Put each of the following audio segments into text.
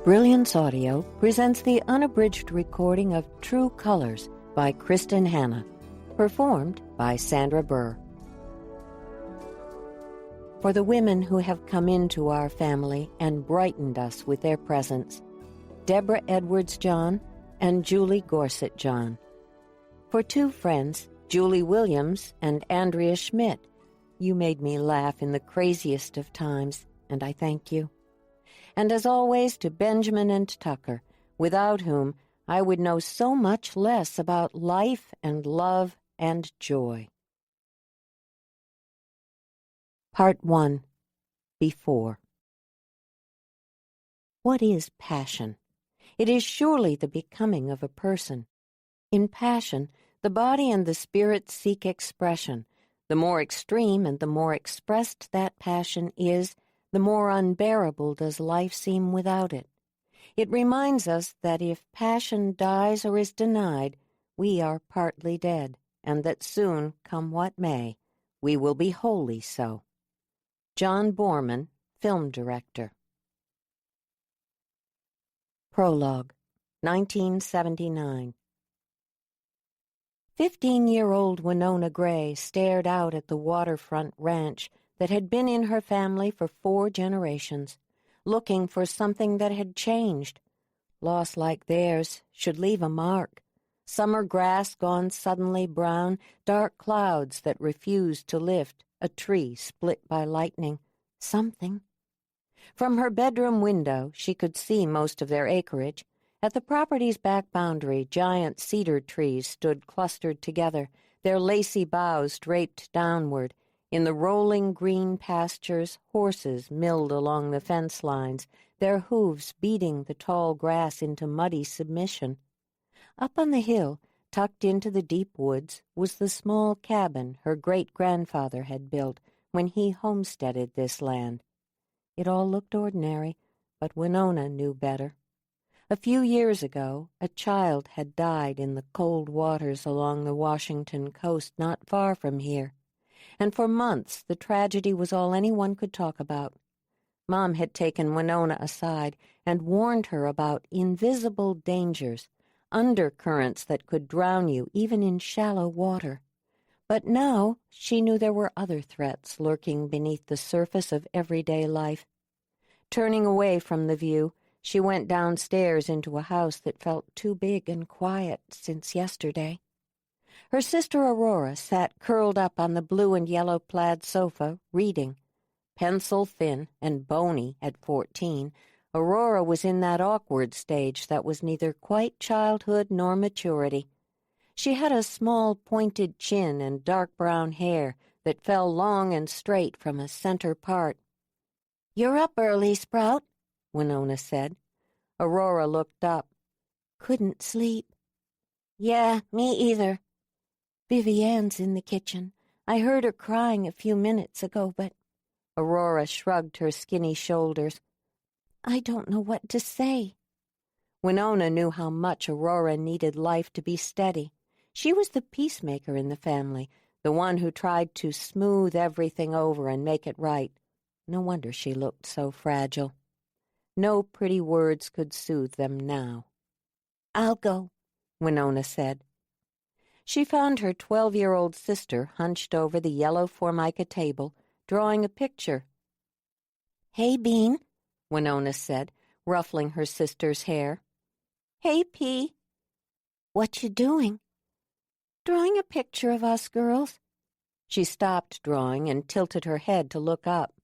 Brilliance Audio presents the unabridged recording of True Colors by Kristin Hannah, performed by Sandra Burr. For the women who have come into our family and brightened us with their presence, Deborah Edwards John and Julie Gorsuch John. For two friends, Julie Williams and Andrea Schmidt, you made me laugh in the craziest of times, and I thank you. And as always, to Benjamin and Tucker, without whom I would know so much less about life and love and joy. Part 1. Before. What is passion? It is surely the becoming of a person. In passion, the body and the spirit seek expression. The more extreme and the more expressed that passion is, the more unbearable does life seem without it. It reminds us that if passion dies or is denied, we are partly dead, and that soon, come what may, we will be wholly so. John Boorman, film director. Prologue, 1979. 15-year-old Winona Gray stared out at the waterfront ranch that had been in her family for 4 generations, looking for something that had changed. Loss like theirs should leave a mark. Summer grass gone suddenly brown, dark clouds that refused to lift, a tree split by lightning. Something. From her bedroom window, she could see most of their acreage. At the property's back boundary, giant cedar trees stood clustered together, their lacy boughs draped downward. In the rolling green pastures, horses milled along the fence lines, their hooves beating the tall grass into muddy submission. Up on the hill, tucked into the deep woods, was the small cabin her great-grandfather had built when he homesteaded this land. It all looked ordinary, but Winona knew better. A few years ago, a child had died in the cold waters along the Washington coast not far from here. And for months the tragedy was all anyone could talk about. Mom had taken Winona aside and warned her about invisible dangers, undercurrents that could drown you even in shallow water. But now she knew there were other threats lurking beneath the surface of everyday life. Turning away from the view, she went downstairs into a house that felt too big and quiet since yesterday. Her sister Aurora sat curled up on the blue and yellow plaid sofa, reading. Pencil-thin and bony at 14, Aurora was in that awkward stage that was neither quite childhood nor maturity. She had a small, pointed chin and dark brown hair that fell long and straight from a center part. "You're up early, Sprout," Winona said. Aurora looked up. "Couldn't sleep." "Yeah, me either." "Vivi Ann's in the kitchen. I heard her crying a few minutes ago, but—" Aurora shrugged her skinny shoulders. "I don't know what to say." Winona knew how much Aurora needed life to be steady. She was the peacemaker in the family, the one who tried to smooth everything over and make it right. No wonder she looked so fragile. No pretty words could soothe them now. "I'll go," Winona said. She found her 12-year-old sister hunched over the yellow formica table, drawing a picture. "Hey, Bean," Winona said, ruffling her sister's hair. "Hey, P." "What you doing?" "Drawing a picture of us girls." She stopped drawing and tilted her head to look up.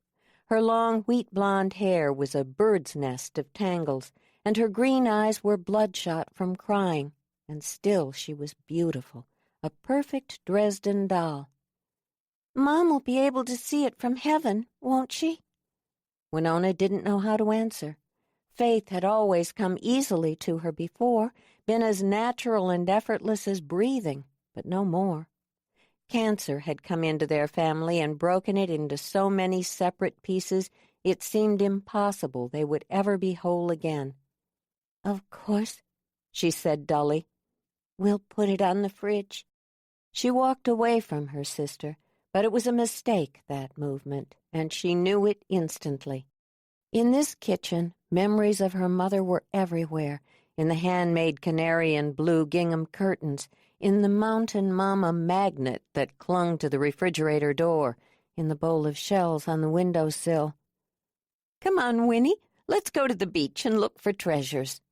Her long, wheat-blonde hair was a bird's nest of tangles, and her green eyes were bloodshot from crying, and still she was beautiful. A perfect Dresden doll. "Mom will be able to see it from heaven, won't she?" Winona didn't know how to answer. Faith had always come easily to her before, been as natural and effortless as breathing, but no more. Cancer had come into their family and broken it into so many separate pieces it seemed impossible they would ever be whole again. "Of course," she said dully. "We'll put it on the fridge." She walked away from her sister, but it was a mistake, that movement, and she knew it instantly. In this kitchen, Memories of her mother were everywhere, in the handmade canary and blue gingham curtains, in the Mountain Mama magnet that clung to the refrigerator door, in the bowl of shells on the windowsill. "Come on, Winnie, let's go to the beach and look for treasures."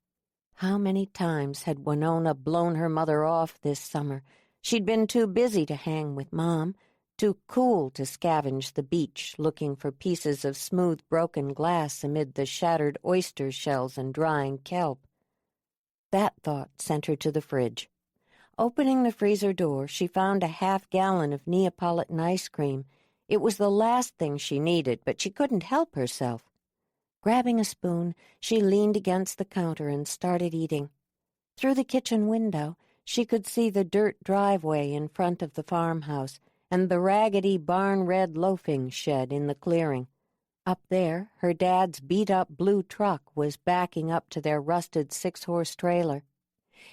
How many times had Winona blown her mother off this summer? She'd been too busy to hang with Mom, too cool to scavenge the beach looking for pieces of smooth broken glass amid the shattered oyster shells and drying kelp. That thought sent her to the fridge. Opening the freezer door, she found a half-gallon of Neapolitan ice cream. It was the last thing she needed, but she couldn't help herself. Grabbing a spoon, she leaned against the counter and started eating. Through the kitchen window, she could see the dirt driveway in front of the farmhouse and the raggedy barn-red loafing shed in the clearing. Up there, her dad's beat-up blue truck was backing up to their rusted 6-horse trailer.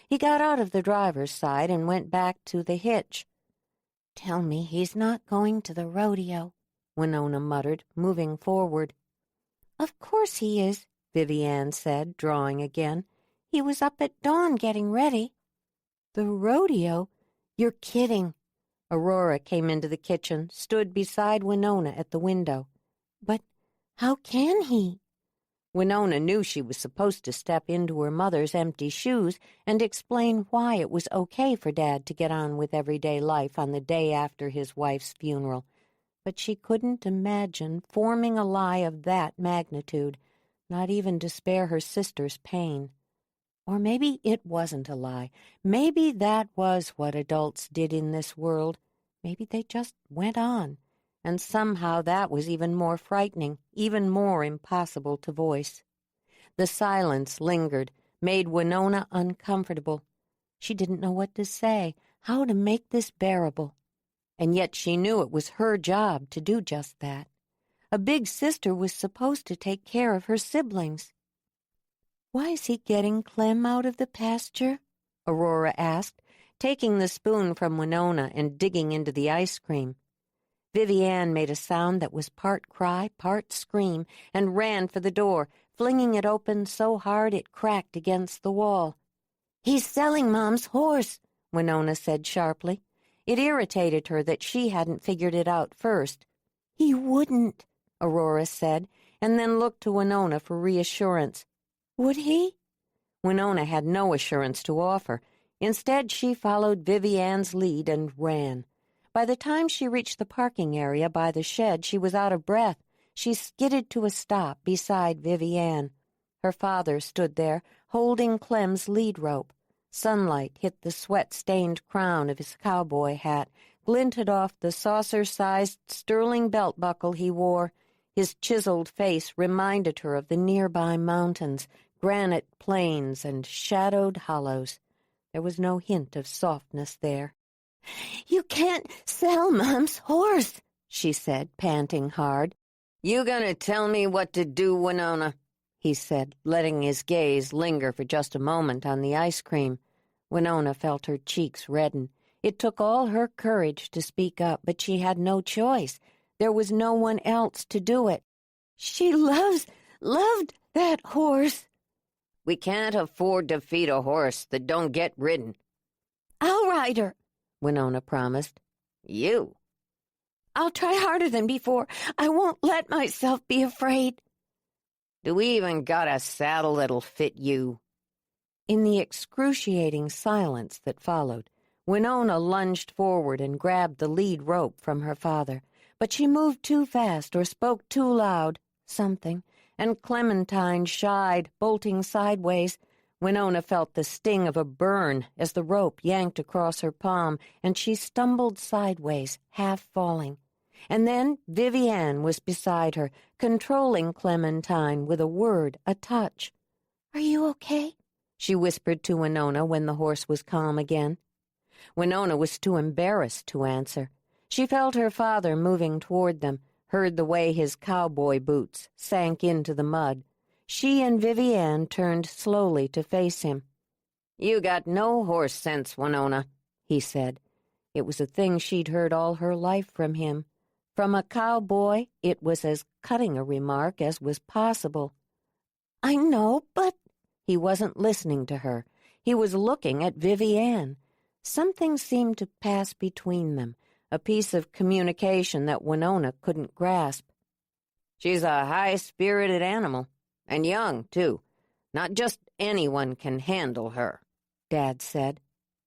He got out of the driver's side and went back to the hitch. "Tell me he's not going to the rodeo," Winona muttered, moving forward. "Of course he is," Vivi Ann said, drawing again. "He was up at dawn getting ready." "The rodeo? You're kidding." Aurora came into the kitchen, stood beside Winona at the window. "But how can he?" Winona knew she was supposed to step into her mother's empty shoes and explain why it was okay for Dad to get on with everyday life on the day after his wife's funeral. But she couldn't imagine forming a lie of that magnitude, not even to spare her sister's pain. Or maybe it wasn't a lie. Maybe that was what adults did in this world. Maybe they just went on. And somehow that was even more frightening, even more impossible to voice. The silence lingered, made Winona uncomfortable. She didn't know what to say, how to make this bearable. And yet she knew it was her job to do just that. A big sister was supposed to take care of her siblings. "Why is he getting Clem out of the pasture?" Aurora asked, taking the spoon from Winona and digging into the ice cream. Vivi Ann made a sound that was part cry, part scream, and ran for the door, flinging it open so hard it cracked against the wall. "He's selling Mom's horse," Winona said sharply. It irritated her that she hadn't figured it out first. "He wouldn't," Aurora said, and then looked to Winona for reassurance. "Would he?" Winona had no assurance to offer. Instead, she followed Vivi Ann's lead and ran. By the time she reached the parking area by the shed, she was out of breath. She skidded to a stop beside Vivi Ann. Her father stood there, holding Clem's lead rope. Sunlight hit the sweat-stained crown of his cowboy hat, glinted off the saucer-sized sterling belt buckle he wore. His chiseled face reminded her of the nearby mountains, granite plains, and shadowed hollows. There was no hint of softness there. "You can't sell Mom's horse," she said, panting hard. "You gonna tell me what to do, Winona?" he said, letting his gaze linger for just a moment on the ice cream. Winona felt her cheeks redden. It took all her courage to speak up, but she had no choice. There was no one else to do it. "She loved that horse." "We can't afford to feed a horse that don't get ridden." "I'll ride her," Winona promised. "You?" "I'll try harder than before. I won't let myself be afraid." "Do we even got a saddle that'll fit you?" In the excruciating silence that followed, Winona lunged forward and grabbed the lead rope from her father. But she moved too fast or spoke too loud, something, and Clementine shied, bolting sideways. Winona felt the sting of a burn as the rope yanked across her palm, and she stumbled sideways, half falling. And then Vivi Ann was beside her, controlling Clementine with a word, a touch. "Are you okay?" she whispered to Winona when the horse was calm again. Winona was too embarrassed to answer. She felt her father moving toward them, heard the way his cowboy boots sank into the mud. She and Vivi Ann turned slowly to face him. "You got no horse sense, Winona," he said. It was a thing she'd heard all her life from him. From a cowboy, it was as cutting a remark as was possible. "I know, but—" He wasn't listening to her. He was looking at Vivi Ann. Something seemed to pass between them, a piece of communication that Winona couldn't grasp. "She's a high-spirited animal, and young, too. Not just anyone can handle her," Dad said.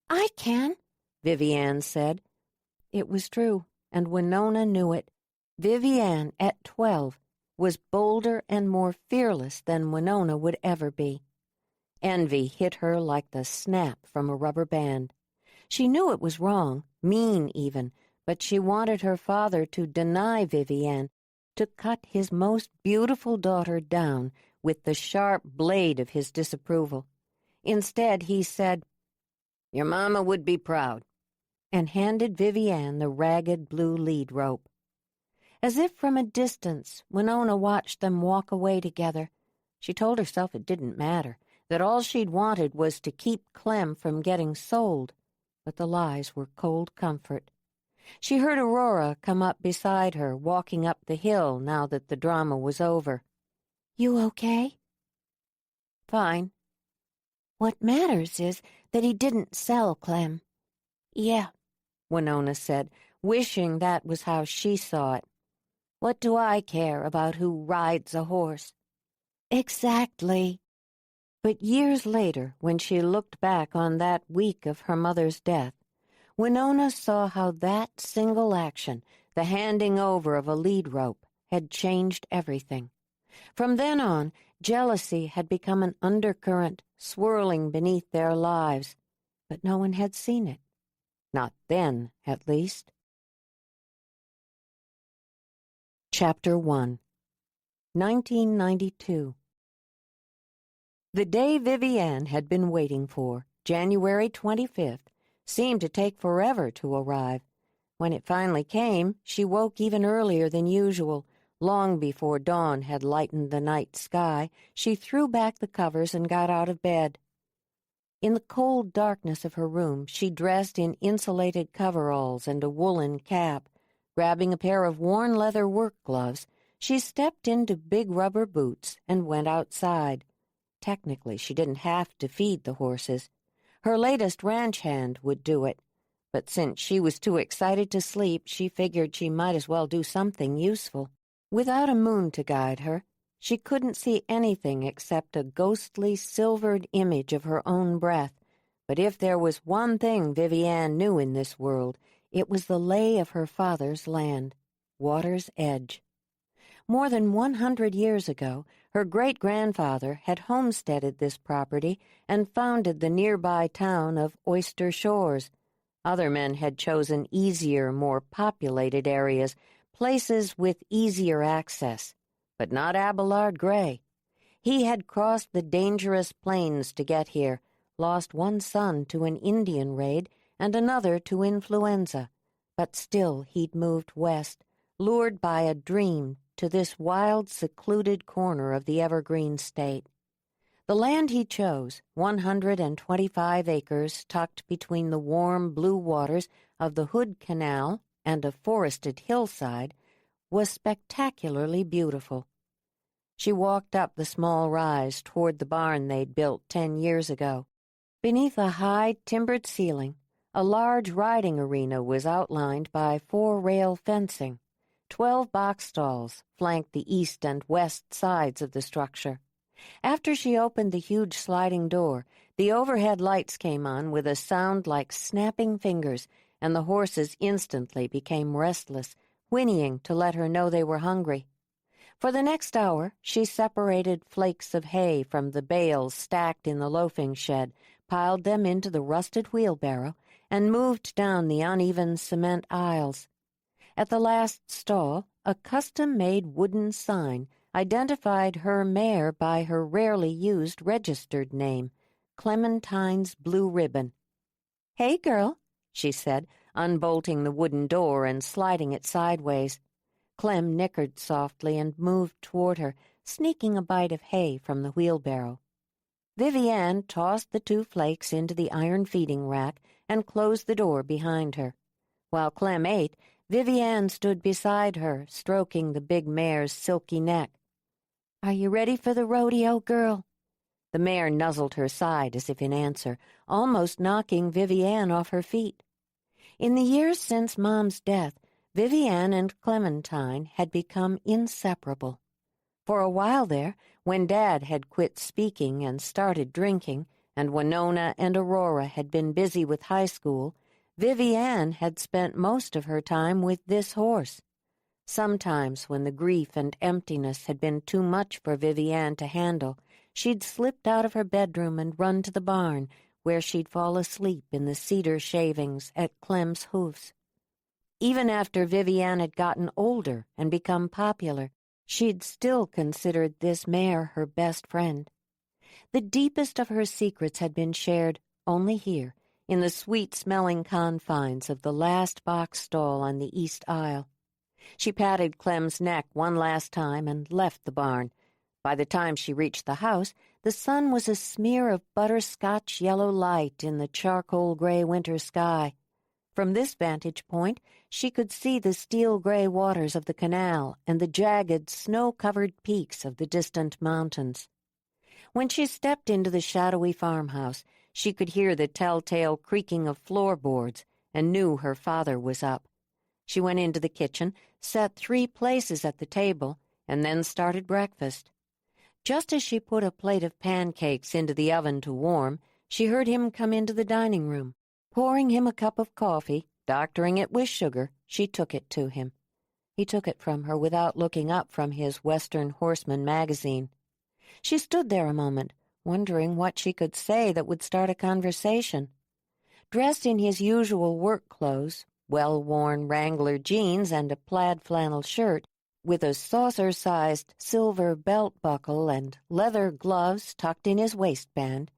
"I can," Vivi Ann said. It was true, and Winona knew it. Vivi Ann, at 12, was bolder and more fearless than Winona would ever be. Envy hit her like the snap from a rubber band. She knew it was wrong, mean even, but she wanted her father to deny Vivi Ann, to cut his most beautiful daughter down with the sharp blade of his disapproval. Instead, he said, "Your mama would be proud," and handed Vivi Ann the ragged blue lead rope. As if from a distance, Winona watched them walk away together. She told herself it didn't matter, that all she'd wanted was to keep Clem from getting sold, but the lies were cold comfort. She heard Aurora come up beside her, walking up the hill now that the drama was over. "You okay?" "Fine." "What matters is that he didn't sell Clem." "Yeah," Winona said, wishing that was how she saw it. "What do I care about who rides a horse?" "Exactly." But years later, when she looked back on that week of her mother's death, Winona saw how that single action, the handing over of a lead rope, had changed everything. From then on, jealousy had become an undercurrent swirling beneath their lives, but no one had seen it. Not then, at least. Chapter 1, 1992. The day Vivi Ann had been waiting for, January 25th, seemed to take forever to arrive. When it finally came, she woke even earlier than usual. Long before dawn had lightened the night sky, she threw back the covers and got out of bed. In the cold darkness of her room, she dressed in insulated coveralls and a woolen cap. Grabbing a pair of worn leather work gloves, she stepped into big rubber boots and went outside. Technically, she didn't have to feed the horses. Her latest ranch hand would do it. But since she was too excited to sleep, she figured she might as well do something useful. Without a moon to guide her, she couldn't see anything except a ghostly, silvered image of her own breath. But if there was one thing Vivi Ann knew in this world, it was the lay of her father's land, Water's Edge. More than 100 years ago, her great-grandfather had homesteaded this property and founded the nearby town of Oyster Shores. Other men had chosen easier, more populated areas, places with easier access, but not Abelard Gray. He had crossed the dangerous plains to get here, lost one son to an Indian raid and another to influenza, but still he'd moved west, lured by a dream to this wild, secluded corner of the evergreen state. The land he chose, 125 acres tucked between the warm blue waters of the Hood Canal and a forested hillside, was spectacularly beautiful. She walked up the small rise toward the barn they'd built 10 years ago. Beneath a high, timbered ceiling, a large riding arena was outlined by 4-rail fencing. 12 box stalls flanked the east and west sides of the structure. After she opened the huge sliding door, the overhead lights came on with a sound like snapping fingers, and the horses instantly became restless, whinnying to let her know they were hungry. For the next hour, she separated flakes of hay from the bales stacked in the loafing shed, piled them into the rusted wheelbarrow, and moved down the uneven cement aisles. At the last stall, a custom-made wooden sign identified her mare by her rarely used registered name, Clementine's Blue Ribbon. "Hey, girl," she said, unbolting the wooden door and sliding it sideways. Clem nickered softly and moved toward her, sneaking a bite of hay from the wheelbarrow. Vivi Ann tossed the 2 flakes into the iron feeding rack and closed the door behind her. While Clem ate, Vivi Ann stood beside her, stroking the big mare's silky neck. "Are you ready for the rodeo, girl?" The mare nuzzled her side as if in answer, almost knocking Vivi Ann off her feet. In the years since Mom's death, Vivi Ann and Clementine had become inseparable. For a while there, when Dad had quit speaking and started drinking, and Winona and Aurora had been busy with high school, Vivi Ann had spent most of her time with this horse. Sometimes, when the grief and emptiness had been too much for Vivi Ann to handle, she'd slipped out of her bedroom and run to the barn, where she'd fall asleep in the cedar shavings at Clem's hoofs. Even after Vivi Ann had gotten older and become popular, she'd still considered this mare her best friend. The deepest of her secrets had been shared only here, in the sweet-smelling confines of the last box stall on the east aisle. She patted Clem's neck one last time and left the barn. By the time she reached the house, the sun was a smear of butterscotch yellow light in the charcoal-gray winter sky. From this vantage point, she could see the steel-gray waters of the canal and the jagged, snow-covered peaks of the distant mountains. When she stepped into the shadowy farmhouse, she could hear the telltale creaking of floorboards and knew her father was up. She went into the kitchen, set 3 places at the table, and then started breakfast. Just as she put a plate of pancakes into the oven to warm, she heard him come into the dining room. Pouring him a cup of coffee, doctoring it with sugar, she took it to him. He took it from her without looking up from his Western Horseman magazine. She stood there a moment, wondering what she could say that would start a conversation. Dressed in his usual work clothes, well-worn Wrangler jeans and a plaid flannel shirt, with a saucer-sized silver belt buckle and leather gloves tucked in his waistband,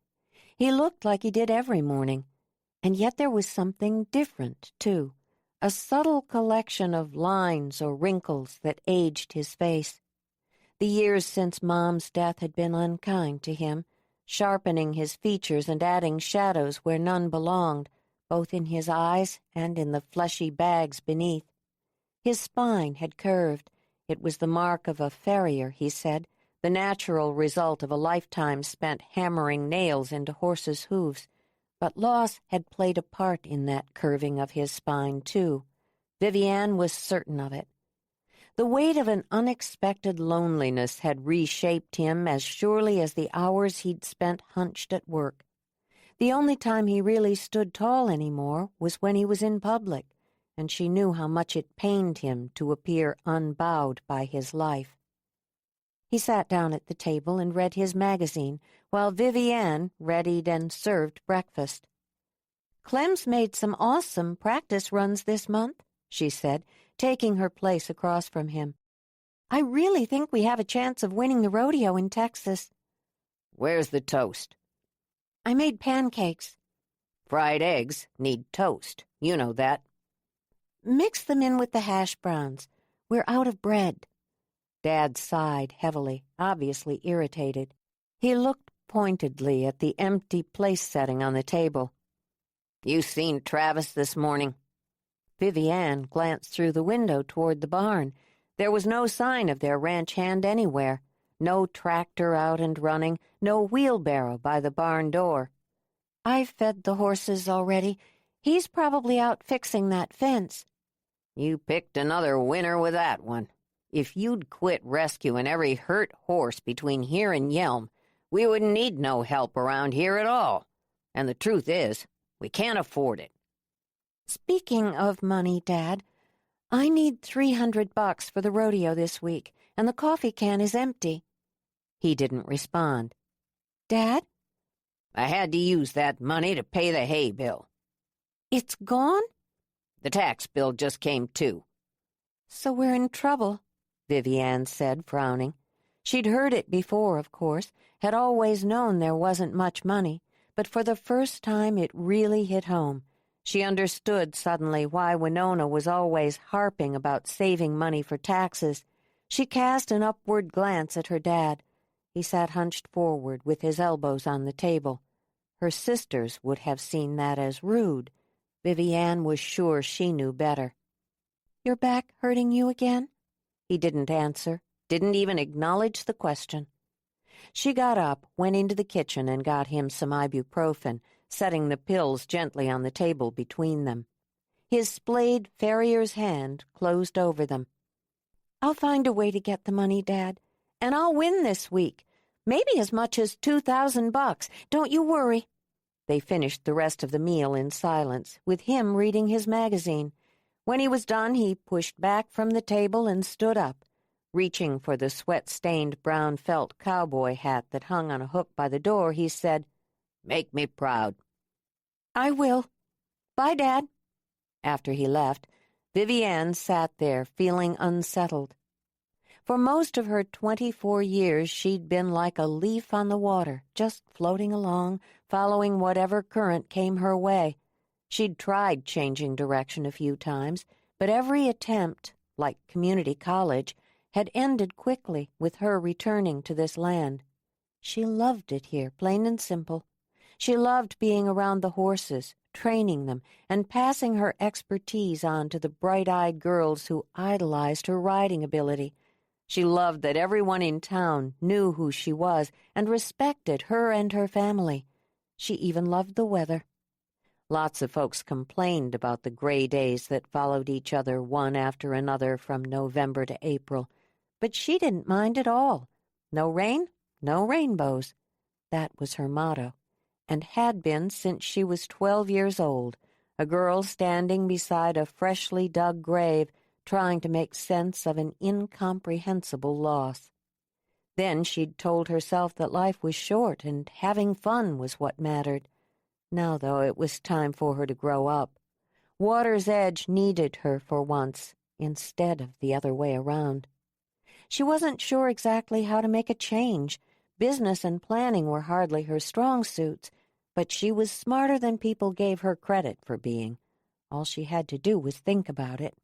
he looked like he did every morning. And yet there was something different, too, a subtle collection of lines or wrinkles that aged his face. The years since Mom's death had been unkind to him, sharpening his features and adding shadows where none belonged, both in his eyes and in the fleshy bags beneath. His spine had curved. It was the mark of a farrier, he said, the natural result of a lifetime spent hammering nails into horses' hooves. But loss had played a part in that curving of his spine, too. Vivi Ann was certain of it. The weight of an unexpected loneliness had reshaped him as surely as the hours he'd spent hunched at work. The only time he really stood tall anymore was when he was in public, and she knew how much it pained him to appear unbowed by his life. He sat down at the table and read his magazine, while Vivi Ann readied and served breakfast. "Clem's made some awesome practice runs this month," she said, taking her place across from him. "I really think we have a chance of winning the rodeo in Texas." "Where's the toast?" "I made pancakes." "Fried eggs need toast. You know that." "Mix them in with the hash browns. We're out of bread." Dad sighed heavily, obviously irritated. He looked pointedly at the empty place setting on the table. "You seen Travis this morning?" Vivi Ann glanced through the window toward the barn. There was no sign of their ranch hand anywhere. No tractor out and running, no wheelbarrow by the barn door. "I've fed the horses already. He's probably out fixing that fence." "You picked another winner with that one. If you'd quit rescuing every hurt horse between here and Yelm, we wouldn't need no help around here at all. And the truth is, we can't afford it." "Speaking of money, Dad, I need $300 for the rodeo this week, and the coffee can is empty." He didn't respond. "Dad?" "I had to use that money to pay the hay bill." "It's gone?" "The tax bill just came too." "So we're in trouble," Vivi Ann said, frowning. She'd heard it before, of course, had always known there wasn't much money, but for the first time it really hit home. She understood suddenly why Winona was always harping about saving money for taxes. She cast an upward glance at her dad. He sat hunched forward with his elbows on the table. Her sisters would have seen that as rude. Vivi Ann was sure she knew better. "Your back hurting you again?" He didn't answer. didn't even acknowledge the question. She got up, went into the kitchen, and got him some ibuprofen, setting the pills gently on the table between them. His splayed farrier's hand closed over them. "I'll find a way to get the money, Dad, and I'll win this week. Maybe as much as $2,000. Don't you worry." They finished the rest of the meal in silence, with him reading his magazine. When he was done, he pushed back from the table and stood up. Reaching for the sweat-stained brown felt cowboy hat that hung on a hook by the door, he said, "Make me proud." "I will. Bye, Dad." After he left, Vivi Ann sat there, feeling unsettled. For most of her 24 years, she'd been like a leaf on the water, just floating along, following whatever current came her way. She'd tried changing direction a few times, but every attempt, like community college, had ended quickly with her returning to this land. She loved it here, plain and simple. She loved being around the horses, training them, and passing her expertise on to the bright-eyed girls who idolized her riding ability. She loved that everyone in town knew who she was and respected her and her family. She even loved the weather. Lots of folks complained about the gray days that followed each other one after another from November to April, but she didn't mind at all. No rain, no rainbows. That was her motto, and had been since she was 12 years old, a girl standing beside a freshly dug grave, trying to make sense of an incomprehensible loss. Then she'd told herself that life was short and having fun was what mattered. Now, though, it was time for her to grow up. Water's Edge needed her for once, instead of the other way around. She wasn't sure exactly how to make a change. Business and planning were hardly her strong suits, but she was smarter than people gave her credit for being. All she had to do was think about it.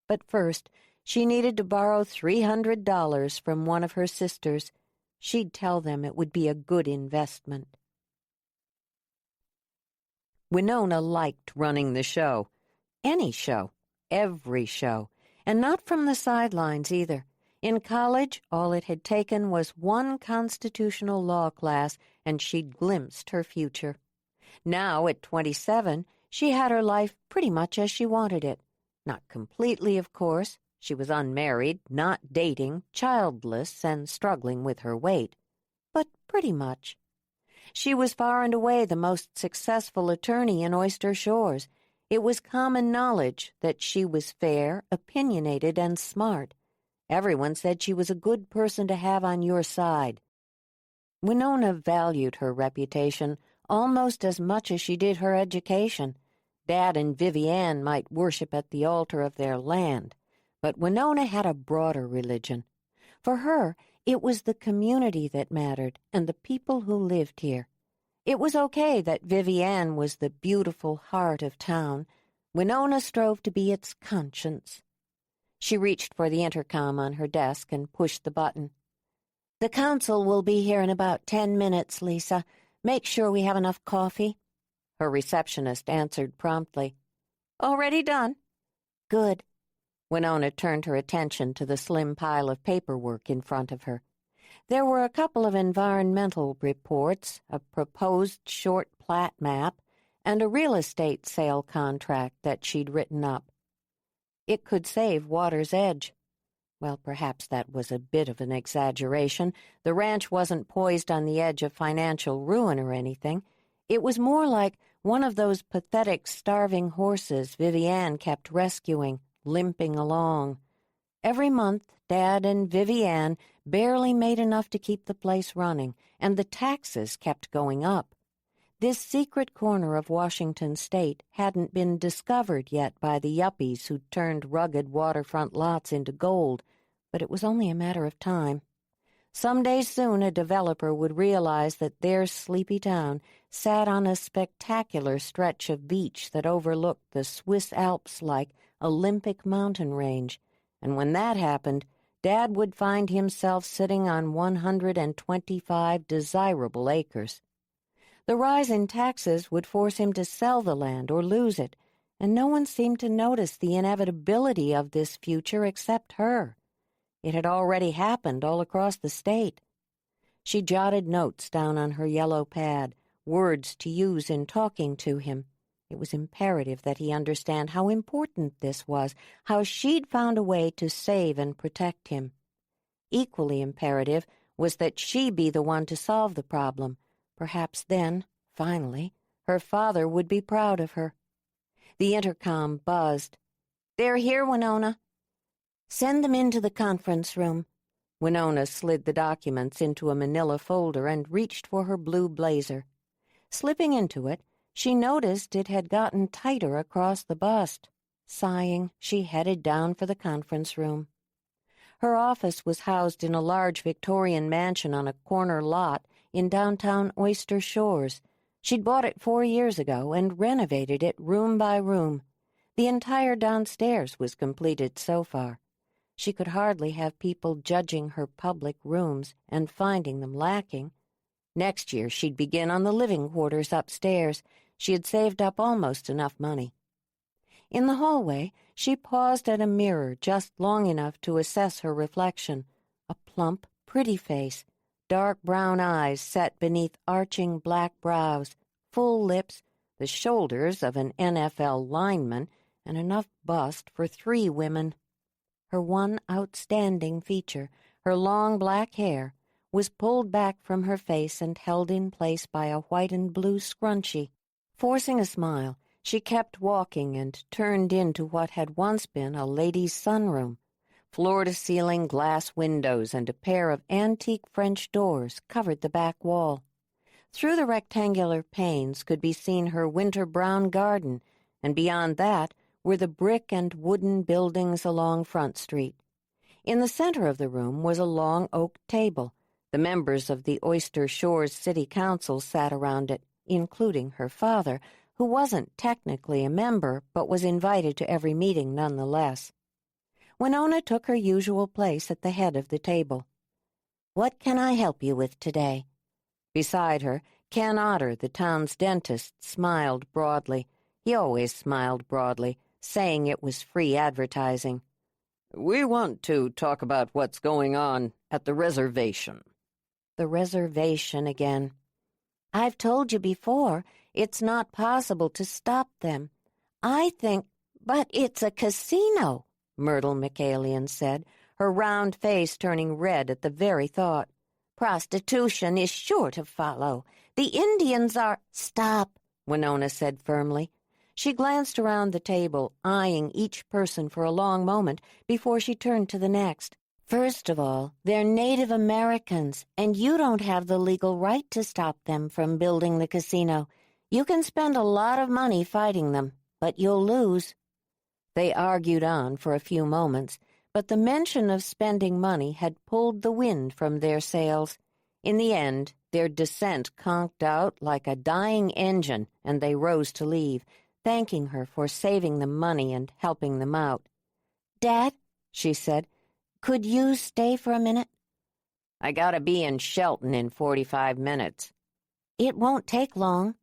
But first, she needed to borrow $300 from one of her sisters. She'd tell them it would be a good investment. Winona liked running the show. Any show. Every show. And not from the sidelines either. In college, all it had taken was one constitutional law class, and she'd glimpsed her future. Now, at 27, she had her life pretty much as she wanted it. Not completely, of course. She was unmarried, not dating, childless, and struggling with her weight. But pretty much. She was far and away the most successful attorney in Oyster Shores. It was common knowledge that she was fair, opinionated, and smart. Everyone said she was a good person to have on your side. Winona valued her reputation almost as much as she did her education. Dad and Vivi Ann might worship at the altar of their land, but Winona had a broader religion. For her, it was the community that mattered and the people who lived here. It was okay that Vivi Ann was the beautiful heart of town. Winona strove to be its conscience. She reached for the intercom on her desk and pushed the button. "The council will be here in about 10 minutes, Lisa. Make sure we have enough coffee." Her receptionist answered promptly. "Already done." "Good." Winona turned her attention to the slim pile of paperwork in front of her. There were a couple of environmental reports, a proposed short plat map, and a real estate sale contract that she'd written up. It could save Water's Edge. Well, perhaps that was a bit of an exaggeration. The ranch wasn't poised on the edge of financial ruin or anything. It was more like one of those pathetic, starving horses Vivi Ann kept rescuing, limping along. Every month, Dad and Vivi Ann barely made enough to keep the place running, and the taxes kept going up. This secret corner of Washington state hadn't been discovered yet by the yuppies who turned rugged waterfront lots into gold, but it was only a matter of time. Someday soon a developer would realize that their sleepy town sat on a spectacular stretch of beach that overlooked the Swiss Alps like Olympic mountain range, and when that happened, Dad would find himself sitting on 125 desirable acres. The rise in taxes would force him to sell the land or lose it, and no one seemed to notice the inevitability of this future except her. It had already happened all across the state. She jotted notes down on her yellow pad, words to use in talking to him. It was imperative that he understand how important this was, how she'd found a way to save and protect him. Equally imperative was that she be the one to solve the problem. Perhaps then, finally, her father would be proud of her. The intercom buzzed. "They're here, Winona." "Send them into the conference room." Winona slid the documents into a manila folder and reached for her blue blazer. Slipping into it, she noticed it had gotten tighter across the bust. Sighing, she headed down for the conference room. Her office was housed in a large Victorian mansion on a corner lot in downtown Oyster Shores. She'd bought it 4 years ago and renovated it room by room. The entire downstairs was completed so far. She could hardly have people judging her public rooms and finding them lacking. Next year she'd begin on the living quarters upstairs. She had saved up almost enough money. In the hallway, she paused at a mirror just long enough to assess her reflection. A plump, pretty face, dark brown eyes set beneath arching black brows, full lips, the shoulders of an NFL lineman, and enough bust for 3 women. Her one outstanding feature, her long black hair, was pulled back from her face and held in place by a white and blue scrunchie. Forcing a smile, she kept walking and turned into what had once been a lady's sunroom. Floor-to-ceiling glass windows and a pair of antique French doors covered the back wall. Through the rectangular panes could be seen her winter-brown garden, and beyond that were the brick and wooden buildings along Front Street. In the center of the room was a long oak table. The members of the Oyster Shores City Council sat around it, including her father, who wasn't technically a member but was invited to every meeting nonetheless. Winona took her usual place at the head of the table. "What can I help you with today?" Beside her, Ken Otter, the town's dentist, smiled broadly. He always smiled broadly, saying it was free advertising. "We want to talk about what's going on at the reservation." The reservation again. "I've told you before, it's not possible to stop them. I think—" "But it's a casino," Myrtle McAlien said, her round face turning red at the very thought. "Prostitution is sure to follow. The Indians are—" "Stop," Winona said firmly. She glanced around the table, eyeing each person for a long moment before she turned to the next. "First of all, they're Native Americans, and you don't have the legal right to stop them from building the casino. You can spend a lot of money fighting them, but you'll lose." They argued on for a few moments, but the mention of spending money had pulled the wind from their sails. In the end, their dissent conked out like a dying engine, and they rose to leave, thanking her for saving them money and helping them out. "Dad," she said, "could you stay for a minute?" "I gotta be in Shelton in 45 minutes. "It won't take long."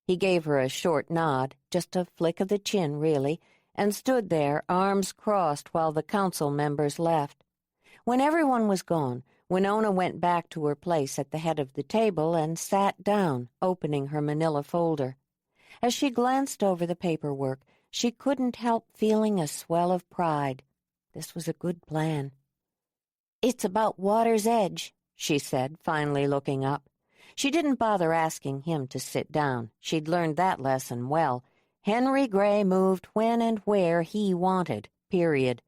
He gave her a short nod, just a flick of the chin, really, and stood there, arms crossed, while the council members left. When everyone was gone, Winona went back to her place at the head of the table and sat down, opening her manila folder. As she glanced over the paperwork, she couldn't help feeling a swell of pride. This was a good plan. "It's about Water's Edge," she said, finally looking up. She didn't bother asking him to sit down. She'd learned that lesson well. Henry Gray moved when and where he wanted, period.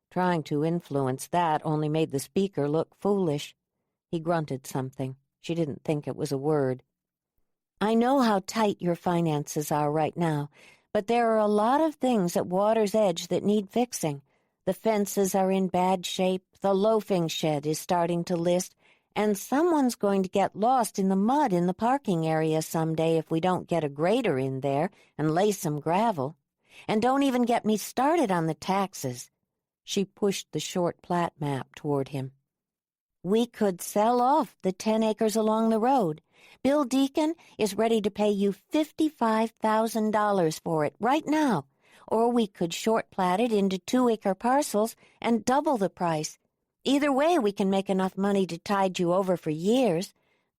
Trying to influence that only made the speaker look foolish. He grunted something. She didn't think it was a word. "I know how tight your finances are right now, but there are a lot of things at Water's Edge that need fixing. The fences are in bad shape, the loafing shed is starting to list, and someone's going to get lost in the mud in the parking area someday if we don't get a grader in there and lay some gravel. And don't even get me started on the taxes." She pushed the short plat map toward him. "We could sell off the 10 acres along the road. Bill Deacon is ready to pay you $55,000 for it right now. Or we could short plat it into 2-acre parcels and double the price. Either way, we can make enough money to tide you over for years.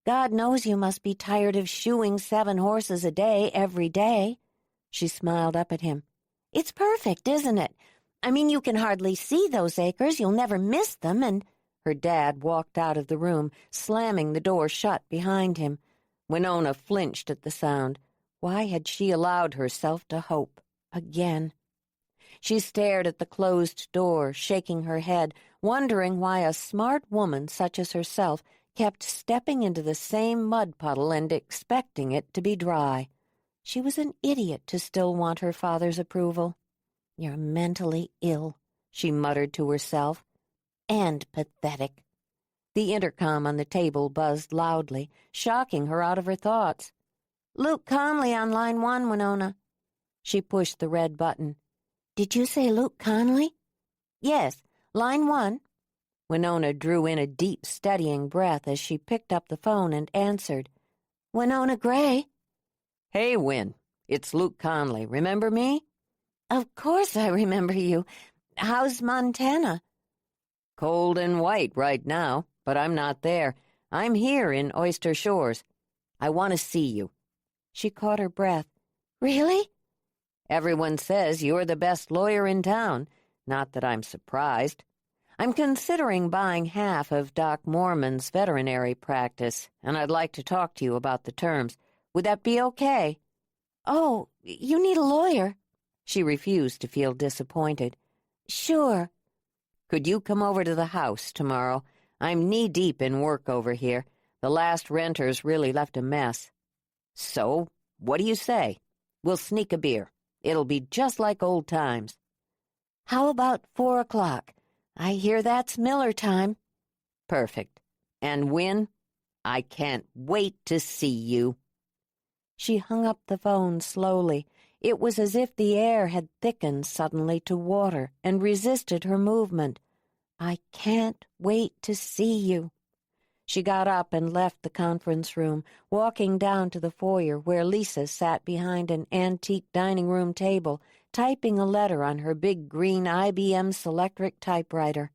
God knows you must be tired of shoeing 7 horses a day every day." She smiled up at him. "It's perfect, isn't it? I mean, you can hardly see those acres. You'll never miss them, and—" Her dad walked out of the room, slamming the door shut behind him. Winona flinched at the sound. Why had she allowed herself to hope again? She stared at the closed door, shaking her head, wondering why a smart woman such as herself kept stepping into the same mud puddle and expecting it to be dry. She was an idiot to still want her father's approval. "You're mentally ill," she muttered to herself, "and pathetic." The intercom on the table buzzed loudly, shocking her out of her thoughts. "Luke Conley on line 1, Winona." She pushed the red button. "Did you say Luke Conley?" "Yes, line 1. Winona drew in a deep, steadying breath as she picked up the phone and answered. "Winona Gray." "Hey, Win. It's Luke Conley. Remember me?" "Of course I remember you. How's Montana?" "Cold and white right now, but I'm not there. I'm here in Oyster Shores. I want to see you." She caught her breath. "Really?" "Everyone says you're the best lawyer in town. Not that I'm surprised. I'm considering buying half of Doc Mormon's veterinary practice, and I'd like to talk to you about the terms. Would that be okay?" "Oh, you need a lawyer." She refused to feel disappointed. "Sure." "Could you come over to the house tomorrow? I'm knee-deep in work over here. The last renters really left a mess." "So, what do you say? We'll sneak a beer. It'll be just like old times." "How about 4 o'clock? I hear that's Miller time." "Perfect. And Win, I can't wait to see you." She hung up the phone slowly. It was as if the air had thickened suddenly to water and resisted her movement. "I can't wait to see you." She got up and left the conference room, walking down to the foyer where Lisa sat behind an antique dining room table, typing a letter on her big green IBM Selectric typewriter.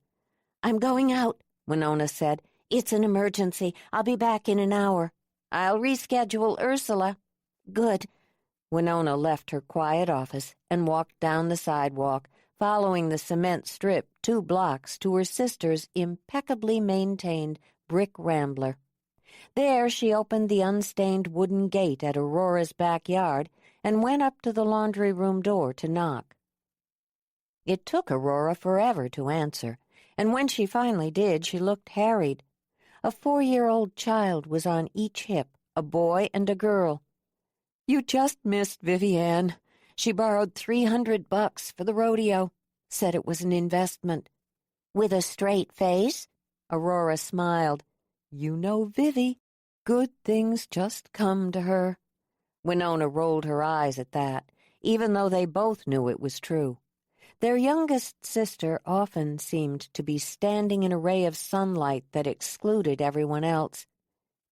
"I'm going out," Winona said. "It's an emergency. I'll be back in an hour." "I'll reschedule Ursula." "Good." Winona left her quiet office and walked down the sidewalk, following the cement strip 2 blocks to her sister's impeccably maintained brick rambler. There she opened the unstained wooden gate at Aurora's backyard and went up to the laundry room door to knock. It took Aurora forever to answer, and when she finally did, she looked harried. A 4-year-old child was on each hip, a boy and a girl. "You just missed Vivi Ann. She borrowed $300 for the rodeo, said it was an investment." "With a straight face?" Aurora smiled. "You know Vivi. Good things just come to her." Winona rolled her eyes at that, even though they both knew it was true. Their youngest sister often seemed to be standing in a ray of sunlight that excluded everyone else.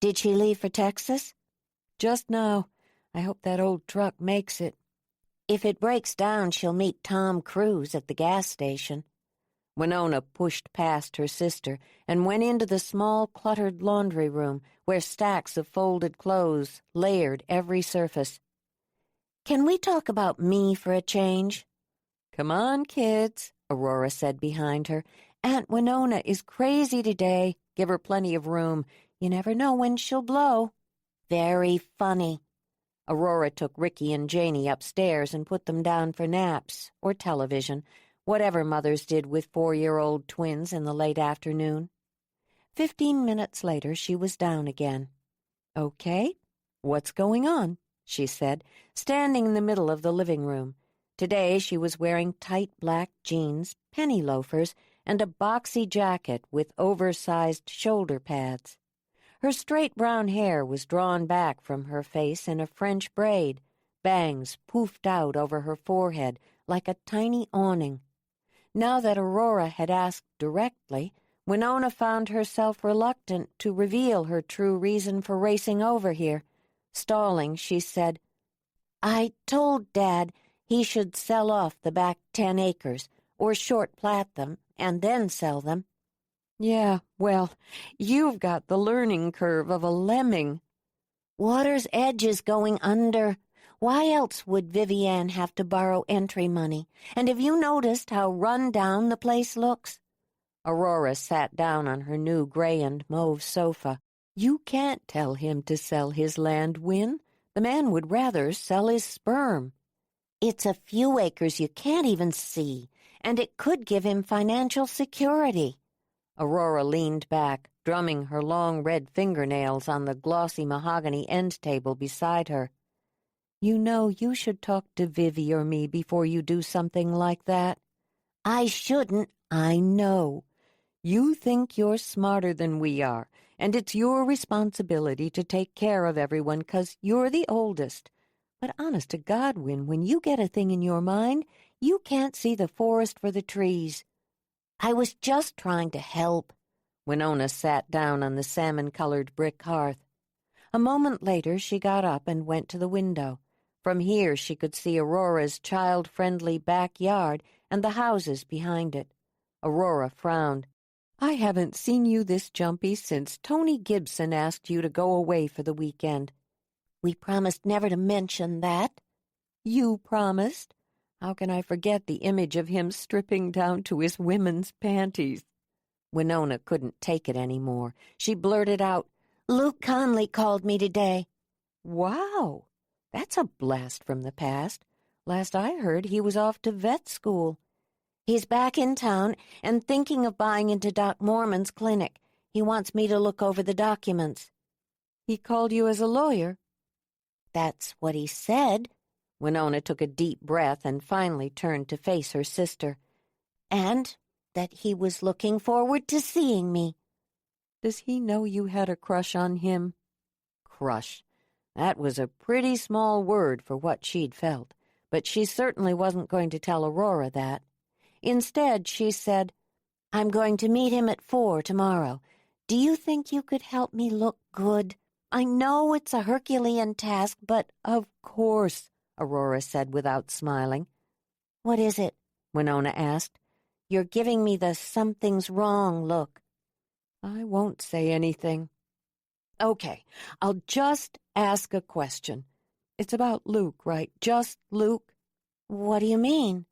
"Did she leave for Texas?" "Just now. I hope that old truck makes it." "If it breaks down, she'll meet Tom Cruise at the gas station." Winona pushed past her sister and went into the small, cluttered laundry room where stacks of folded clothes layered every surface. "Can we talk about me for a change?" "Come on, kids," Aurora said behind her. "Aunt Winona is crazy today. Give her plenty of room. You never know when she'll blow." "Very funny." Aurora took Ricky and Janie upstairs and put them down for naps, or television, whatever mothers did with 4-year-old twins in the late afternoon. 15 minutes later, she was down again. "Okay, what's going on?" she said, standing in the middle of the living room. Today she was wearing tight black jeans, penny loafers, and a boxy jacket with oversized shoulder pads. Her straight brown hair was drawn back from her face in a French braid, bangs poofed out over her forehead like a tiny awning. Now that Aurora had asked directly, Winona found herself reluctant to reveal her true reason for racing over here. Stalling, she said, "I told Dad he should sell off the back 10 acres, or short plat them, and then sell them." Yeah, well, you've got the learning curve of a lemming. Water's Edge is going under. Why else would Vivi Ann have to borrow entry money? And have you noticed how run down the place looks? Aurora sat down on her new gray and mauve sofa. You can't tell him to sell his land, Win. The man would rather sell his sperm. It's a few acres you can't even see, and it could give him financial security. Aurora leaned back, drumming her long red fingernails on the glossy mahogany end table beside her. You know you should talk to Vivi or me before you do something like that. I shouldn't, I know. You think you're smarter than we are, and it's your responsibility to take care of everyone 'cause you're the oldest. But honest to God, Win, when you get a thing in your mind, you can't see the forest for the trees. I was just trying to help. Winona sat down on the salmon-colored brick hearth. A moment later, she got up and went to the window. From here, she could see Aurora's child-friendly backyard and the houses behind it. Aurora frowned. I haven't seen you this jumpy since Tony Gibson asked you to go away for the weekend. We promised never to mention that. You promised? How can I forget the image of him stripping down to his women's panties? Winona couldn't take it any more. She blurted out, Luke Conley called me today. Wow, that's a blast from the past. Last I heard, he was off to vet school. He's back in town and thinking of buying into Doc Mormon's clinic. He wants me to look over the documents. He called you as a lawyer? That's what he said. Winona took a deep breath and finally turned to face her sister. And that he was looking forward to seeing me. Does he know you had a crush on him? Crush. That was a pretty small word for what she'd felt, but she certainly wasn't going to tell Aurora that. Instead, she said, I'm going to meet him at 4 tomorrow. Do you think you could help me look good? I know it's a Herculean task, but of course, Aurora said without smiling. What is it? Winona asked. You're giving me the something's wrong look. I won't say anything. Okay, I'll just ask a question. It's about Luke, right? Just Luke? What do you mean?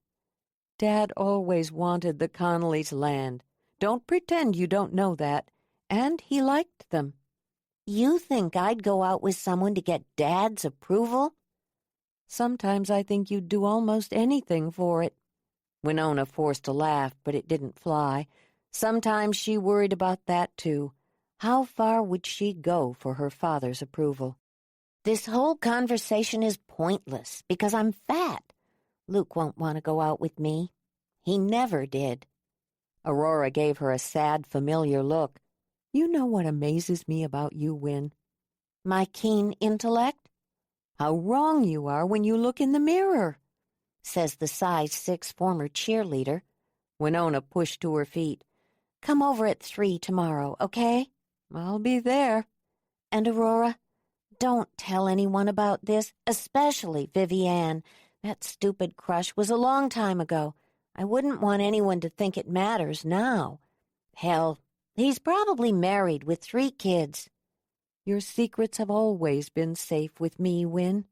Dad always wanted the Conleys' land. Don't pretend you don't know that. And he liked them. You think I'd go out with someone to get Dad's approval? Sometimes I think you'd do almost anything for it. Winona forced a laugh, but it didn't fly. Sometimes she worried about that, too. How far would she go for her father's approval? This whole conversation is pointless because I'm fat. Luke won't want to go out with me. He never did. Aurora gave her a sad, familiar look. You know what amazes me about you, Win? My keen intellect? How wrong you are when you look in the mirror, says the size 6 former cheerleader. Winona pushed to her feet. Come over at 3 tomorrow, okay? I'll be there. And Aurora, don't tell anyone about this, especially Vivi Ann. That stupid crush was a long time ago. I wouldn't want anyone to think it matters now. Hell, he's probably married with 3 kids. Your secrets have always been safe with me, Win.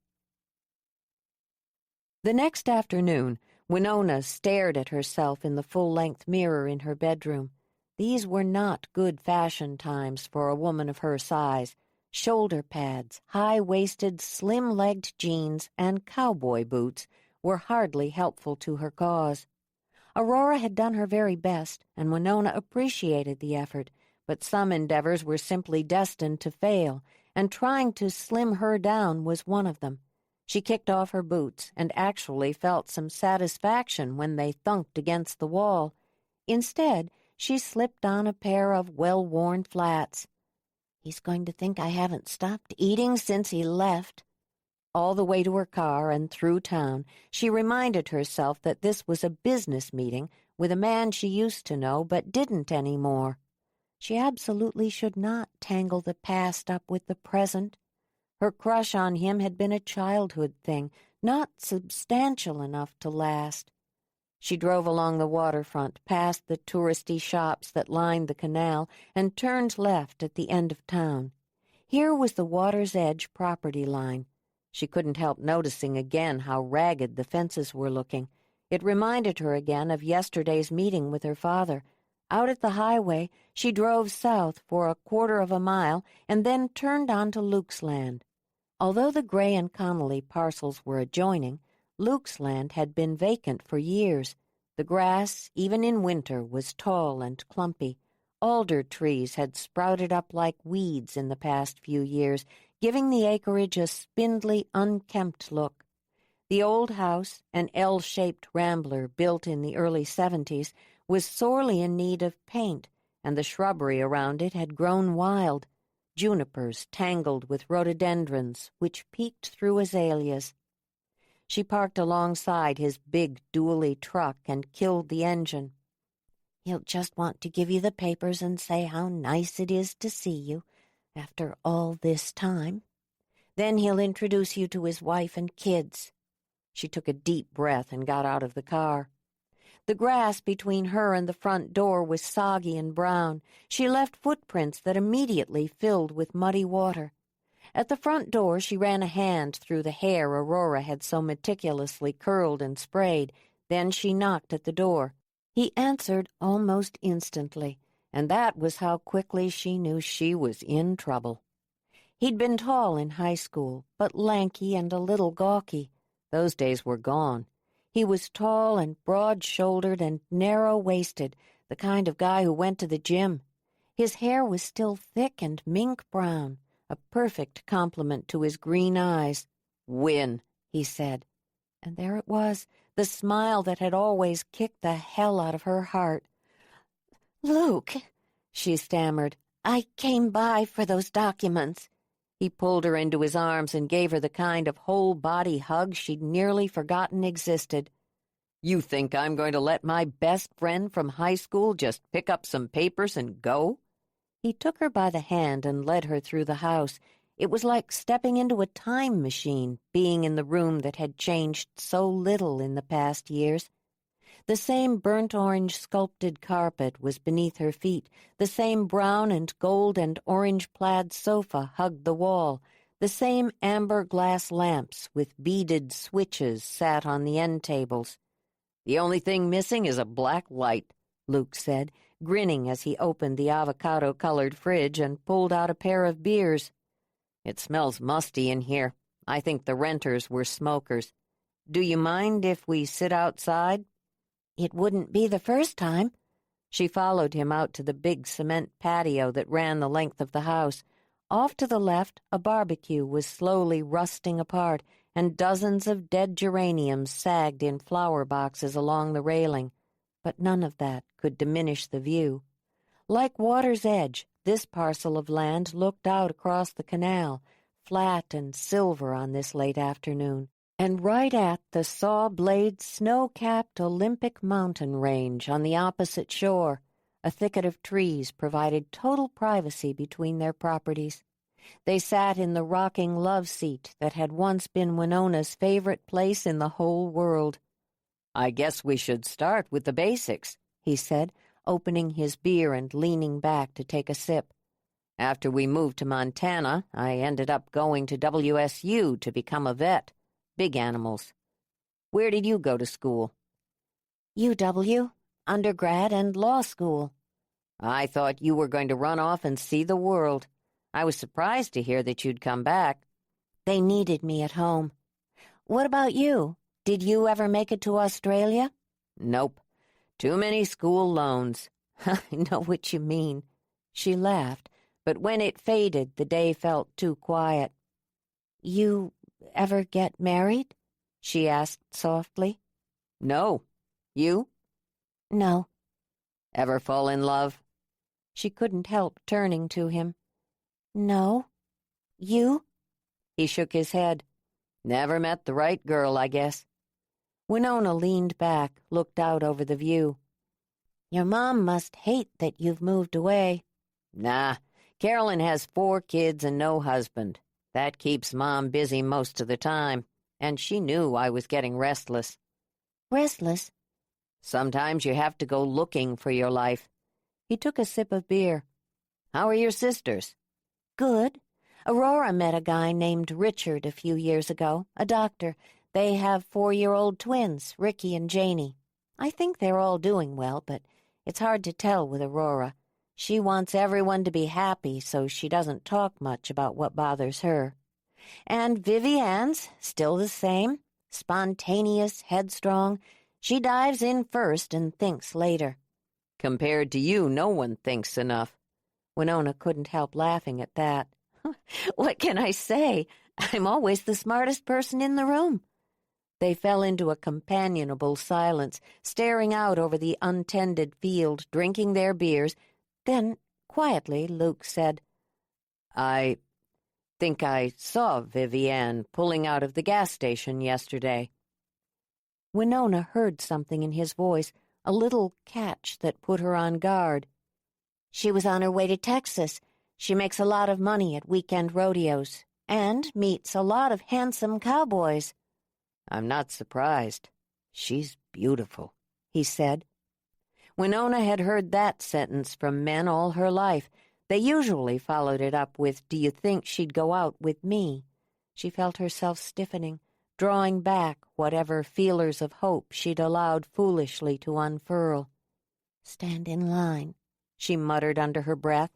The next afternoon, Winona stared at herself in the full-length mirror in her bedroom. These were not good fashion times for a woman of her size. Shoulder pads, high-waisted, slim-legged jeans, and cowboy boots were hardly helpful to her cause. Aurora had done her very best, and Winona appreciated the effort, but some endeavors were simply destined to fail, and trying to slim her down was one of them. She kicked off her boots and actually felt some satisfaction when they thunked against the wall. Instead, she slipped on a pair of well-worn flats. He's going to think I haven't stopped eating since he left. All the way to her car and through town, she reminded herself that this was a business meeting with a man she used to know but didn't anymore. She absolutely should not tangle the past up with the present. Her crush on him had been a childhood thing, not substantial enough to last. She drove along the waterfront, past the touristy shops that lined the canal, and turned left at the end of town. Here was the water's edge property line. She couldn't help noticing again how ragged the fences were looking. It reminded her again of yesterday's meeting with her father. Out at the highway, she drove south for a quarter of a mile and then turned onto Luke's land. Although the Gray and Connolly parcels were adjoining, Luke's land had been vacant for years. The grass, even in winter, was tall and clumpy. Alder trees had sprouted up like weeds in the past few years, giving the acreage a spindly, unkempt look. The old house, an L-shaped rambler built in the early 70s, was sorely in need of paint, and the shrubbery around it had grown wild. Junipers tangled with rhododendrons, which peeked through azaleas. She parked alongside his big dually truck and killed the engine. "He'll just want to give you the papers and say how nice it is to see you, after all this time. Then he'll introduce you to his wife and kids." She took a deep breath and got out of the car. The grass between her and the front door was soggy and brown. She left footprints that immediately filled with muddy water. At the front door, she ran a hand through the hair Aurora had so meticulously curled and sprayed. Then she knocked at the door. He answered almost instantly, and that was how quickly she knew she was in trouble. He'd been tall in high school, but lanky and a little gawky. Those days were gone. He was tall and broad-shouldered and narrow-waisted, the kind of guy who went to the gym. His hair was still thick and mink-brown, a perfect complement to his green eyes. "Win," he said. And there it was, the smile that had always kicked the hell out of her heart. "Luke," she stammered, "I came by for those documents." He pulled her into his arms and gave her the kind of whole-body hug she'd nearly forgotten existed. "You think I'm going to let my best friend from high school just pick up some papers and go?" He took her by the hand and led her through the house. It was like stepping into a time machine, being in the room that had changed so little in the past years. The same burnt-orange sculpted carpet was beneath her feet. The same brown and gold and orange plaid sofa hugged the wall. The same amber glass lamps with beaded switches sat on the end tables. "The only thing missing is a black light," Luke said, grinning as he opened the avocado-colored fridge and pulled out a pair of beers. "It smells musty in here. I think the renters were smokers. Do you mind if we sit outside?" "It wouldn't be the first time." She followed him out to the big cement patio that ran the length of the house. Off to the left, a barbecue was slowly rusting apart, and dozens of dead geraniums sagged in flower boxes along the railing. But none of that could diminish the view. Like water's edge, this parcel of land looked out across the canal, flat and silver on this late afternoon, and right at the saw-blade, snow-capped Olympic mountain range on the opposite shore. A thicket of trees provided total privacy between their properties. They sat in the rocking love seat that had once been Winona's favorite place in the whole world. "I guess we should start with the basics," he said, opening his beer and leaning back to take a sip. "After we moved to Montana, I ended up going to WSU to become a vet. Big animals. Where did you go to school?" "UW, undergrad and law school." "I thought you were going to run off and see the world. I was surprised to hear that you'd come back." "They needed me at home. What about you? Did you ever make it to Australia?" "Nope. Too many school loans." "I know what you mean." She laughed, but when it faded, the day felt too quiet. "You ever get married?" she asked softly. "No. You?" "No." "Ever fall in love?" She couldn't help turning to him. "No. You?" He shook his head. "Never met the right girl, I guess." Winona leaned back, looked out over the view. "Your mom must hate that you've moved away." "Nah. Carolyn has 4 kids and no husband. That keeps Mom busy most of the time, and she knew I was getting restless." "Restless? Sometimes you have to go looking for your life. He took a sip of beer. How are your sisters? Good. Aurora met a guy named Richard a few years ago, a doctor. They have 4-year-old twins, Ricky and Janie. I think they're all doing well, but it's hard to tell with Aurora. She wants everyone to be happy, so she doesn't talk much about what bothers her. And Vivi Ann's still the same, spontaneous, headstrong. She dives in first and thinks later. Compared to you, no one thinks enough. Winona couldn't help laughing at that. What can I say? I'm always the smartest person in the room. They fell into a companionable silence, staring out over the untended field, drinking their beers. Then, quietly, Luke said, I think I saw Vivi Ann pulling out of the gas station yesterday. Winona heard something in his voice, a little catch that put her on guard. She was on her way to Texas. She makes a lot of money at weekend rodeos and meets a lot of handsome cowboys. I'm not surprised. She's beautiful, he said. Winona had heard that sentence from men all her life. They usually followed it up with, "Do you think she'd go out with me?" She felt herself stiffening, drawing back whatever feelers of hope she'd allowed foolishly to unfurl. "Stand in line," she muttered under her breath.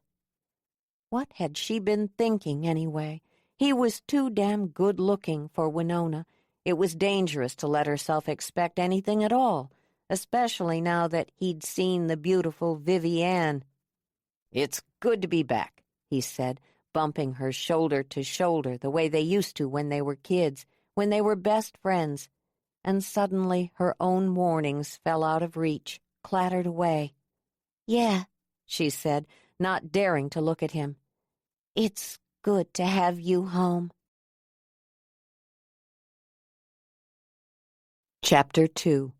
What had she been thinking, anyway? He was too damn good-looking for Winona. It was dangerous to let herself expect anything at all, especially now that he'd seen the beautiful Vivi Ann. "It's good to be back," he said, bumping her shoulder to shoulder the way they used to when they were kids, when they were best friends. And suddenly her own warnings fell out of reach, clattered away. "Yeah," she said, not daring to look at him. "It's good to have you home." Chapter 2.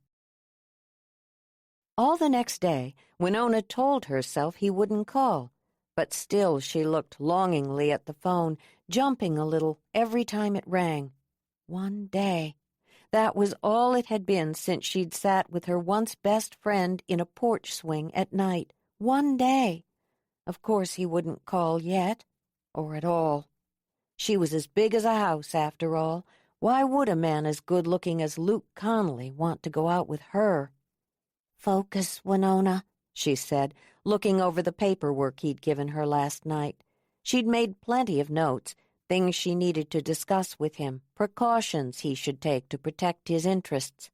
All the next day, Winona told herself he wouldn't call, but still she looked longingly at the phone, jumping a little every time it rang. One day. That was all it had been since she'd sat with her once best friend in a porch swing at night. One day. Of course he wouldn't call yet, or at all. She was as big as a house, after all. Why would a man as good-looking as Luke Connolly want to go out with her? "Focus, Winona," she said, looking over the paperwork he'd given her last night. She'd made plenty of notes, things she needed to discuss with him, precautions he should take to protect his interests.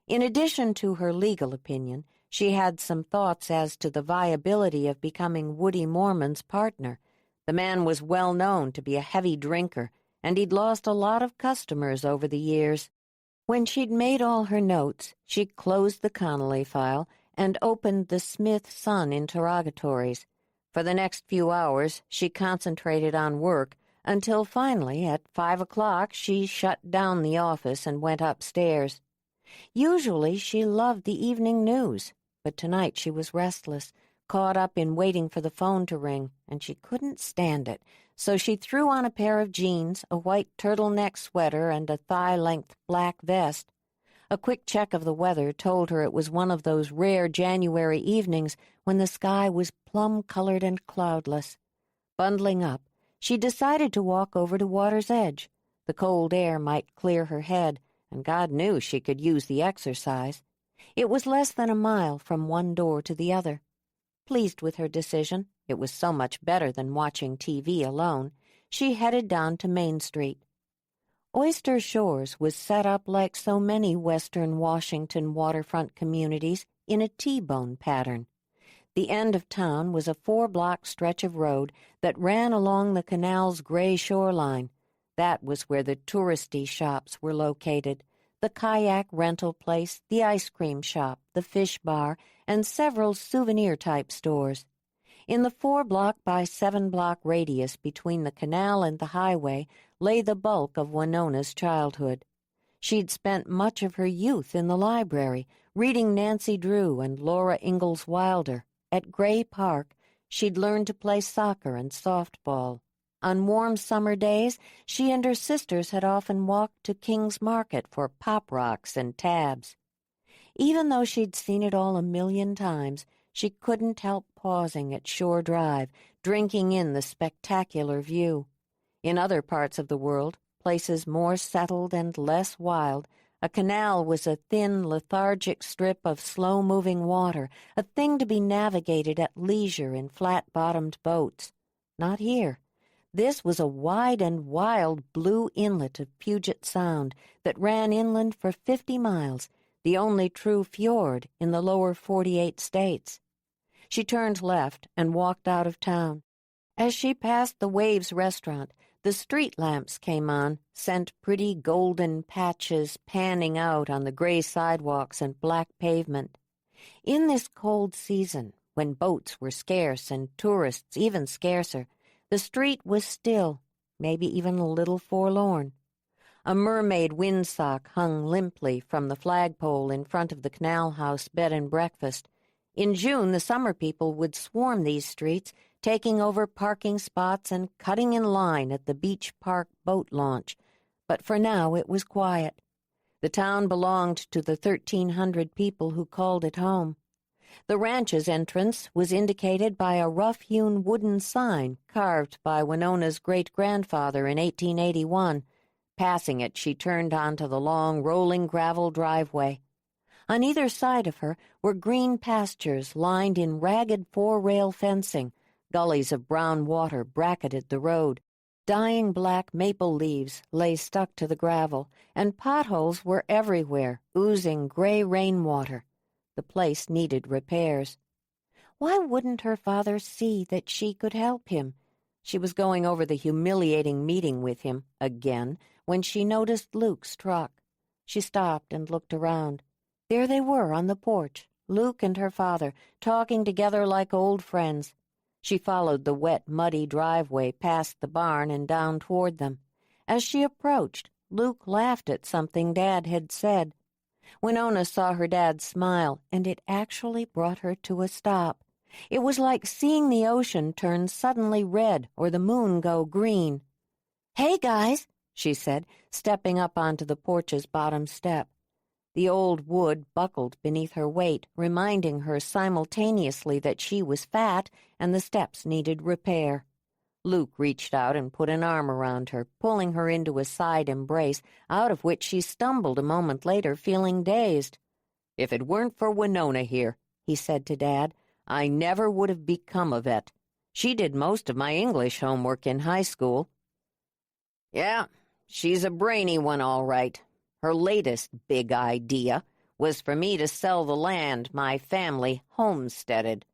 In addition to her legal opinion, she had some thoughts as to the viability of becoming Woody Mormon's partner. The man was well known to be a heavy drinker, and he'd lost a lot of customers over the years. When she'd made all her notes, she closed the Connolly file and opened the Smith-Son interrogatories. For the next few hours, she concentrated on work until finally, at 5 o'clock, she shut down the office and went upstairs. Usually she loved the evening news, but tonight she was restless, caught up in waiting for the phone to ring, and she couldn't stand it. So she threw on a pair of jeans, a white turtleneck sweater, and a thigh-length black vest. A quick check of the weather told her it was one of those rare January evenings when the sky was plum-colored and cloudless. Bundling up, she decided to walk over to Water's Edge. The cold air might clear her head, and God knew she could use the exercise. It was less than a mile from one door to the other. Pleased with her decision, it was so much better than watching TV alone, she headed down to Main Street. Oyster Shores was set up like so many western Washington waterfront communities in a T-bone pattern. The end of town was a 4-block stretch of road that ran along the canal's gray shoreline. That was where the touristy shops were located, the kayak rental place, the ice cream shop, the fish bar, and several souvenir-type stores. In the 4-block by 7-block radius between the canal and the highway lay the bulk of Winona's childhood. She'd spent much of her youth in the library, reading Nancy Drew and Laura Ingalls Wilder. At Gray Park, she'd learned to play soccer and softball. On warm summer days, she and her sisters had often walked to King's Market for pop rocks and tabs. Even though she'd seen it all a million times, she couldn't help pausing at Shore Drive, drinking in the spectacular view. In other parts of the world, places more settled and less wild, a canal was a thin, lethargic strip of slow-moving water, a thing to be navigated at leisure in flat-bottomed boats. Not here. This was a wide and wild blue inlet of Puget Sound that ran inland for 50 miles, the only true fjord in the lower 48 states. She turned left and walked out of town. As she passed the Waves restaurant, the street lamps came on, sent pretty golden patches panning out on the gray sidewalks and black pavement. In this cold season, when boats were scarce and tourists even scarcer, the street was still, maybe even a little forlorn. A mermaid windsock hung limply from the flagpole in front of the Canal House bed and breakfast. In June, the summer people would swarm these streets, taking over parking spots and cutting in line at the Beach Park boat launch. But for now it was quiet. The town belonged to the 1,300 people who called it home. The ranch's entrance was indicated by a rough-hewn wooden sign carved by Winona's great-grandfather in 1881. Passing it, she turned onto the long, rolling gravel driveway. On either side of her were green pastures lined in ragged four-rail fencing. Gullies of brown water bracketed the road. Dying black maple leaves lay stuck to the gravel, and potholes were everywhere, oozing gray rainwater. The place needed repairs. Why wouldn't her father see that she could help him? She was going over the humiliating meeting with him again when she noticed Luke's truck. She stopped and looked around. There they were on the porch, Luke and her father, talking together like old friends. She followed the wet, muddy driveway past the barn and down toward them. As she approached, Luke laughed at something Dad had said. Winona saw her dad smile, and it actually brought her to a stop. It was like seeing the ocean turn suddenly red or the moon go green. "Hey, guys," she said, stepping up onto the porch's bottom step. The old wood buckled beneath her weight, reminding her simultaneously that she was fat and the steps needed repair. Luke reached out and put an arm around her, pulling her into a side embrace, out of which she stumbled a moment later, feeling dazed. "If it weren't for Winona here," he said to Dad, "I never would have become a vet. She did most of my English homework in high school." "Yeah, she's a brainy one, all right. Her latest big idea was for me to sell the land my family homesteaded."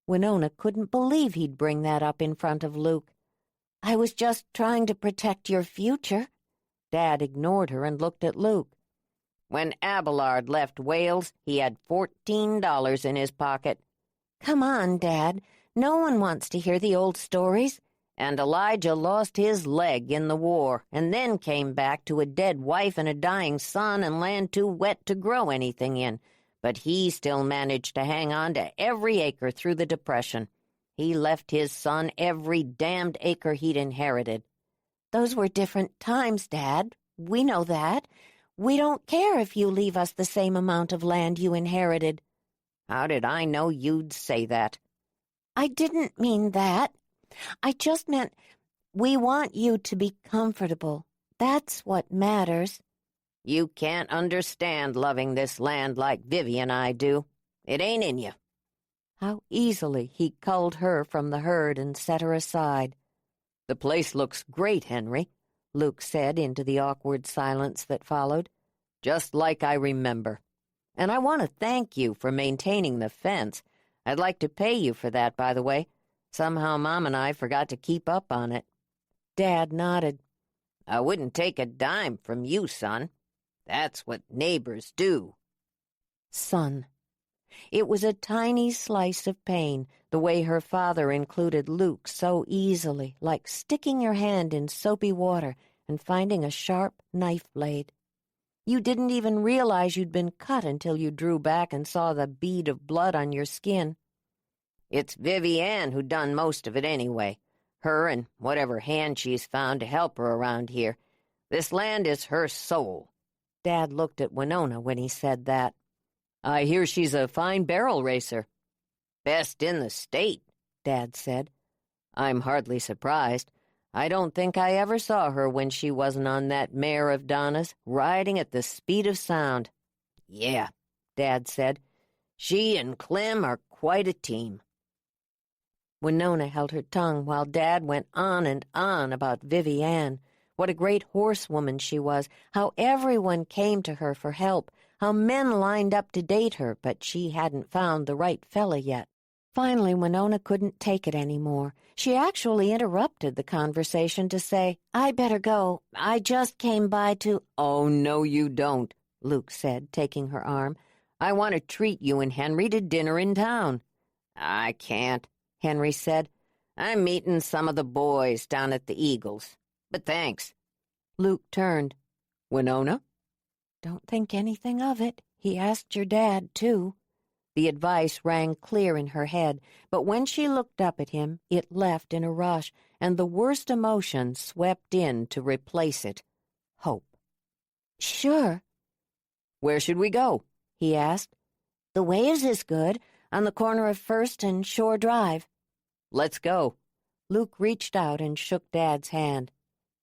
Winona couldn't believe he'd bring that up in front of Luke. "I was just trying to protect your future." Dad ignored her and looked at Luke. "When Abelard left Wales, he had $14 in his pocket." "Come on, Dad. No one wants to hear the old stories." "And Elijah lost his leg in the war, and then came back to a dead wife and a dying son and land too wet to grow anything in. But he still managed to hang on to every acre through the Depression. He left his son every damned acre he'd inherited." "Those were different times, Dad. We know that. We don't care if you leave us the same amount of land you inherited." "How did I know you'd say that?" "I didn't mean that. I just meant we want you to be comfortable. That's what matters." "You can't understand loving this land like Vivi and I do. It ain't in you." How easily he culled her from the herd and set her aside. "The place looks great, Henry," Luke said into the awkward silence that followed. "Just like I remember. And I want to thank you for maintaining the fence. I'd like to pay you for that, by the way. Somehow Mom and I forgot to keep up on it." Dad nodded. "I wouldn't take a dime from you, son. That's what neighbors do." Son. It was a tiny slice of pain, the way her father included Luke so easily, like sticking your hand in soapy water and finding a sharp knife blade. You didn't even realize you'd been cut until you drew back and saw the bead of blood on your skin. "It's Vivi Ann who done most of it anyway. Her and whatever hand she's found to help her around here. This land is her soul." Dad looked at Winona when he said that. I hear she's a fine barrel racer. Best in the state, Dad said. I'm hardly surprised. I don't think I ever saw her when she wasn't on that mare of Donna's, riding at the speed of sound. Yeah, Dad said. She and Clem are quite a team. Winona held her tongue while Dad went on and on about Vivi Ann. What a great horsewoman she was, how everyone came to her for help, how men lined up to date her, but she hadn't found the right fella yet. Finally, Winona couldn't take it any more. She actually interrupted the conversation to say, "I better go. I just came by to—" "Oh, no, you don't," Luke said, taking her arm. "I want to treat you and Henry to dinner in town." "I can't," Henry said. "I'm meeting some of the boys down at the Eagles. But thanks." Luke turned. "Winona?" "Don't think anything of it. He asked your dad, too." The advice rang clear in her head, but when she looked up at him, it left in a rush, and the worst emotion swept in to replace it. Hope. "Sure." "Where should we go?" he asked. "The Waves is good, on the corner of First and Shore Drive." "Let's go." Luke reached out and shook Dad's hand.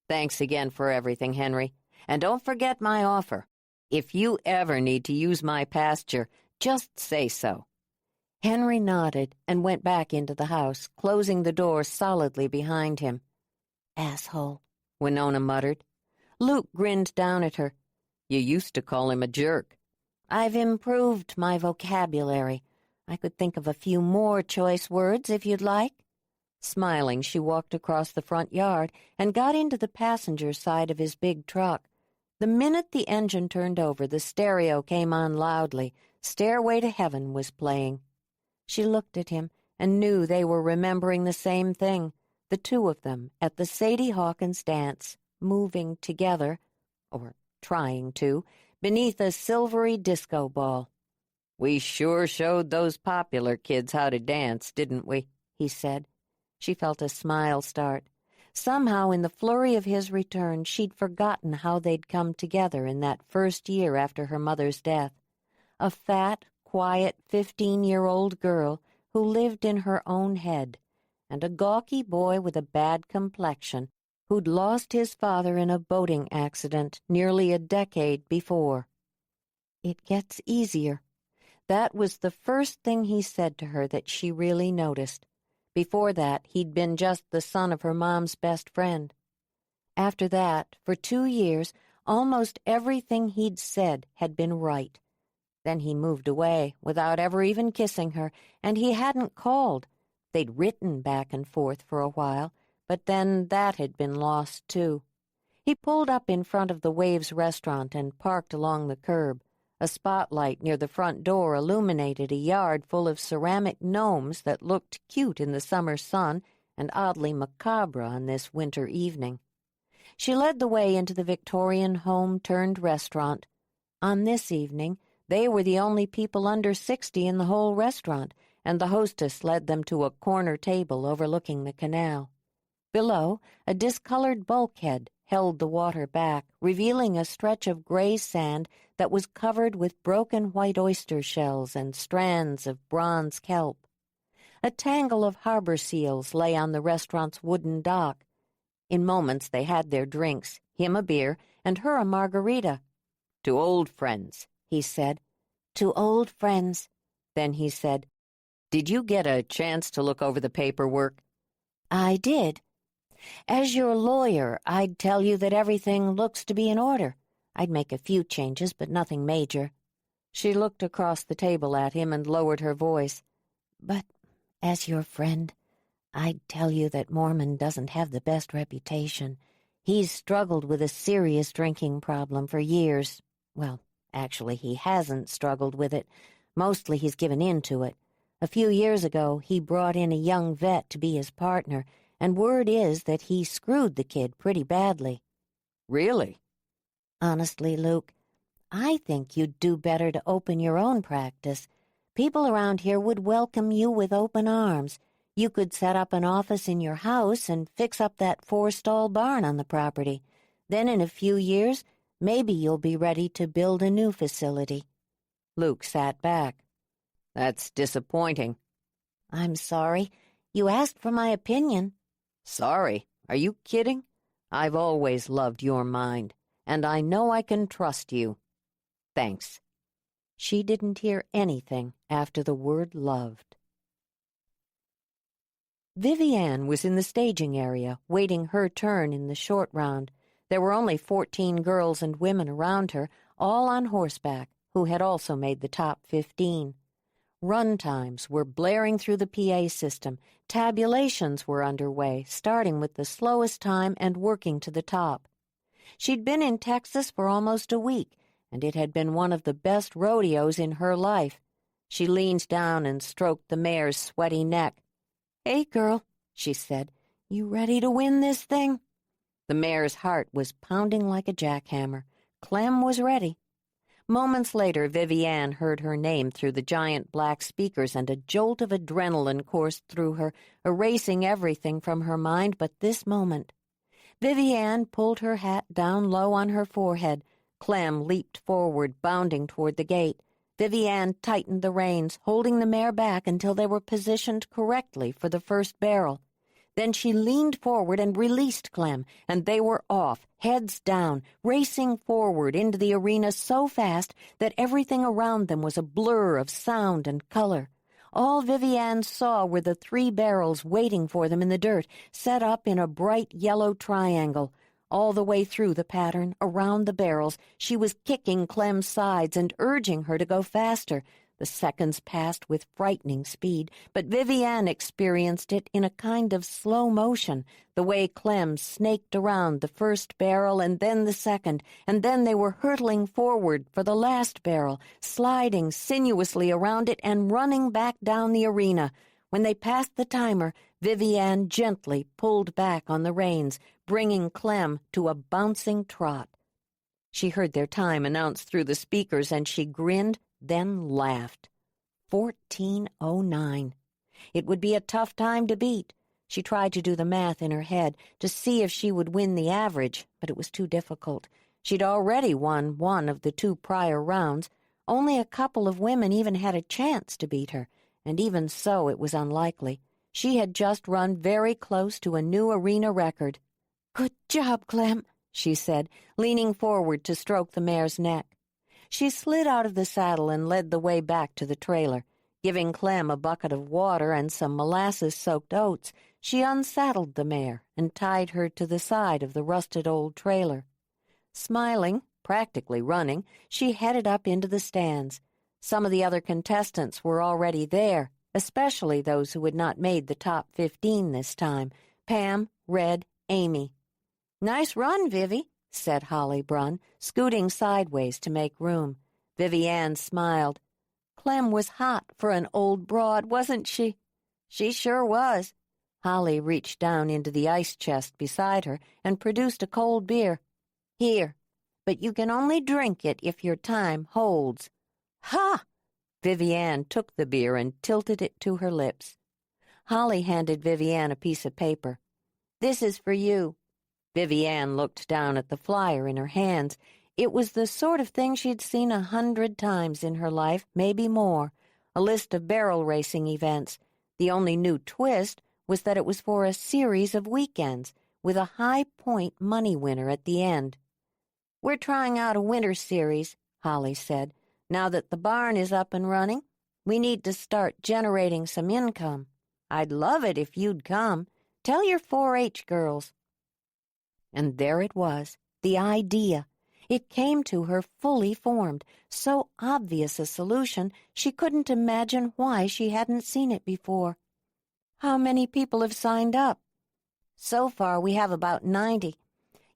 "Thanks again for everything, Henry. And don't forget my offer. If you ever need to use my pasture, just say so." Henry nodded and went back into the house, closing the door solidly behind him. "Asshole," Winona muttered. Luke grinned down at her. "You used to call him a jerk." "I've improved my vocabulary. I could think of a few more choice words if you'd like." Smiling, she walked across the front yard and got into the passenger side of his big truck. The minute the engine turned over, the stereo came on loudly. Stairway to Heaven was playing. She looked at him and knew they were remembering the same thing, the two of them at the Sadie Hawkins dance, moving together, or trying to, beneath a silvery disco ball. "We sure showed those popular kids how to dance, didn't we?" he said. She felt a smile start. Somehow, in the flurry of his return, she'd forgotten how they'd come together in that first year after her mother's death. A fat, quiet 15-year-old girl who lived in her own head, and a gawky boy with a bad complexion who'd lost his father in a boating accident nearly a decade before. "It gets easier." That was the first thing he said to her that she really noticed. Before that, he'd been just the son of her mom's best friend. After that, for 2 years, almost everything he'd said had been right. Then he moved away, without ever even kissing her, and he hadn't called. They'd written back and forth for a while, but then that had been lost, too. He pulled up in front of the Waves restaurant and parked along the curb. A spotlight near the front door illuminated a yard full of ceramic gnomes that looked cute in the summer sun and oddly macabre on this winter evening. She led the way into the Victorian home-turned-restaurant. On this evening, they were the only people under 60 in the whole restaurant, and the hostess led them to a corner table overlooking the canal. Below, a discolored bulkhead held the water back, revealing a stretch of gray sand that was covered with broken white oyster shells and strands of bronze kelp. A tangle of harbor seals lay on the restaurant's wooden dock. In moments they had their drinks, him a beer, and her a margarita. "To old friends," he said. "To old friends." Then he said, "Did you get a chance to look over the paperwork?" "I did. As your lawyer, I'd tell you that everything looks to be in order. I'd make a few changes, but nothing major." She looked across the table at him and lowered her voice. "But as your friend, I'd tell you that Mormon doesn't have the best reputation. He's struggled with a serious drinking problem for years. Well, actually, he hasn't struggled with it. Mostly he's given in to it. A few years ago, he brought in a young vet to be his partner, and word is that he screwed the kid pretty badly." "Really?" "Honestly, Luke, I think you'd do better to open your own practice. People around here would welcome you with open arms. You could set up an office in your house and fix up that 4-stall barn on the property. Then in a few years, maybe you'll be ready to build a new facility." Luke sat back. That's disappointing. I'm sorry. You asked for my opinion. Sorry? Are you kidding? I've always loved your mind, and I know I can trust you. Thanks. She didn't hear anything after the word loved. Vivi Ann was in the staging area, waiting her turn in the short round. There were only 14 girls and women around her, all on horseback, who had also made the top 15. Run times were blaring through the PA system. Tabulations were underway, starting with the slowest time and working to the top. She'd been in Texas for almost a week, and it had been one of the best rodeos in her life. She leaned down and stroked the mare's sweaty neck. "Hey, girl," she said, "you ready to win this thing?" The mare's heart was pounding like a jackhammer. Clem was ready. Moments later, Vivi Ann heard her name through the giant black speakers, and a jolt of adrenaline coursed through her, erasing everything from her mind but this moment. Vivi Ann pulled her hat down low on her forehead. Clem leaped forward, bounding toward the gate. Vivi Ann tightened the reins, holding the mare back until they were positioned correctly for the first barrel. Then she leaned forward and released Clem, and they were off, heads down, racing forward into the arena so fast that everything around them was a blur of sound and color. All Vivi Ann saw were the 3 barrels waiting for them in the dirt, set up in a bright yellow triangle. All the way through the pattern, around the barrels, she was kicking Clem's sides and urging her to go faster. The seconds passed with frightening speed, but Vivi Ann experienced it in a kind of slow motion, the way Clem snaked around the first barrel and then the second, and then they were hurtling forward for the last barrel, sliding sinuously around it and running back down the arena. When they passed the timer, Vivi Ann gently pulled back on the reins, bringing Clem to a bouncing trot. She heard their time announced through the speakers, and she grinned, then laughed. 14:09. It would be a tough time to beat. She tried to do the math in her head to see if she would win the average, but it was too difficult. She'd already won one of the 2 prior rounds. Only a couple of women even had a chance to beat her, and even so it was unlikely. She had just run very close to a new arena record. "Good job, Clem," she said, leaning forward to stroke the mare's neck. She slid out of the saddle and led the way back to the trailer. Giving Clem a bucket of water and some molasses-soaked oats, she unsaddled the mare and tied her to the side of the rusted old trailer. Smiling, practically running, she headed up into the stands. Some of the other contestants were already there, especially those who had not made the top 15 this time: Pam, Red, Amy. "Nice run, Vivi," said Holly Brunn, scooting sideways to make room. Vivi Ann smiled. "Clem was hot for an old broad, wasn't she?" "She sure was." Holly reached down into the ice chest beside her and produced a cold beer. "Here, but you can only drink it if your time holds." "Ha!" Vivi Ann took the beer and tilted it to her lips. Holly handed Vivi Ann a piece of paper. "This is for you." Vivi Ann looked down at the flyer in her hands. It was the sort of thing she'd seen 100 times in her life, maybe more. A list of barrel racing events. The only new twist was that it was for a series of weekends, with a high-point money winner at the end. "We're trying out a winter series," Holly said. "Now that the barn is up and running, we need to start generating some income. I'd love it if you'd come. Tell your 4-H girls." And there it was, the idea. It came to her fully formed, so obvious a solution she couldn't imagine why she hadn't seen it before. "How many people have signed up?" "So far we have about 90.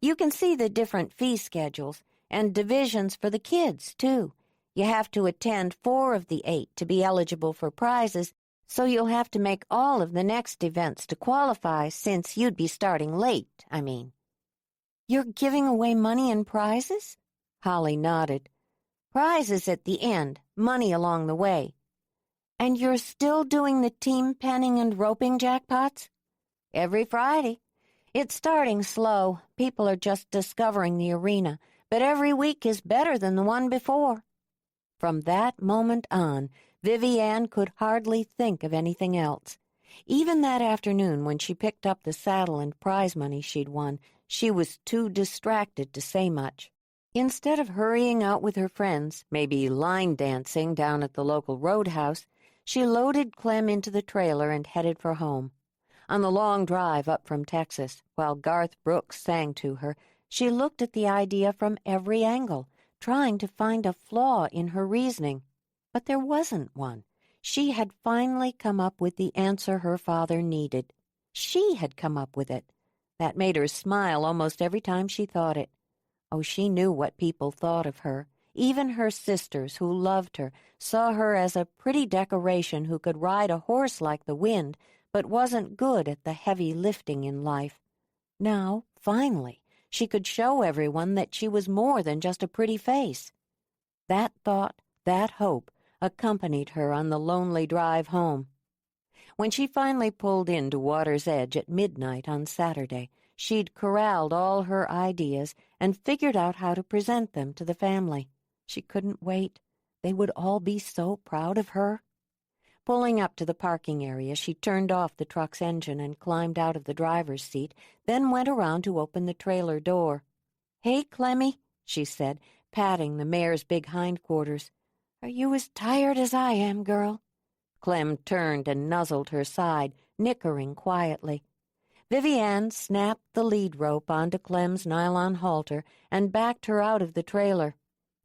You can see the different fee schedules, and divisions for the kids, too. You have to attend 4 of the 8 to be eligible for prizes, so you'll have to make all of the next events to qualify, since you'd be starting late, I mean." "You're giving away money and prizes?" Holly nodded. "Prizes at the end, money along the way." "And you're still doing the team penning and roping jackpots?" "Every Friday. It's starting slow. People are just discovering the arena, but every week is better than the one before." From that moment on, Vivi Ann could hardly think of anything else. Even that afternoon when she picked up the saddle and prize money she'd won, she was too distracted to say much. Instead of hurrying out with her friends, maybe line dancing down at the local roadhouse, she loaded Clem into the trailer and headed for home. On the long drive up from Texas, while Garth Brooks sang to her, she looked at the idea from every angle, trying to find a flaw in her reasoning. But there wasn't one. She had finally come up with the answer her father needed. She had come up with it. That made her smile almost every time she thought it. Oh, she knew what people thought of her. Even her sisters, who loved her, saw her as a pretty decoration who could ride a horse like the wind, but wasn't good at the heavy lifting in life. Now, finally, she could show everyone that she was more than just a pretty face. That thought, that hope, accompanied her on the lonely drive home. When she finally pulled into Water's Edge at midnight on Saturday, she'd corralled all her ideas and figured out how to present them to the family. She couldn't wait. They would all be so proud of her. Pulling up to the parking area, she turned off the truck's engine and climbed out of the driver's seat, then went around to open the trailer door. "Hey, Clemmy," she said, patting the mare's big hindquarters. "Are you as tired as I am, girl?" Clem turned and nuzzled her side, nickering quietly. Vivi Ann snapped the lead rope onto Clem's nylon halter and backed her out of the trailer.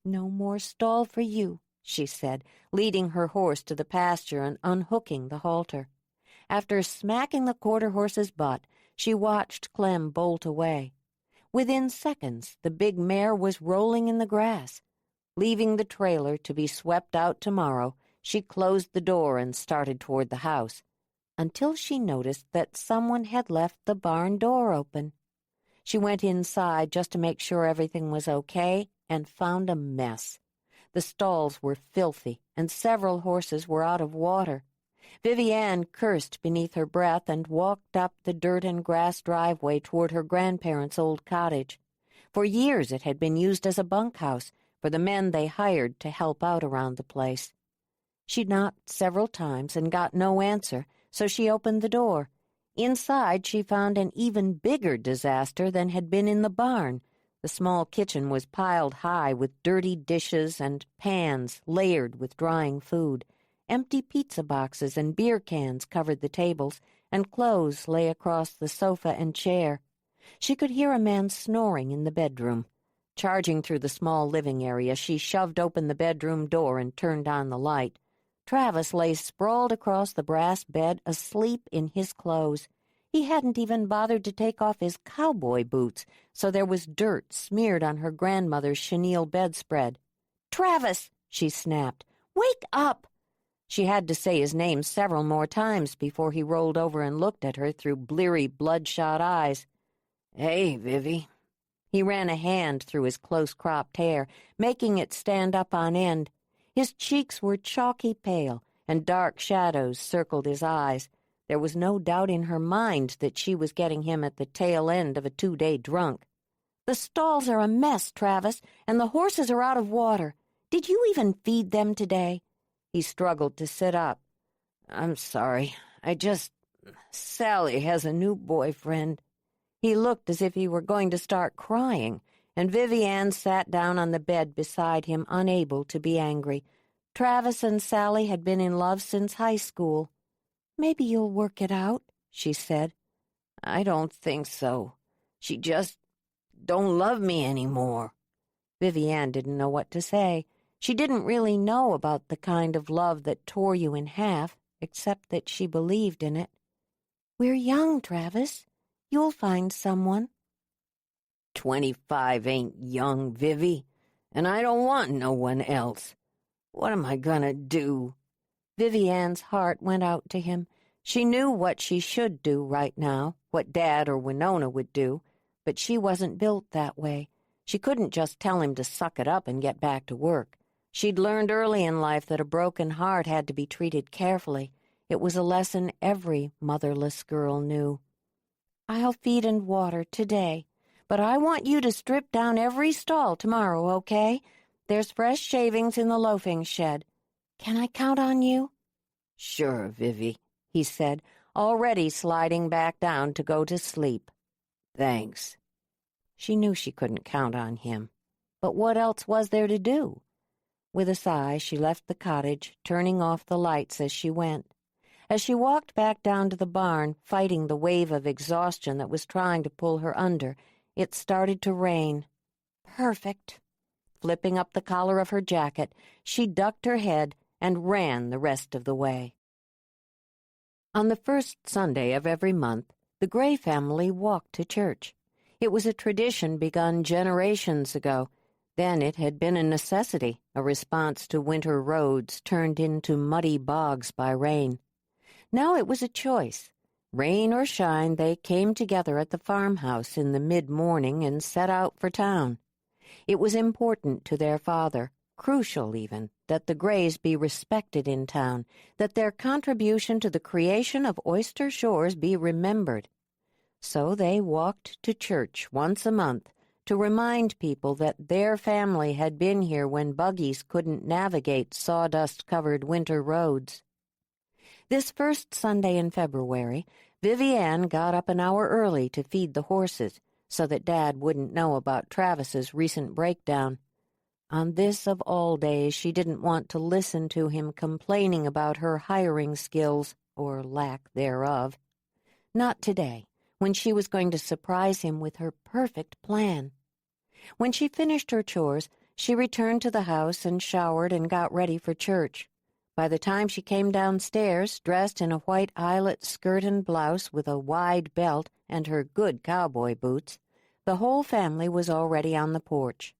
"No more stall for you," she said, leading her horse to the pasture and unhooking the halter. After smacking the quarter-horse's butt, she watched Clem bolt away. Within seconds, the big mare was rolling in the grass. Leaving the trailer to be swept out tomorrow, she closed the door and started toward the house, until she noticed that someone had left the barn door open. She went inside just to make sure everything was okay and found a mess. The stalls were filthy, and several horses were out of water. Vivi Ann cursed beneath her breath and walked up the dirt and grass driveway toward her grandparents' old cottage. For years it had been used as a bunkhouse for the men they hired to help out around the place. She knocked several times and got no answer, so she opened the door. Inside, she found an even bigger disaster than had been in the barn. The small kitchen was piled high with dirty dishes and pans layered with drying food. Empty pizza boxes and beer cans covered the tables, and clothes lay across the sofa and chair. She could hear a man snoring in the bedroom. Charging through the small living area, she shoved open the bedroom door and turned on the light. Travis lay sprawled across the brass bed, asleep in his clothes. He hadn't even bothered to take off his cowboy boots, so there was dirt smeared on her grandmother's chenille bedspread. "Travis!" she snapped. "Wake up!" She had to say his name several more times before he rolled over and looked at her through bleary, bloodshot eyes. "Hey, Vivi." He ran a hand through his close-cropped hair, making it stand up on end. His cheeks were chalky pale, and dark shadows circled his eyes. There was no doubt in her mind that she was getting him at the tail end of a 2-day drunk. "The stalls are a mess, Travis, and the horses are out of water. Did you even feed them today?" He struggled to sit up. "I'm sorry. Sally has a new boyfriend." He looked as if he were going to start crying, and Vivi Ann sat down on the bed beside him, unable to be angry. Travis and Sally had been in love since high school. "Maybe you'll work it out," she said. "I don't think so. She just don't love me anymore." Vivi Ann didn't know what to say. She didn't really know about the kind of love that tore you in half, except that she believed in it. "We're young, Travis. You'll find someone." 25 ain't young, Vivi, and I don't want no one else. What am I gonna do? Vivi Ann's heart went out to him. She knew what she should do right now, what Dad or Winona would do, but she wasn't built that way. She couldn't just tell him to suck it up and get back to work. She'd learned early in life that a broken heart had to be treated carefully. It was a lesson every motherless girl knew. "I'll feed and water today, but I want you to strip down every stall tomorrow, okay? There's fresh shavings in the loafing shed. Can I count on you?" "Sure, Vivi," he said, already sliding back down to go to sleep. "Thanks." She knew she couldn't count on him. But what else was there to do? With a sigh, she left the cottage, turning off the lights as she went. As she walked back down to the barn, fighting the wave of exhaustion that was trying to pull her under, it started to rain. Perfect. Flipping up the collar of her jacket, she ducked her head and ran the rest of the way. On the first Sunday of every month, the Gray family walked to church. It was a tradition begun generations ago. Then it had been a necessity, a response to winter roads turned into muddy bogs by rain. Now it was a choice. Rain or shine, they came together at the farmhouse in the mid-morning and set out for town. It was important to their father, crucial even, that the Grays be respected in town, that their contribution to the creation of Oyster Shores be remembered. So they walked to church once a month to remind people that their family had been here when buggies couldn't navigate sawdust-covered winter roads. This first Sunday in February, Vivi Ann got up an hour early to feed the horses, so that Dad wouldn't know about Travis's recent breakdown. On this of all days, she didn't want to listen to him complaining about her hiring skills, or lack thereof. Not today, when she was going to surprise him with her perfect plan. When she finished her chores, she returned to the house and showered and got ready for church. By the time she came downstairs, dressed in a white eyelet skirt and blouse with a wide belt and her good cowboy boots, the whole family was already on the porch.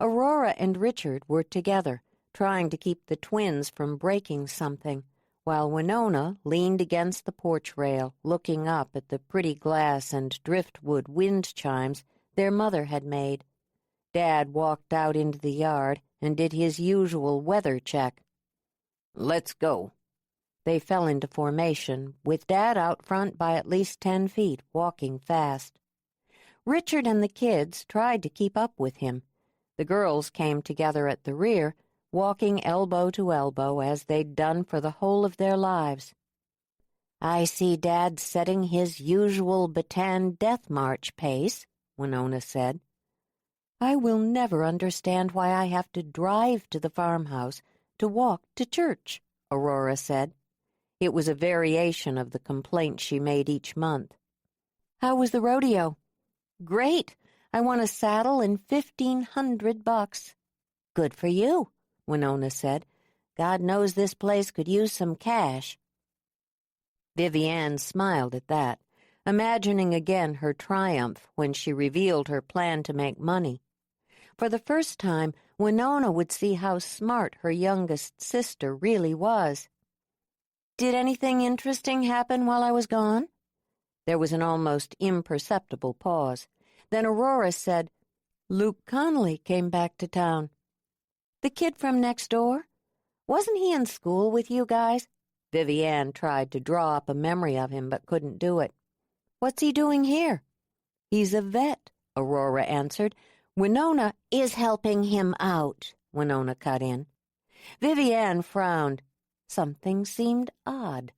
Aurora and Richard were together, trying to keep the twins from breaking something, while Winona leaned against the porch rail, looking up at the pretty glass and driftwood wind chimes their mother had made. Dad walked out into the yard and did his usual weather check. "Let's go." They fell into formation, with Dad out front by at least 10 feet, walking fast. Richard and the kids tried to keep up with him. The girls came together at the rear, walking elbow to elbow as they'd done for the whole of their lives. "I see Dad setting his usual Bataan death march pace," Winona said. "I will never understand why I have to drive to the farmhouse to walk to church," Aurora said. It was a variation of the complaint she made each month. "How was the rodeo?" "Great. I won a saddle and $1,500. "Good for you," Winona said. "God knows this place could use some cash." Vivi Ann smiled at that, imagining again her triumph when she revealed her plan to make money. For the first time, Winona would see how smart her youngest sister really was. "Did anything interesting happen while I was gone?" There was an almost imperceptible pause. Then Aurora said, "Luke Connolly came back to town." "The kid from next door? Wasn't he in school with you guys?" Vivi Ann tried to draw up a memory of him but couldn't do it. "What's he doing here?" "He's a vet," Aurora answered. "Winona is helping him out," Winona cut in. Vivi Ann frowned. Something seemed odd.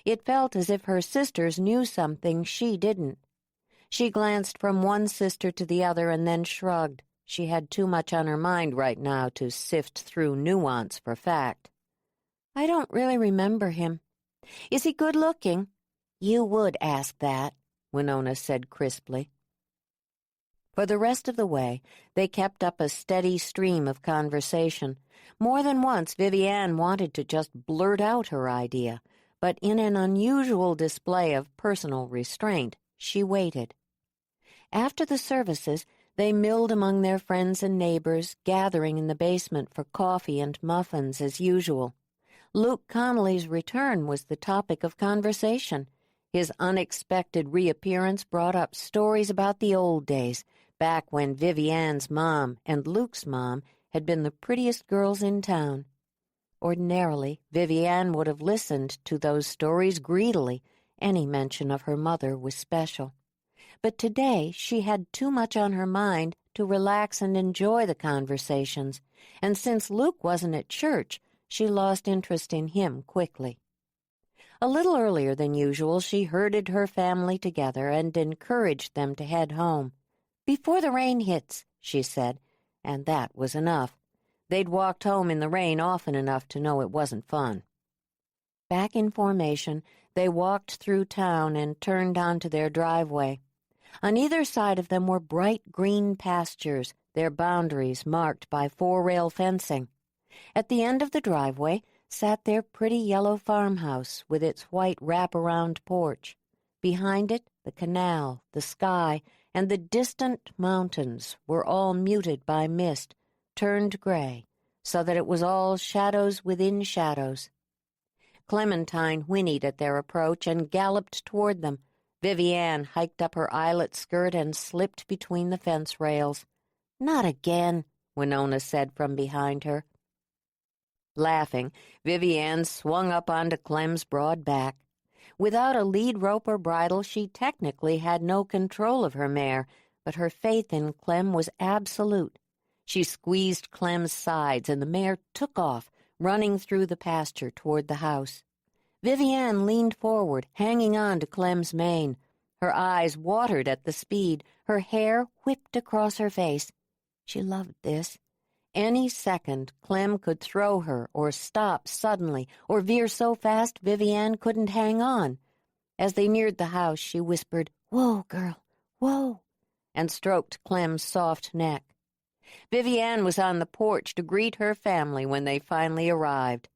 It felt as if her sisters knew something she didn't. She glanced from one sister to the other and then shrugged. She had too much on her mind right now to sift through nuance for fact. "I don't really remember him. Is he good-looking?" "You would ask that," Winona said crisply. For the rest of the way, they kept up a steady stream of conversation. More than once, Vivi Ann wanted to just blurt out her idea, but in an unusual display of personal restraint, she waited. After the services, they milled among their friends and neighbors, gathering in the basement for coffee and muffins as usual. Luke Connolly's return was the topic of conversation. His unexpected reappearance brought up stories about the old days, back when Vivi Ann's mom and Luke's mom had been the prettiest girls in town. Ordinarily, Vivi Ann would have listened to those stories greedily. Any mention of her mother was special. But today she had too much on her mind to relax and enjoy the conversations, and since Luke wasn't at church, she lost interest in him quickly. A little earlier than usual, she herded her family together and encouraged them to head home. "Before the rain hits," she said, and that was enough. They'd walked home in the rain often enough to know it wasn't fun. Back in formation, they walked through town and turned onto their driveway. On either side of them were bright green pastures, their boundaries marked by 4-rail fencing. At the end of the driveway sat their pretty yellow farmhouse with its white wraparound porch. Behind it, the canal, the sky, and the distant mountains were all muted by mist, turned gray, so that it was all shadows within shadows. Clementine whinnied at their approach and galloped toward them. Vivi Ann hiked up her eyelet skirt and slipped between the fence rails. "Not again," Winona said from behind her. Laughing, Vivi Ann swung up onto Clem's broad back. Without a lead rope or bridle, she technically had no control of her mare, but her faith in Clem was absolute. She squeezed Clem's sides, and the mare took off, running through the pasture toward the house. Vivi Ann leaned forward, hanging on to Clem's mane. Her eyes watered at the speed, her hair whipped across her face. She loved this. Any second, Clem could throw her or stop suddenly or veer so fast Vivi Ann couldn't hang on. As they neared the house, she whispered, "Whoa, girl, whoa," and stroked Clem's soft neck. Vivi Ann was on the porch to greet her family when they finally arrived.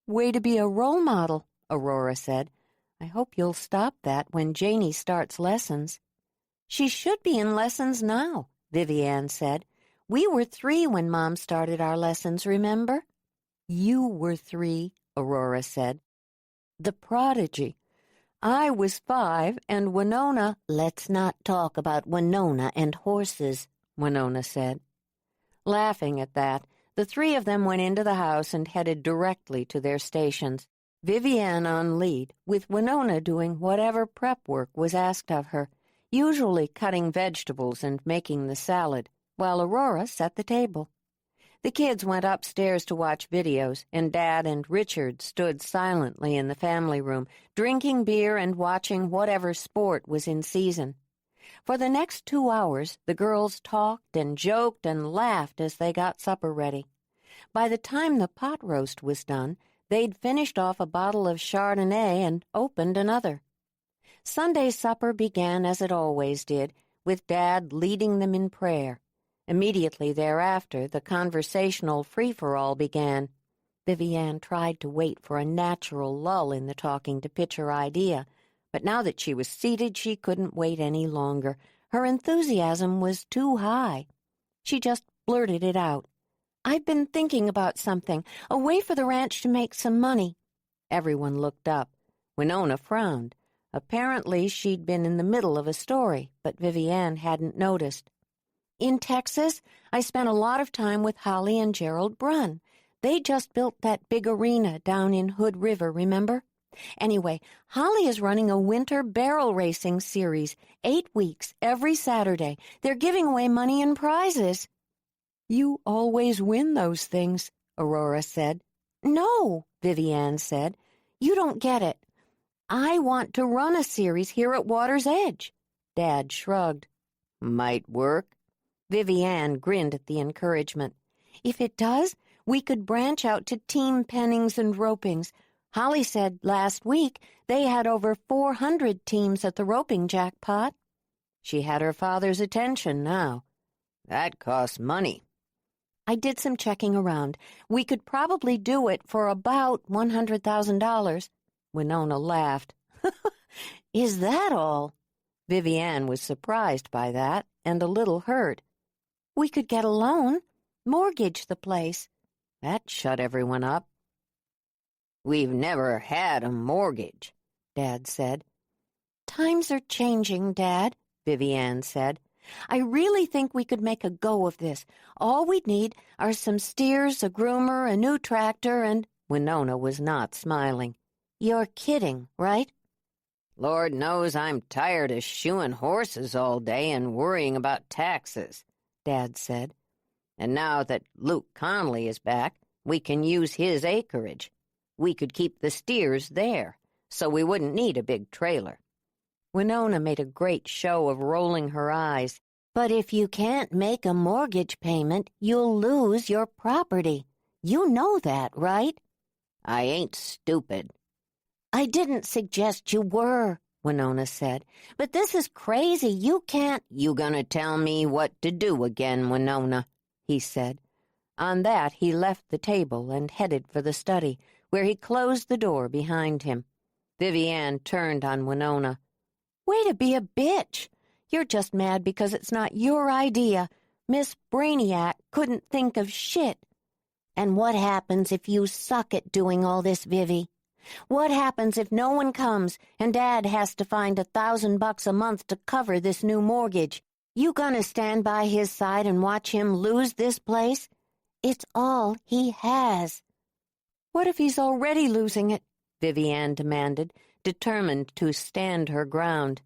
"Way to be a role model," Aurora said. "I hope you'll stop that when Janie starts lessons." "She should be in lessons now," Vivi Ann said. "We were 3 when Mom started our lessons, remember?" "You were 3," Aurora said. "The prodigy. I was 5, and Winona—" "Let's not talk about Winona and horses," Winona said. Laughing at that, the 3 of them went into the house and headed directly to their stations. Vivi Ann on lead, with Winona doing whatever prep work was asked of her, usually cutting vegetables and making the salad, while Aurora set the table. The kids went upstairs to watch videos, and Dad and Richard stood silently in the family room, drinking beer and watching whatever sport was in season. For the next 2 hours, the girls talked and joked and laughed as they got supper ready. By the time the pot roast was done, they'd finished off a bottle of Chardonnay and opened another. Sunday supper began as it always did, with Dad leading them in prayer. Immediately thereafter, the conversational free-for-all began. Vivi Ann tried to wait for a natural lull in the talking to pitch her idea, but now that she was seated, she couldn't wait any longer. Her enthusiasm was too high. She just blurted it out. "I've been thinking about something, a way for the ranch to make some money." Everyone looked up. Winona frowned. Apparently she'd been in the middle of a story, but Vivi Ann hadn't noticed. "In Texas, I spent a lot of time with Holly and Gerald Brunn. They just built that big arena down in Hood River, remember? Anyway, Holly is running a winter barrel racing series, 8 weeks, every Saturday. They're giving away money and prizes." "You always win those things," Aurora said. "No," Vivi Ann said. "You don't get it. I want to run a series here at Water's Edge." Dad shrugged. "Might work." Vivi Ann grinned at the encouragement. "If it does, we could branch out to team pennings and ropings. Holly said last week they had over 400 teams at the roping jackpot." She had her father's attention now. "That costs money." "I did some checking around. We could probably do it for about $100,000. Winona laughed. "Is that all?" Vivi Ann was surprised by that and a little hurt. "We could get a loan, mortgage the place." That shut everyone up. "We've never had a mortgage," Dad said. "Times are changing, Dad," Vivi Ann said. "I really think we could make a go of this. All we'd need are some steers, a groomer, a new tractor, and—" Winona was not smiling. "You're kidding, right?" "Lord knows I'm tired of shoeing horses all day and worrying about taxes," Dad said. And now that Luke Conley is back, we can use his acreage. We could keep the steers there, so we wouldn't need a big trailer. Winona made a great show of rolling her eyes. But if you can't make a mortgage payment, you'll lose your property. You know that, right? I ain't stupid. I didn't suggest you were, Winona said. But this is crazy. You can't— You gonna tell me what to do again, Winona, he said. On that, he left the table and headed for the study, where he closed the door behind him. Vivi Ann turned on Winona. Way to be a bitch. You're just mad because it's not your idea. Miss Brainiac couldn't think of shit. And what happens if you suck at doing all this, Vivi? What happens if no one comes and Dad has to find $1,000 a month to cover this new mortgage? You gonna stand by his side and watch him lose this place? It's all he has. What if he's already losing it? Vivi Ann demanded, determined to stand her ground.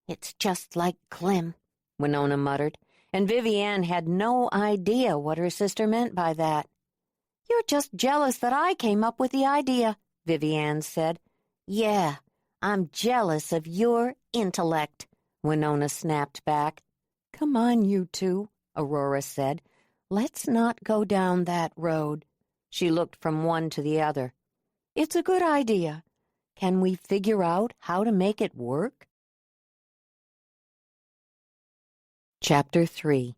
It's just like Clem, Winona muttered, and Vivi Ann had no idea what her sister meant by that. You're just jealous that I came up with the idea, Vivi Ann said. Yeah, I'm jealous of your intellect, Winona snapped back. Come on, you two, Aurora said. Let's not go down that road. She looked from one to the other. It's a good idea. Can we figure out how to make it work? Chapter 3.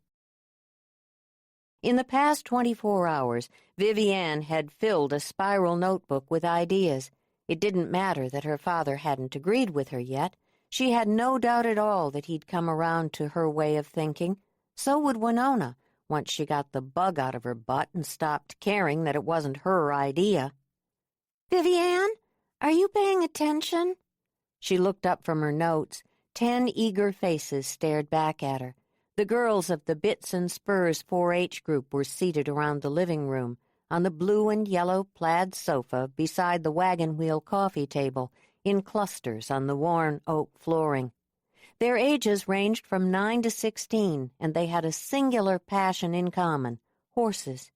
In the past 24 hours, Vivi Ann had filled a spiral notebook with ideas. It didn't matter that her father hadn't agreed with her yet. She had no doubt at all that he'd come around to her way of thinking. So would Winona, once she got the bug out of her butt and stopped caring that it wasn't her idea. Vivi Ann, are you paying attention? She looked up from her notes. 10 eager faces stared back at her. The girls of the Bits and Spurs 4-H group were seated around the living room, on the blue and yellow plaid sofa beside the wagon wheel coffee table, in clusters on the worn oak flooring. Their ages ranged from 9 to 16, and they had a singular passion in common: horses.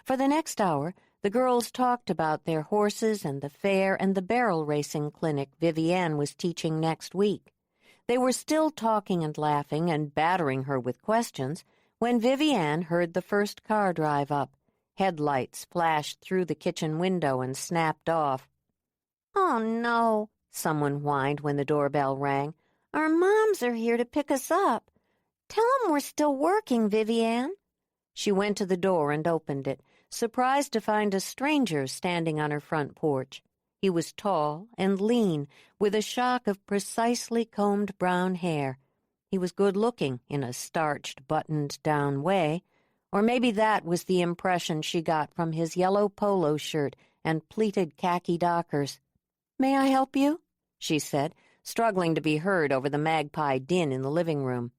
For the next hour, the girls talked about their horses and the fair and the barrel racing clinic Vivi Ann was teaching next week. They were still talking and laughing and battering her with questions when Vivi Ann heard the first car drive up. Headlights flashed through the kitchen window and snapped off. Oh, no, someone whined when the doorbell rang. Our moms are here to pick us up. Tell them we're still working, Vivi Ann. She went to the door and opened it, surprised to find a stranger standing on her front porch. He was tall and lean, with a shock of precisely combed brown hair. He was good-looking in a starched, buttoned-down way, or maybe that was the impression she got from his yellow polo shirt and pleated khaki dockers. "May I help you?" she said, struggling to be heard over the magpie din in the living room.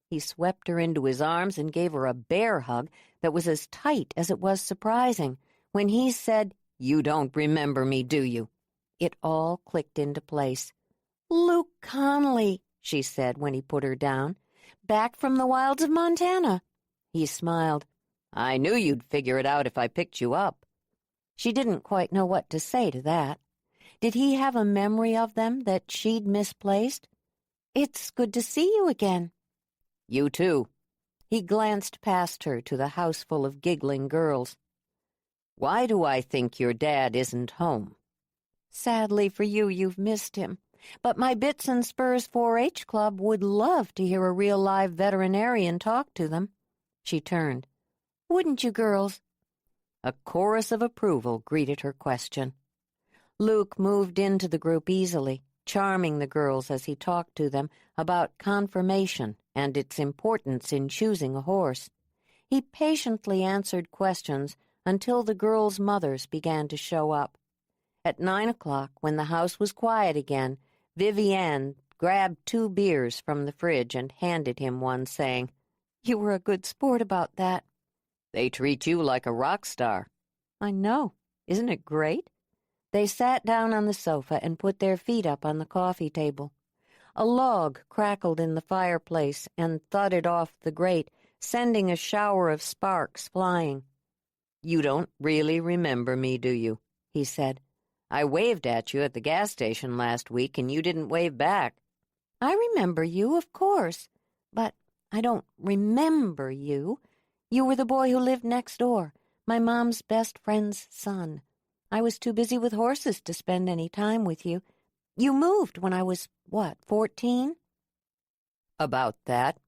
He swept her into his arms and gave her a bear hug that was as tight as it was surprising. When he said, "You don't remember me, do you?" It all clicked into place. "Luke Conley," she said when he put her down. "Back from the wilds of Montana." He smiled. "I knew you'd figure it out if I picked you up." She didn't quite know what to say to that. Did he have a memory of them that she'd misplaced? "It's good to see you again." "You too." He glanced past her to the house full of giggling girls. "Why do I think your dad isn't home?" "Sadly for you, you've missed him. But my Bits and Spurs 4-H club would love to hear a real live veterinarian talk to them." She turned. "Wouldn't you, girls?" A chorus of approval greeted her question. Luke moved into the group easily, charming the girls as he talked to them about confirmation and its importance in choosing a horse. He patiently answered questions until the girls' mothers began to show up. At 9 o'clock, when the house was quiet again, Vivi Ann grabbed 2 beers from the fridge and handed him one, saying, "You were a good sport about that." "They treat you like a rock star." "I know. Isn't it great?" They sat down on the sofa and put their feet up on the coffee table. A log crackled in the fireplace and thudded off the grate, sending a shower of sparks flying. "You don't really remember me, do you?" he said. "I waved at you at the gas station last week, and you didn't wave back." I remember you, of course, but I don't remember you. You were the boy who lived next door, my mom's best friend's son. I was too busy with horses to spend any time with you. You moved when I was, 14? About that.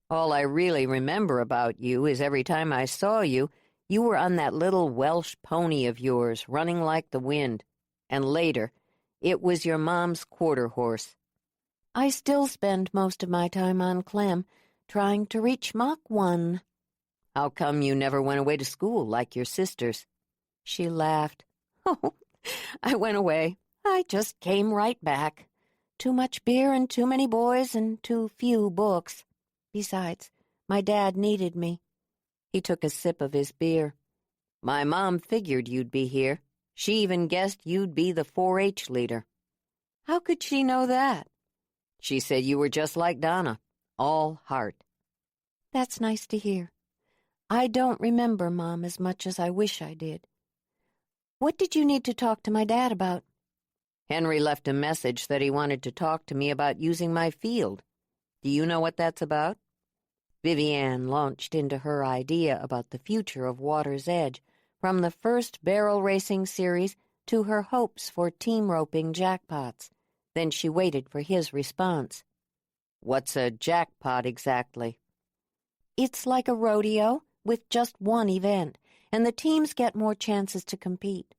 All I really remember about you is every time I saw you, you were on that little Welsh pony of yours, running like the wind. And later, it was your mom's quarter horse. I still spend most of my time on Clem, trying to reach Mach 1. How come you never went away to school like your sisters? She laughed. Oh, I went away. I just came right back. Too much beer and too many boys and too few books. Besides, my dad needed me. He took a sip of his beer. My mom figured you'd be here. She even guessed you'd be the 4-H leader. How could she know that? She said you were just like Donna, all heart. That's nice to hear. I don't remember Mom as much as I wish I did. What did you need to talk to my dad about? Henry left a message that he wanted to talk to me about using my field. Do you know what that's about? Vivi Ann launched into her idea about the future of Water's Edge, from the first barrel racing series to her hopes for team roping jackpots. Then she waited for his response. What's a jackpot exactly? It's like a rodeo with just one event, and the teams get more chances to compete.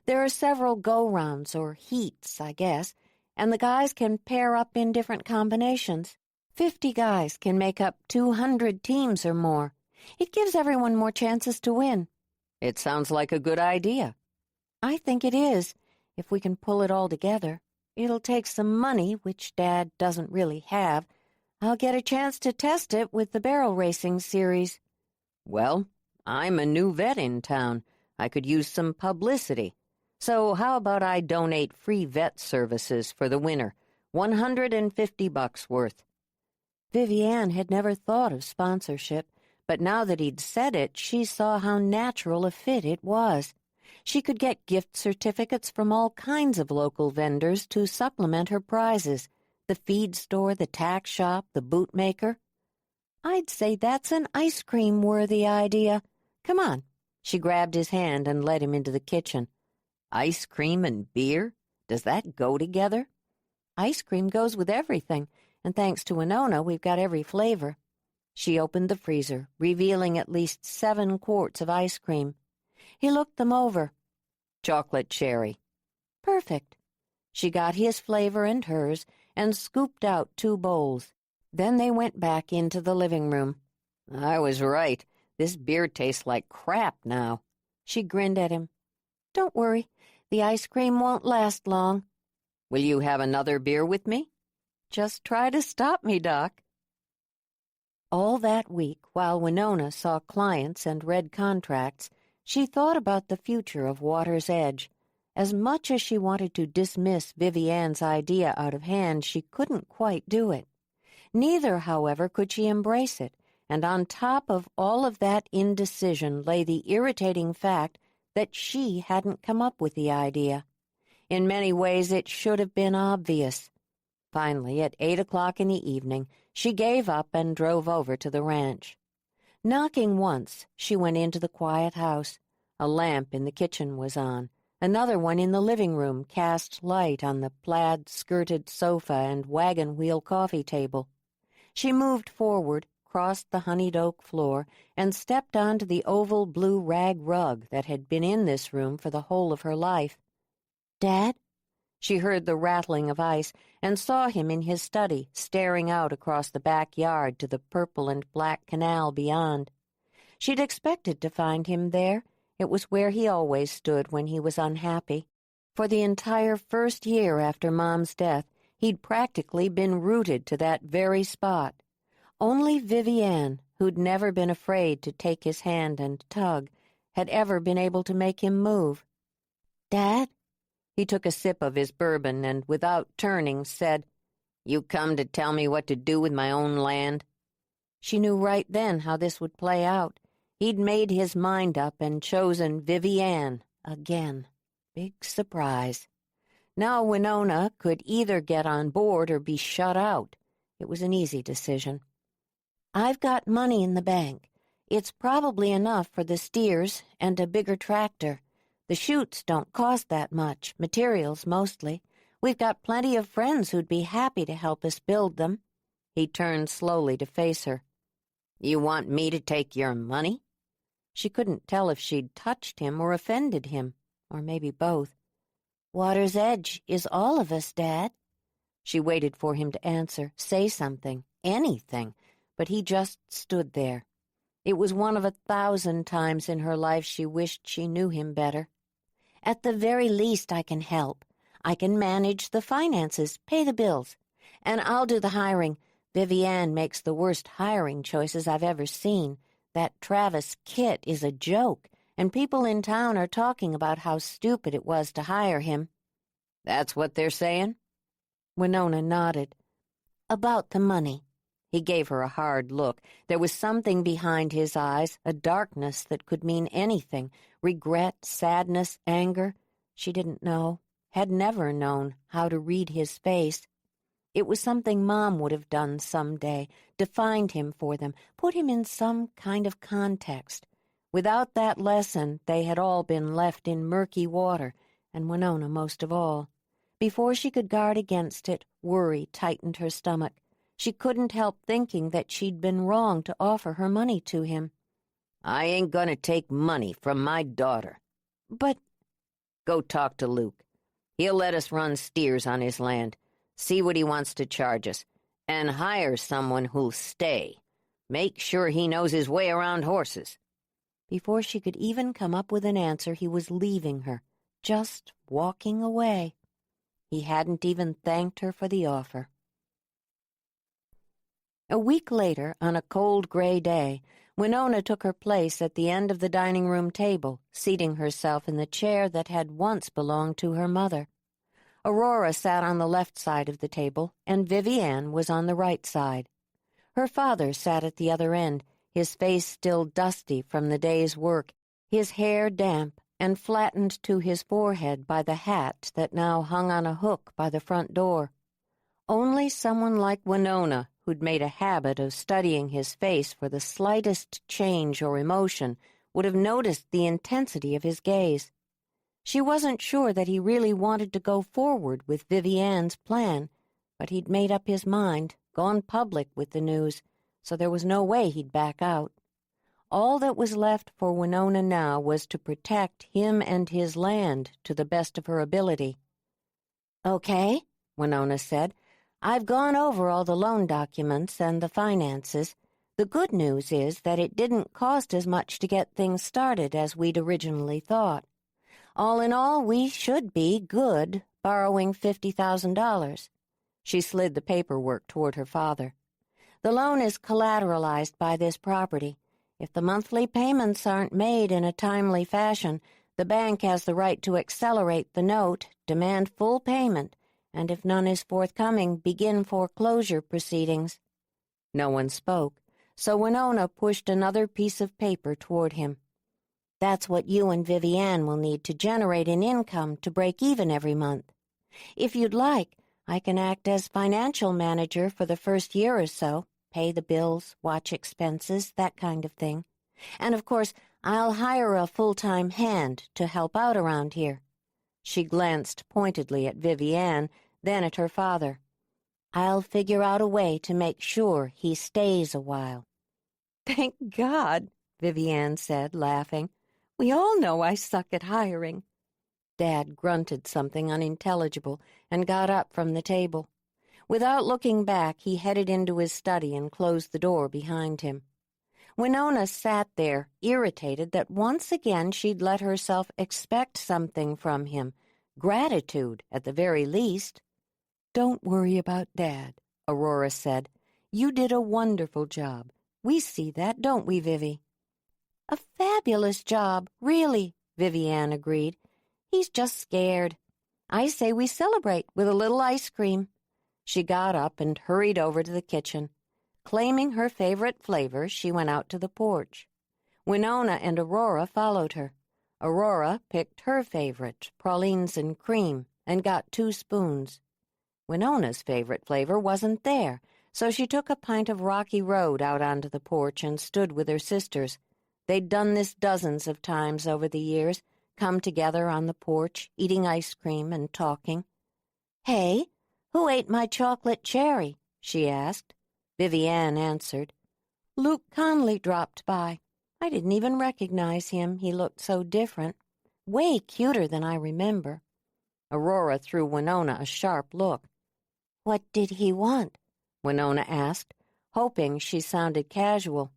There are several go-rounds, or heats, I guess, and the guys can pair up in different combinations. 50 guys can make up 200 teams or more. It gives everyone more chances to win. It sounds like a good idea. I think it is, if we can pull it all together. It'll take some money, which Dad doesn't really have. I'll get a chance to test it with the barrel racing series. Well, I'm a new vet in town. I could use some publicity. So how about I donate free vet services for the winner, $150 worth? Vivi Ann had never thought of sponsorship, but now that he'd said it, she saw how natural a fit it was. She could get gift certificates from all kinds of local vendors to supplement her prizes, the feed store, the tack shop, the bootmaker. I'd say that's an ice cream-worthy idea. Come on. She grabbed his hand and led him into the kitchen. Ice cream and beer? Does that go together? Ice cream goes with everything, and thanks to Winona, we've got every flavor. She opened the freezer, revealing at least 7 quarts of ice cream. He looked them over. Chocolate cherry. Perfect. She got his flavor and hers and scooped out 2 bowls. Then they went back into the living room. I was right. This beer tastes like crap now. She grinned at him. Don't worry. The ice cream won't last long. Will you have another beer with me? Just try to stop me, Doc. All that week, while Winona saw clients and read contracts, she thought about the future of Water's Edge. As much as she wanted to dismiss Vivi Ann's idea out of hand, she couldn't quite do it. Neither, however, could she embrace it, and on top of all of that indecision lay the irritating fact that she hadn't come up with the idea. In many ways, it should have been obvious. Finally, at 8 o'clock in the evening, she gave up and drove over to the ranch. Knocking once, she went into the quiet house. A lamp in the kitchen was on. Another one in the living room cast light on the plaid-skirted sofa and wagon-wheel coffee table. She moved forward, crossed the honeyed oak floor, and stepped onto the oval blue rag rug that had been in this room for the whole of her life. "Dad?" She heard the rattling of ice and saw him in his study, staring out across the backyard to the purple and black canal beyond. She'd expected to find him there. It was where he always stood when he was unhappy. For the entire first year after Mom's death, he'd practically been rooted to that very spot. Only Vivi Ann, who'd never been afraid to take his hand and tug, had ever been able to make him move. "Dad?" He took a sip of his bourbon and, without turning, said, "You come to tell me what to do with my own land?" She knew right then how this would play out. He'd made his mind up and chosen Vivi Ann again. Big surprise. Now Winona could either get on board or be shut out. It was an easy decision. "I've got money in the bank. It's probably enough for the steers and a bigger tractor. The chutes don't cost that much, materials mostly. We've got plenty of friends who'd be happy to help us build them." He turned slowly to face her. "You want me to take your money?" She couldn't tell if she'd touched him or offended him, or maybe both. "Water's Edge is all of us, Dad." She waited for him to answer, say something, anything, but he just stood there. It was one of 1,000 times in her life she wished she knew him better. "At the very least, I can help. I can manage the finances, pay the bills. And I'll do the hiring. Vivi Ann makes the worst hiring choices I've ever seen. That Travis Kit is a joke, and people in town are talking about how stupid it was to hire him." "That's what they're saying?" Winona nodded. "About the money." He gave her a hard look. There was something behind his eyes, a darkness that could mean anything. Regret, sadness, anger. She didn't know, had never known, how to read his face. It was something Mom would have done someday, defined him for them, put him in some kind of context. Without that lesson, they had all been left in murky water, and Winona most of all. Before she could guard against it, worry tightened her stomach. She couldn't help thinking that she'd been wrong to offer her money to him. "I ain't gonna take money from my daughter." "But—" "Go talk to Luke. He'll let us run steers on his land. See what he wants to charge us, and hire someone who'll stay. Make sure he knows his way around horses." Before she could even come up with an answer, he was leaving her, just walking away. He hadn't even thanked her for the offer. A week later, on a cold gray day, Winona took her place at the end of the dining room table, seating herself in the chair that had once belonged to her mother. Aurora sat on the left side of the table, and Vivi Ann was on the right side. Her father sat at the other end, his face still dusty from the day's work, his hair damp and flattened to his forehead by the hat that now hung on a hook by the front door. Only someone like Winona, who'd made a habit of studying his face for the slightest change or emotion, would have noticed the intensity of his gaze. She wasn't sure that he really wanted to go forward with Vivi Ann's plan, but he'd made up his mind, gone public with the news, so there was no way he'd back out. All that was left for Winona now was to protect him and his land to the best of her ability. "Okay," Winona said. "I've gone over all the loan documents and the finances. The good news is that it didn't cost as much to get things started as we'd originally thought. All in all, we should be good, borrowing $50,000. She slid the paperwork toward her father. "The loan is collateralized by this property. If the monthly payments aren't made in a timely fashion, the bank has the right to accelerate the note, demand full payment, and if none is forthcoming, begin foreclosure proceedings." No one spoke, so Winona pushed another piece of paper toward him. "That's what you and Vivi Ann will need to generate an income to break even every month. If you'd like, I can act as financial manager for the first year or so, pay the bills, watch expenses, that kind of thing. And of course, I'll hire a full-time hand to help out around here." She glanced pointedly at Vivi Ann, then at her father. "I'll figure out a way to make sure he stays a while." "Thank God," Vivi Ann said, laughing. "We all know I suck at hiring." Dad grunted something unintelligible and got up from the table. Without looking back, he headed into his study and closed the door behind him. Winona sat there, irritated that once again she'd let herself expect something from him, gratitude at the very least. "Don't worry about Dad," Aurora said. "You did a wonderful job. We see that, don't we, Vivi?" "A fabulous job, really," Vivi Ann agreed. "He's just scared. I say we celebrate with a little ice cream." She got up and hurried over to the kitchen. Claiming her favorite flavor, she went out to the porch. Winona and Aurora followed her. Aurora picked her favorite, pralines and cream, and got 2 spoons. Winona's favorite flavor wasn't there, so she took a pint of Rocky Road out onto the porch and stood with her sisters. They'd done this dozens of times over the years, come together on the porch, eating ice cream and talking. "Hey, who ate my chocolate cherry?" she asked. Vivi Ann answered. "Luke Conley dropped by. I didn't even recognize him. He looked so different. Way cuter than I remember." Aurora threw Winona a sharp look. "What did he want?" Winona asked, hoping she sounded casual.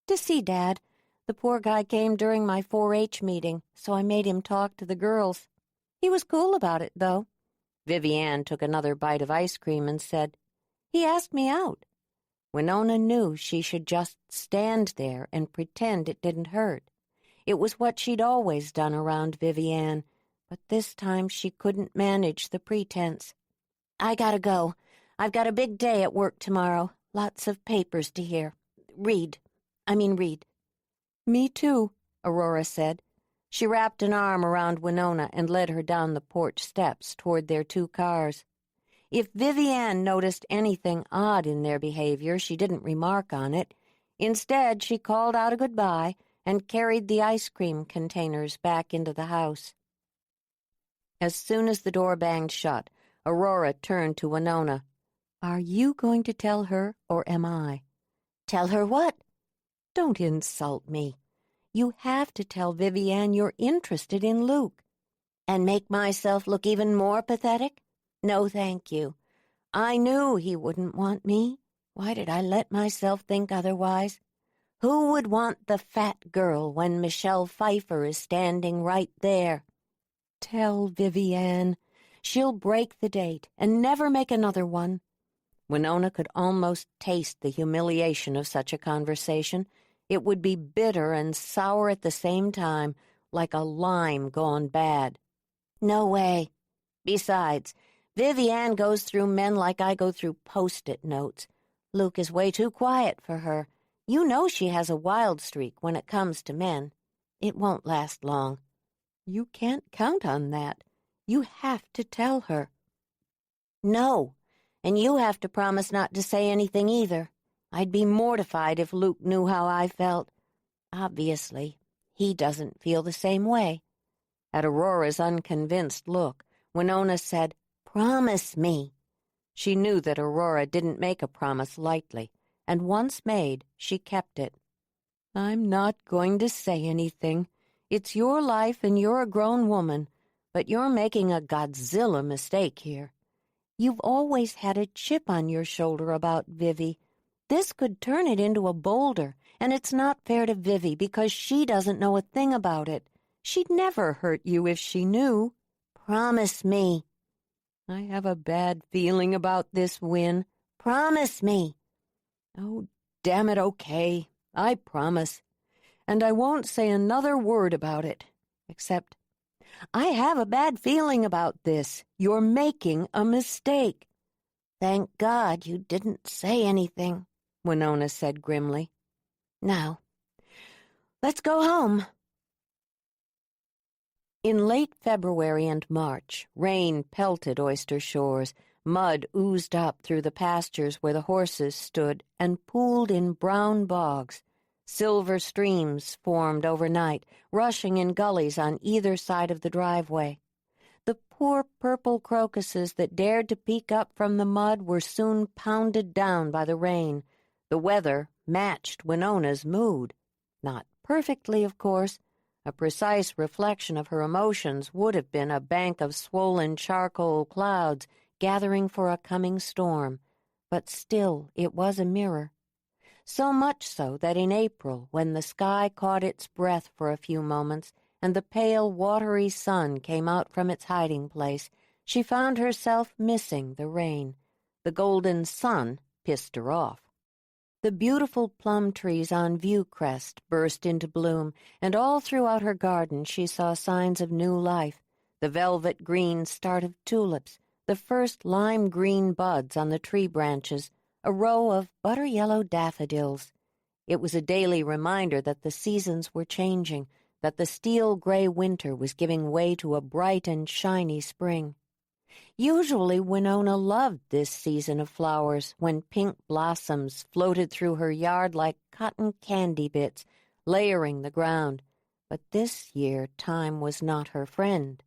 "To see Dad. The poor guy came during my 4-H meeting, so I made him talk to the girls. He was cool about it, though." Vivi Ann took another bite of ice cream and said, "He asked me out." Winona knew she should just stand there and pretend it didn't hurt. It was what she'd always done around Vivi Ann, but this time she couldn't manage the pretense. "I gotta go. I've got a big day at work tomorrow. Lots of papers to read. "Me too," Aurora said. She wrapped an arm around Winona and led her down the porch steps toward their 2 cars. If Vivi Ann noticed anything odd in their behavior, she didn't remark on it. Instead, she called out a goodbye and carried the ice cream containers back into the house. As soon as the door banged shut, Aurora turned to Winona. "Are you going to tell her, or am I?" "Tell her what?" "Don't insult me. You have to tell Vivi Ann you're interested in Luke." "And make myself look even more pathetic? No, thank you. I knew he wouldn't want me. Why did I let myself think otherwise? Who would want the fat girl when Michelle Pfeiffer is standing right there?" "Tell Vivi Ann. She'll break the date and never make another one." Winona could almost taste the humiliation of such a conversation. It would be bitter and sour at the same time, like a lime gone bad. "No way. Besides, Vivi Ann goes through men like I go through Post-it notes. Luke is way too quiet for her. You know she has a wild streak when it comes to men. It won't last long." "You can't count on that. You have to tell her." "No, and you have to promise not to say anything either. I'd be mortified if Luke knew how I felt. Obviously, he doesn't feel the same way." At Aurora's unconvinced look, Winona said, "Promise me." She knew that Aurora didn't make a promise lightly, and once made, she kept it. "I'm not going to say anything. It's your life and you're a grown woman, but you're making a Godzilla mistake here. You've always had a chip on your shoulder about Vivi. This could turn it into a boulder, and it's not fair to Vivi because she doesn't know a thing about it. She'd never hurt you if she knew. Promise me." "I have a bad feeling about this, Win." "Promise me." "Oh, damn it, okay. I promise. And I won't say another word about it, except, I have a bad feeling about this. You're making a mistake." "Thank God you didn't say anything," Winona said grimly. "Now, let's go home." In late February and March, rain pelted Oyster Shores. Mud oozed up through the pastures where the horses stood and pooled in brown bogs. Silver streams formed overnight, rushing in gullies on either side of the driveway. The poor purple crocuses that dared to peek up from the mud were soon pounded down by the rain. The weather matched Winona's mood. Not perfectly, of course. A precise reflection of her emotions would have been a bank of swollen charcoal clouds gathering for a coming storm, but still it was a mirror. So much so that in April, when the sky caught its breath for a few moments and the pale, watery sun came out from its hiding place, she found herself missing the rain. The golden sun pissed her off. The beautiful plum trees on View Crest burst into bloom, and all throughout her garden she saw signs of new life. The velvet green start of tulips, the first lime green buds on the tree branches, a row of butter-yellow daffodils. It was a daily reminder that the seasons were changing, that the steel-gray winter was giving way to a bright and shiny spring. Usually Winona loved this season of flowers, when pink blossoms floated through her yard like cotton candy bits, layering the ground. But this year time was not her friend.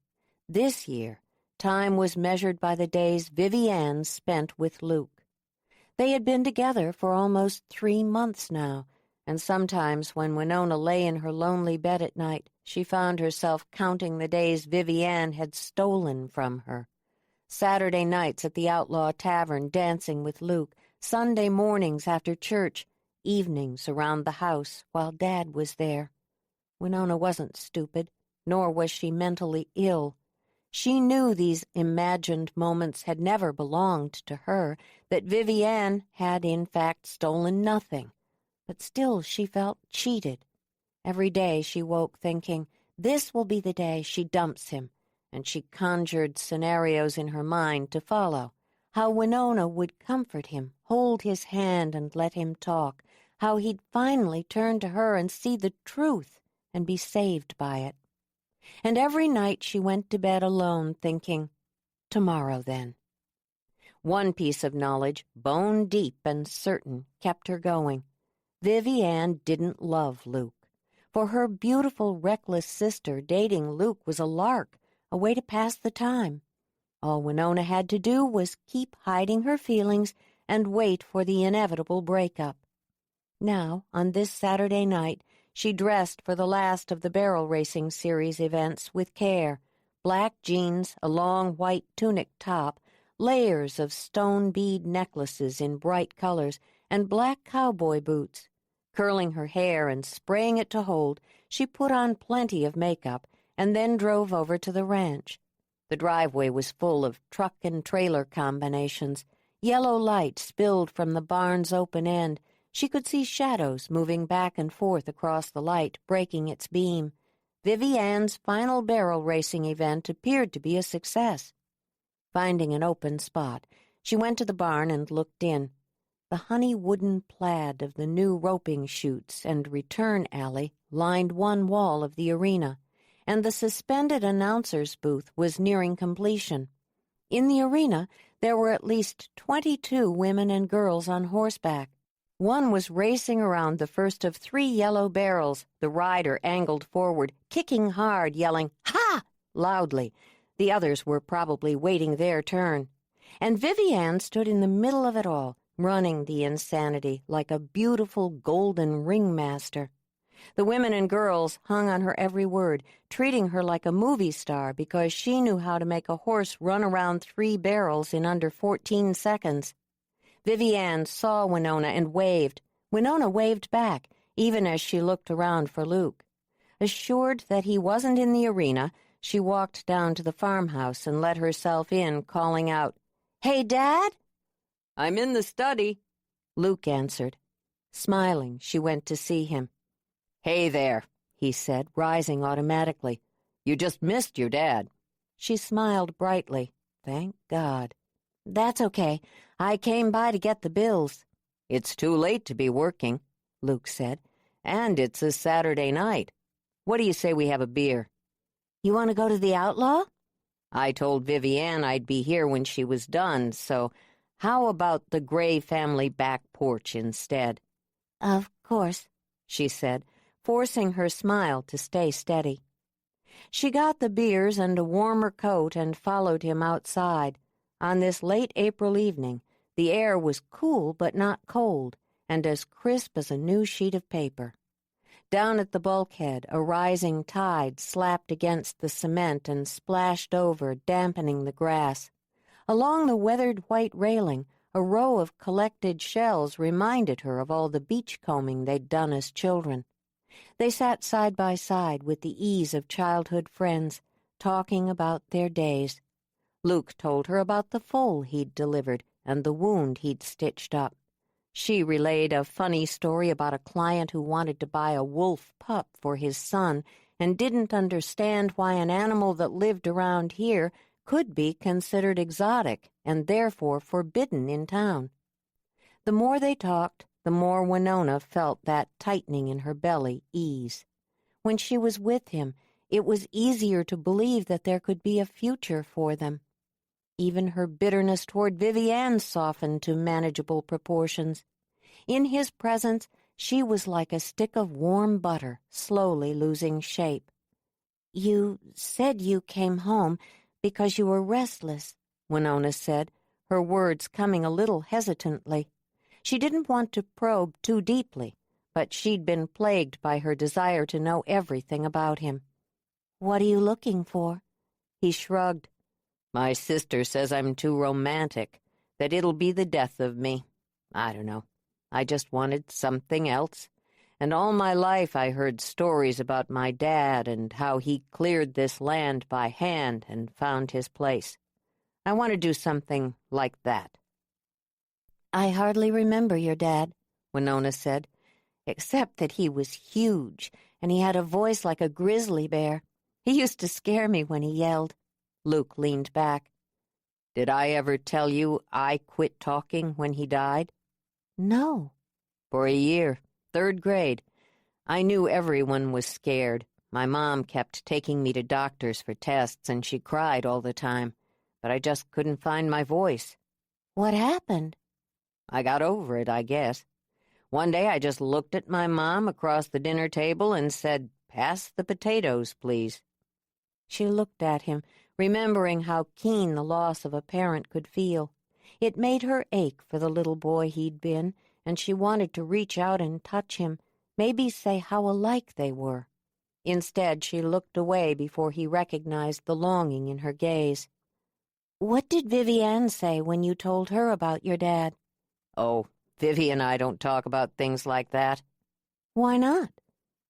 This year time was measured by the days Vivi Ann spent with Luke. They had been together for almost 3 months now, and sometimes when Winona lay in her lonely bed at night, she found herself counting the days Vivi Ann had stolen from her. Saturday nights at the Outlaw Tavern dancing with Luke, Sunday mornings after church, evenings around the house while Dad was there. Winona wasn't stupid, nor was she mentally ill. She knew these imagined moments had never belonged to her, that Vivi Ann had in fact stolen nothing. But still she felt cheated. Every day she woke thinking, this will be the day she dumps him, and she conjured scenarios in her mind to follow. How Winona would comfort him, hold his hand and let him talk, how he'd finally turn to her and see the truth and be saved by it. And every night she went to bed alone thinking, tomorrow then. One piece of knowledge, bone deep and certain, kept her going. Vivi Ann didn't love Luke. For her beautiful, reckless sister, dating Luke was a lark, a way to pass the time. All Winona had to do was keep hiding her feelings and wait for the inevitable breakup. Now, on this Saturday night, she dressed for the last of the barrel racing series events with care. Black jeans, a long white tunic top, layers of stone bead necklaces in bright colors, and black cowboy boots. Curling her hair and spraying it to hold, she put on plenty of makeup and then drove over to the ranch. The driveway was full of truck and trailer combinations. Yellow light spilled from the barn's open end. She could see shadows moving back and forth across the light, breaking its beam. Vivi Ann's final barrel racing event appeared to be a success. Finding an open spot, she went to the barn and looked in. The honey wooden plaid of the new roping chutes and return alley lined one wall of the arena, and the suspended announcer's booth was nearing completion. In the arena, there were at least 22 women and girls on horseback. One was racing around the first of 3 yellow barrels, the rider angled forward, kicking hard, yelling, "Ha!" loudly. The others were probably waiting their turn. And Vivi Ann stood in the middle of it all, running the insanity like a beautiful golden ringmaster. The women and girls hung on her every word, treating her like a movie star because she knew how to make a horse run around 3 barrels in under 14 seconds. Vivi Ann saw Winona and waved. Winona waved back, even as she looked around for Luke. Assured that he wasn't in the arena, she walked down to the farmhouse and let herself in, calling out, "Hey, Dad?" "I'm in the study," Luke answered. Smiling, she went to see him. "Hey there," he said, rising automatically. "You just missed your dad." She smiled brightly. Thank God. "That's okay. I came by to get the bills." "It's too late to be working," Luke said. "And it's a Saturday night. What do you say we have a beer?" "You want to go to the Outlaw?" "I told Vivi Ann I'd be here when she was done, so how about the Gray family back porch instead?" "Of course," she said, forcing her smile to stay steady. She got the beers and a warmer coat and followed him outside. On this late April evening, the air was cool but not cold, and as crisp as a new sheet of paper. Down at the bulkhead, a rising tide slapped against the cement and splashed over, dampening the grass. Along the weathered white railing, a row of collected shells reminded her of all the beachcombing they'd done as children. They sat side by side with the ease of childhood friends, talking about their days. Luke told her about the foal he'd delivered and the wound he'd stitched up. She relayed a funny story about a client who wanted to buy a wolf pup for his son and didn't understand why an animal that lived around here could be considered exotic and therefore forbidden in town. The more they talked, the more Winona felt that tightening in her belly ease. When she was with him, it was easier to believe that there could be a future for them. Even her bitterness toward Vivi Ann softened to manageable proportions. In his presence, she was like a stick of warm butter, slowly losing shape. "You said you came home because you were restless," Winona said, her words coming a little hesitantly. She didn't want to probe too deeply, but she'd been plagued by her desire to know everything about him. "What are you looking for?" He shrugged. "My sister says I'm too romantic, that it'll be the death of me. I don't know. I just wanted something else. And all my life I heard stories about my dad and how he cleared this land by hand and found his place. I want to do something like that." "I hardly remember your dad," Winona said, "except that he was huge and he had a voice like a grizzly bear. He used to scare me when he yelled." Luke leaned back. "Did I ever tell you I quit talking when he died?" "No." "For a year, 3rd grade. I knew everyone was scared. My mom kept taking me to doctors for tests, and she cried all the time. But I just couldn't find my voice." "What happened?" "I got over it, I guess. One day I just looked at my mom across the dinner table and said, 'Pass the potatoes, please.'" She looked at him, remembering how keen the loss of a parent could feel. It made her ache for the little boy he'd been, and she wanted to reach out and touch him, maybe say how alike they were. Instead, she looked away before he recognized the longing in her gaze. "What did Vivi Ann say when you told her about your dad?" "Oh, Vivi and I don't talk about things like that." "Why not?"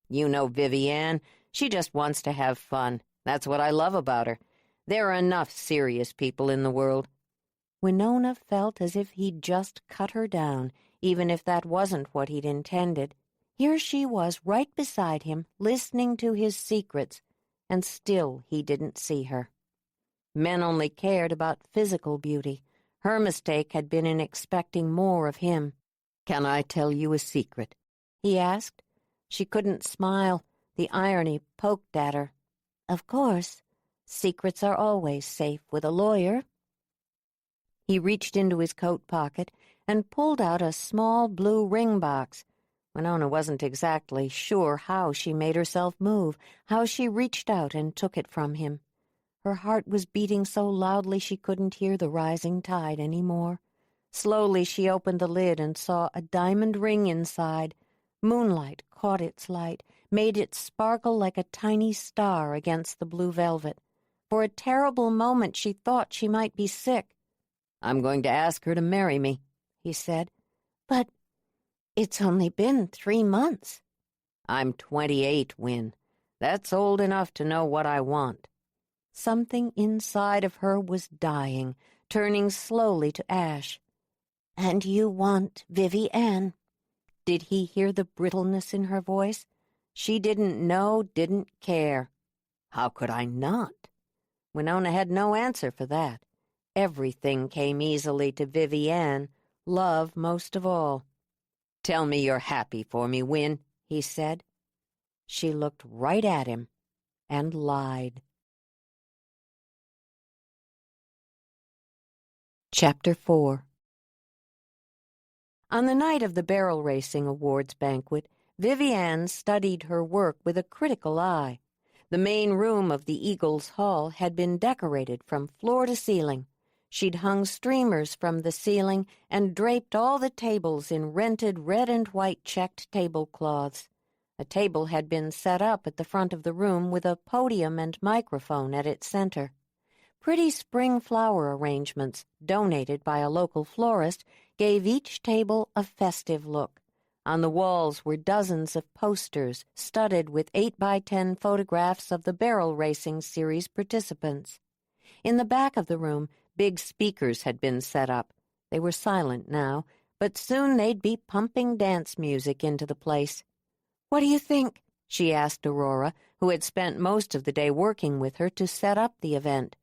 "You know Vivi Ann. She just wants to have fun. That's what I love about her. There are enough serious people in the world." Winona felt as if he'd just cut her down, even if that wasn't what he'd intended. Here she was right beside him, listening to his secrets, and still he didn't see her. Men only cared about physical beauty. Her mistake had been in expecting more of him. "Can I tell you a secret?" he asked. She couldn't smile. The irony poked at her. "Of course. Secrets are always safe with a lawyer." He reached into his coat pocket and pulled out a small blue ring box. Winona wasn't exactly sure how she made herself move, how she reached out and took it from him. Her heart was beating so loudly she couldn't hear the rising tide any more. Slowly she opened the lid and saw a diamond ring inside. Moonlight caught its light, made it sparkle like a tiny star against the blue velvet. For a terrible moment she thought she might be sick. "I'm going to ask her to marry me," he said. "But it's only been 3 months." "I'm 28, Win. That's old enough to know what I want." Something inside of her was dying, turning slowly to ash. "And you want Vivi Ann?" Did he hear the brittleness in her voice? She didn't know, didn't care. How could I not? Winona had no answer for that. Everything came easily to Vivi Ann, love most of all. "Tell me you're happy for me, Win," he said. She looked right at him and lied. Chapter 4. On the night of the Barrel Racing Awards banquet, Vivi Ann studied her work with a critical eye. The main room of the Eagles Hall had been decorated from floor to ceiling. She'd hung streamers from the ceiling and draped all the tables in rented red and white checked tablecloths. A table had been set up at the front of the room with a podium and microphone at its center. Pretty spring flower arrangements, donated by a local florist, gave each table a festive look. On the walls were dozens of posters studded with 8x10 photographs of the barrel racing series participants. In the back of the room, big speakers had been set up. They were silent now, but soon they'd be pumping dance music into the place. "What do you think?" she asked Aurora, who had spent most of the day working with her to set up the event.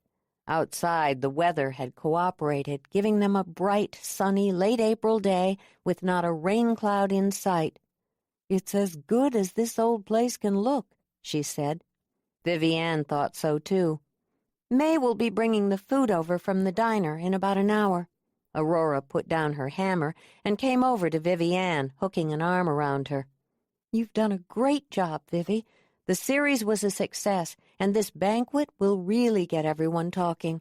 Outside, the weather had cooperated, giving them a bright, sunny, late April day with not a rain cloud in sight. "It's as good as this old place can look," she said. Vivi Ann thought so, too. "May will be bringing the food over from the diner in about an hour." Aurora put down her hammer and came over to Vivi Ann, hooking an arm around her. "You've done a great job, Vivi. The series was a success, and this banquet will really get everyone talking.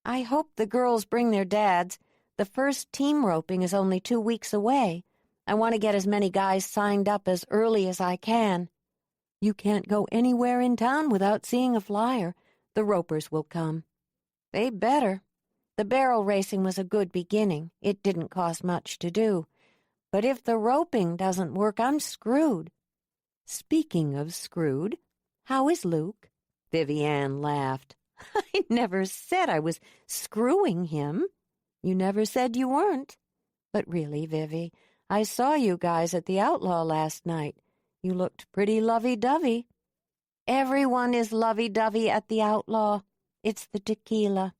I hope the girls bring their dads. The first team roping is only 2 weeks away. I want to get as many guys signed up as early as I can. You can't go anywhere in town without seeing a flyer. The ropers will come." "They better. The barrel racing was a good beginning. It didn't cost much to do. But if the roping doesn't work, I'm screwed." "Speaking of screwed, how is Luke?" Vivi Ann laughed. "I never said I was screwing him. You never said you weren't. But really, Vivi, I saw you guys at the Outlaw last night. You looked pretty lovey-dovey." "Everyone is lovey-dovey at the Outlaw. It's the tequila."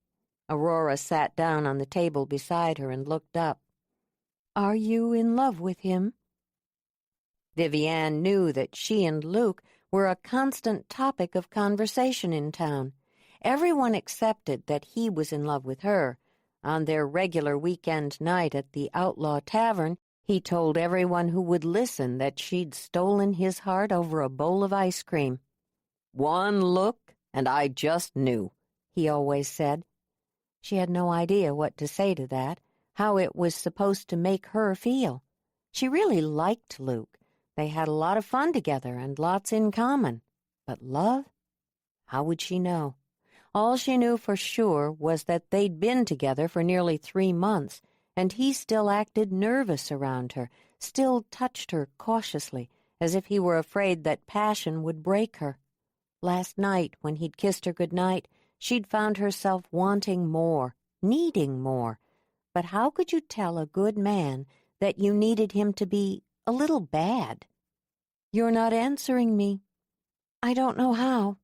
Aurora sat down on the table beside her and looked up. "Are you in love with him?" Vivi Ann knew that she and Luke were a constant topic of conversation in town. Everyone accepted that he was in love with her. On their regular weekend night at the Outlaw Tavern, he told everyone who would listen that she'd stolen his heart over a bowl of ice cream. "One look, and I just knew," he always said. She had no idea what to say to that, how it was supposed to make her feel. She really liked Luke. They had a lot of fun together and lots in common. But love? How would she know? All she knew for sure was that they'd been together for nearly 3 months, and he still acted nervous around her, still touched her cautiously, as if he were afraid that passion would break her. Last night, when he'd kissed her goodnight, she'd found herself wanting more, needing more. But how could you tell a good man that you needed him to be a little bad? "You're not answering me." "I don't know how."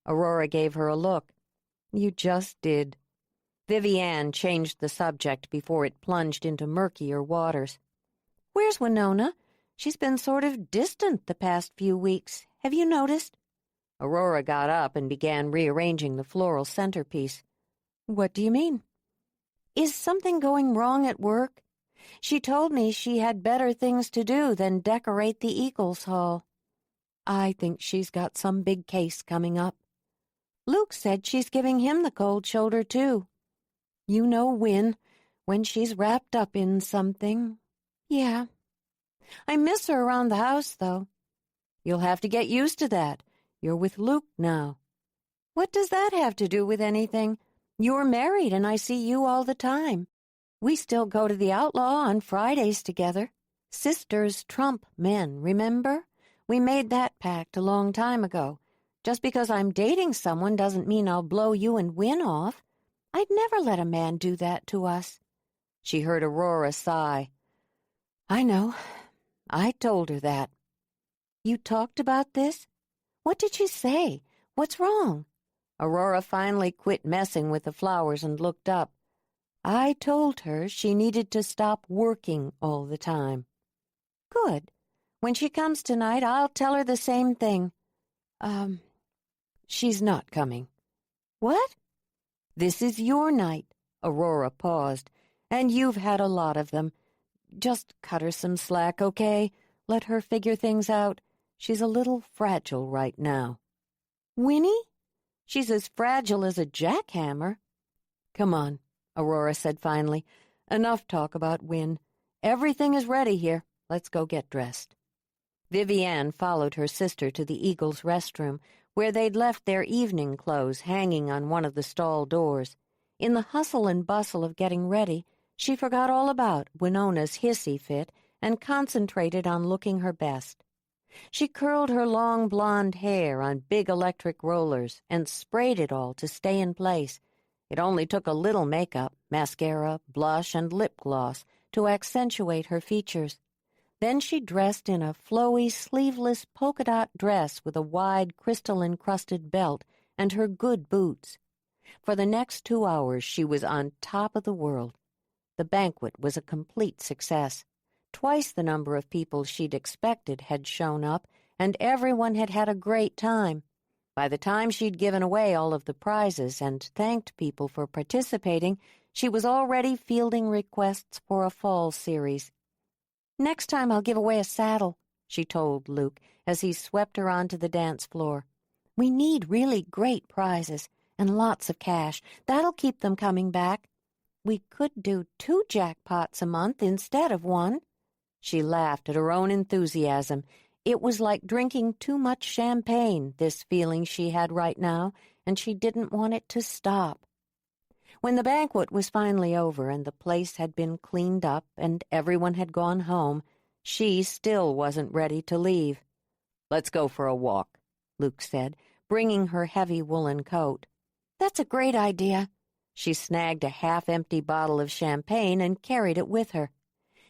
Aurora gave her a look. "You just did." Vivi Ann changed the subject before it plunged into murkier waters. "Where's Winona? She's been sort of distant the past few weeks. Have you noticed?" Aurora got up and began rearranging the floral centerpiece. "What do you mean?" "Is something going wrong at work? She told me she had better things to do than decorate the Eagles Hall." "I think she's got some big case coming up." "Luke said she's giving him the cold shoulder, too." "You know Win, when she's wrapped up in something." "Yeah. I miss her around the house, though." "You'll have to get used to that. You're with Luke now." "What does that have to do with anything? You're married, and I see you all the time. We still go to the Outlaw on Fridays together. Sisters trump men, remember? We made that pact a long time ago. Just because I'm dating someone doesn't mean I'll blow you and Win off. I'd never let a man do that to us." She heard Aurora sigh. "I know. I told her that." "You talked about this? What did she say? What's wrong?" Aurora finally quit messing with the flowers and looked up. "I told her she needed to stop working all the time." "Good. When she comes tonight, I'll tell her the same thing." She's not coming." "What?" "This is your night." Aurora paused. "And you've had a lot of them. Just cut her some slack, okay? Let her figure things out. She's a little fragile right now." "Winnie? She's as fragile as a jackhammer." "Come on," Aurora said finally. "Enough talk about Win. Everything is ready here. Let's go get dressed." Vivi Ann followed her sister to the Eagles' restroom, where they'd left their evening clothes hanging on one of the stall doors. In the hustle and bustle of getting ready, she forgot all about Winona's hissy fit and concentrated on looking her best. She curled her long blonde hair on big electric rollers and sprayed it all to stay in place. It only took a little makeup, mascara, blush, and lip gloss to accentuate her features. Then she dressed in a flowy, sleeveless polka-dot dress with a wide, crystal-encrusted belt and her good boots. For the next 2 hours she was on top of the world. The banquet was a complete success. Twice the number of people she'd expected had shown up, and everyone had had a great time. By the time she'd given away all of the prizes and thanked people for participating, she was already fielding requests for a fall series. "Next time I'll give away a saddle," she told Luke as he swept her onto the dance floor. "We need really great prizes and lots of cash. That'll keep them coming back. We could do 2 jackpots a month instead of 1. She laughed at her own enthusiasm. It was like drinking too much champagne, this feeling she had right now, and she didn't want it to stop. When the banquet was finally over and the place had been cleaned up and everyone had gone home, she still wasn't ready to leave. "Let's go for a walk," Luke said, bringing her heavy woolen coat. "That's a great idea." She snagged a half-empty bottle of champagne and carried it with her.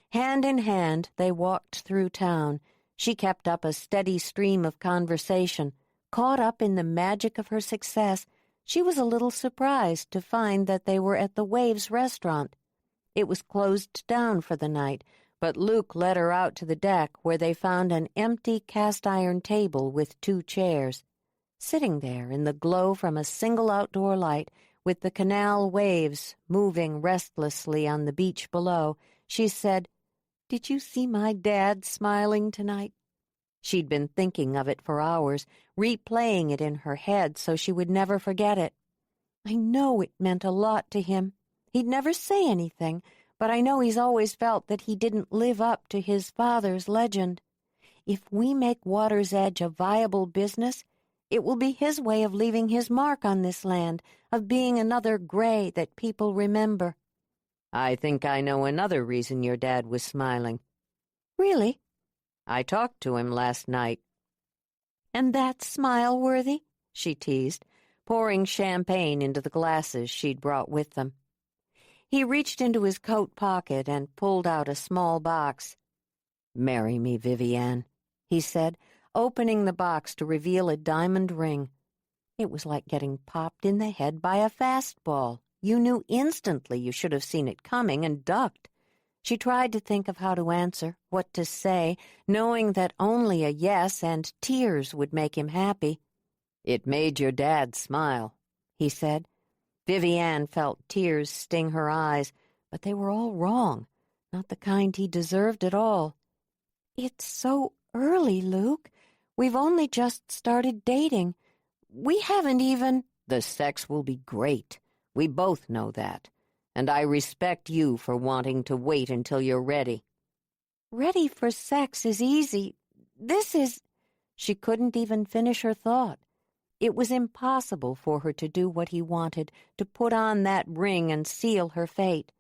Hand in hand, they walked through town. She kept up a steady stream of conversation. Caught up in the magic of her success, she was a little surprised to find that they were at the Waves restaurant. It was closed down for the night, but Luke led her out to the deck where they found an empty cast-iron table with 2 chairs. Sitting there in the glow from a single outdoor light, with the canal waves moving restlessly on the beach below, she said, "Did you see my dad smiling tonight?" She'd been thinking of it for hours, replaying it in her head so she would never forget it. "I know it meant a lot to him. He'd never say anything, but I know he's always felt that he didn't live up to his father's legend. If we make Water's Edge a viable business, it will be his way of leaving his mark on this land, of being another Gray that people remember." "I think I know another reason your dad was smiling." "Really?" "I talked to him last night." "And that's smile-worthy?" she teased, pouring champagne into the glasses she'd brought with them. He reached into his coat pocket and pulled out a small box. "Marry me, Vivi Ann," he said, opening the box to reveal a diamond ring. It was like getting popped in the head by a fastball. You knew instantly you should have seen it coming and ducked. She tried to think of how to answer, what to say, knowing that only a yes and tears would make him happy. "It made your dad smile," he said. Vivi Ann felt tears sting her eyes, but they were all wrong, not the kind he deserved at all. "It's so early, Luke. We've only just started dating. We haven't even—" "The sex will be great. We both know that. And I respect you for wanting to wait until you're ready." "Ready for sex is easy. This is—" She couldn't even finish her thought. It was impossible for her to do what he wanted, to put on that ring and seal her fate.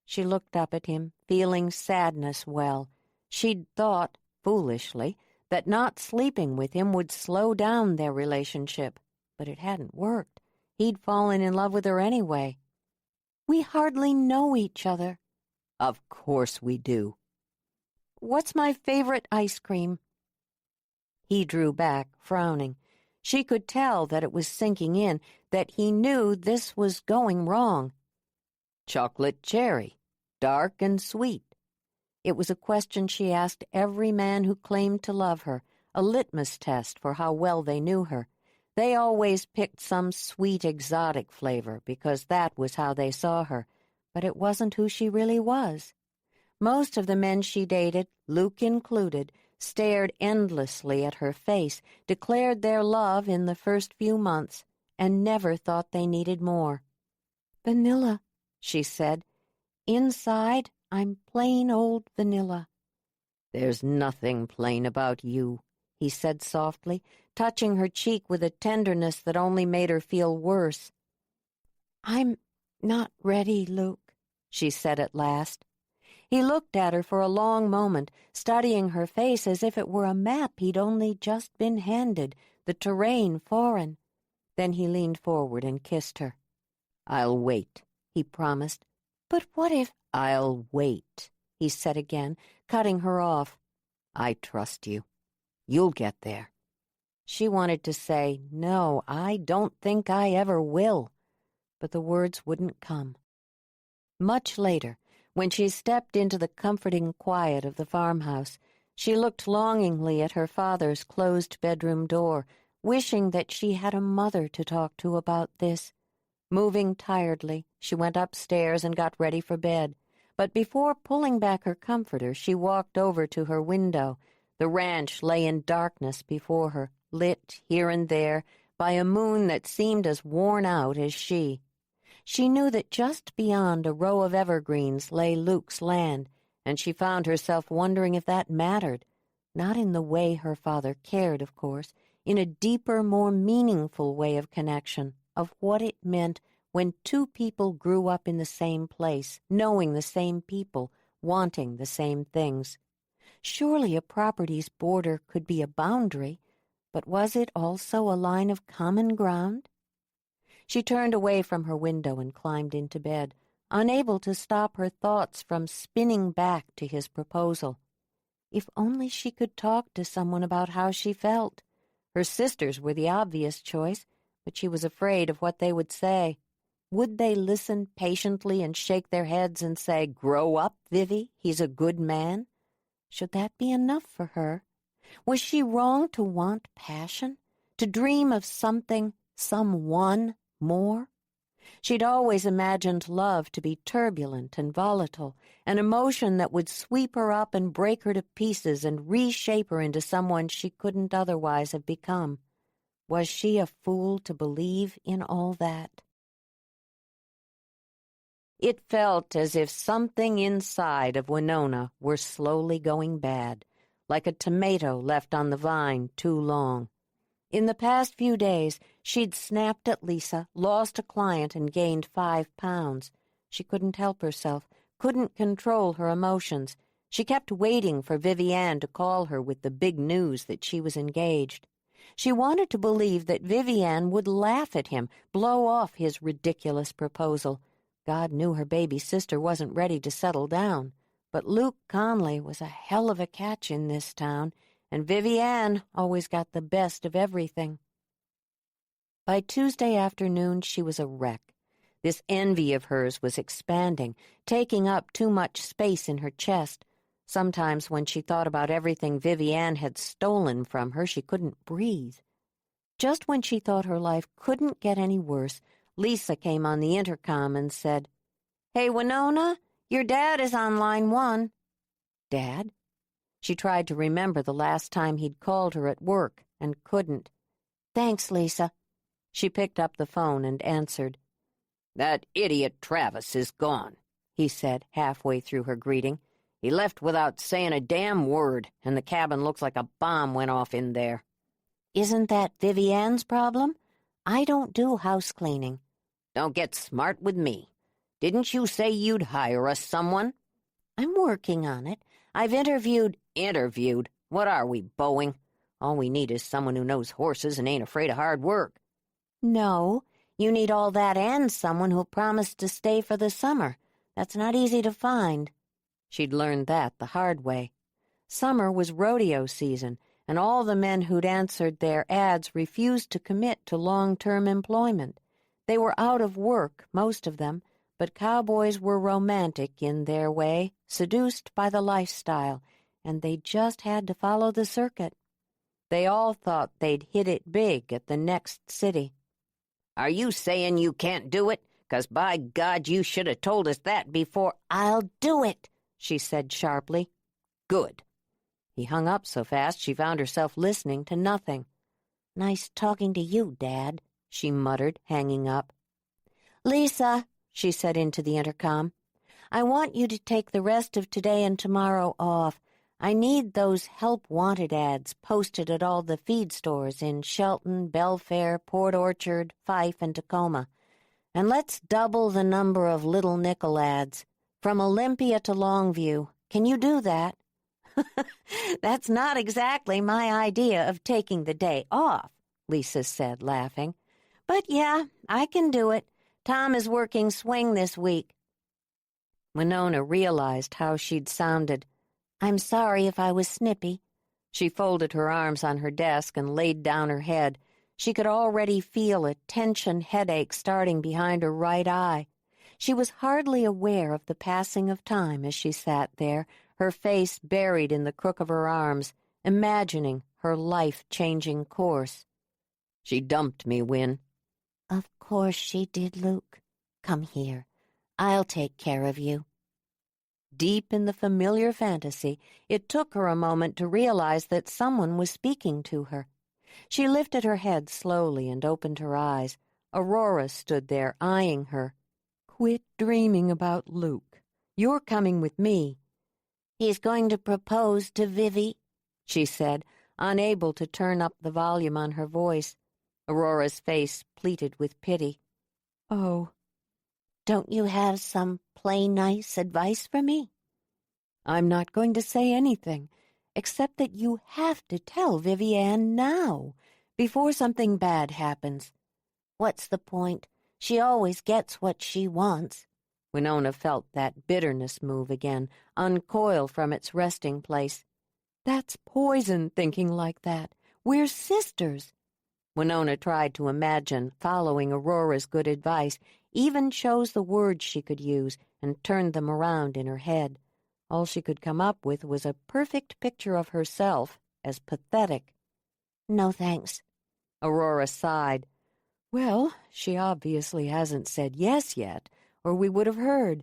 She looked up at him, feeling sadness well. She'd thought, foolishly, that not sleeping with him would slow down their relationship, but it hadn't worked. He'd fallen in love with her anyway. "We hardly know each other." "Of course we do." "What's my favorite ice cream?" He drew back, frowning. She could tell that it was sinking in, that he knew this was going wrong. "Chocolate cherry, dark and sweet." It was a question she asked every man who claimed to love her, a litmus test for how well they knew her. They always picked some sweet, exotic flavor because that was how they saw her, but it wasn't who she really was. Most of the men she dated, Luke included, stared endlessly at her face, declared their love in the first few months, and never thought they needed more. "Vanilla," she said. "Inside, I'm plain old vanilla." "There's nothing plain about you," he said softly, touching her cheek with a tenderness that only made her feel worse. "I'm not ready, Luke," she said at last. He looked at her for a long moment, studying her face as if it were a map he'd only just been handed, the terrain foreign. Then he leaned forward and kissed her. "I'll wait," he promised. "But what if—" "I'll wait," he said again, cutting her off. "I trust you. You'll get there." She wanted to say, "No, I don't think I ever will." but the words wouldn't come. Much later, when she stepped into the comforting quiet of the farmhouse, she looked longingly at her father's closed bedroom door, wishing that she had a mother to talk to about this. Moving tiredly, she went upstairs and got ready for bed. But before pulling back her comforter, she walked over to her window. The ranch lay in darkness before her, lit here and there by a moon that seemed as worn out as she. She knew that just beyond a row of evergreens lay Luke's land, and she found herself wondering if that mattered. Not in the way her father cared, of course, in a deeper, more meaningful way of connection, of what it meant when two people grew up in the same place, knowing the same people, wanting the same things. Surely a property's border could be a boundary, but was it also a line of common ground? She turned away from her window and climbed into bed, unable to stop her thoughts from spinning back to his proposal. If only she could talk to someone about how she felt. Her sisters were the obvious choice, but she was afraid of what they would say. Would they listen patiently and shake their heads and say, "Grow up, Vivi, he's a good man"? Should that be enough for her? Was she wrong to want passion, to dream of something, someone more? She'd always imagined love to be turbulent and volatile, an emotion that would sweep her up and break her to pieces and reshape her into someone she couldn't otherwise have become. Was she a fool to believe in all that? It felt as if something inside of Winona were slowly going bad, like a tomato left on the vine too long. In the past few days, she'd snapped at Lisa, lost a client, and gained 5 pounds. She couldn't help herself, couldn't control her emotions. She kept waiting for Vivi Ann to call her with the big news that she was engaged. She wanted to believe that Vivi Ann would laugh at him, blow off his ridiculous proposal. God knew her baby sister wasn't ready to settle down. But Luke Conley was a hell of a catch in this town, and Vivi Ann always got the best of everything. By Tuesday afternoon, she was a wreck. This envy of hers was expanding, taking up too much space in her chest. Sometimes when she thought about everything Vivi Ann had stolen from her, she couldn't breathe. Just when she thought her life couldn't get any worse, Lisa came on the intercom and said, "Hey, Winona, your dad is on line 1. Dad? She tried to remember the last time he'd called her at work and couldn't. "Thanks, Lisa." She picked up the phone and answered. "That idiot Travis is gone," he said halfway through her greeting. "He left without saying a damn word, and the cabin looks like a bomb went off in there." "Isn't that Vivi Ann's problem? I don't do house cleaning." "Don't get smart with me. Didn't you say you'd hire us someone?" "I'm working on it. I've interviewed—" "Interviewed? What are we, Boeing? All we need is someone who knows horses and ain't afraid of hard work." "No, you need all that and someone who'll promise to stay for the summer. That's not easy to find." She'd learned that the hard way. Summer was rodeo season, and all the men who'd answered their ads refused to commit to long-term employment. They were out of work, most of them, but cowboys were romantic in their way, seduced by the lifestyle, and they just had to follow the circuit. They all thought they'd hit it big at the next city. "Are you saying you can't do it? 'Cause by God, you should have told us that before." "I'll do it," she said sharply. "Good." He hung up so fast she found herself listening to nothing. "Nice talking to you, Dad," she muttered, hanging up. "Lisa," she said into the intercom, "I want you to take the rest of today and tomorrow off. I need those help-wanted ads posted at all the feed stores in Shelton, Belfair, Port Orchard, Fife, and Tacoma. And let's double the number of Little Nickel ads, from Olympia to Longview. Can you do that?" "That's not exactly my idea of taking the day off," Lisa said, laughing. "But yeah, I can do it. Tom is working swing this week." Winona realized how she'd sounded. "I'm sorry if I was snippy." She folded her arms on her desk and laid down her head. She could already feel a tension headache starting behind her right eye. She was hardly aware of the passing of time as she sat there, her face buried in the crook of her arms, imagining her life-changing course. She dumped me, Win. Of course she did, Luke. Come here. I'll take care of you. Deep in the familiar fantasy, it took her a moment to realize that someone was speaking to her. She lifted her head slowly and opened her eyes. Aurora stood there, eyeing her. Quit dreaming about Luke. You're coming with me. He's going to propose to Vivi, she said, unable to turn up the volume on her voice. Aurora's face pleated with pity. Oh. Don't you have some plain nice advice for me? I'm not going to say anything, except that you have to tell Vivi Ann now, before something bad happens. What's the point? She always gets what she wants. Winona felt that bitterness move again, uncoil from its resting place. That's poison, thinking like that. We're sisters. Winona tried to imagine following Aurora's good advice, even chose the words she could use and turned them around in her head. All she could come up with was a perfect picture of herself as pathetic. No thanks. Aurora sighed. Well, she obviously hasn't said yes yet, or we would have heard.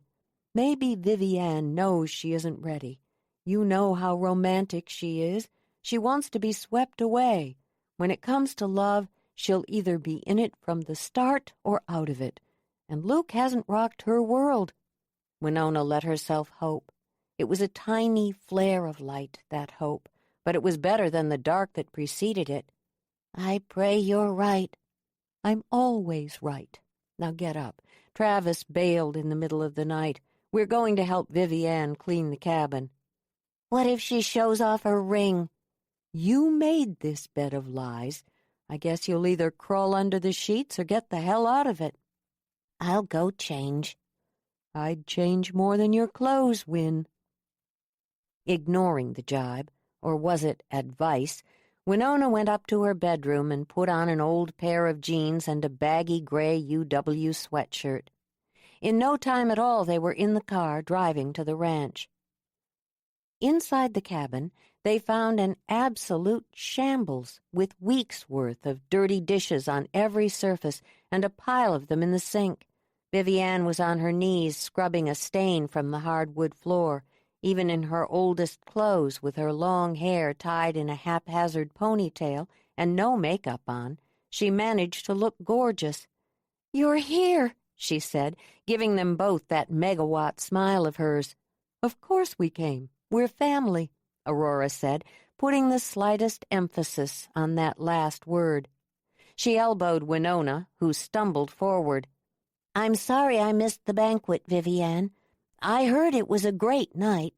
Maybe Vivi Ann knows she isn't ready. You know how romantic she is. She wants to be swept away. When it comes to love, she'll either be in it from the start or out of it. And Luke hasn't rocked her world. Winona let herself hope. It was a tiny flare of light, that hope, but it was better than the dark that preceded it. I pray you're right. I'm always right. Now get up. Travis bailed in the middle of the night. We're going to help Vivi Ann clean the cabin. What if she shows off her ring? You made this bed of lies. I guess you'll either crawl under the sheets or get the hell out of it. I'll go change. I'd change more than your clothes, Win. Ignoring the jibe, or was it advice, Winona went up to her bedroom and put on an old pair of jeans and a baggy gray UW sweatshirt. In no time at all they were in the car driving to the ranch. Inside the cabin, they found an absolute shambles with weeks' worth of dirty dishes on every surface and a pile of them in the sink. Vivi Ann was on her knees scrubbing a stain from the hardwood floor. Even in her oldest clothes, with her long hair tied in a haphazard ponytail and no makeup on, she managed to look gorgeous. You're here, she said, giving them both that megawatt smile of hers. Of course we came. We're family, Aurora said, putting the slightest emphasis on that last word. She elbowed Winona, who stumbled forward. I'm sorry I missed the banquet, Vivi Ann. I heard it was a great night.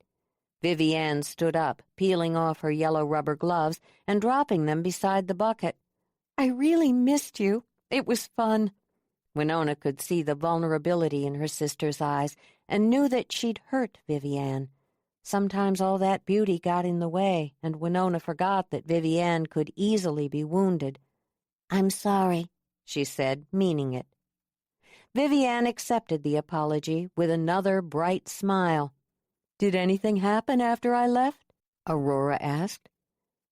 Vivi Ann stood up, peeling off her yellow rubber gloves and dropping them beside the bucket. I really missed you. It was fun. Winona could see the vulnerability in her sister's eyes and knew that she'd hurt Vivi Ann. Sometimes all that beauty got in the way, and Winona forgot that Vivi Ann could easily be wounded. I'm sorry, she said, meaning it. Vivi Ann accepted the apology with another bright smile. Did anything happen after I left? Aurora asked.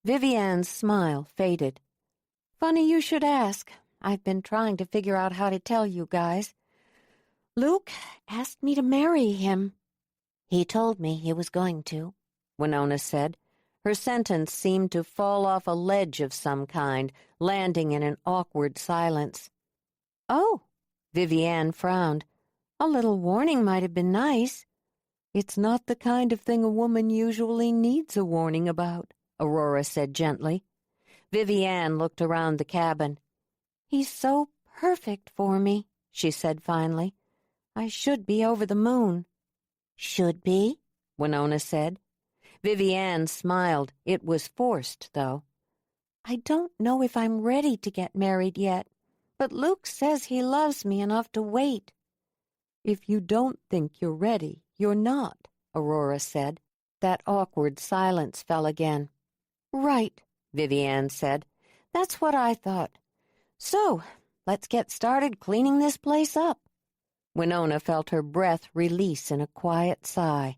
Vivi Ann's smile faded. Funny you should ask. I've been trying to figure out how to tell you guys. Luke asked me to marry him. He told me he was going to, Winona said. Her sentence seemed to fall off a ledge of some kind, landing in an awkward silence. Oh, Vivi Ann frowned. A little warning might have been nice. It's not the kind of thing a woman usually needs a warning about, Aurora said gently. Vivi Ann looked around the cabin. He's so perfect for me, she said finally. I should be over the moon. Should be? Winona said. Vivi Ann smiled. It was forced, though. I don't know if I'm ready to get married yet, but Luke says he loves me enough to wait. If you don't think you're ready, you're not, Aurora said. That awkward silence fell again. Right, Vivi Ann said. That's what I thought. So, let's get started cleaning this place up. Winona felt her breath release in a quiet sigh.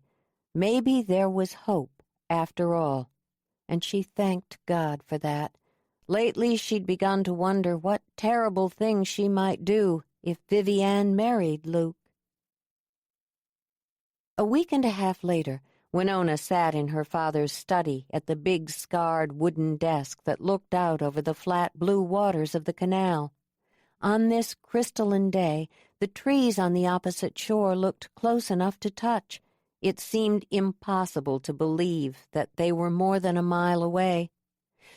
Maybe there was hope, after all, and she thanked God for that. Lately she'd begun to wonder what terrible thing she might do if Vivi Ann married Luke. A week and a half later, Winona sat in her father's study at the big scarred wooden desk that looked out over the flat blue waters of the canal. On this crystalline day, the trees on the opposite shore looked close enough to touch. It seemed impossible to believe that they were more than a mile away.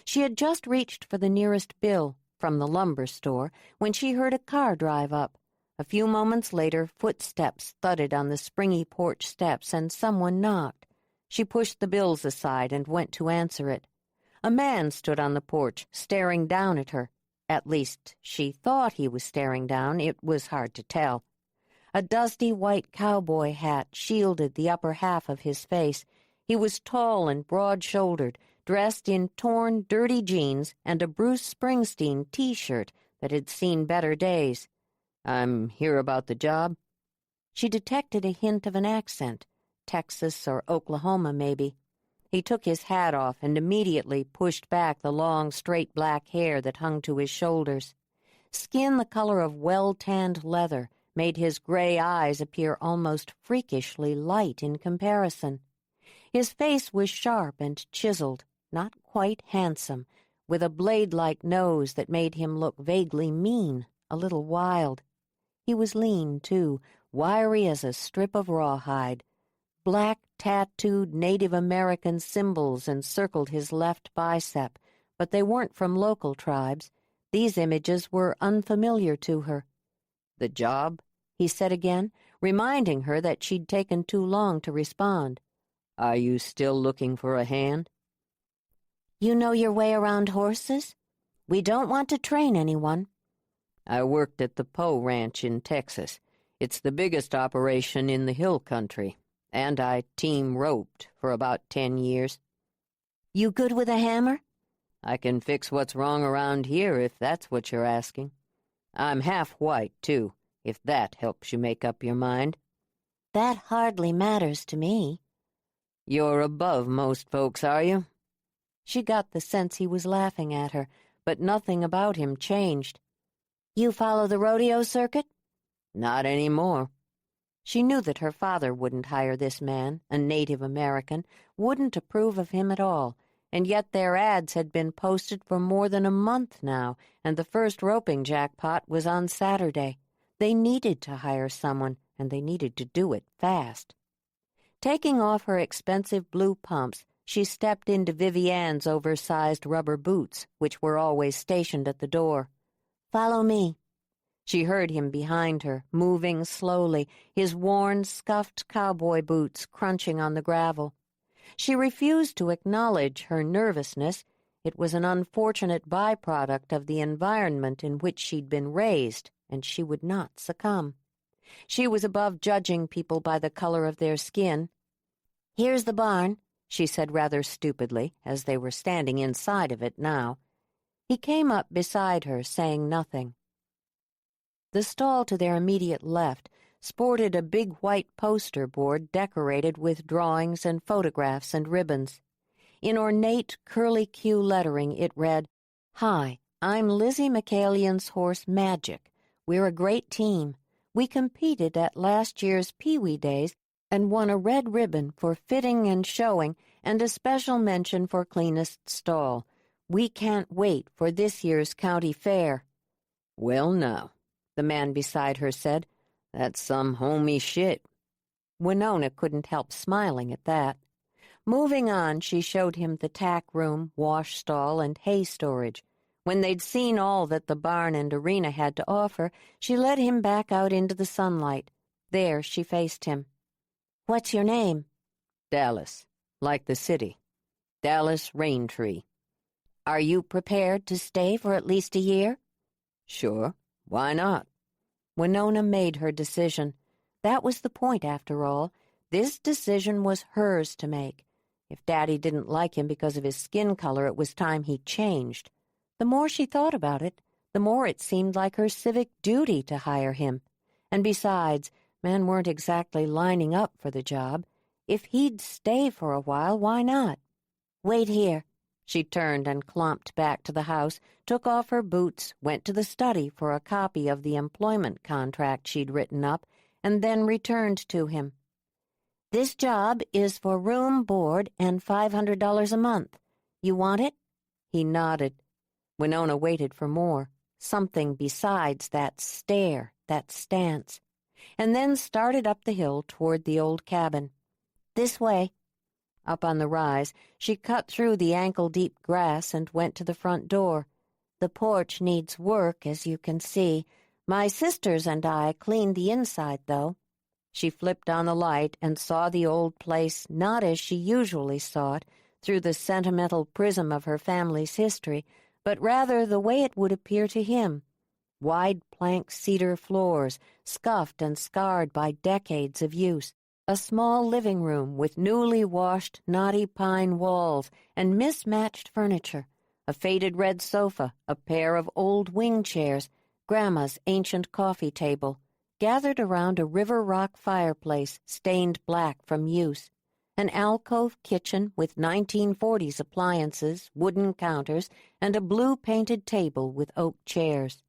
She had just reached for the nearest bill from the lumber store when she heard a car drive up. A few moments later, footsteps thudded on the springy porch steps and someone knocked. She pushed the bills aside and went to answer it. A man stood on the porch, staring down at her. At least, she thought he was staring down. It was hard to tell. A dusty white cowboy hat shielded the upper half of his face. He was tall and broad-shouldered, dressed in torn, dirty jeans and a Bruce Springsteen T-shirt that had seen better days. "I'm here about the job." She detected a hint of an accent, Texas or Oklahoma maybe. He took his hat off and immediately pushed back the long, straight black hair that hung to his shoulders. Skin the color of well-tanned leather made his gray eyes appear almost freakishly light in comparison. His face was sharp and chiseled, not quite handsome, with a blade-like nose that made him look vaguely mean, a little wild. He was lean, too, wiry as a strip of rawhide. Black, tattooed Native American symbols encircled his left bicep, but they weren't from local tribes. These images were unfamiliar to her. "The job?" he said again, reminding her that she'd taken too long to respond. "Are you still looking for a hand?" "You know your way around horses? We don't want to train anyone." "I worked at the Poe Ranch in Texas. It's the biggest operation in the hill country, and I team roped for about 10 years. "You good with a hammer?" "I can fix what's wrong around here if that's what you're asking. I'm half white, too, if that helps you make up your mind." "That hardly matters to me." "You're above most folks, are you?" She got the sense he was laughing at her, but nothing about him changed. "You follow the rodeo circuit?" "Not anymore." She knew that her father wouldn't hire this man, a Native American, wouldn't approve of him at all, and yet their ads had been posted for more than a month now, and the first roping jackpot was on Saturday. They needed to hire someone, and they needed to do it fast. Taking off her expensive blue pumps, she stepped into Vivi Ann's oversized rubber boots, which were always stationed at the door. "Follow me." She heard him behind her, moving slowly, his worn, scuffed cowboy boots crunching on the gravel. She refused to acknowledge her nervousness. It was an unfortunate byproduct of the environment in which she'd been raised, and she would not succumb. She was above judging people by the color of their skin. "Here's the barn," she said rather stupidly, as they were standing inside of it now. He came up beside her, saying nothing. The stall to their immediate left sported a big white poster board decorated with drawings and photographs and ribbons. In ornate curly-Q lettering it read, "Hi, I'm Lizzie McCallian's horse Magic. We're a great team. We competed at last year's Pee Wee Days and won a red ribbon for fitting and showing and a special mention for cleanest stall. We can't wait for this year's county fair." "Well, now," the man beside her said, "that's some homey shit." Winona couldn't help smiling at that. Moving on, she showed him the tack room, wash stall, and hay storage. When they'd seen all that the barn and arena had to offer, she led him back out into the sunlight. There she faced him. "What's your name?" "Dallas, like the city. Dallas Raintree." "Are you prepared to stay for at least a year?" "Sure. Why not?" Winona made her decision. That was the point, after all. This decision was hers to make. If Daddy didn't like him because of his skin color, it was time he changed. The more she thought about it, the more it seemed like her civic duty to hire him. And besides, men weren't exactly lining up for the job. If he'd stay for a while, why not? "Wait here." She turned and clomped back to the house, took off her boots, went to the study for a copy of the employment contract she'd written up, and then returned to him. "This job is for room, board, and $500 a month. You want it?" He nodded. Winona waited for more, something besides that stare, that stance, and then started up the hill toward the old cabin. "This way." Up on the rise, she cut through the ankle-deep grass and went to the front door. "The porch needs work, as you can see. My sisters and I cleaned the inside, though." She flipped on the light and saw the old place not as she usually saw it, through the sentimental prism of her family's history, but rather the way it would appear to him. Wide plank cedar floors, scuffed and scarred by decades of use. A small living room with newly washed knotty pine walls and mismatched furniture, a faded red sofa, a pair of old wing chairs, Grandma's ancient coffee table, gathered around a river rock fireplace stained black from use, an alcove kitchen with 1940s appliances, wooden counters, and a blue-painted table with oak chairs.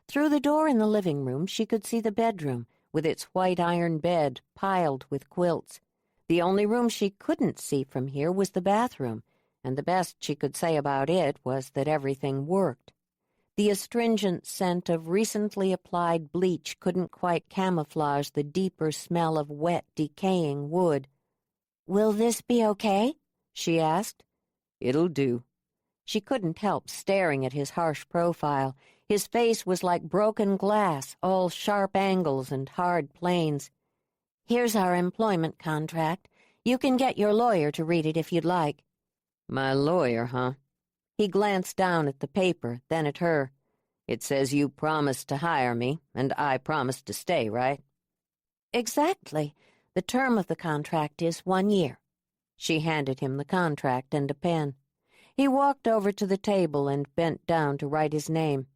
Through the door in the living room she could see the bedroom, with its white iron bed piled with quilts. The only room she couldn't see from here was the bathroom, and the best she could say about it was that everything worked. The astringent scent of recently applied bleach couldn't quite camouflage the deeper smell of wet, decaying wood. "Will this be okay?" she asked. "It'll do." She couldn't help staring at his harsh profile. His face was like broken glass, all sharp angles and hard planes. "Here's our employment contract. You can get your lawyer to read it if you'd like." "My lawyer, huh?" He glanced down at the paper, then at her. "It says you promised to hire me, and I promised to stay, right?" "Exactly. The term of the contract is 1 year." She handed him the contract and a pen. He walked over to the table and bent down to write his name.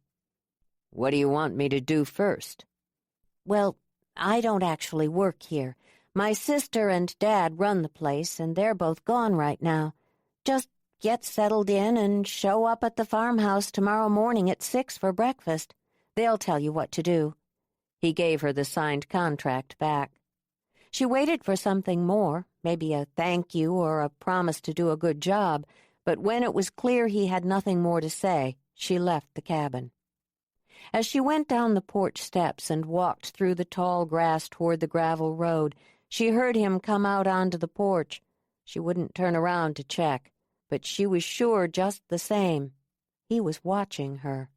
"What do you want me to do first?" "Well, I don't actually work here. My sister and Dad run the place, and they're both gone right now. Just get settled in and show up at the farmhouse tomorrow morning at 6 for breakfast. They'll tell you what to do." He gave her the signed contract back. She waited for something more, maybe a thank you or a promise to do a good job, but when it was clear he had nothing more to say, she left the cabin. As she went down the porch steps and walked through the tall grass toward the gravel road, she heard him come out onto the porch. She wouldn't turn around to check, but she was sure just the same. He was watching her.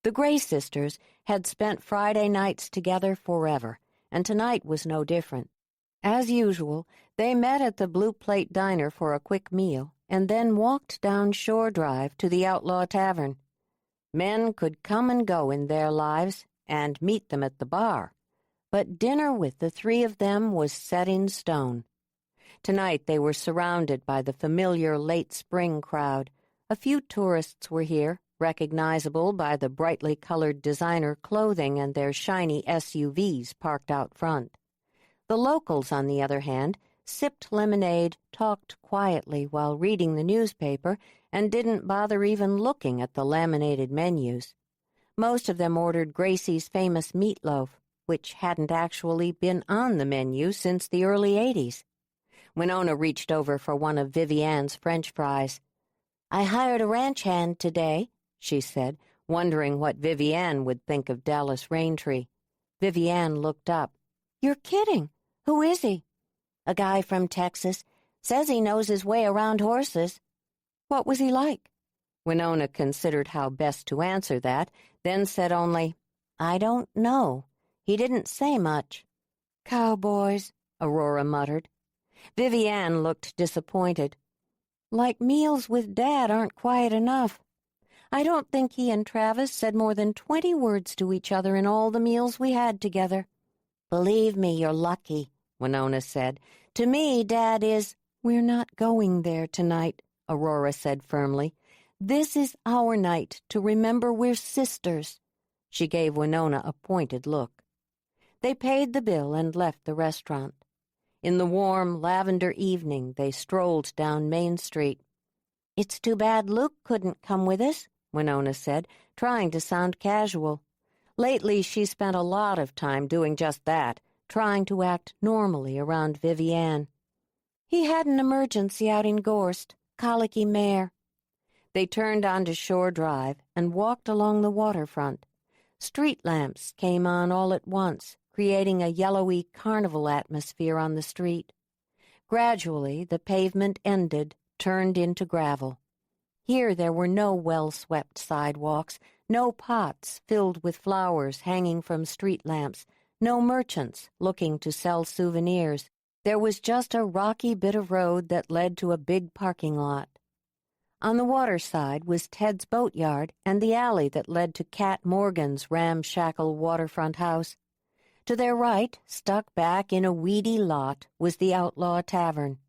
The Gray sisters had spent Friday nights together forever, and tonight was no different. As usual, they met at the Blue Plate Diner for a quick meal, and then walked down Shore Drive to the Outlaw Tavern. Men could come and go in their lives, and meet them at the bar, but dinner with the three of them was set in stone. Tonight they were surrounded by the familiar late spring crowd. A few tourists were here, recognizable by the brightly colored designer clothing and their shiny SUVs parked out front. The locals, on the other hand, sipped lemonade, talked quietly while reading the newspaper, and didn't bother even looking at the laminated menus. Most of them ordered Gracie's famous meatloaf, which hadn't actually been on the menu since the early 80s. Winona reached over for one of Vivi Ann's French fries. "I hired a ranch hand today," she said, wondering what Vivi Ann would think of Dallas Raintree. Vivi Ann looked up. "You're kidding. Who is he?" "A guy from Texas. Says he knows his way around horses." "What was he like?" Winona considered how best to answer that, then said only, "I don't know. He didn't say much." "Cowboys," Aurora muttered. Vivi Ann looked disappointed. "Like meals with Dad aren't quiet enough. I don't think he and Travis said more than 20 words to each other in all the meals we had together." "Believe me, you're lucky," Winona said. "To me, Dad is—" "We're not going there tonight," Aurora said firmly. This is our night to remember we're sisters." She gave Winona a pointed look. They paid the bill and left the restaurant. In the warm lavender evening, they strolled down Main Street. "It's too bad Luke couldn't come with us," Winona said, trying to sound casual. Lately, she spent a lot of time doing just that, trying to act normally around Vivi Ann. "He had an emergency out in Gorst, colicky mare." They turned onto Shore Drive and walked along the waterfront. Street lamps came on all at once, creating a yellowy carnival atmosphere on the street. Gradually, the pavement ended, turned into gravel. Here there were no well-swept sidewalks, no pots filled with flowers hanging from street lamps, no merchants looking to sell souvenirs. There was just a rocky bit of road that led to a big parking lot. On the water side was Ted's boatyard and the alley that led to Cat Morgan's ramshackle waterfront house. To their right, stuck back in a weedy lot, was the Outlaw Tavern.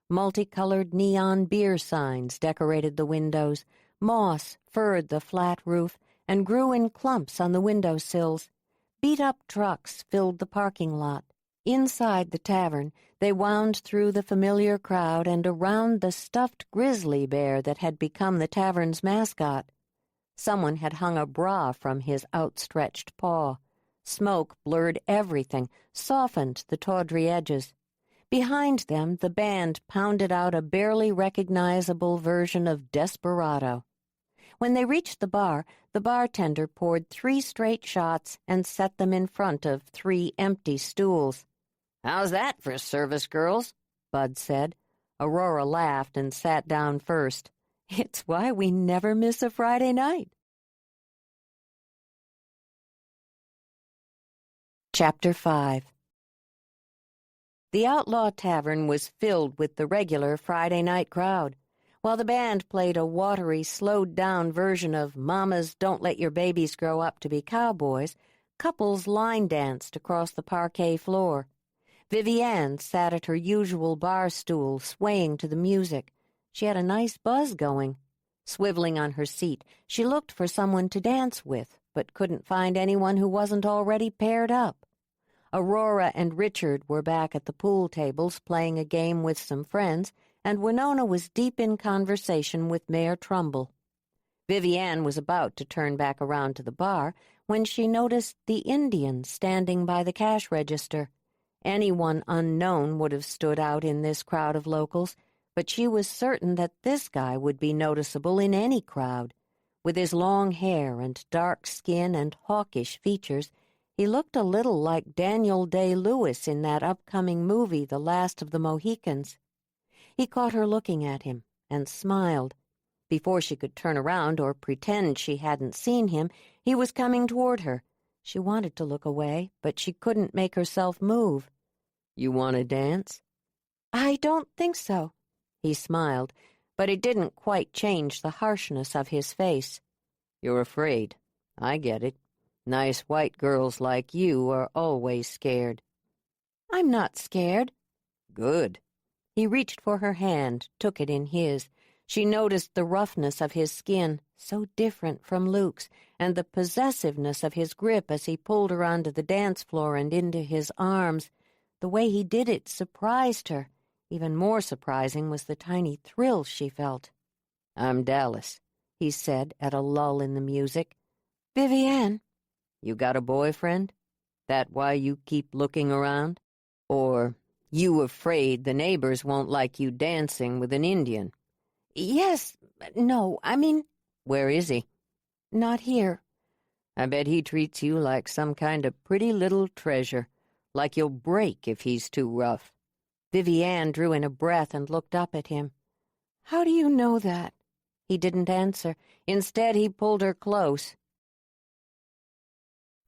Multicolored neon beer signs decorated the windows. Moss furred the flat roof and grew in clumps on the windowsills. Beat-up trucks filled the parking lot. Inside the tavern, they wound through the familiar crowd and around the stuffed grizzly bear that had become the tavern's mascot. Someone had hung a bra from his outstretched paw. Smoke blurred everything, softened the tawdry edges. Behind them, the band pounded out a barely recognizable version of Desperado. When they reached the bartender poured 3 straight shots and set them in front of 3 empty stools. "How's that for service, girls?" Bud said. Aurora laughed and sat down first. "It's why we never miss a Friday night." Chapter 5. The Outlaw Tavern was filled with the regular Friday night crowd. While the band played a watery, slowed-down version of Mamas Don't Let Your Babies Grow Up to Be Cowboys, couples line danced across the parquet floor. Vivi Ann sat at her usual bar stool, swaying to the music. She had a nice buzz going. Swiveling on her seat, she looked for someone to dance with, but couldn't find anyone who wasn't already paired up. Aurora and Richard were back at the pool tables playing a game with some friends, and Winona was deep in conversation with Mayor Trumbull. Vivi Ann was about to turn back around to the bar when she noticed the Indian standing by the cash register. Anyone unknown would have stood out in this crowd of locals, but she was certain that this guy would be noticeable in any crowd. With his long hair and dark skin and hawkish features, he looked a little like Daniel Day-Lewis in that upcoming movie, The Last of the Mohicans. He caught her looking at him and smiled. Before she could turn around or pretend she hadn't seen him, he was coming toward her. She wanted to look away, but she couldn't make herself move. "You want to dance?" "I don't think so." He smiled, but it didn't quite change the harshness of his face. "You're afraid. I get it. Nice white girls like you are always scared." "I'm not scared." "Good." He reached for her hand, took it in his. She noticed the roughness of his skin, so different from Luke's, and the possessiveness of his grip as he pulled her onto the dance floor and into his arms. The way he did it surprised her. Even more surprising was the tiny thrill she felt. "I'm Dallas," he said at a lull in the music. "Vivi Ann." "You got a boyfriend? That why you keep looking around? Or you afraid the neighbors won't like you dancing with an Indian?" "Yes, no, I mean—" "Where is he?" "Not here." "I bet he treats you like some kind of pretty little treasure, like you'll break if he's too rough." Vivi Ann drew in a breath and looked up at him. "How do you know that?" He didn't answer. Instead, he pulled her close.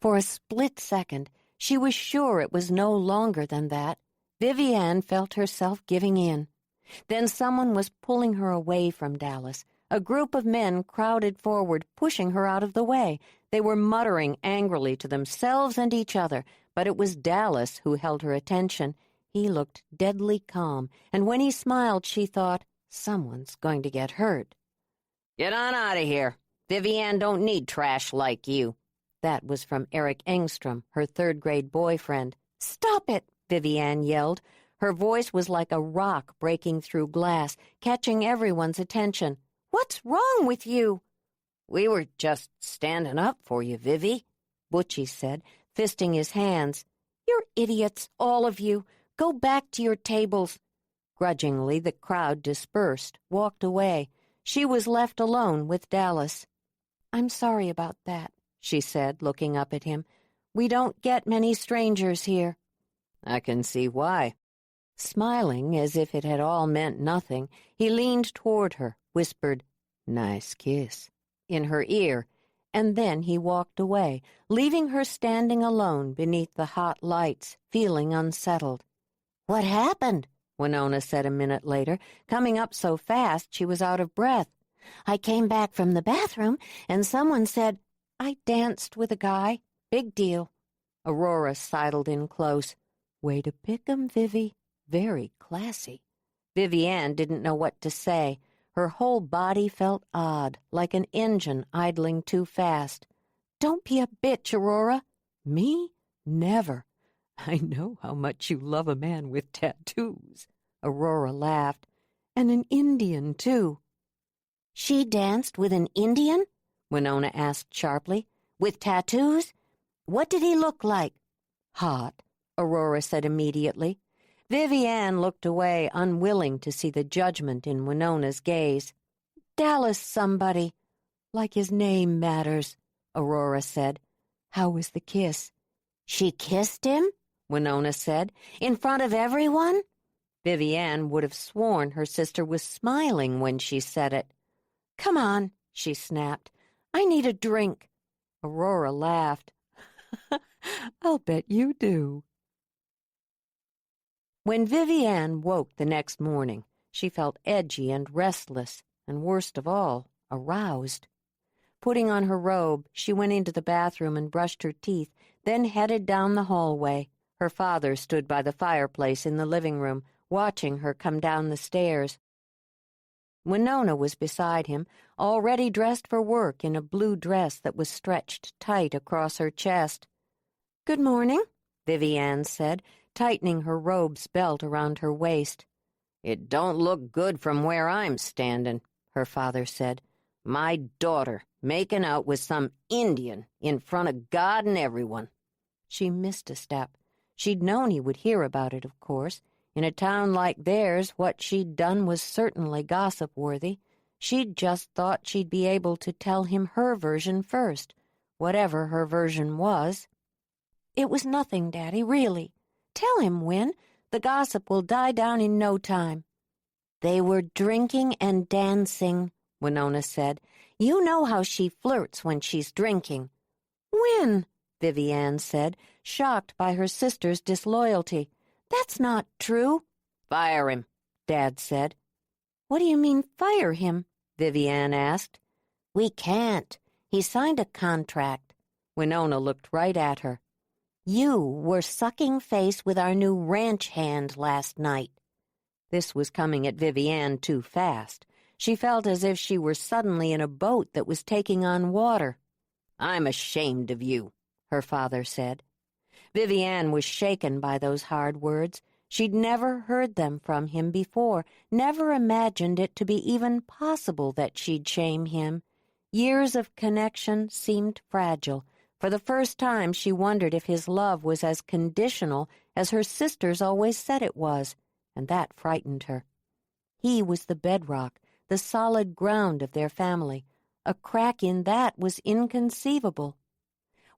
For a split second, she was sure it was no longer than that. Vivi Ann felt herself giving in. Then someone was pulling her away from Dallas. A group of men crowded forward, pushing her out of the way. They were muttering angrily to themselves and each other, but it was Dallas who held her attention. He looked deadly calm, and when he smiled, she thought, someone's going to get hurt. Get on out of here. Vivi Ann don't need trash like you. That was from Eric Engstrom, her third-grade boyfriend. "Stop it!" Vivi Ann yelled. Her voice was like a rock breaking through glass, catching everyone's attention. "What's wrong with you?" We were just standing up for you, Vivi, Butchie said, fisting his hands. "You're idiots, all of you. Go back to your tables." Grudgingly, the crowd dispersed, walked away. She was left alone with Dallas. "I'm sorry about that," she said, looking up at him. "We don't get many strangers here." I can see why. Smiling as if it had all meant nothing, he leaned toward her, whispered, "Nice kiss," in her ear, and then he walked away, leaving her standing alone beneath the hot lights, feeling unsettled. "What happened?" Winona said a minute later, coming up so fast she was out of breath. "I came back from the bathroom, and someone said, I danced with a guy. Big deal." Aurora sidled in close. "Way to pick 'em, Vivi. Very classy." Vivi Ann didn't know what to say. Her whole body felt odd, like an engine idling too fast. "Don't be a bitch, Aurora." "Me? Never. I know how much you love a man with tattoos." Aurora laughed. "And an Indian, too." "She danced with an Indian?" Winona asked sharply. "With tattoos? What did he look like?" "Hot," Aurora said immediately. Vivi Ann looked away, unwilling to see the judgment in Winona's gaze. "Dallas somebody. Like his name matters," Aurora said. "How was the kiss?" "She kissed him?" Winona said. "In front of everyone?" Vivi Ann would have sworn her sister was smiling when she said it. "Come on," she snapped. "I need a drink." Aurora laughed. "I'll bet you do." When Vivi Ann woke the next morning, she felt edgy and restless, and worst of all, aroused. Putting on her robe, she went into the bathroom and brushed her teeth, then headed down the hallway. Her father stood by the fireplace in the living room, watching her come down the stairs. Winona was beside him, already dressed for work in a blue dress that was stretched tight across her chest. "Good morning," Vivi Ann said, tightening her robe's belt around her waist. It don't look good from where I'm standing, her father said. My daughter making out with some Indian in front of God and everyone. She missed a step. She'd known he would hear about it, of course. In a town like theirs, what she'd done was certainly gossip-worthy. She'd just thought she'd be able to tell him her version first, whatever her version was. "It was nothing, Daddy, really. Tell him, Win. The gossip will die down in no time." "They were drinking and dancing," Winona said. "You know how she flirts when she's drinking." "Win," Vivi Ann said, shocked by her sister's disloyalty. "That's not true." "Fire him," Dad said. "What do you mean, fire him?" Vivi Ann asked. "We can't. He signed a contract." Winona looked right at her. "You were sucking face with our new ranch hand last night." This was coming at Vivi Ann too fast. She felt as if she were suddenly in a boat that was taking on water. "I'm ashamed of you," her father said. Vivi Ann was shaken by those hard words. She'd never heard them from him before, never imagined it to be even possible that she'd shame him. Years of connection seemed fragile. For the first time, she wondered if his love was as conditional as her sisters always said it was, and that frightened her. He was the bedrock, the solid ground of their family. A crack in that was inconceivable.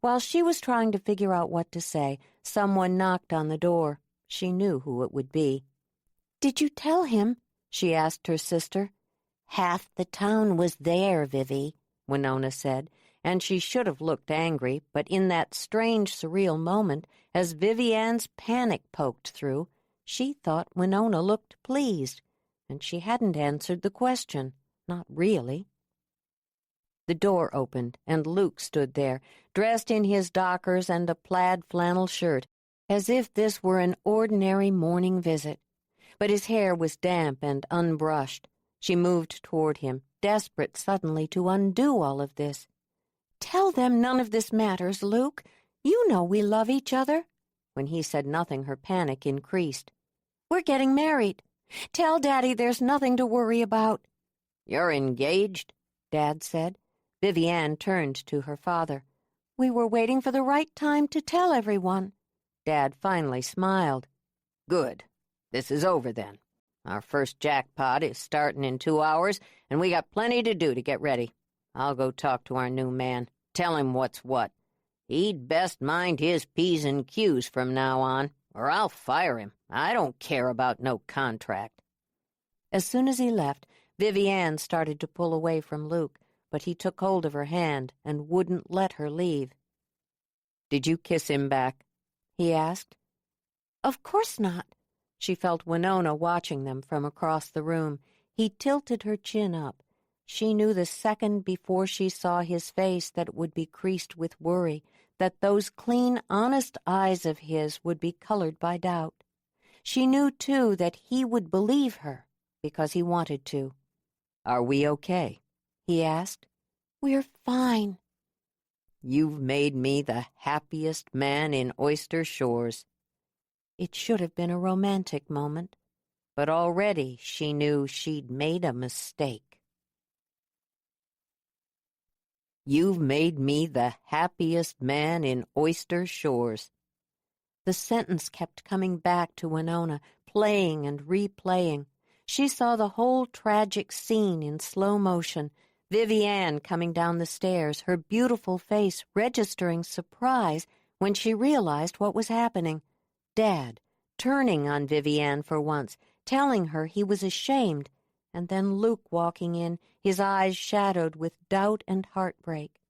While she was trying to figure out what to say, someone knocked on the door. She knew who it would be. "Did you tell him?" she asked her sister. "Half the town was there, Vivi," Winona said, and she should have looked angry, but in that strange, surreal moment, as Vivi Ann's panic poked through, she thought Winona looked pleased, and she hadn't answered the question. Not really. The door opened, and Luke stood there, dressed in his dockers and a plaid flannel shirt, as if this were an ordinary morning visit. But his hair was damp and unbrushed. She moved toward him, desperate suddenly to undo all of this. "Tell them none of this matters, Luke. You know we love each other." When he said nothing, her panic increased. "We're getting married. Tell Daddy there's nothing to worry about." "You're engaged?" Dad said. Vivi Ann turned to her father. "We were waiting for the right time to tell everyone." Dad finally smiled. "Good. This is over then. Our first jackpot is starting in 2 hours, and we got plenty to do to get ready. I'll go talk to our new man. Tell him what's what. He'd best mind his P's and Q's from now on, or I'll fire him. I don't care about no contract." As soon as he left, Vivi Ann started to pull away from Luke, but he took hold of her hand and wouldn't let her leave. "Did you kiss him back?" he asked. "Of course not." She felt Winona watching them from across the room. He tilted her chin up. She knew the second before she saw his face that it would be creased with worry, that those clean, honest eyes of his would be colored by doubt. She knew, too, that he would believe her, because he wanted to. "Are we okay?" he asked. "We're fine." "You've made me the happiest man in Oyster Shores." It should have been a romantic moment, but already she knew she'd made a mistake. "You've made me the happiest man in Oyster Shores." The sentence kept coming back to Winona, playing and replaying. She saw the whole tragic scene in slow motion, Vivi Ann coming down the stairs, her beautiful face registering surprise when she realized what was happening. Dad, turning on Vivi Ann for once, telling her he was ashamed, and then Luke walking in, his eyes shadowed with doubt and heartbreak.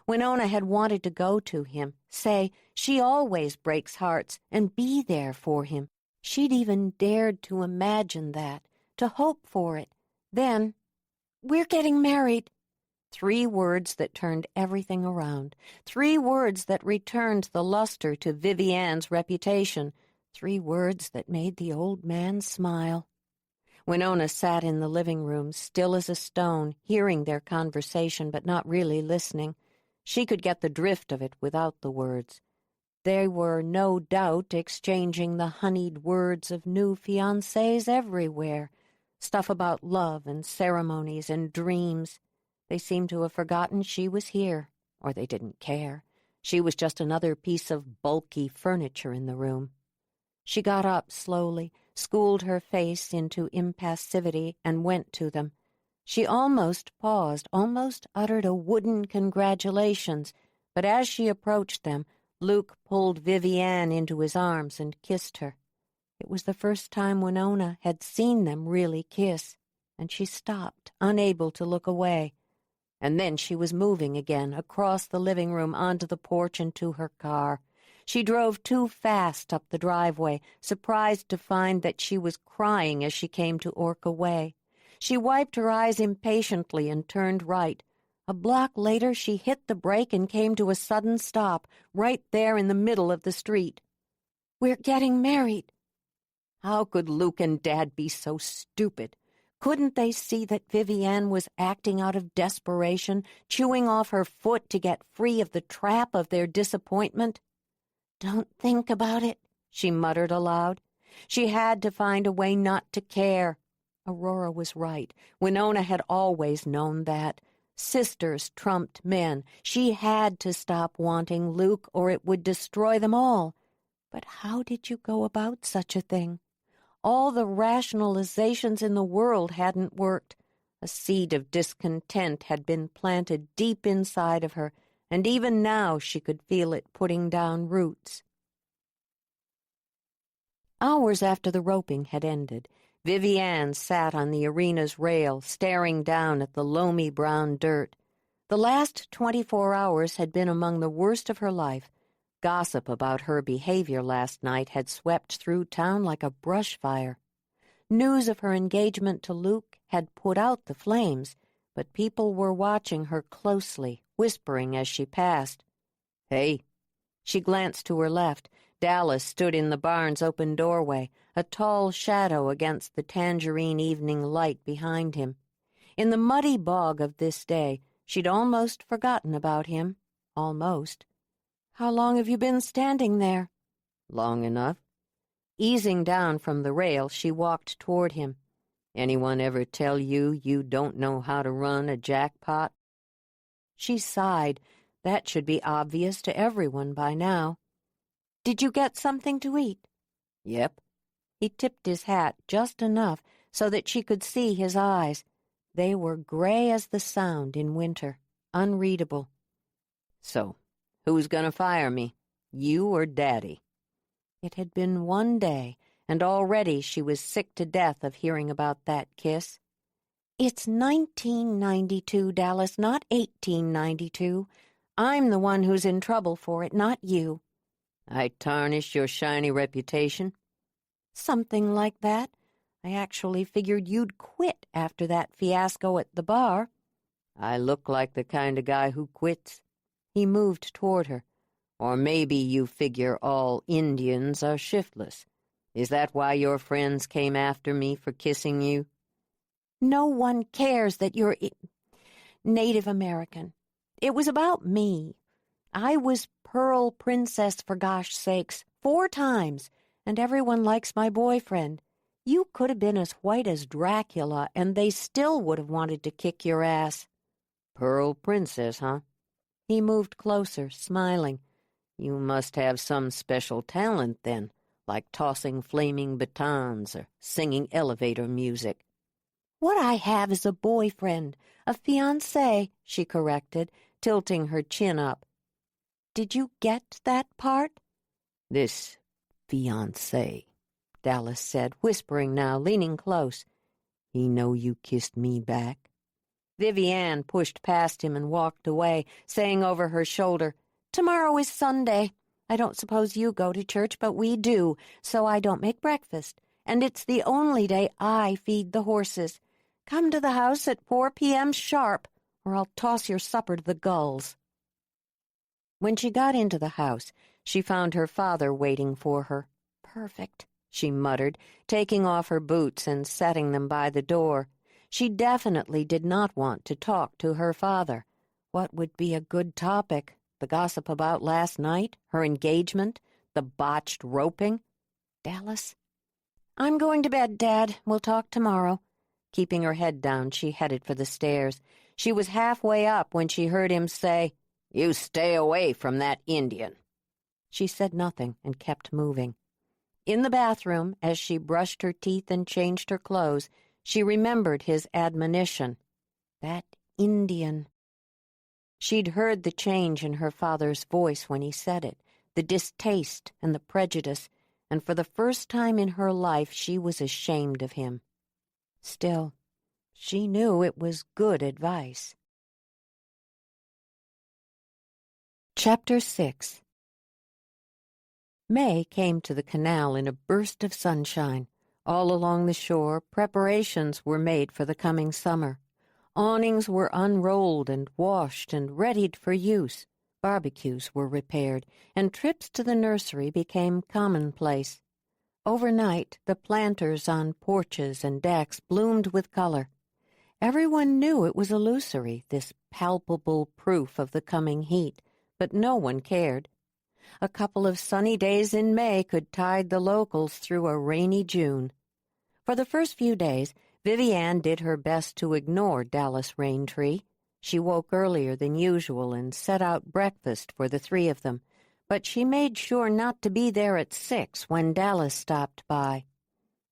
Winona had wanted to go to him, say, she always breaks hearts, and be there for him. She'd even dared to imagine that, to hope for it. Then, "We're getting married." 3 words that turned everything around. 3 words that returned the luster to Vivi Ann's reputation. 3 words that made the old man smile. Winona sat in the living room, still as a stone, hearing their conversation but not really listening. She could get the drift of it without the words. They were no doubt exchanging the honeyed words of new fiancés everywhere, stuff about love and ceremonies and dreams. They seemed to have forgotten she was here, or they didn't care. She was just another piece of bulky furniture in the room. She got up slowly, schooled her face into impassivity, and went to them. She almost paused, almost uttered a wooden congratulations, but as she approached them, Luke pulled Vivi Ann into his arms and kissed her. It was the first time Winona had seen them really kiss, and she stopped, unable to look away. And then she was moving again, across the living room, onto the porch and to her car. She drove too fast up the driveway, surprised to find that she was crying as she came to Orca Way. She wiped her eyes impatiently and turned right. A block later, she hit the brake and came to a sudden stop, right there in the middle of the street. "We're getting married." How could Luke and Dad be so stupid? Couldn't they see that Vivi Ann was acting out of desperation, chewing off her foot to get free of the trap of their disappointment? "Don't think about it," she muttered aloud. She had to find a way not to care. Aurora was right. Winona had always known that. Sisters trumped men. She had to stop wanting Luke, or it would destroy them all. But how did you go about such a thing? All the rationalizations in the world hadn't worked. A seed of discontent had been planted deep inside of her, and even now she could feel it putting down roots. Hours after the roping had ended, Vivi Ann sat on the arena's rail, staring down at the loamy brown dirt. The last 24 hours had been among the worst of her life. Gossip about her behavior last night had swept through town like a brush fire. News of her engagement to Luke had put out the flames, but people were watching her closely, whispering as she passed. "Hey." She glanced to her left. Dallas stood in the barn's open doorway, a tall shadow against the tangerine evening light behind him. In the muddy bog of this day, she'd almost forgotten about him. Almost. "How long have you been standing there?" "Long enough." Easing down from the rail, she walked toward him. "Anyone ever tell you you don't know how to run a jackpot?" She sighed. That should be obvious to everyone by now. "Did you get something to eat?" "Yep." He tipped his hat just enough so that she could see his eyes. They were gray as the sound in winter, unreadable. "So, who's gonna fire me? You or Daddy?" It had been one day, and already she was sick to death of hearing about that kiss. "It's 1992, Dallas, not 1892. I'm the one who's in trouble for it, not you." "I tarnished your shiny reputation?" "Something like that. I actually figured you'd quit after that fiasco at the bar." "I look like the kind of guy who quits." He moved toward her. "Or maybe you figure all Indians are shiftless. Is that why your friends came after me for kissing you?" "No one cares that you're Native American. It was about me. I was Pearl Princess, for gosh sakes, 4 times, and everyone likes my boyfriend. You could have been as white as Dracula, and they still would have wanted to kick your ass." "Pearl Princess, huh?" He moved closer, smiling. "You must have some special talent, then, like tossing flaming batons or singing elevator music." "What I have is a boyfriend, a fiancé," she corrected, tilting her chin up. "Did you get that part?" "This fiancé," Dallas said, whispering now, leaning close. "He know you kissed me back?" Vivi Ann pushed past him and walked away, saying over her shoulder, "Tomorrow is Sunday. I don't suppose you go to church, but we do, so I don't make breakfast. And it's the only day I feed the horses. Come to the house at 4 p.m. sharp, or I'll toss your supper to the gulls." When she got into the house, she found her father waiting for her. "Perfect," she muttered, taking off her boots and setting them by the door. She definitely did not want to talk to her father. What would be a good topic? The gossip about last night? Her engagement? The botched roping? Dallas? "I'm going to bed, Dad. We'll talk tomorrow." Keeping her head down, she headed for the stairs. She was halfway up when she heard him say, "You stay away from that Indian." She said nothing and kept moving. In the bathroom, as she brushed her teeth and changed her clothes, she remembered his admonition. That Indian. She'd heard the change in her father's voice when he said it, the distaste and the prejudice, and for the first time in her life she was ashamed of him. Still, she knew it was good advice. Chapter 6. May came to the canal in a burst of sunshine. All along the shore, preparations were made for the coming summer. Awnings were unrolled and washed and readied for use. Barbecues were repaired, and trips to the nursery became commonplace. Overnight, the planters on porches and decks bloomed with color. Everyone knew it was illusory, this palpable proof of the coming heat, but no one cared. A couple of sunny days in May could tide the locals through a rainy June. For the first few days, Vivi Ann did her best to ignore Dallas Raintree. She woke earlier than usual and set out breakfast for the 3 of them, but she made sure not to be there at 6 when Dallas stopped by.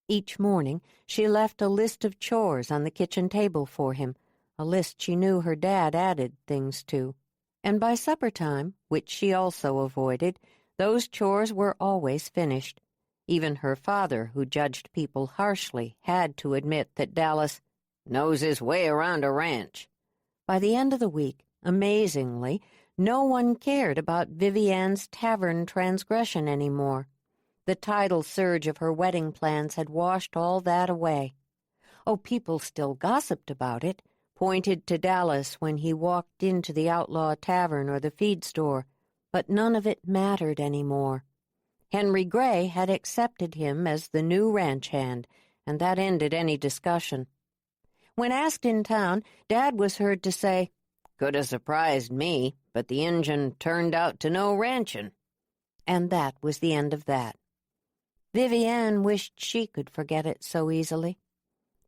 Each morning, she left a list of chores on the kitchen table for him, a list she knew her dad added things to. And by supper time, which she also avoided, those chores were always finished. Even her father, who judged people harshly, had to admit that Dallas knows his way around a ranch. By the end of the week, amazingly, no one cared about Vivi Ann's tavern transgression anymore. The tidal surge of her wedding plans had washed all that away. Oh, people still gossiped about it, pointed to Dallas when he walked into the outlaw tavern or the feed store, but none of it mattered anymore. Henry Gray had accepted him as the new ranch hand, and that ended any discussion. When asked in town, Dad was heard to say, "Could have surprised me, but the Injun turned out to know ranchin'." And that was the end of that. Vivi Ann wished she could forget it so easily.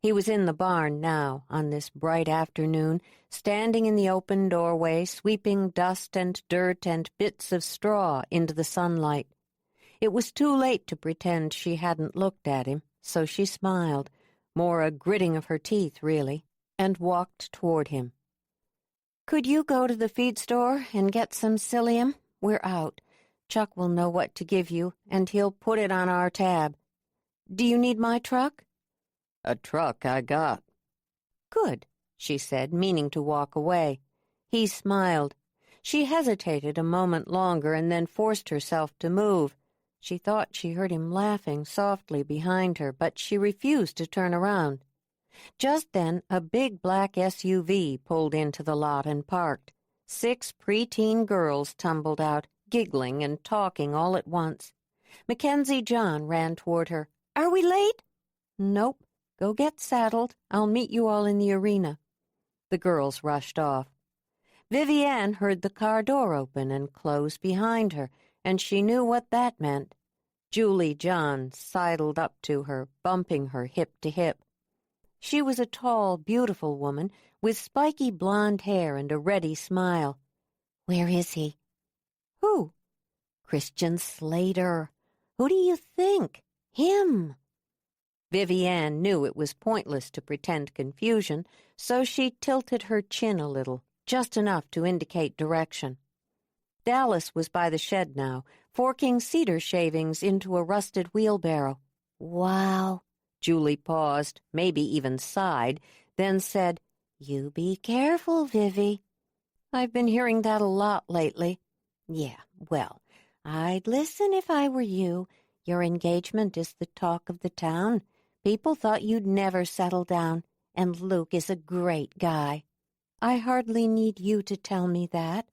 He was in the barn now, on this bright afternoon, standing in the open doorway, sweeping dust and dirt and bits of straw into the sunlight. It was too late to pretend she hadn't looked at him, so she smiled, more a gritting of her teeth, really, and walked toward him. "Could you go to the feed store and get some psyllium? We're out. Chuck will know what to give you, and he'll put it on our tab. Do you need my truck?" "A truck I got." "Good," she said, meaning to walk away. He smiled. She hesitated a moment longer and then forced herself to move. She thought she heard him laughing softly behind her, but she refused to turn around. Just then, a big black SUV pulled into the lot and parked. 6 preteen girls tumbled out, giggling and talking all at once. Mackenzie John ran toward her. "Are we late?" "Nope. Go get saddled. I'll meet you all in the arena." The girls rushed off. Vivi Ann heard the car door open and close behind her, and she knew what that meant. Julie John sidled up to her, bumping her hip to hip. She was a tall, beautiful woman with spiky blonde hair and a ready smile. "Where is he?" "Who?" "Christian Slater. Who do you think? Him." Vivi Ann knew it was pointless to pretend confusion, so she tilted her chin a little, just enough to indicate direction. Dallas was by the shed now, forking cedar shavings into a rusted wheelbarrow. "Wow." Julie paused, maybe even sighed, then said, "You be careful, Vivi." "I've been hearing that a lot lately." "Yeah, well, I'd listen if I were you. Your engagement is the talk of the town. People thought you'd never settle down, and Luke is a great guy." "I hardly need you to tell me that."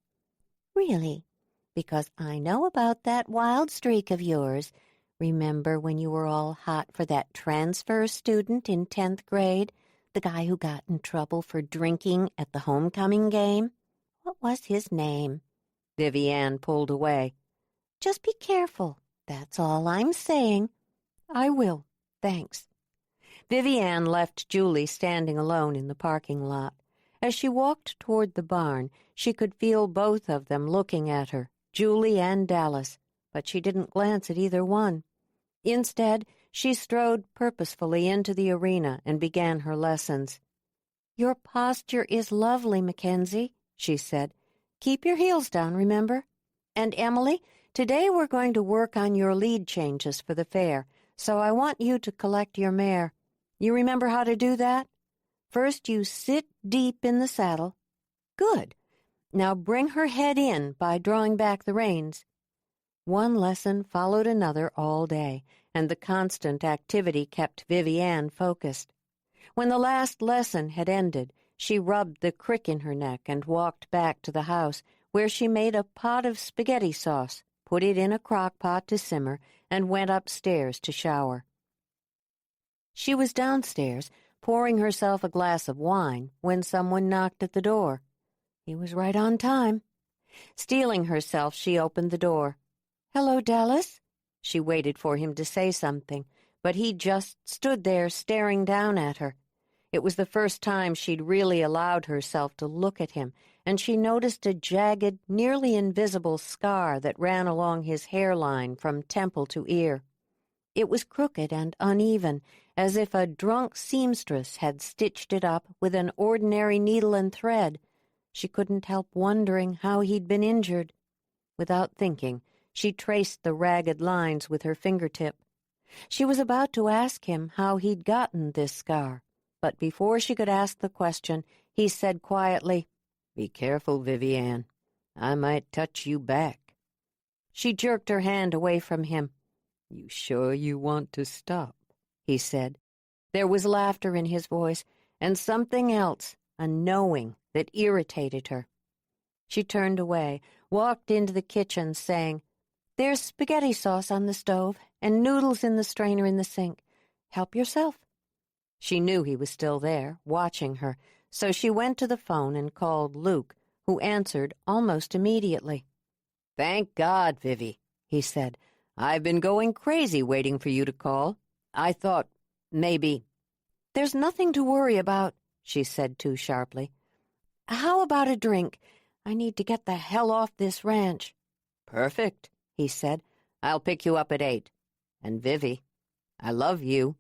"Really? Because I know about that wild streak of yours. Remember when you were all hot for that transfer student in 10th grade, the guy who got in trouble for drinking at the homecoming game? What was his name?" Vivi Ann pulled away. "Just be careful. That's all I'm saying." "I will. Thanks." Vivi Ann left Julie standing alone in the parking lot. As she walked toward the barn, she could feel both of them looking at her, Julie and Dallas, but she didn't glance at either one. Instead, she strode purposefully into the arena and began her lessons. "Your posture is lovely, Mackenzie," she said. "Keep your heels down, remember? And Emily, today we're going to work on your lead changes for the fair, so I want you to collect your mare. You remember how to do that? First you sit deep in the saddle. Good. Now bring her head in by drawing back the reins." One lesson followed another all day, and the constant activity kept Vivi Ann focused. When the last lesson had ended, she rubbed the crick in her neck and walked back to the house, where she made a pot of spaghetti sauce, put it in a crock pot to simmer, and went upstairs to shower. She was downstairs, pouring herself a glass of wine, when someone knocked at the door. He was right on time. Steeling herself, she opened the door. "Hello, Dallas?" She waited for him to say something, but he just stood there staring down at her. It was the first time she'd really allowed herself to look at him, and she noticed a jagged, nearly invisible scar that ran along his hairline from temple to ear. It was crooked and uneven, as if a drunk seamstress had stitched it up with an ordinary needle and thread. She couldn't help wondering how he'd been injured. Without thinking, she traced the ragged lines with her fingertip. She was about to ask him how he'd gotten this scar, but before she could ask the question, he said quietly, "Be careful, Vivi Ann. I might touch you back." She jerked her hand away from him. "You sure you want to stop?" he said. There was laughter in his voice, and something else, a knowing, that irritated her. She turned away, walked into the kitchen, saying, There's spaghetti sauce on the stove and noodles in the strainer in the sink. Help yourself." She knew he was still there, watching her, so she went to the phone and called Luke, who answered almost immediately. "Thank God, Vivi," he said. "I've been going crazy waiting for you to call. I thought maybe—" "There's nothing to worry about," she said too sharply. "How about a drink? I need to get the hell off this ranch." "Perfect," he said. "I'll pick you up at 8. And Vivi, I love you."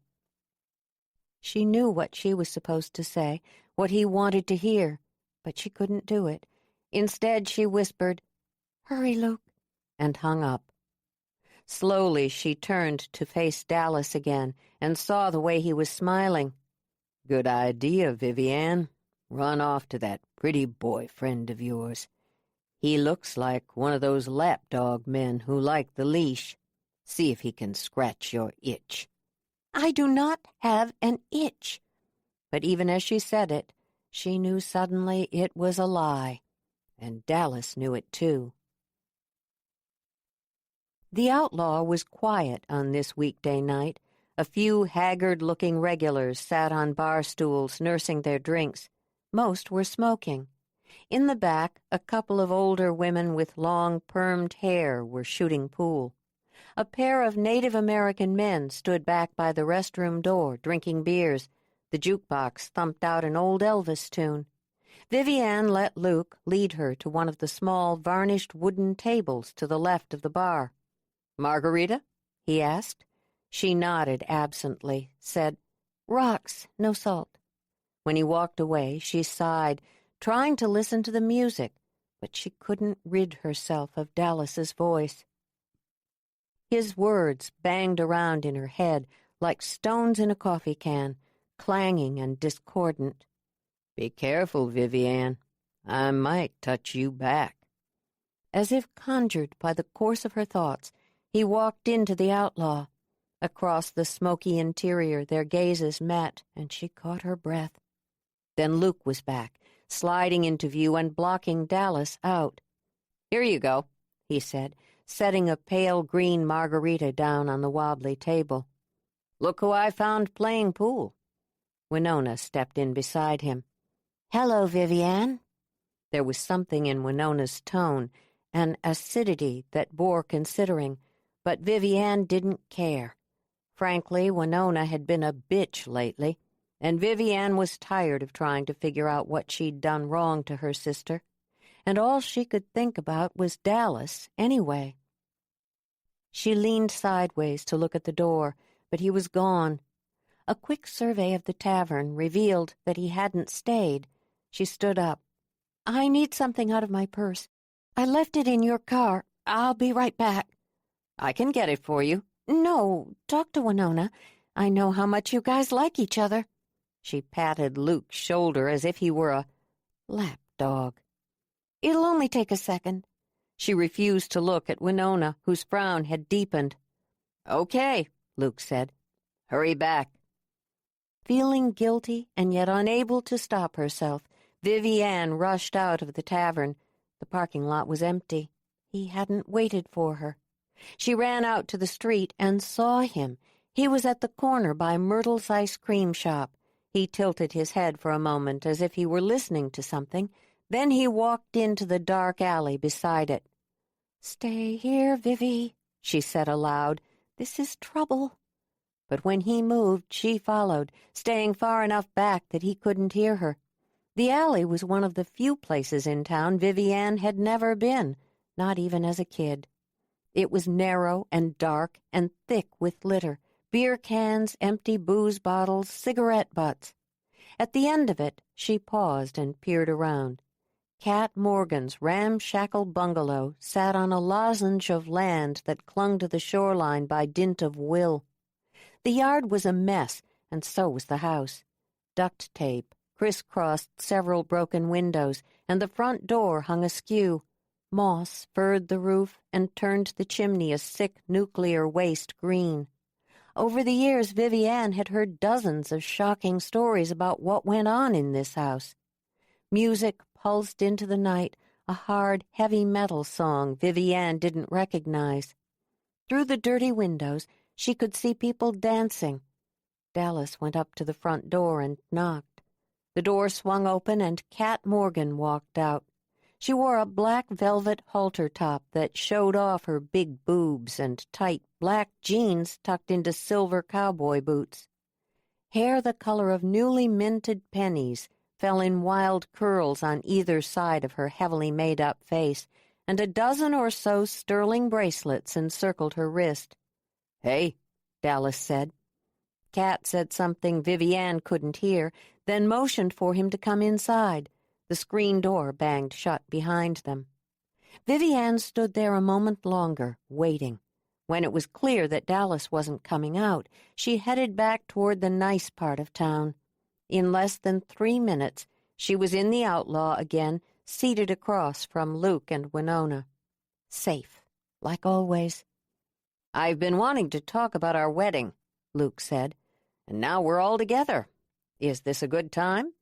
She knew what she was supposed to say, what he wanted to hear, but she couldn't do it. Instead, she whispered, "Hurry, Luke," and hung up. Slowly, she turned to face Dallas again and saw the way he was smiling. "Good idea, Vivi Ann. Run off to that pretty boyfriend of yours. He looks like one of those lapdog men who like the leash. See if he can scratch your itch." "I do not have an itch." But even as she said it, she knew suddenly it was a lie, and Dallas knew it too. The outlaw was quiet on this weekday night. A few haggard-looking regulars sat on bar stools nursing their drinks. Most were smoking. In the back, a couple of older women with long, permed hair were shooting pool. A pair of Native American men stood back by the restroom door, drinking beers. The jukebox thumped out an old Elvis tune. Vivi Ann let Luke lead her to one of the small, varnished wooden tables to the left of the bar. "Margarita?" he asked. She nodded absently, said, "Rocks, no salt." When he walked away, she sighed, trying to listen to the music, but she couldn't rid herself of Dallas's voice. His words banged around in her head like stones in a coffee can, clanging and discordant. "Be careful, Vivi Ann. I might touch you back." As if conjured by the course of her thoughts, he walked into the outlaw. Across the smoky interior their gazes met, and she caught her breath. Then Luke was back, sliding into view and blocking Dallas out. "Here you go," he said, setting a pale green margarita down on the wobbly table. "Look who I found playing pool." Winona stepped in beside him. "Hello, Vivi Ann." There was something in Winona's tone, an acidity that bore considering, but Vivi Ann didn't care. Frankly, Winona had been a bitch lately, and Vivi Ann was tired of trying to figure out what she'd done wrong to her sister, and all she could think about was Dallas anyway. She leaned sideways to look at the door, but he was gone. A quick survey of the tavern revealed that he hadn't stayed. She stood up. "I need something out of my purse. I left it in your car. I'll be right back." "I can get it for you." "No, talk to Winona. I know how much you guys like each other." She patted Luke's shoulder as if he were a lapdog. "It'll only take a second." She refused to look at Winona, whose frown had deepened. "Okay," Luke said. "Hurry back." Feeling guilty and yet unable to stop herself, Vivi Ann rushed out of the tavern. The parking lot was empty. He hadn't waited for her. She ran out to the street and saw him. He was at the corner by Myrtle's ice cream shop. He tilted his head for a moment as if he were listening to something. Then he walked into the dark alley beside it. "Stay here, Vivi," she said aloud. "This is trouble." But when he moved, she followed, staying far enough back that he couldn't hear her. The alley was one of the few places in town Vivi Ann had never been, not even as a kid. It was narrow and dark and thick with litter, beer cans, empty booze bottles, cigarette butts. At the end of it, she paused and peered around. Cat Morgan's ramshackle bungalow sat on a lozenge of land that clung to the shoreline by dint of will. The yard was a mess, and so was the house. Duct tape crisscrossed several broken windows, and the front door hung askew. Moss furred the roof and turned the chimney a sick nuclear waste green. Over the years, Vivi Ann had heard dozens of shocking stories about what went on in this house. Music pulsed into the night, a hard, heavy metal song Vivi Ann didn't recognize. Through the dirty windows, she could see people dancing. Dallas went up to the front door and knocked. The door swung open and Kat Morgan walked out. She wore a black velvet halter top that showed off her big boobs and tight black jeans tucked into silver cowboy boots. Hair the color of newly minted pennies fell in wild curls on either side of her heavily made-up face, and a dozen or so sterling bracelets encircled her wrist. "Hey," Dallas said. Kat said something Vivi Ann couldn't hear, then motioned for him to come inside. The screen door banged shut behind them. Vivi Ann stood there a moment longer, waiting. When it was clear that Dallas wasn't coming out, she headed back toward the nice part of town. In less than 3 minutes, she was in the Outlaw again, seated across from Luke and Winona. Safe, like always. "I've been wanting to talk about our wedding," Luke said, "and now we're all together. Is this a good time?"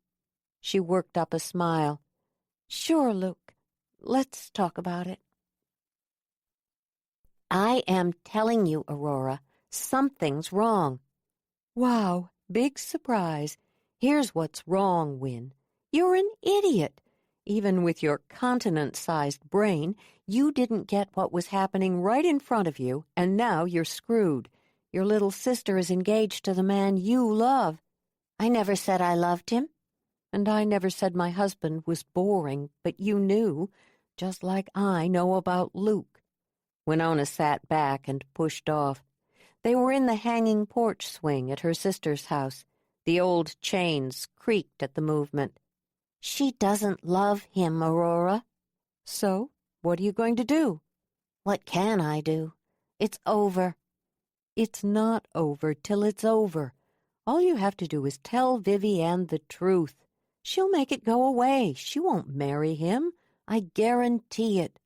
She worked up a smile. "Sure, Luke. Let's talk about it." "I am telling you, Aurora, something's wrong." "Wow, big surprise. Here's what's wrong, Win. You're an idiot. Even with your continent-sized brain, you didn't get what was happening right in front of you, and now you're screwed. Your little sister is engaged to the man you love." "I never said I loved him." "And I never said my husband was boring, but you knew, just like I know about Luke." Winona sat back and pushed off. They were in the hanging porch swing at her sister's house. The old chains creaked at the movement. "She doesn't love him, Aurora." "So, what are you going to do?" "What can I do? It's over." "It's not over till it's over. All you have to do is tell Vivi Ann the truth. She'll make it go away. She won't marry him. I guarantee it."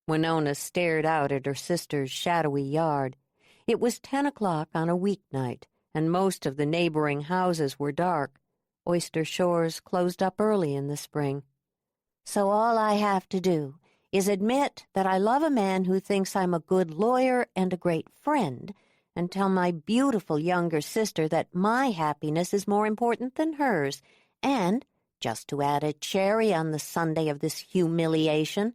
Winona stared out at her sister's shadowy yard. It was 10 o'clock on a weeknight, and most of the neighboring houses were dark. Oyster Shores closed up early in the spring. "So all I have to do is admit that I love a man who thinks I'm a good lawyer and a great friend, and tell my beautiful younger sister that my happiness is more important than hers, and, just to add a cherry on the sundae of this humiliation,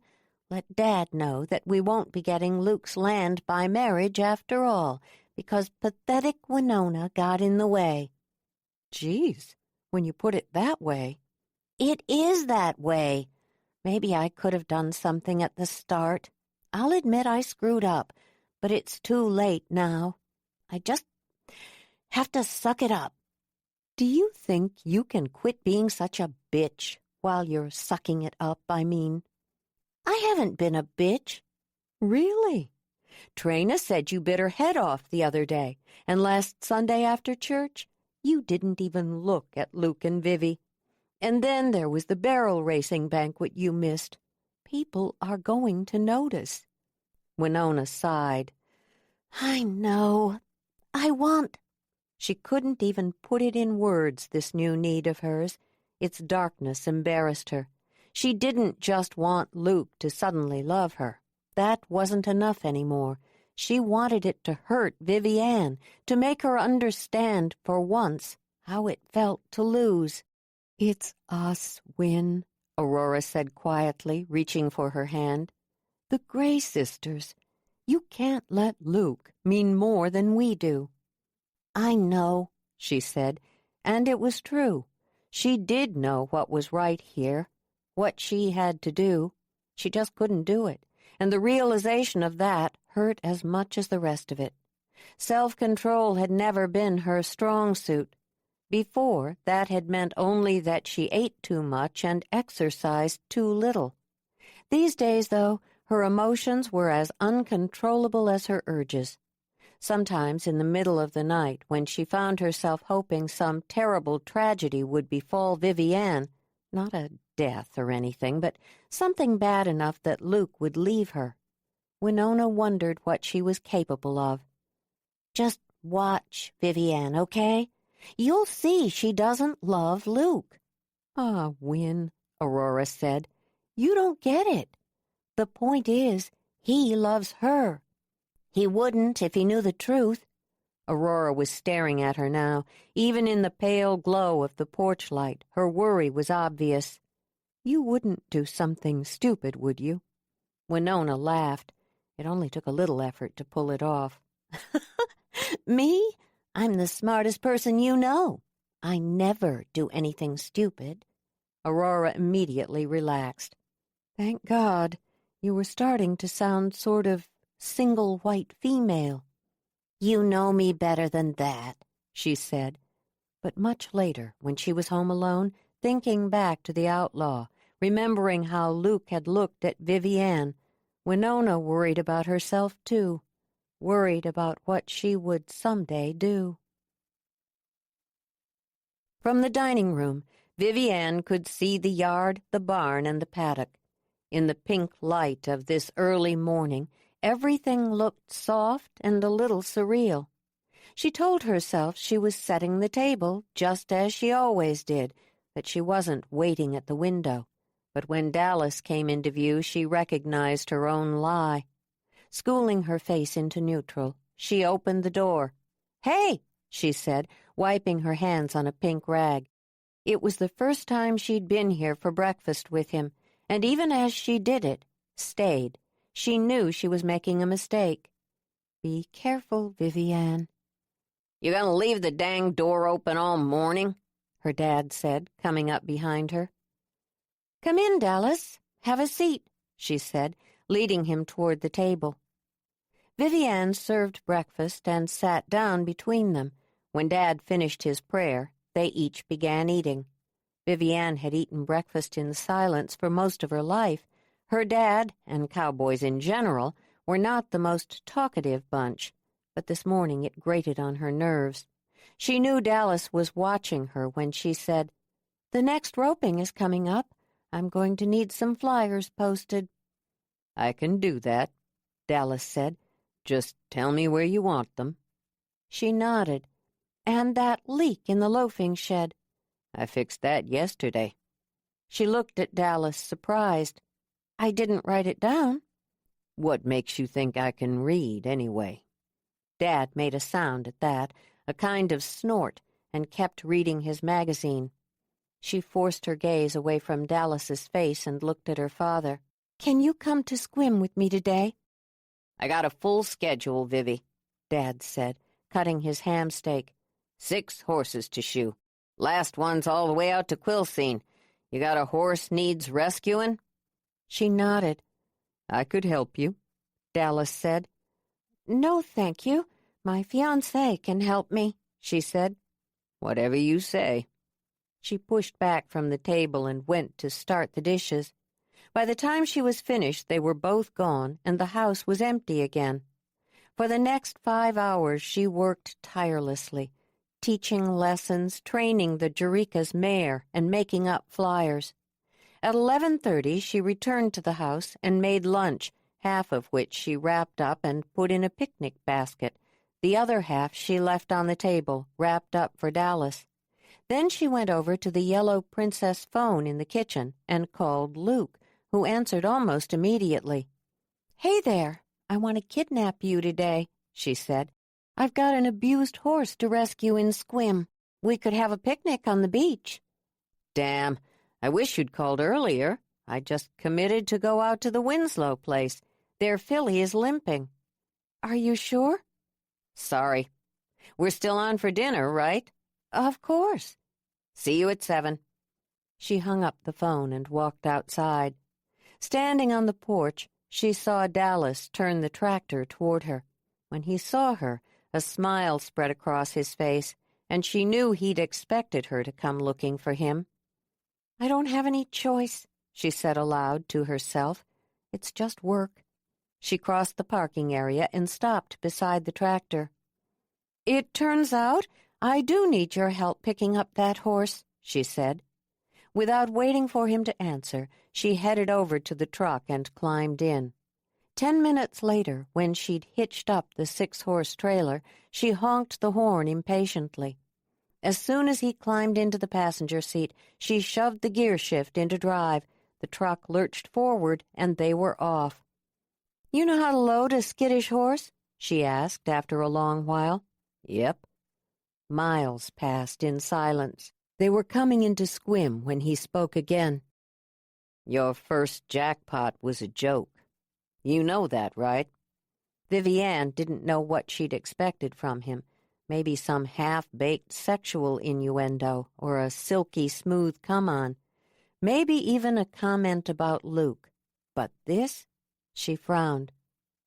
let Dad know that we won't be getting Luke's land by marriage after all, because pathetic Winona got in the way." "Geez, when you put it that way." "It is that way. Maybe I could have done something at the start. I'll admit I screwed up, but it's too late now. I just have to suck it up." "Do you think you can quit being such a bitch while you're sucking it up, I mean?" "I haven't been a bitch." "Really? Trina said you bit her head off the other day, and last Sunday after church, you didn't even look at Luke and Vivi. And then there was the barrel racing banquet you missed. People are going to notice." Winona sighed. "I know. I want—" She couldn't even put it in words, this new need of hers. Its darkness embarrassed her. She didn't just want Luke to suddenly love her. That wasn't enough anymore. She wanted it to hurt Vivi Ann, to make her understand, for once, how it felt to lose. "It's us, Win," Aurora said quietly, reaching for her hand. "The Gray sisters. You can't let Luke mean more than we do." "I know," she said, and it was true. She did know what was right here, what she had to do. She just couldn't do it, and the realization of that hurt as much as the rest of it. Self-control had never been her strong suit. Before, that had meant only that she ate too much and exercised too little. These days, though, her emotions were as uncontrollable as her urges. Sometimes in the middle of the night, when she found herself hoping some terrible tragedy would befall Vivi Ann, not a death or anything, but something bad enough that Luke would leave her, Winona wondered what she was capable of. "Just watch, Vivi Ann, okay? You'll see she doesn't love Luke." "Ah, Win," Aurora said, "you don't get it. The point is, he loves her." He wouldn't if he knew the truth. Aurora was staring at her now. Even in the pale glow of the porch light, her worry was obvious. You wouldn't do something stupid, would you? Winona laughed. It only took a little effort to pull it off. Me? I'm the smartest person you know. I never do anything stupid. Aurora immediately relaxed. Thank God. You were starting to sound sort of single white female. You know me better than that, she said. But much later, when she was home alone, thinking back to the outlaw, remembering how Luke had looked at Vivi Ann, Winona worried about herself, too, worried about what she would someday do. From the dining room, Vivi Ann could see the yard, the barn, and the paddock. In the pink light of this early morning, everything looked soft and a little surreal. She told herself she was setting the table, just as she always did, that she wasn't waiting at the window. But when Dallas came into view, she recognized her own lie. Schooling her face into neutral, she opened the door. "Hey," she said, wiping her hands on a pink rag. It was the first time she'd been here for breakfast with him, and even as she did it, stayed. She knew she was making a mistake. Be careful, Vivi Ann. You gonna leave the dang door open all morning? Her dad said, coming up behind her. Come in, Dallas. Have a seat, she said, leading him toward the table. Vivi Ann served breakfast and sat down between them. When Dad finished his prayer, they each began eating. Vivi Ann had eaten breakfast in silence for most of her life. Her dad, and cowboys in general, were not the most talkative bunch, but this morning it grated on her nerves. She knew Dallas was watching her when she said, "The next roping is coming up. I'm going to need some flyers posted." "I can do that," Dallas said. "Just tell me where you want them." She nodded. "And that leak in the loafing shed." "I fixed that yesterday." She looked at Dallas, surprised. "I didn't write it down." "What makes you think I can read, anyway?" Dad made a sound at that, a kind of snort, and kept reading his magazine. She forced her gaze away from Dallas's face and looked at her father. "Can you come to Squim with me today?" "I got a full schedule, Vivi," Dad said, cutting his ham steak. 6 horses to shoe. Last one's all the way out to Quilcene. You got a horse needs rescuing?" She nodded. "I could help you," Dallas said. "No, thank you. My fiancé can help me," she said. "Whatever you say." She pushed back from the table and went to start the dishes. By the time she was finished, they were both gone, and the house was empty again. For the next 5 hours, she worked tirelessly, teaching lessons, training the Eureka's mare, and making up flyers. At 11:30, she returned to the house and made lunch, half of which she wrapped up and put in a picnic basket. The other half she left on the table, wrapped up for Dallas. Then she went over to the yellow Princess phone in the kitchen and called Luke, who answered almost immediately. "Hey there, I want to kidnap you today," she said. "I've got an abused horse to rescue in Squim. We could have a picnic on the beach." "Damn, I wish you'd called earlier. I just committed to go out to the Winslow place. Their filly is limping." "Are you sure?" "Sorry. We're still on for dinner, right?" "Of course." "See you at 7. She hung up the phone and walked outside. Standing on the porch, she saw Dallas turn the tractor toward her. When he saw her, a smile spread across his face, and she knew he'd expected her to come looking for him. "I don't have any choice," she said aloud to herself. "It's just work." She crossed the parking area and stopped beside the tractor. "It turns out I do need your help picking up that horse," she said. Without waiting for him to answer, she headed over to the truck and climbed in. 10 minutes later, when she'd hitched up the 6-horse trailer, she honked the horn impatiently. As soon as he climbed into the passenger seat, she shoved the gear shift into drive. The truck lurched forward, and they were off. "You know how to load a skittish horse?" she asked after a long while. Yep. Miles passed in silence. They were coming into Squim when he spoke again. Your first jackpot was a joke. You know that, right? Vivi Ann didn't know what she'd expected from him. Maybe some half-baked sexual innuendo or a silky smooth come-on. Maybe even a comment about Luke. But this? She frowned.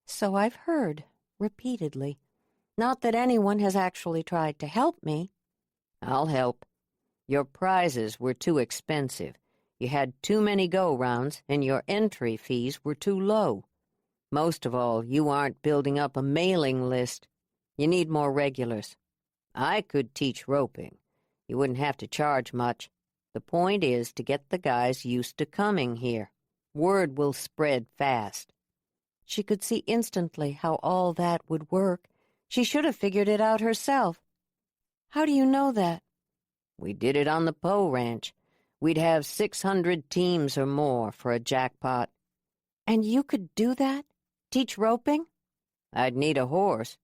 So I've heard, repeatedly. Not that anyone has actually tried to help me. I'll help. Your prizes were too expensive. You had too many go-rounds, and your entry fees were too low. Most of all, you aren't building up a mailing list. You need more regulars. I could teach roping. You wouldn't have to charge much. The point is to get the guys used to coming here. Word will spread fast. She could see instantly how all that would work. She should have figured it out herself. How do you know that? We did it on the Poe Ranch. We'd have 600 teams or more for a jackpot. And you could do that? Teach roping? I'd need a horse.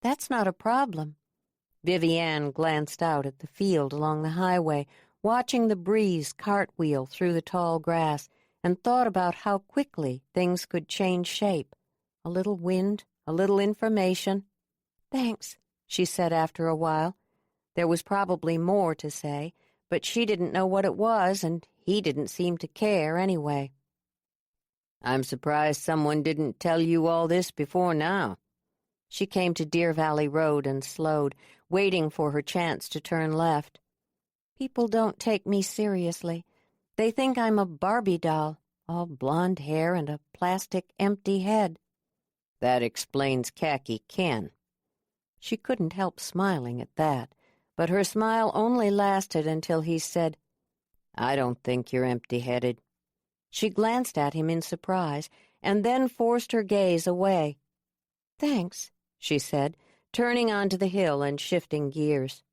That's not a problem. Vivi Ann glanced out at the field along the highway, watching the breeze cartwheel through the tall grass, and thought about how quickly things could change shape. A little wind, a little information. Thanks, she said after a while. There was probably more to say, but she didn't know what it was, and he didn't seem to care anyway. I'm surprised someone didn't tell you all this before now. She came to Deer Valley Road and slowed, waiting for her chance to turn left. People don't take me seriously. They think I'm a Barbie doll, all blonde hair and a plastic empty head. That explains Khaki Ken. She couldn't help smiling at that, but her smile only lasted until he said, I don't think you're empty-headed. She glanced at him in surprise, and then forced her gaze away. Thanks, she said, turning onto the hill and shifting gears.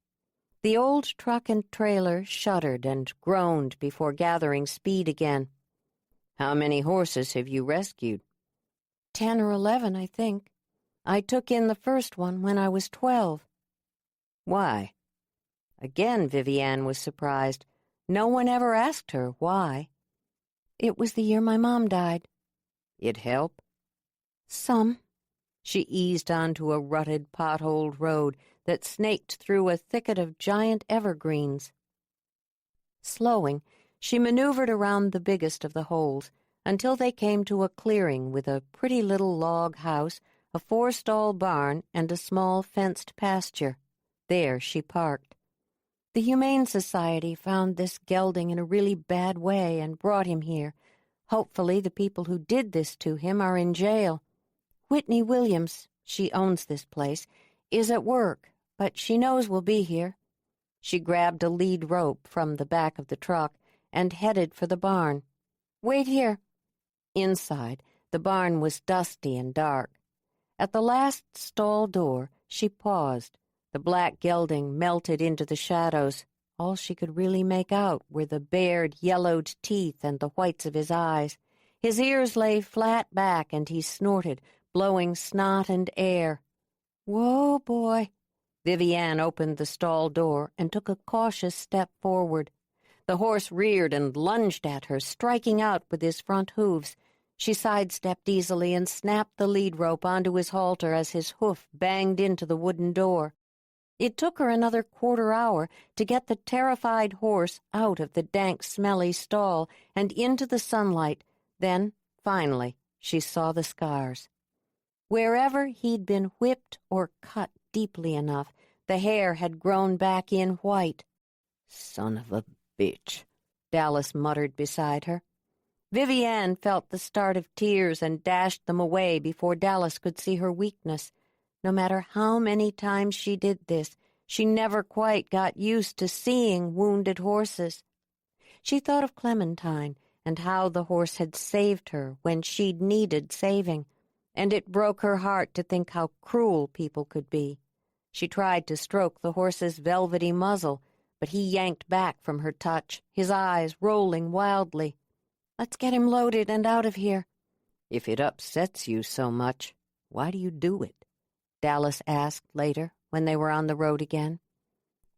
The old truck and trailer shuddered and groaned before gathering speed again. How many horses have you rescued? 10 or 11, I think. I took in the first one when I was 12. Why? Again, Vivi Ann was surprised. No one ever asked her why. It was the year my mom died. It help? Some. She eased onto a rutted, potholed road that snaked through a thicket of giant evergreens. Slowing, she maneuvered around the biggest of the holes until they came to a clearing with a pretty little log house, a 4-stall barn, and a small fenced pasture. There she parked. The Humane Society found this gelding in a really bad way and brought him here. Hopefully the people who did this to him are in jail. Whitney Williams, she owns this place, is at work, but she knows we'll be here. She grabbed a lead rope from the back of the truck and headed for the barn. Wait here. Inside, the barn was dusty and dark. At the last stall door, she paused. The black gelding melted into the shadows. All she could really make out were the bared, yellowed teeth and the whites of his eyes. His ears lay flat back, and he snorted, blowing snot and air. Whoa, boy. Vivi Ann opened the stall door and took a cautious step forward. The horse reared and lunged at her, striking out with his front hooves. She sidestepped easily and snapped the lead rope onto his halter as his hoof banged into the wooden door. It took her another quarter-hour to get the terrified horse out of the dank, smelly stall and into the sunlight. Then, finally, she saw the scars. Wherever he'd been whipped or cut deeply enough, the hair had grown back in white. Son of a bitch, Dallas muttered beside her. Vivi Ann felt the start of tears and dashed them away before Dallas could see her weakness. No matter how many times she did this, she never quite got used to seeing wounded horses. She thought of Clementine and how the horse had saved her when she'd needed saving, and it broke her heart to think how cruel people could be. She tried to stroke the horse's velvety muzzle, but he yanked back from her touch, his eyes rolling wildly. Let's get him loaded and out of here. If it upsets you so much, why do you do it? Dallas asked later when they were on the road again.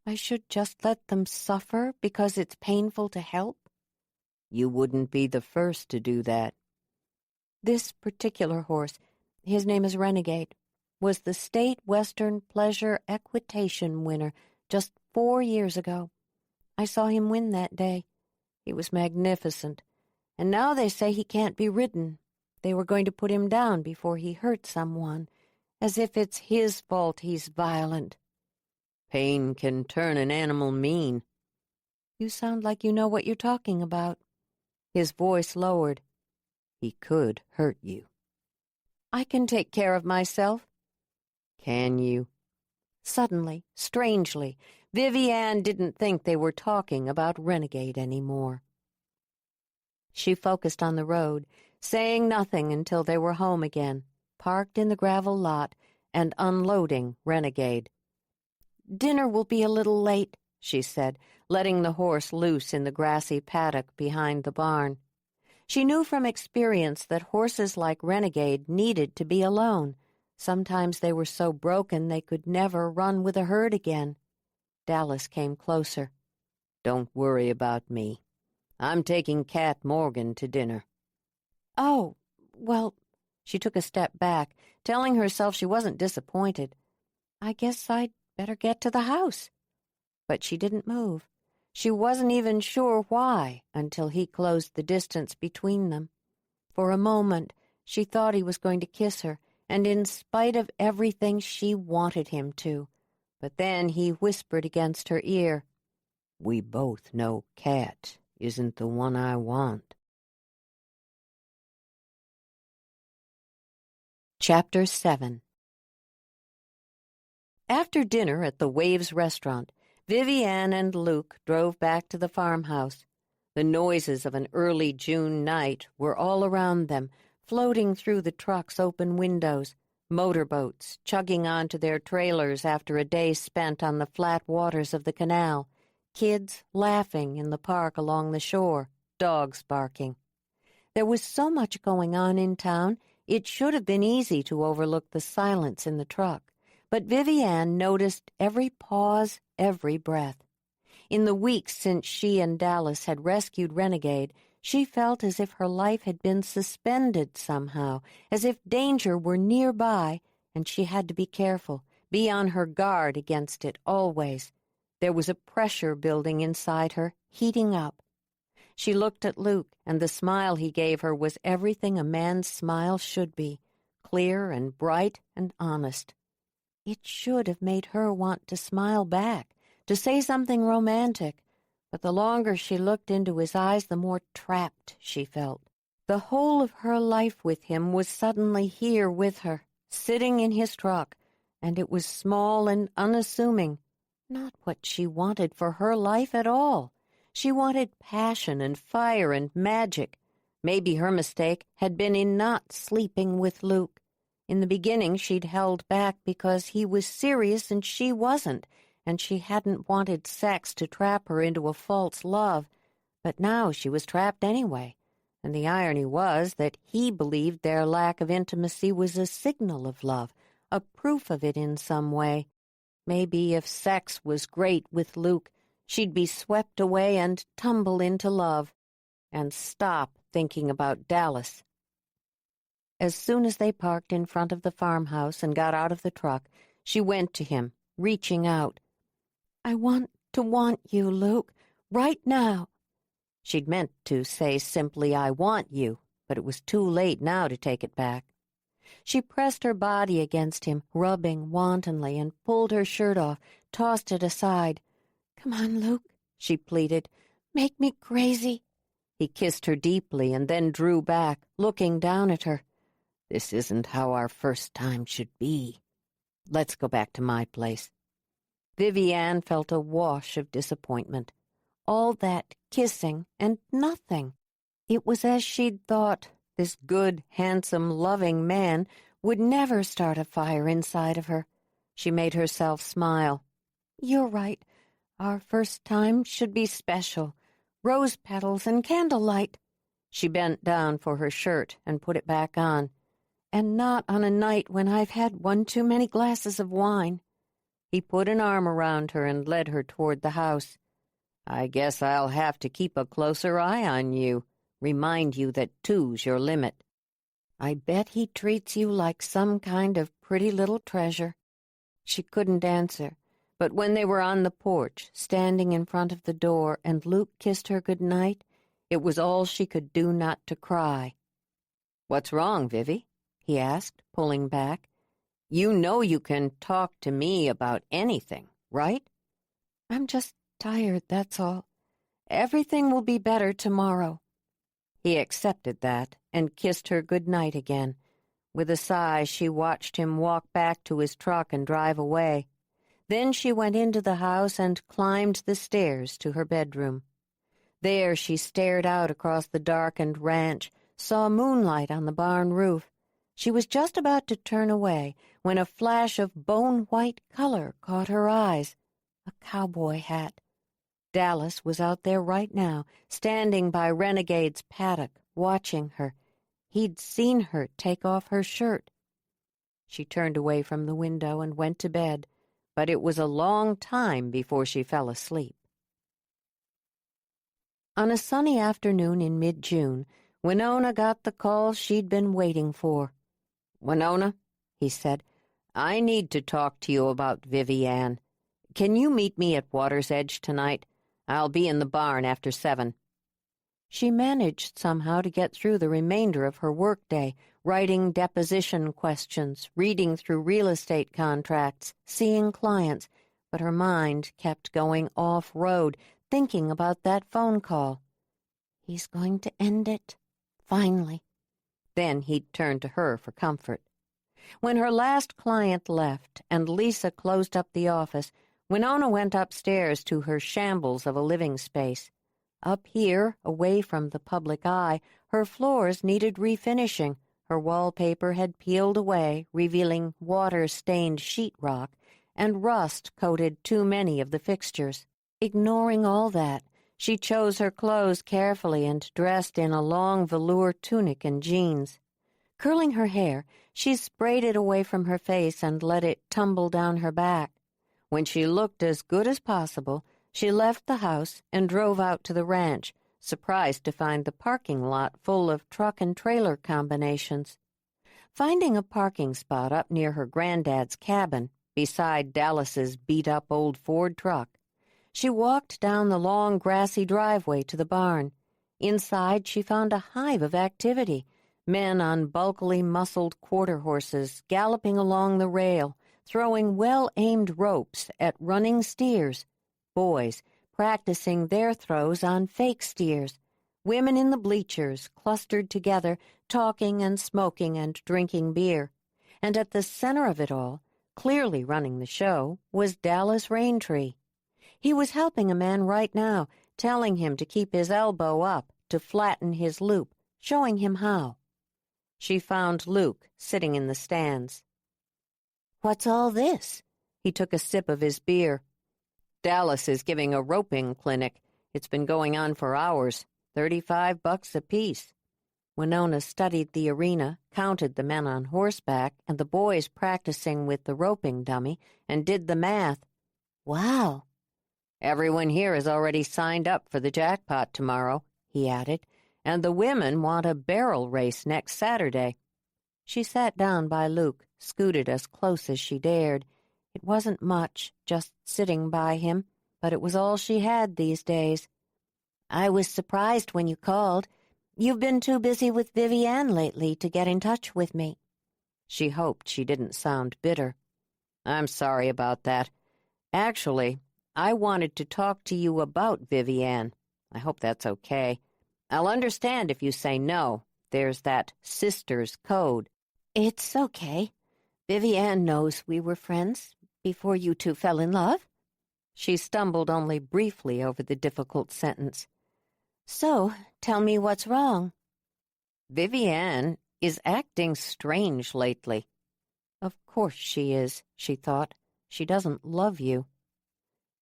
I should just let them suffer because it's painful to help? You wouldn't be the first to do that. This particular horse, his name is Renegade, was the state Western Pleasure Equitation winner just 4 years ago. I saw him win that day. He was magnificent, and now they say he can't be ridden. They were going to put him down before he hurt someone, as if it's his fault he's violent. Pain can turn an animal mean. You sound like you know what you're talking about. His voice lowered. He could hurt you. I can take care of myself. Can you? Suddenly, strangely, Vivi Ann didn't think they were talking about Renegade anymore. She focused on the road, saying nothing until they were home again, parked in the gravel lot and unloading Renegade. Dinner will be a little late, she said, letting the horse loose in the grassy paddock behind the barn. She knew from experience that horses like Renegade needed to be alone. Sometimes they were so broken they could never run with a herd again. Dallas came closer. Don't worry about me. I'm taking Cat Morgan to dinner. Oh, well, she took a step back, telling herself she wasn't disappointed. I guess I'd better get to the house. But she didn't move. She wasn't even sure why until he closed the distance between them. For a moment, she thought he was going to kiss her, and in spite of everything, she wanted him to. But then he whispered against her ear, We both know Cat isn't the one I want. Chapter 7. After dinner at the Waves restaurant, Vivi Ann and Luke drove back to the farmhouse. The noises of an early June night were all around them, floating through the truck's open windows, motorboats chugging onto their trailers after a day spent on the flat waters of the canal, kids laughing in the park along the shore, dogs barking. There was so much going on in town, it should have been easy to overlook the silence in the truck. But Vivi Ann noticed every pause, every breath. In the weeks since she and Dallas had rescued Renegade, she felt as if her life had been suspended somehow, as if danger were nearby, and she had to be careful, be on her guard against it always. There was a pressure building inside her, heating up. She looked at Luke, and the smile he gave her was everything a man's smile should be, clear and bright and honest. It should have made her want to smile back, to say something romantic, but the longer she looked into his eyes, the more trapped she felt. The whole of her life with him was suddenly here with her, sitting in his truck, and it was small and unassuming, not what she wanted for her life at all. She wanted passion and fire and magic. Maybe her mistake had been in not sleeping with Luke. In the beginning, she'd held back because he was serious and she wasn't, and she hadn't wanted sex to trap her into a false love. But now she was trapped anyway, and the irony was that he believed their lack of intimacy was a signal of love, a proof of it in some way. Maybe if sex was great with Luke, she'd be swept away and tumble into love, and stop thinking about Dallas. As soon as they parked in front of the farmhouse and got out of the truck, she went to him, reaching out. I want you, Luke, right now. She'd meant to say simply, I want you, but it was too late now to take it back. She pressed her body against him, rubbing wantonly, and pulled her shirt off, tossed it aside. Come on, Luke, she pleaded. Make me crazy. He kissed her deeply and then drew back, looking down at her. This isn't how our first time should be. Let's go back to my place. Vivi Ann felt a wash of disappointment. All that kissing and nothing. It was as she'd thought. This good, handsome, loving man would never start a fire inside of her. She made herself smile. You're right. Our first time should be special. Rose petals and candlelight. She bent down for her shirt and put it back on. and not on a night when I've had one too many glasses of wine." He put an arm around her and led her toward the house. "I guess I'll have to keep a closer eye on you, remind you that two's your limit." "I bet he treats you like some kind of pretty little treasure." She couldn't answer, but when they were on the porch, standing in front of the door, and Luke kissed her good night, it was all she could do not to cry. "What's wrong, Vivi?" he asked, pulling back. "You know you can talk to me about anything, right?" "I'm just tired, that's all. Everything will be better tomorrow." He accepted that and kissed her good night again. With a sigh, she watched him walk back to his truck and drive away. Then she went into the house and climbed the stairs to her bedroom. There she stared out across the darkened ranch, saw moonlight on the barn roof. She was just about to turn away when a flash of bone-white color caught her eyes. A cowboy hat. Dallas was out there right now, standing by Renegade's paddock, watching her. He'd seen her take off her shirt. She turned away from the window and went to bed, but it was a long time before she fell asleep. On a sunny afternoon in mid-June, Winona got the call she'd been waiting for. "Winona," he said, "I need to talk to you about Vivi Ann. Can you meet me at Water's Edge tonight? I'll be in the barn after 7. She managed somehow to get through the remainder of her workday, writing deposition questions, reading through real estate contracts, seeing clients, but her mind kept going off-road, thinking about that phone call. He's going to end it, finally. Then he'd turn to her for comfort. When her last client left and Lisa closed up the office, Winona went upstairs to her shambles of a living space. Up here, away from the public eye, her floors needed refinishing. Her wallpaper had peeled away, revealing water-stained sheetrock, and rust coated too many of the fixtures. Ignoring all that, she chose her clothes carefully and dressed in a long velour tunic and jeans. Curling her hair, she sprayed it away from her face and let it tumble down her back. When she looked as good as possible, she left the house and drove out to the ranch, surprised to find the parking lot full of truck and trailer combinations. Finding a parking spot up near her granddad's cabin, beside Dallas's beat-up old Ford truck, she walked down the long grassy driveway to the barn. Inside, she found a hive of activity, men on bulkily muscled quarter horses galloping along the rail, throwing well-aimed ropes at running steers, boys practicing their throws on fake steers, women in the bleachers clustered together, talking and smoking and drinking beer. And at the center of it all, clearly running the show, was Dallas Raintree. He was helping a man right now, telling him to keep his elbow up, to flatten his loop, showing him how. She found Luke sitting in the stands. "What's all this?" He took a sip of his beer. "Dallas is giving a roping clinic. It's been going on for hours. $35 apiece." Winona studied the arena, counted the men on horseback and the boys practicing with the roping dummy, and did the math. "Wow." "Everyone here is already signed up for the jackpot tomorrow," he added, "and the women want a barrel race next Saturday." She sat down by Luke, scooted as close as she dared. It wasn't much, just sitting by him, but it was all she had these days. "I was surprised when you called. You've been too busy with Vivi Ann lately to get in touch with me." She hoped she didn't sound bitter. "I'm sorry about that. Actually, I wanted to talk to you about Vivi Ann. I hope that's okay. I'll understand if you say no. There's that sister's code." "It's okay. Vivi Ann knows we were friends before you two fell in love." She stumbled only briefly over the difficult sentence. "So, tell me what's wrong." "Vivi Ann is acting strange lately." "Of course she is," she thought. "She doesn't love you."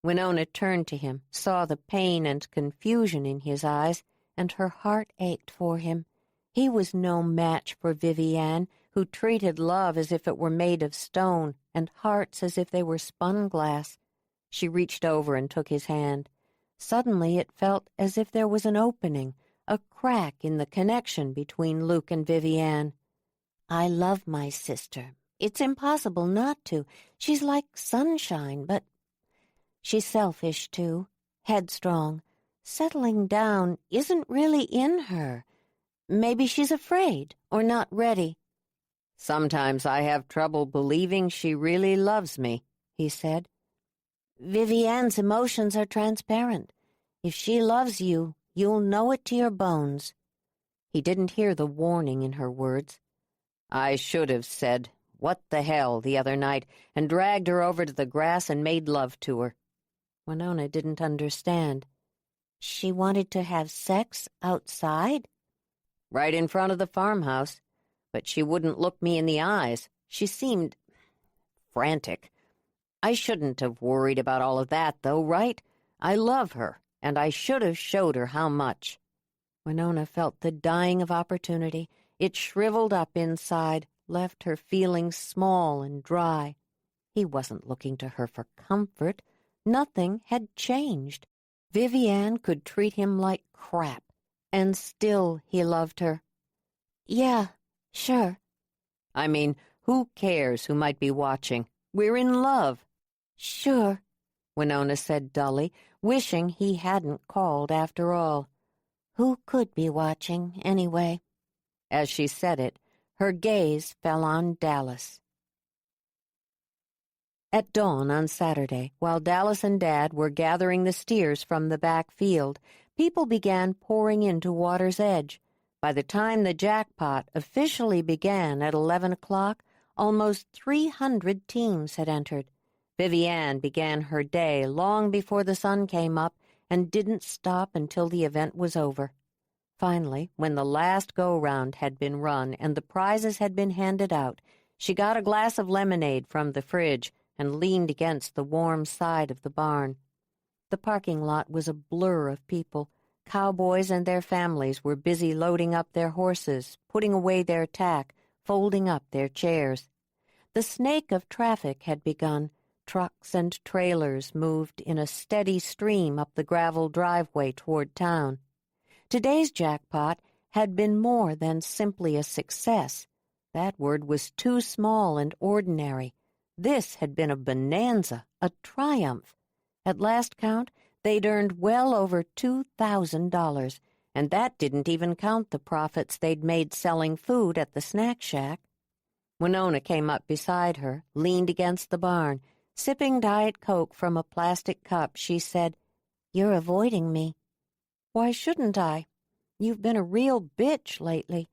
Winona turned to him, saw the pain and confusion in his eyes, and her heart ached for him. He was no match for Vivi Ann, who treated love as if it were made of stone and hearts as if they were spun glass. She reached over and took his hand. Suddenly it felt as if there was an opening, a crack in the connection between Luke and Vivi Ann. "I love my sister. It's impossible not to. She's like sunshine, but she's selfish, too, headstrong. Settling down isn't really in her. Maybe she's afraid or not ready." "Sometimes I have trouble believing she really loves me," he said. "Vivi Ann's emotions are transparent. If she loves you, you'll know it to your bones." He didn't hear the warning in her words. "I should have said, 'What the hell,' the other night, and dragged her over to the grass and made love to her." Winona didn't understand. "She wanted to have sex outside?" "Right in front of the farmhouse. But she wouldn't look me in the eyes. She seemed frantic. I shouldn't have worried about all of that, though, right? I love her, and I should have showed her how much." Winona felt the dying of opportunity. It shriveled up inside, left her feeling small and dry. He wasn't looking to her for comfort. Nothing had changed. Vivi Ann could treat him like crap, and still he loved her. "Yeah, sure." "I mean, who cares who might be watching? We're in love." "Sure," Winona said dully, wishing he hadn't called after all. "Who could be watching, anyway?" As she said it, her gaze fell on Dallas. At dawn on Saturday, while Dallas and Dad were gathering the steers from the back field, people began pouring into Water's Edge. By the time the jackpot officially began at 11 o'clock, almost 300 teams had entered. Vivi Ann began her day long before the sun came up and didn't stop until the event was over. Finally, when the last go-round had been run and the prizes had been handed out, she got a glass of lemonade from the fridge and leaned against the warm side of the barn. The parking lot was a blur of people. Cowboys and their families were busy loading up their horses, putting away their tack, folding up their chairs. The snake of traffic had begun. Trucks and trailers moved in a steady stream up the gravel driveway toward town. Today's jackpot had been more than simply a success. That word was too small and ordinary. This had been a bonanza, a triumph. At last count, they'd earned well over $2,000, and that didn't even count the profits they'd made selling food at the snack shack. Winona came up beside her, leaned against the barn. Sipping Diet Coke from a plastic cup, she said, "You're avoiding me." "Why shouldn't I? You've been a real bitch lately.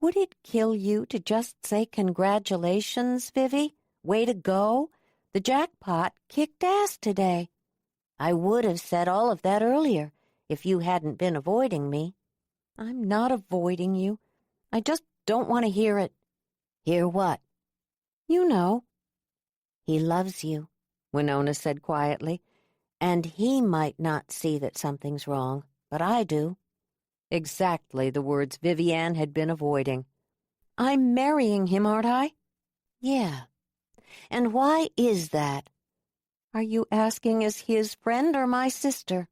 Would it kill you to just say congratulations, Vivi? Way to go. The jackpot kicked ass today." "I would have said all of that earlier, if you hadn't been avoiding me." "I'm not avoiding you. I just don't want to hear it." "Hear what?" "You know." "He loves you," Winona said quietly, "and he might not see that something's wrong, but I do." Exactly the words Vivi Ann had been avoiding. "I'm marrying him, aren't I?" "Yeah. And why is that?" "Are you asking as his friend or my sister?"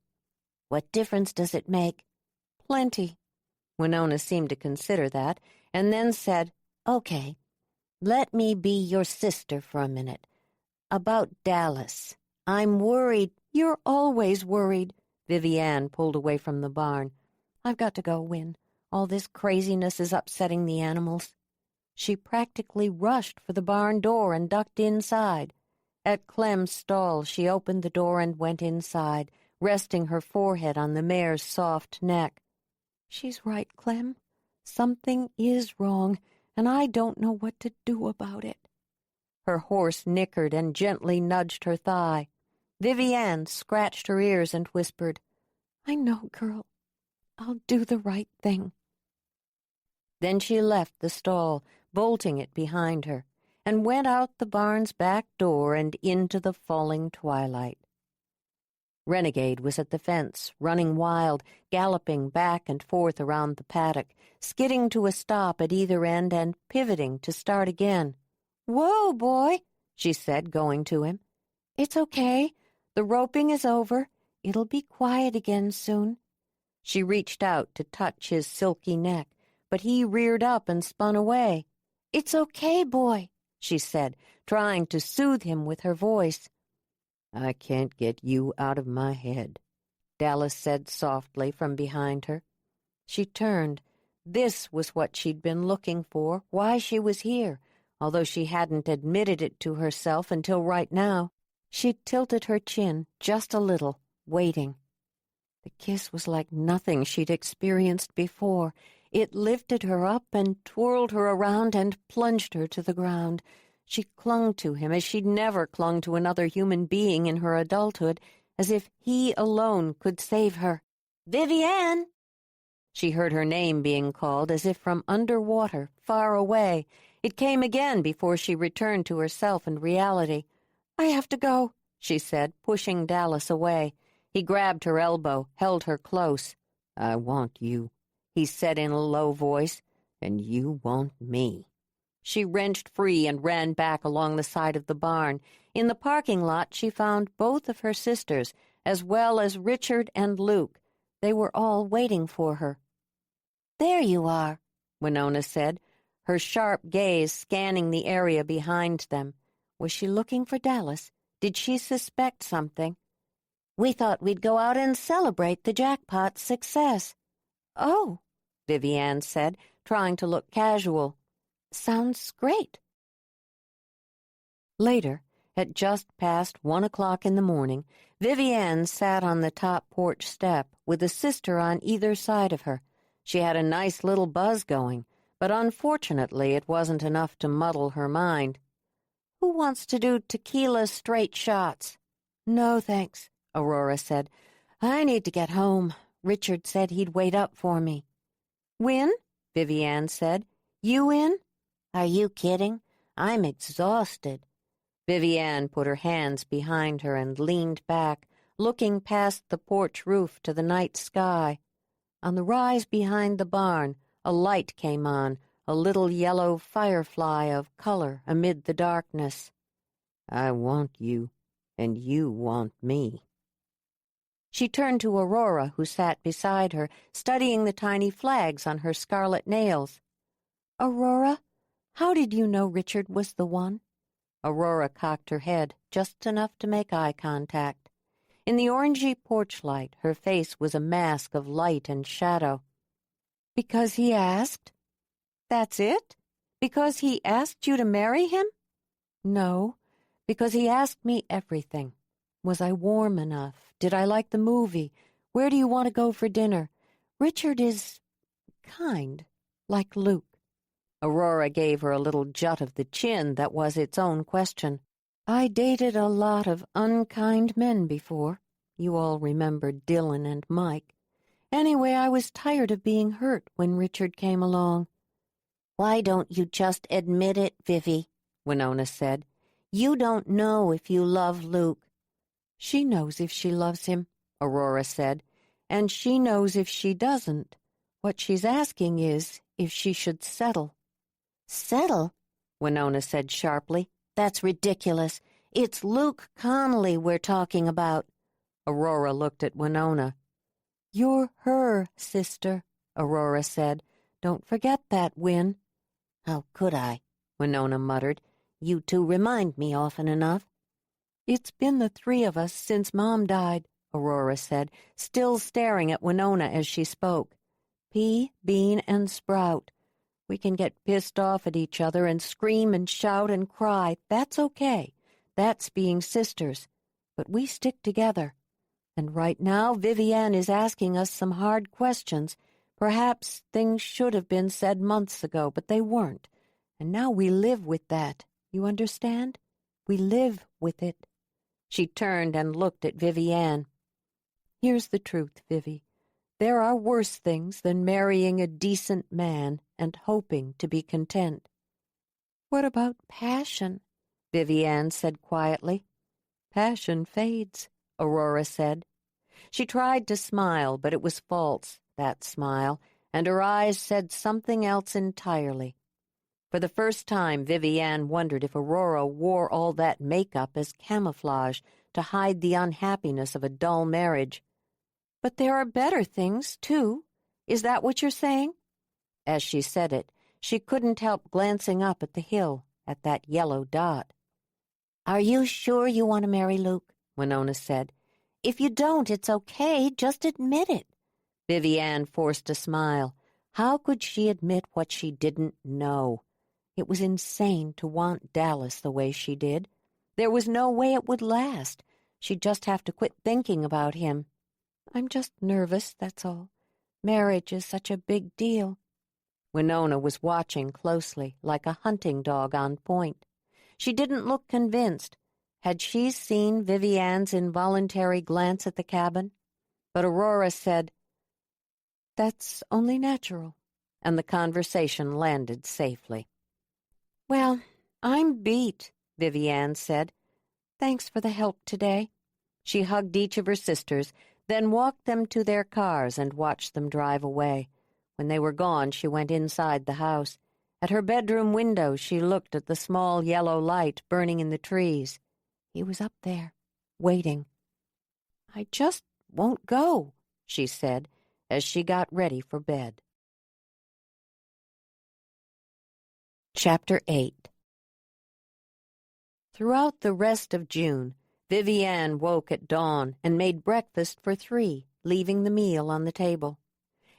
"What difference does it make?" "Plenty." Winona seemed to consider that, and then said, "Okay, let me be your sister for a minute. About Dallas. I'm worried." "You're always worried." Vivi Ann pulled away from the barn. "I've got to go, Win. All this craziness is upsetting the animals." She practically rushed for the barn door and ducked inside. At Clem's stall, she opened the door and went inside, resting her forehead on the mare's soft neck. "She's right, Clem. Something is wrong, and I don't know what to do about it." Her horse nickered and gently nudged her thigh. Vivi Ann scratched her ears and whispered, "I know, girl. I'll do the right thing." Then she left the stall, bolting it behind her, and went out the barn's back door and into the falling twilight. Renegade was at the fence, running wild, galloping back and forth around the paddock, skidding to a stop at either end and pivoting to start again. "Whoa, boy," she said, going to him. "It's okay. The roping is over. It'll be quiet again soon." She reached out to touch his silky neck, but he reared up and spun away. "It's okay, boy," she said, trying to soothe him with her voice. "I can't get you out of my head," Dallas said softly from behind her. She turned. This was what she'd been looking for, why she was here, although she hadn't admitted it to herself until right now. She tilted her chin just a little, waiting. The kiss was like nothing she'd experienced before. It lifted her up and twirled her around and plunged her to the ground. She clung to him as she'd never clung to another human being in her adulthood, as if he alone could save her. "Vivi Ann!" She heard her name being called as if from underwater, far away. It came again before she returned to herself and reality. "I have to go," she said, pushing Dallas away. He grabbed her elbow, held her close. "I want you," he said in a low voice, "and you want me." She wrenched free and ran back along the side of the barn. In the parking lot, she found both of her sisters, as well as Richard and Luke. They were all waiting for her. "There you are," Winona said, her sharp gaze scanning the area behind them. Was she looking for Dallas? Did she suspect something? "We thought we'd go out and celebrate the jackpot's success." "Oh," Vivi Ann said, trying to look casual. "Sounds great." Later, at just past 1 o'clock in the morning, Vivi Ann sat on the top porch step with a sister on either side of her. She had a nice little buzz going, but unfortunately it wasn't enough to muddle her mind. "Who wants to do tequila straight shots?" "No, thanks," Aurora said. "I need to get home. Richard said he'd wait up for me." "Win?" Vivi Ann said. "You in?" "Are you kidding? I'm exhausted." Vivi Ann put her hands behind her and leaned back, looking past the porch roof to the night sky. On the rise behind the barn, a light came on, a little yellow firefly of color amid the darkness. "I want you, and you want me." She turned to Aurora, who sat beside her, studying the tiny flags on her scarlet nails. "Aurora, how did you know Richard was the one?" Aurora cocked her head, just enough to make eye contact. In the orangey porch light, her face was a mask of light and shadow. "Because he asked?" "That's it? Because he asked you to marry him?" "No, because he asked me everything. Was I warm enough? Did I like the movie? Where do you want to go for dinner? Richard is kind, like Luke." Aurora gave her a little jut of the chin that was its own question. "I dated a lot of unkind men before. You all remember Dylan and Mike. Anyway, I was tired of being hurt when Richard came along." "Why don't you just admit it, Vivi?" Winona said. "You don't know if you love Luke." "She knows if she loves him," Aurora said, "and she knows if she doesn't. What she's asking is if she should settle." "Settle?" Winona said sharply. "That's ridiculous. It's Luke Connolly we're talking about." Aurora looked at Winona. "You're her sister," Aurora said. "Don't forget that, Win." "How could I?" Winona muttered. "You two remind me often enough." "It's been the three of us since Mom died," Aurora said, still staring at Winona as she spoke. "Pea, bean, and sprout. We can get pissed off at each other and scream and shout and cry. That's okay. That's being sisters. But we stick together. And right now, Vivi Ann is asking us some hard questions. Perhaps things should have been said months ago, but they weren't. And now we live with that. You understand? We live with it." She turned and looked at Vivi Ann. "Here's the truth, Vivi. There are worse things than marrying a decent man and hoping to be content." "What about passion?" Vivi Ann said quietly. "Passion fades," Aurora said, She tried to smile, but it was false, that smile, and her eyes said something else entirely. For the first time, Vivi Ann wondered if Aurora wore all that makeup as camouflage to hide the unhappiness of a dull marriage. "But there are better things, too. Is that what you're saying?" As she said it, she couldn't help glancing up at the hill, at that yellow dot. "Are you sure you want to marry Luke?" Winona said. "If you don't, it's okay. Just admit it." Vivi Ann forced a smile. How could she admit what she didn't know? It was insane to want Dallas the way she did. There was no way it would last. She'd just have to quit thinking about him. "I'm just nervous, that's all. Marriage is such a big deal." Winona was watching closely, like a hunting dog on point. She didn't look convinced. Had she seen Vivi Ann's involuntary glance at the cabin? But Aurora said, "That's only natural," and the conversation landed safely. "Well, I'm beat," Vivi Ann said. "Thanks for the help today." She hugged each of her sisters, then walked them to their cars and watched them drive away. When they were gone, she went inside the house. At her bedroom window, she looked at the small yellow light burning in the trees. He was up there, waiting. "I just won't go," she said, as she got ready for bed. Chapter 8. Throughout the rest of June, Vivi Ann woke at dawn and made breakfast for 3, leaving the meal on the table.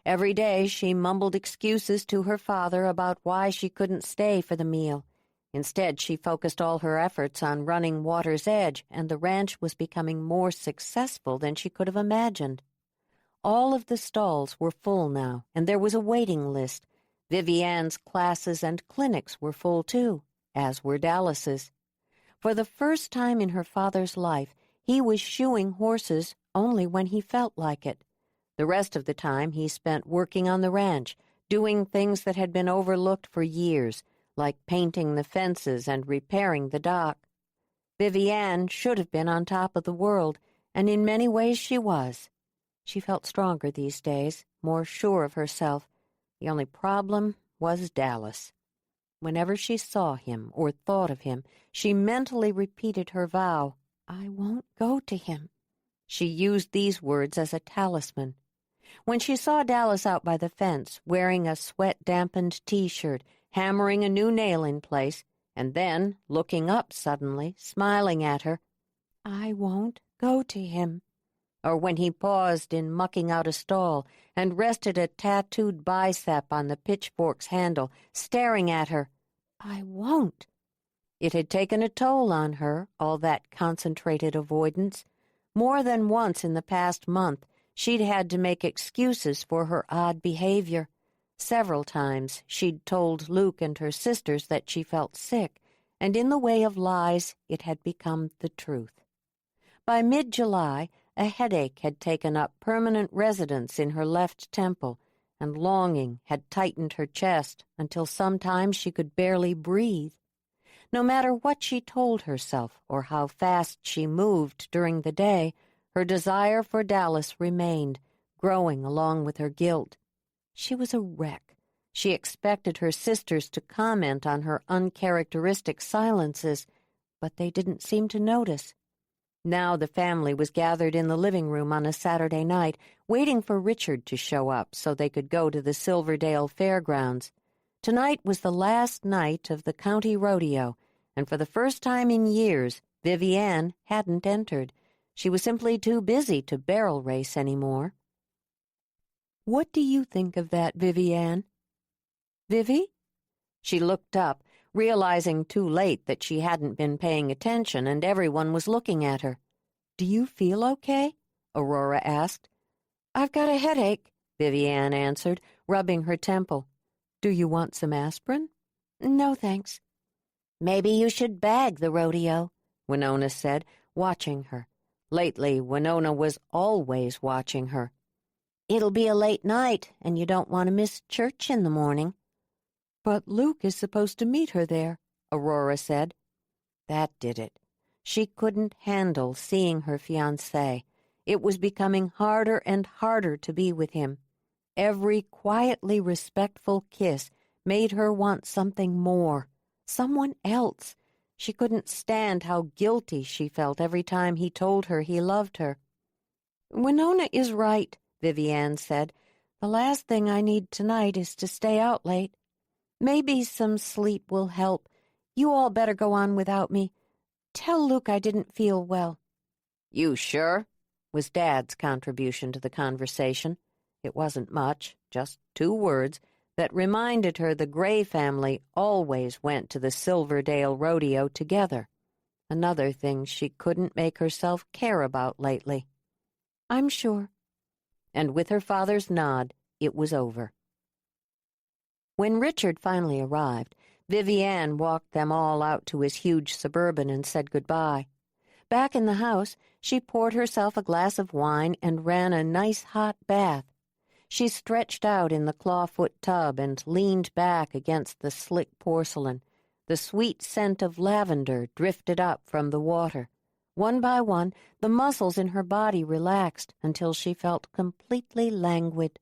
Every day she mumbled excuses to her father about why she couldn't stay for the meal. Instead, she focused all her efforts on running Water's Edge, and the ranch was becoming more successful than she could have imagined. All of the stalls were full now, and there was a waiting list. Vivi Ann's classes and clinics were full, too, as were Dallas's. For the first time in her father's life, he was shoeing horses only when he felt like it. The rest of the time he spent working on the ranch, doing things that had been overlooked for years, like painting the fences and repairing the dock. Vivi Ann should have been on top of the world, and in many ways she was. She felt stronger these days, more sure of herself. The only problem was Dallas. Whenever she saw him or thought of him, she mentally repeated her vow, "I won't go to him." She used these words as a talisman. When she saw Dallas out by the fence, wearing a sweat-dampened T-shirt, hammering a new nail in place, and then, looking up suddenly, smiling at her, "I won't go to him." Or when he paused in mucking out a stall and rested a tattooed bicep on the pitchfork's handle, staring at her, "I won't." It had taken a toll on her, all that concentrated avoidance. More than once in the past month, she'd had to make excuses for her odd behavior. Several times she'd told Luke and her sisters that she felt sick, and in the way of lies it had become the truth. By mid-July, a headache had taken up permanent residence in her left temple, and longing had tightened her chest until sometimes she could barely breathe. No matter what she told herself or how fast she moved during the day, her desire for Dallas remained, growing along with her guilt. She was a wreck. She expected her sisters to comment on her uncharacteristic silences, but they didn't seem to notice. Now the family was gathered in the living room on a Saturday night, waiting for Richard to show up so they could go to the Silverdale Fairgrounds. Tonight was the last night of the county rodeo, and for the first time in years, Vivi Ann hadn't entered. She was simply too busy to barrel race anymore. "What do you think of that, Vivi Ann?" "Vivi?" She looked up, realizing too late that she hadn't been paying attention and everyone was looking at her. "Do you feel okay?" Aurora asked. "I've got a headache," Vivi Ann answered, rubbing her temple. "Do you want some aspirin?" "No, thanks." "Maybe you should bag the rodeo," Winona said, watching her. Lately, Winona was always watching her. "It'll be a late night, and you don't want to miss church in the morning." "But Luke is supposed to meet her there," Aurora said. That did it. She couldn't handle seeing her fiancé. It was becoming harder and harder to be with him. Every quietly respectful kiss made her want something more, someone else. She couldn't stand how guilty she felt every time he told her he loved her. "Winona is right," Vivi Ann said. "The last thing I need tonight is to stay out late. Maybe some sleep will help. You all better go on without me. Tell Luke I didn't feel well." "You sure?" was Dad's contribution to the conversation. It wasn't much, just 2 words, that reminded her the Gray family always went to the Silverdale Rodeo together. Another thing she couldn't make herself care about lately. "I'm sure." And with her father's nod, it was over. When Richard finally arrived, Vivi Ann walked them all out to his huge Suburban and said goodbye. Back in the house, she poured herself a glass of wine and ran a nice hot bath. She stretched out in the clawfoot tub and leaned back against the slick porcelain. The sweet scent of lavender drifted up from the water. One by one, the muscles in her body relaxed until she felt completely languid.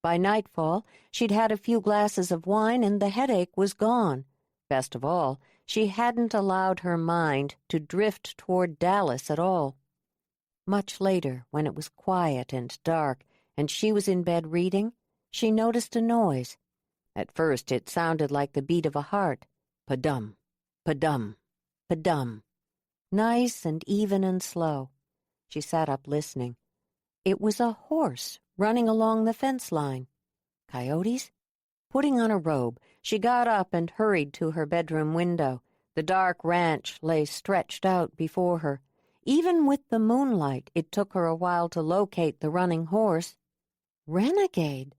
By nightfall, she'd had a few glasses of wine and the headache was gone. Best of all, she hadn't allowed her mind to drift toward Dallas at all. Much later, when it was quiet and dark, and she was in bed reading, she noticed a noise. At first it sounded like the beat of a heart. Pa-dum, pa-dum, pa-dum. Nice and even and slow. She sat up listening. It was a horse running along the fence line. Coyotes? Putting on a robe, she got up and hurried to her bedroom window. The dark ranch lay stretched out before her. Even with the moonlight, it took her a while to locate the running horse. Renegade!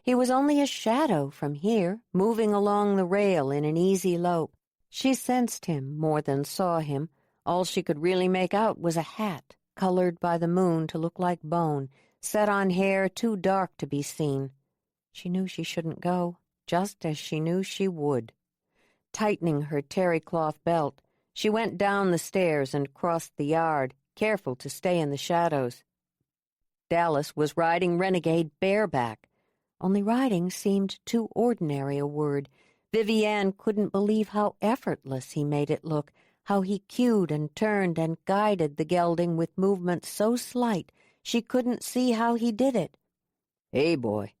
He was only a shadow from here, moving along the rail in an easy lope. She sensed him more than saw him. All she could really make out was a hat, colored by the moon to look like bone, set on hair too dark to be seen. She knew she shouldn't go, just as she knew she would. Tightening her terry cloth belt, she went down the stairs and crossed the yard, careful to stay in the shadows. Dallas was riding Renegade bareback. Only riding seemed too ordinary a word. Vivi Ann couldn't believe how effortless he made it look, how he cued and turned and guided the gelding with movements so slight she couldn't see how he did it. "Hey, boy,"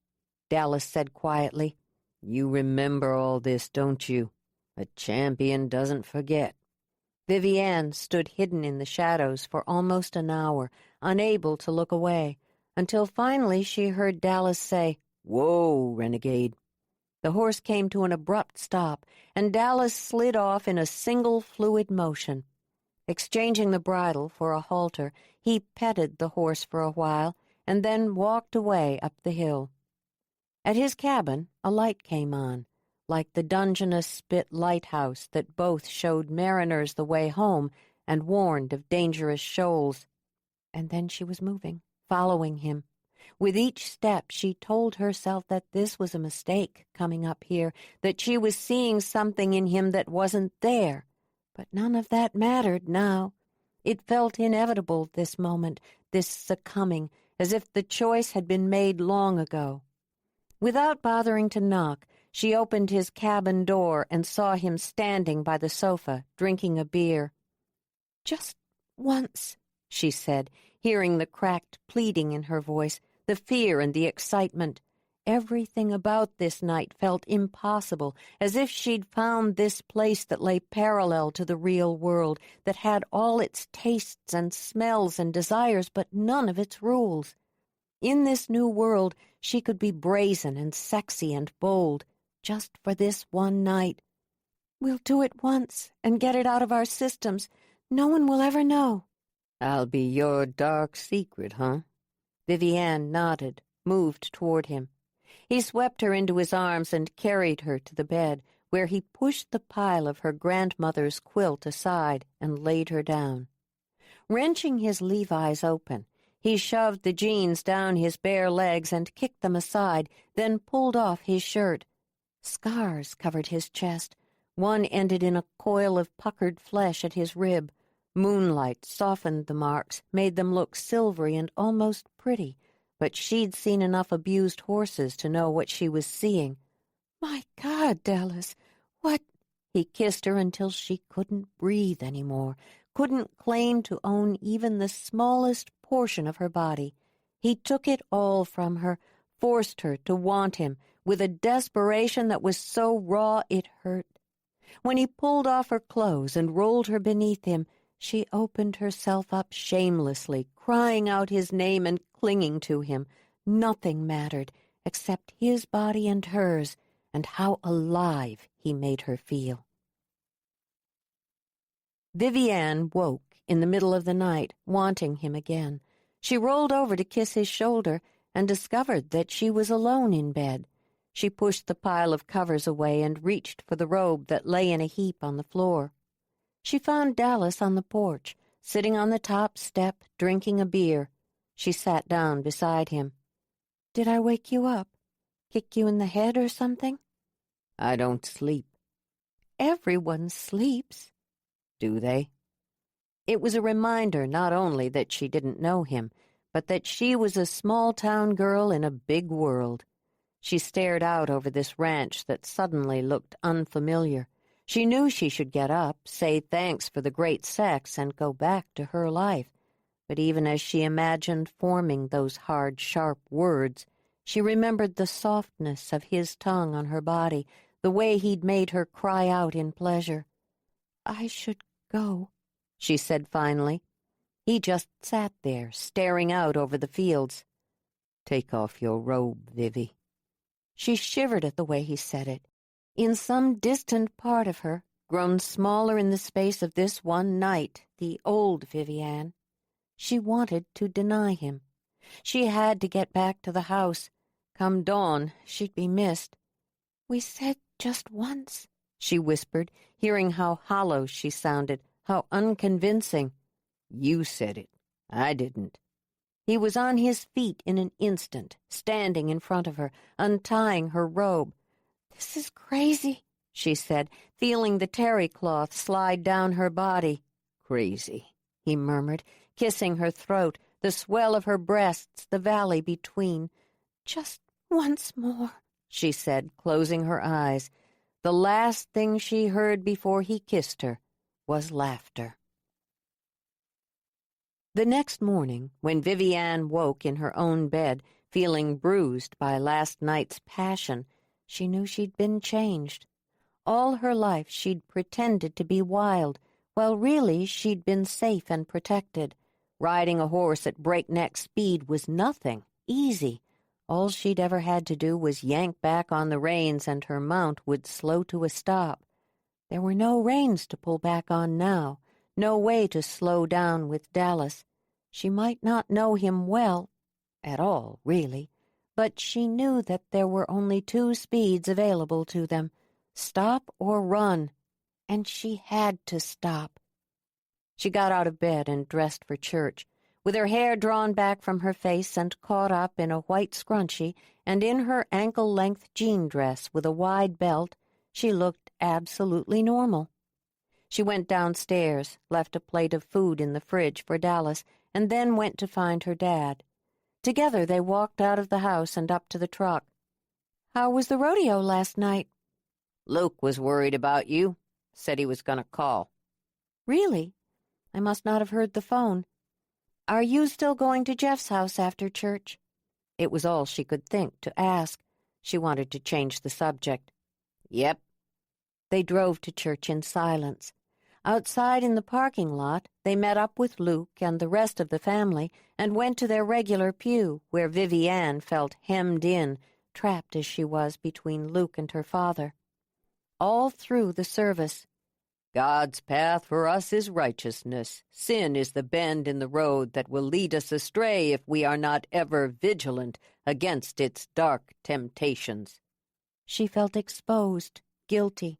Dallas said quietly. "You remember all this, don't you? A champion doesn't forget." Vivi Ann stood hidden in the shadows for almost an hour, unable to look away, until finally she heard Dallas say, "Whoa, Renegade." The horse came to an abrupt stop, and Dallas slid off in a single fluid motion. Exchanging the bridle for a halter, he petted the horse for a while, and then walked away up the hill. At his cabin, a light came on, like the Dungeness Spit lighthouse that both showed mariners the way home and warned of dangerous shoals. And then she was moving, following him. With each step, she told herself that this was a mistake coming up here, that she was seeing something in him that wasn't there. But none of that mattered now. It felt inevitable, this moment, this succumbing, as if the choice had been made long ago. Without bothering to knock, she opened his cabin door and saw him standing by the sofa, drinking a beer. "Just once," she said, hearing the cracked pleading in her voice, the fear and the excitement. Everything about this night felt impossible, as if she'd found this place that lay parallel to the real world, that had all its tastes and smells and desires, but none of its rules. In this new world, she could be brazen and sexy and bold, just for this one night. "We'll do it once and get it out of our systems. No one will ever know." "I'll be your dark secret, huh?" Vivi Ann nodded, moved toward him. He swept her into his arms and carried her to the bed, where he pushed the pile of her grandmother's quilt aside and laid her down. Wrenching his Levi's open, he shoved the jeans down his bare legs and kicked them aside, then pulled off his shirt. Scars covered his chest. One ended in a coil of puckered flesh at his rib. Moonlight softened the marks, made them look silvery and almost pretty, but she'd seen enough abused horses to know what she was seeing. "My God, Dallas, what—" He kissed her until she couldn't breathe anymore, couldn't claim to own even the smallest portion of her body. He took it all from her, forced her to want him, with a desperation that was so raw it hurt. When he pulled off her clothes and rolled her beneath him, she opened herself up shamelessly, crying out his name and clinging to him. Nothing mattered except his body and hers, and how alive he made her feel. Vivi Ann woke in the middle of the night, wanting him again. She rolled over to kiss his shoulder and discovered that she was alone in bed. She pushed the pile of covers away and reached for the robe that lay in a heap on the floor. She found Dallas on the porch, sitting on the top step, drinking a beer. She sat down beside him. "Did I wake you up? Kick you in the head or something?" "I don't sleep." "Everyone sleeps." "Do they?" It was a reminder not only that she didn't know him, but that she was a small-town girl in a big world. She stared out over this ranch that suddenly looked unfamiliar. She knew she should get up, say thanks for the great sex, and go back to her life. But even as she imagined forming those hard, sharp words, she remembered the softness of his tongue on her body, the way he'd made her cry out in pleasure. "I should go," she said finally. He just sat there, staring out over the fields. "Take off your robe, Vivi." She shivered at the way he said it. In some distant part of her, grown smaller in the space of this one night, the old Vivi Ann. She wanted to deny him. She had to get back to the house. Come dawn, she'd be missed. "We said just once," she whispered, hearing how hollow she sounded, how unconvincing. "You said it. I didn't." He was on his feet in an instant, standing in front of her, untying her robe. "This is crazy," she said, feeling the terry cloth slide down her body. "Crazy," he murmured, kissing her throat, the swell of her breasts, the valley between. "Just once more," she said, closing her eyes. The last thing she heard before he kissed her was laughter. The next morning, when Vivi Ann woke in her own bed, feeling bruised by last night's passion, she knew she'd been changed. All her life she'd pretended to be wild, while really she'd been safe and protected. Riding a horse at breakneck speed was nothing, easy. All she'd ever had to do was yank back on the reins and her mount would slow to a stop. There were no reins to pull back on now, no way to slow down with Dallas. She might not know him well, at all, really, but she knew that there were only two speeds available to them, stop or run, and she had to stop. She got out of bed and dressed for church. With her hair drawn back from her face and caught up in a white scrunchie, and in her ankle-length jean dress with a wide belt, she looked absolutely normal. She went downstairs, left a plate of food in the fridge for Dallas, and then went to find her dad. Together they walked out of the house and up to the truck. "How was the rodeo last night?" "Luke was worried about you. Said he was going to call." "Really? I must not have heard the phone. Are you still going to Jeff's house after church?" It was all she could think to ask. She wanted to change the subject. "Yep." They drove to church in silence. Outside in the parking lot, they met up with Luke and the rest of the family and went to their regular pew, where Vivi Ann felt hemmed in, trapped as she was between Luke and her father. All through the service, "God's path for us is righteousness. Sin is the bend in the road that will lead us astray if we are not ever vigilant against its dark temptations." she felt exposed, guilty.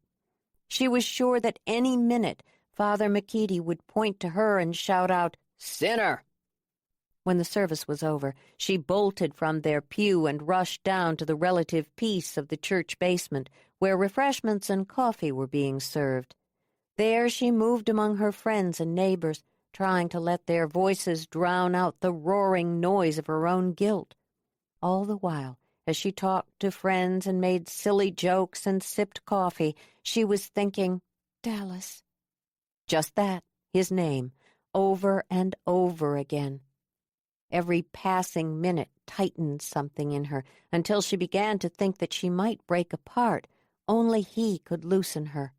She was sure that any minute Father McKeedy would point to her and shout out, "Sinner!" When the service was over, she bolted from their pew and rushed down to the relative peace of the church basement, where refreshments and coffee were being served. There she moved among her friends and neighbors, trying to let their voices drown out the roaring noise of her own guilt. All the while, as she talked to friends and made silly jokes and sipped coffee, she was thinking, Dallas. Just that, his name, over and over again. Every passing minute tightened something in her until she began to think that she might break apart. Only he could loosen her.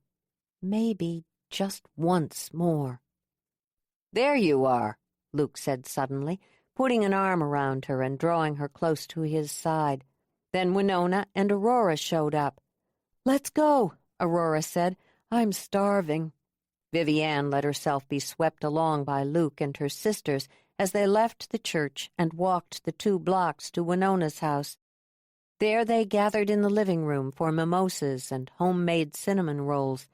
Maybe just once more. "There you are," Luke said suddenly, putting an arm around her and drawing her close to his side. Then Winona and Aurora showed up. "Let's go," Aurora said. "I'm starving." Vivi Ann let herself be swept along by Luke and her sisters as they left the church and walked the 2 blocks to Winona's house. There they gathered in the living room for mimosas and homemade cinnamon rolls.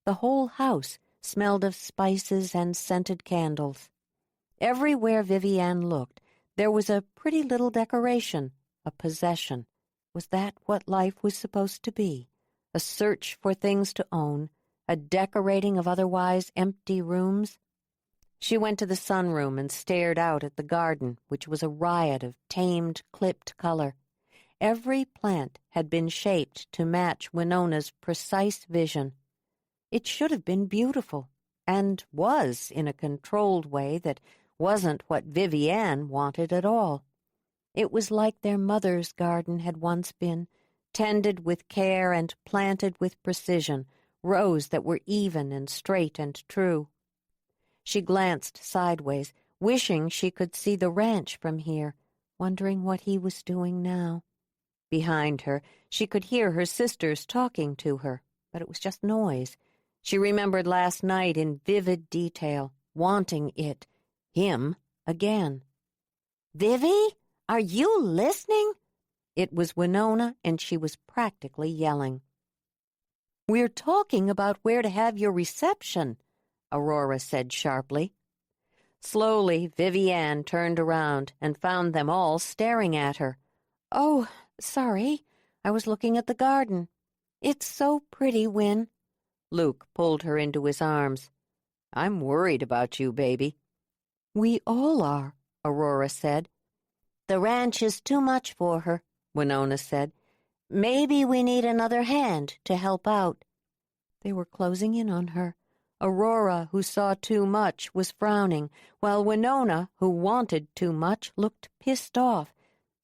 The whole house smelled of spices and scented candles. Everywhere Vivi Ann looked, there was a pretty little decoration, a possession. Was that what life was supposed to be? A search for things to own, a decorating of otherwise empty rooms? She went to the sunroom and stared out at the garden, which was a riot of tamed, clipped color. Every plant had been shaped to match Winona's precise vision. It should have been beautiful, and was in a controlled way that wasn't what Vivi Ann wanted at all. It was like their mother's garden had once been, tended with care and planted with precision, rows that were even and straight and true. She glanced sideways, wishing she could see the ranch from here, wondering what he was doing now. Behind her, she could hear her sisters talking to her, but it was just noise. She remembered last night in vivid detail, wanting it, him, again. "Vivi, are you listening?" It was Winona, and she was practically yelling. "We're talking about where to have your reception," Aurora said sharply. Slowly, Vivi Ann turned around and found them all staring at her. "Oh, sorry. I was looking at the garden. It's so pretty, Win." Luke pulled her into his arms. "I'm worried about you, baby." "We all are," Aurora said. "The ranch is too much for her," Winona said. "Maybe we need another hand to help out." They were closing in on her. Aurora, who saw too much, was frowning, while Winona, who wanted too much, looked pissed off.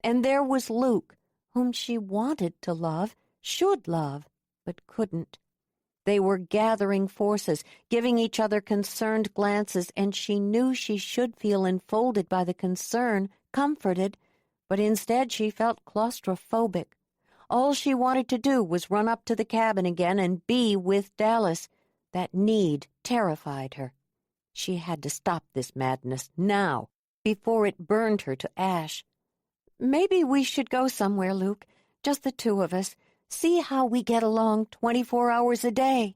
And there was Luke, whom she wanted to love, should love, but couldn't. They were gathering forces, giving each other concerned glances, and she knew she should feel enfolded by the concern, comforted, but instead she felt claustrophobic. All she wanted to do was run up to the cabin again and be with Dallas. That need terrified her. She had to stop this madness now, before it burned her to ash. "Maybe we should go somewhere, Luke, just the 2 of us. See how we get along 24 hours a day."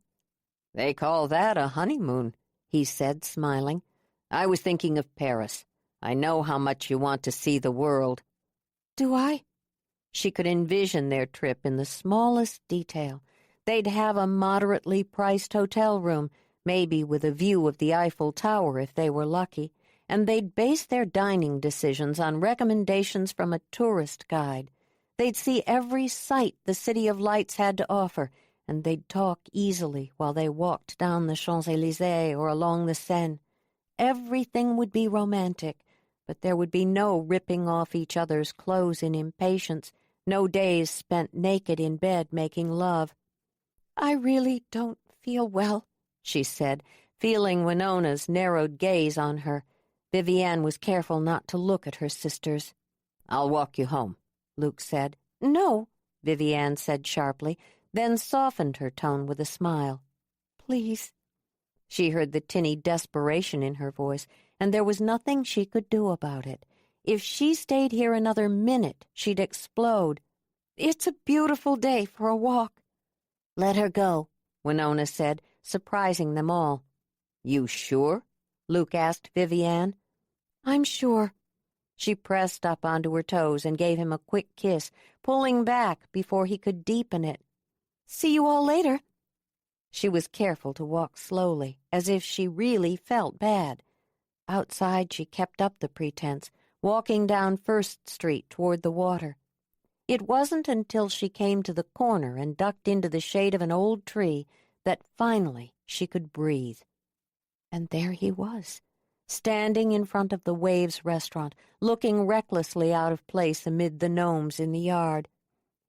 "They call that a honeymoon," he said, smiling. "I was thinking of Paris. I know how much you want to see the world." "Do I?" She could envision their trip in the smallest detail. They'd have a moderately priced hotel room, maybe with a view of the Eiffel Tower if they were lucky, and they'd base their dining decisions on recommendations from a tourist guide. They'd see every sight the City of Lights had to offer, and they'd talk easily while they walked down the Champs-Élysées or along the Seine. Everything would be romantic, but there would be no ripping off each other's clothes in impatience, no days spent naked in bed making love. "I really don't feel well," she said, feeling Winona's narrowed gaze on her. Vivi Ann was careful not to look at her sisters. "I'll walk you home," Luke said. "No," Vivi Ann said sharply, then softened her tone with a smile. "Please." She heard the tinny desperation in her voice, and there was nothing she could do about it. If she stayed here another minute, she'd explode. "It's a beautiful day for a walk." "Let her go," Winona said, surprising them all. "You sure?" Luke asked Vivi Ann. "I'm sure." She pressed up onto her toes and gave him a quick kiss, pulling back before he could deepen it. "See you all later." She was careful to walk slowly, as if she really felt bad. Outside, she kept up the pretense, walking down First Street toward the water. It wasn't until she came to the corner and ducked into the shade of an old tree that finally she could breathe. And there he was, standing in front of the Waves restaurant, looking recklessly out of place amid the gnomes in the yard.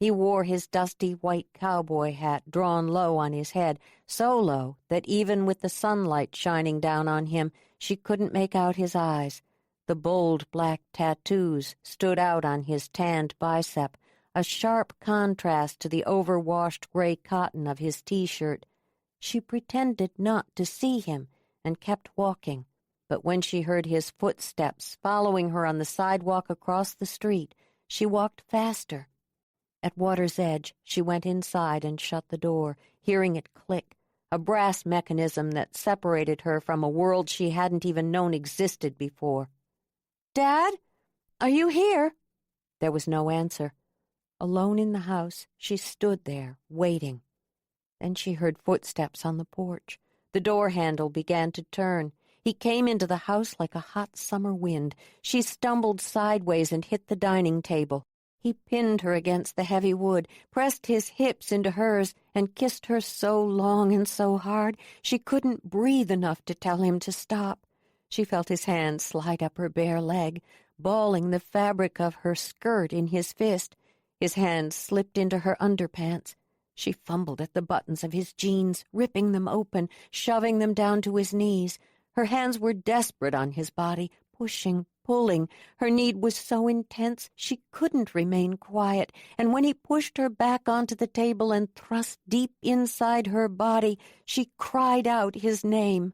He wore his dusty white cowboy hat drawn low on his head, so low that even with the sunlight shining down on him, she couldn't make out his eyes. The bold black tattoos stood out on his tanned bicep, a sharp contrast to the overwashed gray cotton of his T-shirt. She pretended not to see him and kept walking, but when she heard his footsteps following her on the sidewalk across the street, she walked faster. At water's edge, she went inside and shut the door, hearing it click, a brass mechanism that separated her from a world she hadn't even known existed before. "Dad, are you here?" There was no answer. Alone in the house, she stood there, waiting. Then she heard footsteps on the porch. The door handle began to turn. He came into the house like a hot summer wind. She stumbled sideways and hit the dining table. He pinned her against the heavy wood, pressed his hips into hers, and kissed her so long and so hard she couldn't breathe enough to tell him to stop. She felt his hand slide up her bare leg, balling the fabric of her skirt in his fist. His hand slipped into her underpants. She fumbled at the buttons of his jeans, ripping them open, shoving them down to his knees. Her hands were desperate on his body, pushing, pulling. Her need was so intense she couldn't remain quiet, and when he pushed her back onto the table and thrust deep inside her body, she cried out his name.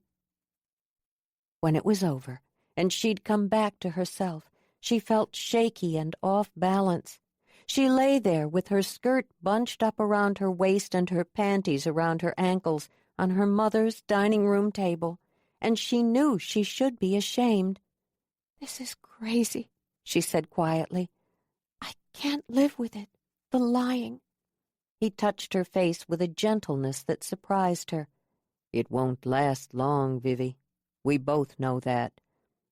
When it was over, and she'd come back to herself, she felt shaky and off balance. She lay there with her skirt bunched up around her waist and her panties around her ankles on her mother's dining room table, and she knew she should be ashamed. "This is crazy," she said quietly. "I can't live with it, the lying." He touched her face with a gentleness that surprised her. "It won't last long, Vivi. We both know that.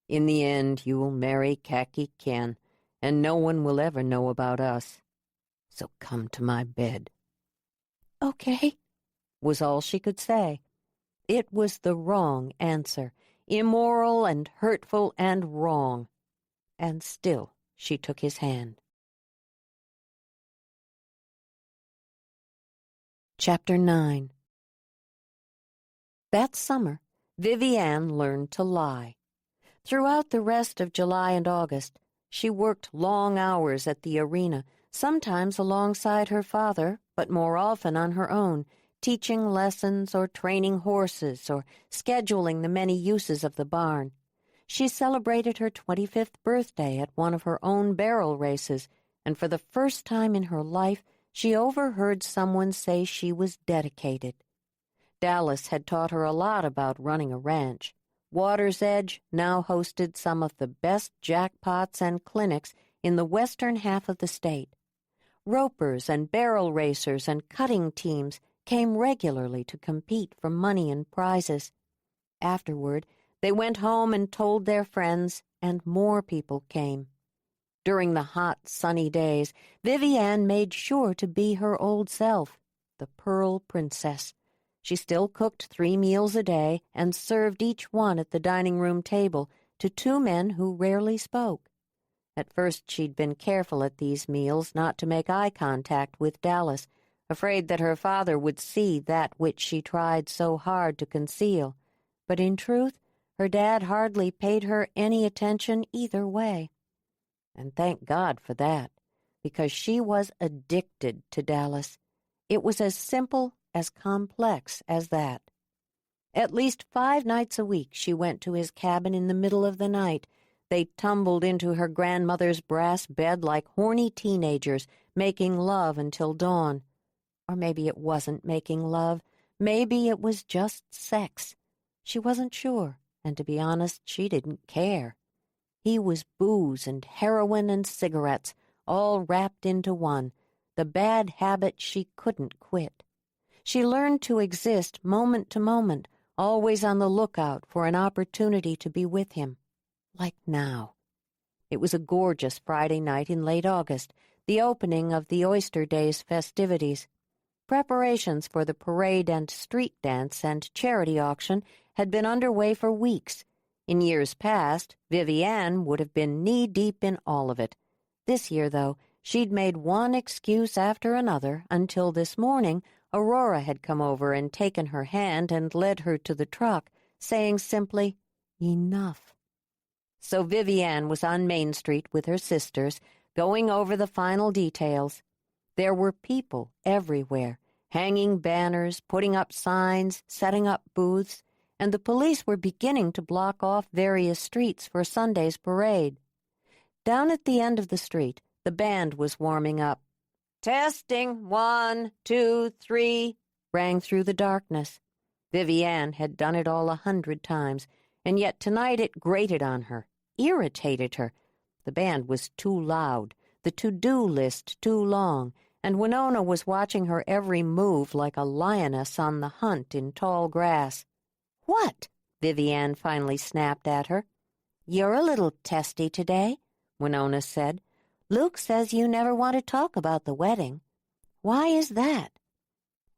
In the end, you will marry Khaki Ken, and no one will ever know about us. So come to my bed." "Okay," was all she could say. It was the wrong answer, immoral and hurtful and wrong. And still she took his hand. Chapter 9. That summer, Vivi Ann learned to lie. Throughout the rest of July and August, she worked long hours at the arena, sometimes alongside her father, but more often on her own, teaching lessons or training horses or scheduling the many uses of the barn. She celebrated her 25th birthday at one of her own barrel races, and for the first time in her life, she overheard someone say she was dedicated. Dallas had taught her a lot about running a ranch. Water's Edge now hosted some of the best jackpots and clinics in the western half of the state. Ropers and barrel racers and cutting teams came regularly to compete for money and prizes. Afterward, they went home and told their friends, and more people came. During the hot, sunny days, Vivi Ann made sure to be her old self, the Pearl Princess. She still cooked 3 meals a day and served each one at the dining room table to 2 men who rarely spoke. At first she'd been careful at these meals not to make eye contact with Dallas, afraid that her father would see that which she tried so hard to conceal. But in truth, her dad hardly paid her any attention either way. And thank God for that, because she was addicted to Dallas. It was as simple, as complex as that. At least 5 nights a week she went to his cabin in the middle of the night. They tumbled into her grandmother's brass bed like horny teenagers, making love until dawn. Or maybe it wasn't making love. Maybe it was just sex. She wasn't sure, and to be honest, she didn't care. He was booze and heroin and cigarettes, all wrapped into one, the bad habit she couldn't quit. She learned to exist moment to moment, always on the lookout for an opportunity to be with him, like now. It was a gorgeous Friday night in late August, the opening of the Oyster Days festivities. Preparations for the parade and street dance and charity auction had been underway for weeks. In years past, Vivi Ann would have been knee-deep in all of it. This year, though, she'd made one excuse after another until this morning Aurora had come over and taken her hand and led her to the truck, saying simply, "Enough." So Vivi Ann was on Main Street with her sisters, going over the final details. There were people everywhere, hanging banners, putting up signs, setting up booths, and the police were beginning to block off various streets for Sunday's parade. Down at the end of the street, the band was warming up. "Testing, 1, 2, 3, rang through the darkness. Vivi Ann had done it all 100 times, and yet tonight it grated on her, irritated her. The band was too loud, the to-do list too long, and Winona was watching her every move like a lioness on the hunt in tall grass. "What?" Vivi Ann finally snapped at her. "You're a little testy today," Winona said. "Luke says you never want to talk about the wedding. Why is that?"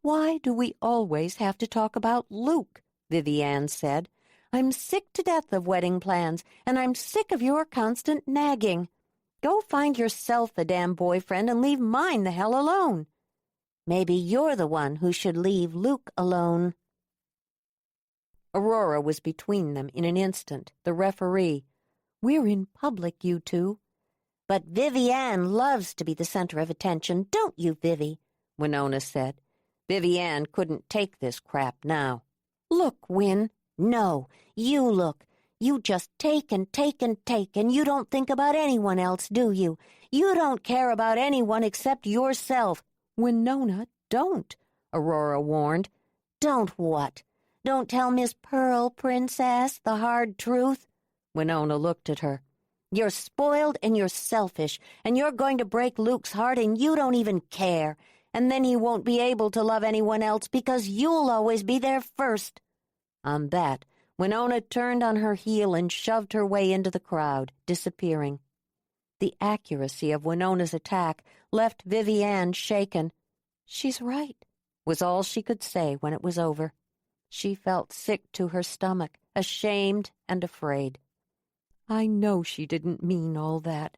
"Why do we always have to talk about Luke?" Vivi Ann said. "I'm sick to death of wedding plans, and I'm sick of your constant nagging. Go find yourself a damn boyfriend and leave mine the hell alone." "Maybe you're the one who should leave Luke alone." Aurora was between them in an instant, the referee. "We're in public, you two." "But Vivi Ann loves to be the center of attention, don't you, Vivi?" Winona said. Vivi Ann couldn't take this crap now. "Look, Win." "No, you look. You just take and take and take, and you don't think about anyone else, do you? You don't care about anyone except yourself." "Winona, don't," Aurora warned. "Don't what? Don't tell Miss Pearl, Princess, the hard truth?" Winona looked at her. "You're spoiled and you're selfish, and you're going to break Luke's heart and you don't even care. And then he won't be able to love anyone else because you'll always be there first." On that, Winona turned on her heel and shoved her way into the crowd, disappearing. The accuracy of Winona's attack left Vivi Ann shaken. "She's right," was all she could say when it was over. She felt sick to her stomach, ashamed and afraid. "I know she didn't mean all that.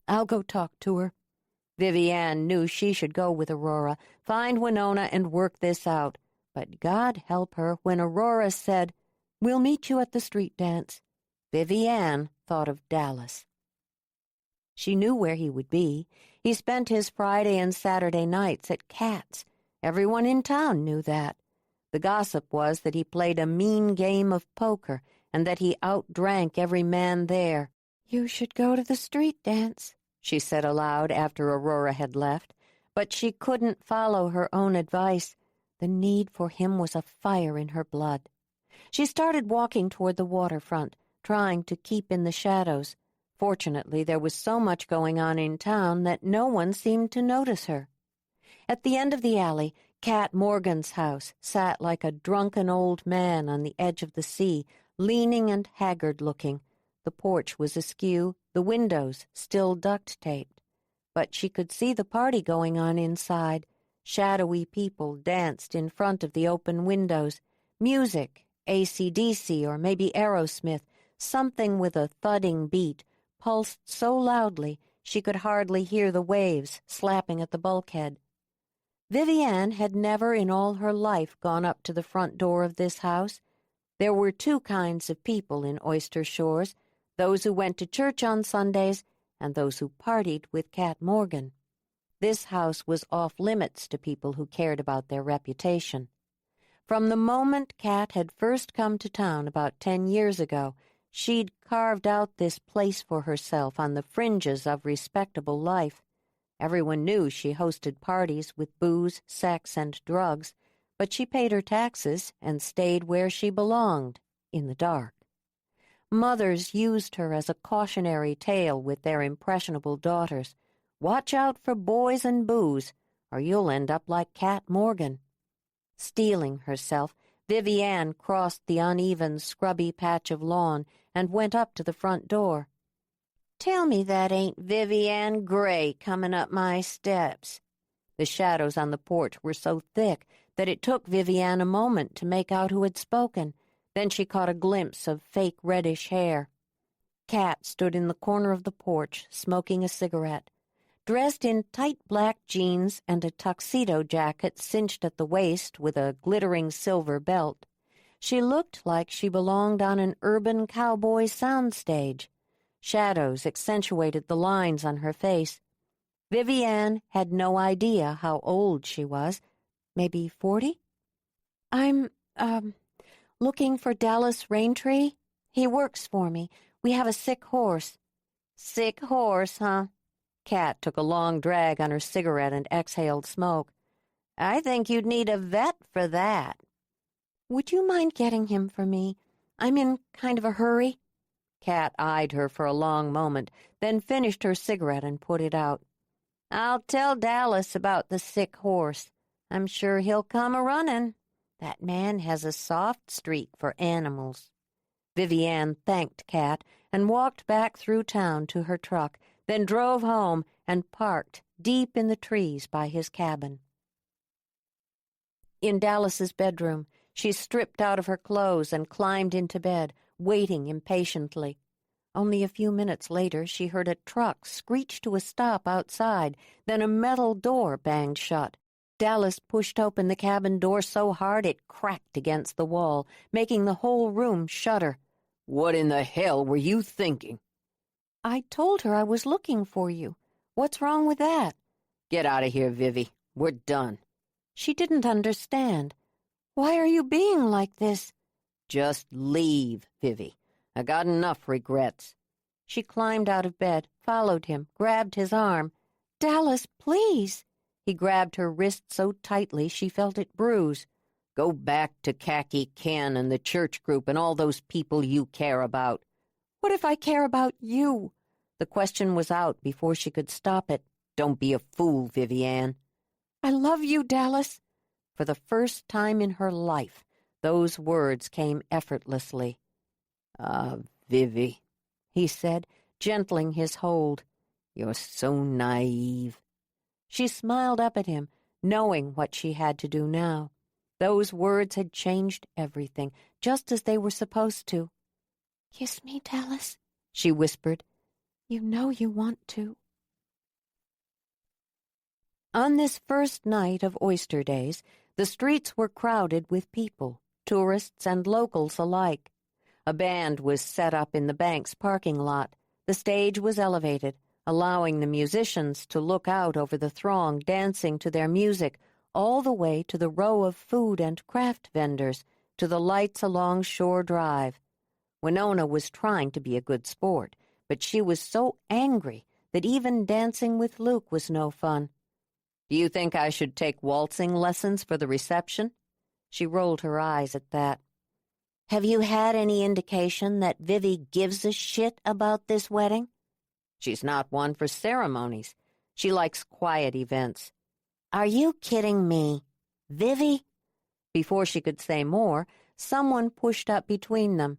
I'll go talk to her." Vivi Ann knew she should go with Aurora, find Winona and work this out. But God help her when Aurora said, "We'll meet you at the street dance." Vivi Ann thought of Dallas. She knew where he would be. He spent his Friday and Saturday nights at Cat's. Everyone in town knew that. The gossip was that he played a mean game of poker and that he outdrank every man there. "You should go to the street dance," she said aloud after Aurora had left, but she couldn't follow her own advice. The need for him was a fire in her blood. She started walking toward the waterfront, trying to keep in the shadows. Fortunately, there was so much going on in town that no one seemed to notice her. At the end of the alley, Cat Morgan's house sat like a drunken old man on the edge of the sea, leaning and haggard-looking. The porch was askew, the windows still duct-taped. But she could see the party going on inside. Shadowy people danced in front of the open windows. Music, AC/DC or maybe Aerosmith, something with a thudding beat, pulsed so loudly she could hardly hear the waves slapping at the bulkhead. Vivi Ann had never in all her life gone up to the front door of this house. There were two kinds of people in Oyster Shores, those who went to church on Sundays and those who partied with Cat Morgan. This house was off-limits to people who cared about their reputation. From the moment Cat had first come to town about 10 years ago, she'd carved out this place for herself on the fringes of respectable life. Everyone knew she hosted parties with booze, sex, and drugs, but she paid her taxes and stayed where she belonged, in the dark. Mothers used her as a cautionary tale with their impressionable daughters. Watch out for boys and booze, or you'll end up like Cat Morgan. Steeling herself, Vivi Ann crossed the uneven, scrubby patch of lawn and went up to the front door. "Tell me that ain't Vivi Ann Gray coming up my steps." The shadows on the porch were so thick that it took Vivi Ann a moment to make out who had spoken. Then she caught a glimpse of fake reddish hair. Kat stood in the corner of the porch, smoking a cigarette. Dressed in tight black jeans and a tuxedo jacket cinched at the waist with a glittering silver belt, she looked like she belonged on an urban cowboy soundstage. Shadows accentuated the lines on her face. Vivi Ann had no idea how old she was. Maybe 40? "I'm, looking for Dallas Raintree. He works for me. We have a sick horse." "Sick horse, huh?" Kat took a long drag on her cigarette and exhaled smoke. "I think you'd need a vet for that." "Would you mind getting him for me? I'm in kind of a hurry." Kat eyed her for a long moment, then finished her cigarette and put it out. "I'll tell Dallas about the sick horse. I'm sure he'll come a-running. That man has a soft streak for animals." Vivi Ann thanked Kat and walked back through town to her truck, then drove home and parked deep in the trees by his cabin. In Dallas's bedroom, she stripped out of her clothes and climbed into bed, waiting impatiently. Only a few minutes later, she heard a truck screech to a stop outside, then a metal door banged shut. Dallas pushed open the cabin door so hard it cracked against the wall, making the whole room shudder. "What in the hell were you thinking?" "I told her I was looking for you. What's wrong with that?" "Get out of here, Vivi. We're done." She didn't understand. "Why are you being like this?" "Just leave, Vivi. I got enough regrets." She climbed out of bed, followed him, grabbed his arm. "Dallas, please." He grabbed her wrist so tightly she felt it bruise. "Go back to Khaki Ken and the church group and all those people you care about." "What if I care about you?" The question was out before she could stop it. "Don't be a fool, Vivi Ann." "I love you, Dallas." For the first time in her life, those words came effortlessly. Vivi," he said, gentling his hold. "You're so naive." She smiled up at him, knowing what she had to do now. Those words had changed everything, just as they were supposed to. "Kiss me, Dallas," she whispered. "You know you want to." On this first night of Oyster Days, the streets were crowded with people, tourists and locals alike. A band was set up in the bank's parking lot. The stage was elevated, allowing the musicians to look out over the throng dancing to their music all the way to the row of food and craft vendors, to the lights along Shore Drive. Winona was trying to be a good sport, but she was so angry that even dancing with Luke was no fun. "Do you think I should take waltzing lessons for the reception?" She rolled her eyes at that. "Have you had any indication that Vivi gives a shit about this wedding?" "She's not one for ceremonies. She likes quiet events." "Are you kidding me? Vivi?" Before she could say more, someone pushed up between them.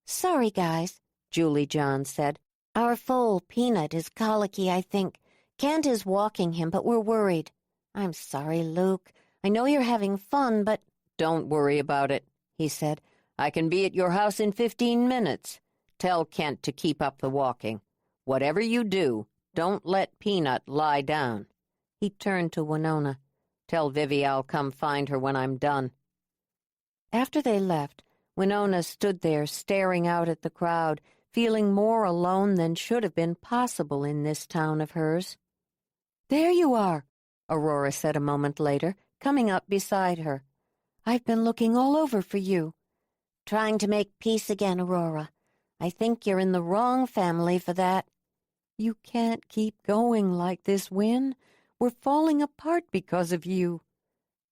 "Sorry, guys," Julie John said. "Our foal, Peanut, is colicky, I think. Kent is walking him, but we're worried." "I'm sorry, Luke. I know you're having fun, but—" "Don't worry about it," he said. "I can be at your house in 15 minutes. Tell Kent to keep up the walking. Whatever you do, don't let Peanut lie down." He turned to Winona. "Tell Vivi I'll come find her when I'm done." After they left, Winona stood there staring out at the crowd, feeling more alone than should have been possible in this town of hers. "There you are," Aurora said a moment later, coming up beside her. "I've been looking all over for you." "Trying to make peace again, Aurora. I think you're in the wrong family for that." "You can't keep going like this, Win. We're falling apart because of you."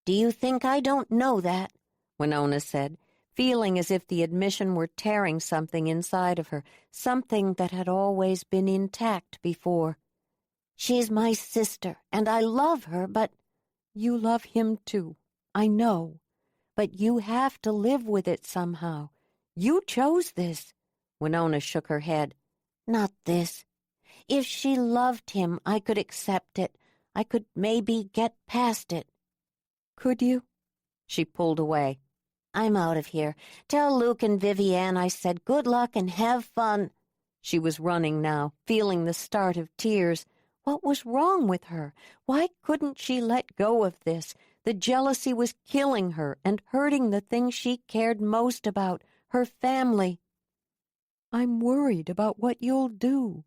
"Do you think I don't know that?" Winona said, feeling as if the admission were tearing something inside of her, something that had always been intact before. "She's my sister, and I love her, but—" "You love him, too. I know." But you have to live with it somehow. You chose this." Winona shook her head. "Not this. If she loved him, I could accept it. I could maybe get past it." "Could you?" She pulled away. "I'm out of here. Tell Luke and Vivi Ann I said good luck and have fun." She was running now, feeling the start of tears. What was wrong with her? Why couldn't she let go of this? The jealousy was killing her and hurting the thing she cared most about, her family. "I'm worried about what you'll do."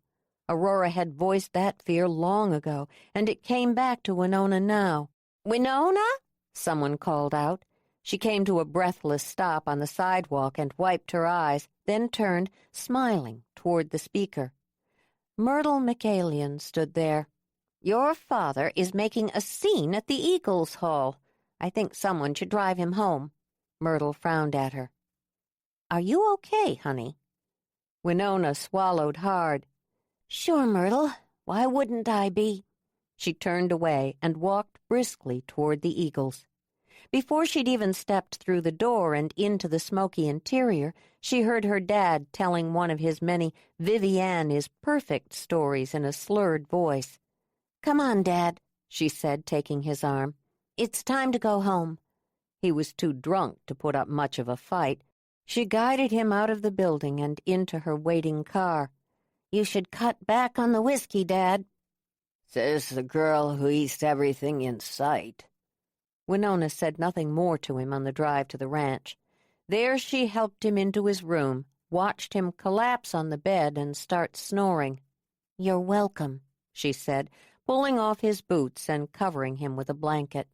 Aurora had voiced that fear long ago, and it came back to Winona now. "Winona?" someone called out. She came to a breathless stop on the sidewalk and wiped her eyes, then turned, smiling, toward the speaker. Myrtle McAlion stood there. "Your father is making a scene at the Eagles Hall. I think someone should drive him home." Myrtle frowned at her. "Are you okay, honey?" Winona swallowed hard. "Sure, Myrtle. Why wouldn't I be?" She turned away and walked briskly toward the Eagles. Before she'd even stepped through the door and into the smoky interior, she heard her dad telling one of his many Vivi Ann is perfect stories in a slurred voice. "Come on, Dad," she said, taking his arm. "It's time to go home." He was too drunk to put up much of a fight. She guided him out of the building and into her waiting car. "You should cut back on the whiskey, Dad." Says the girl who eats everything in sight. Winona said nothing more to him on the drive to the ranch. There she helped him into his room, watched him collapse on the bed and start snoring. "You're welcome," she said, pulling off his boots and covering him with a blanket.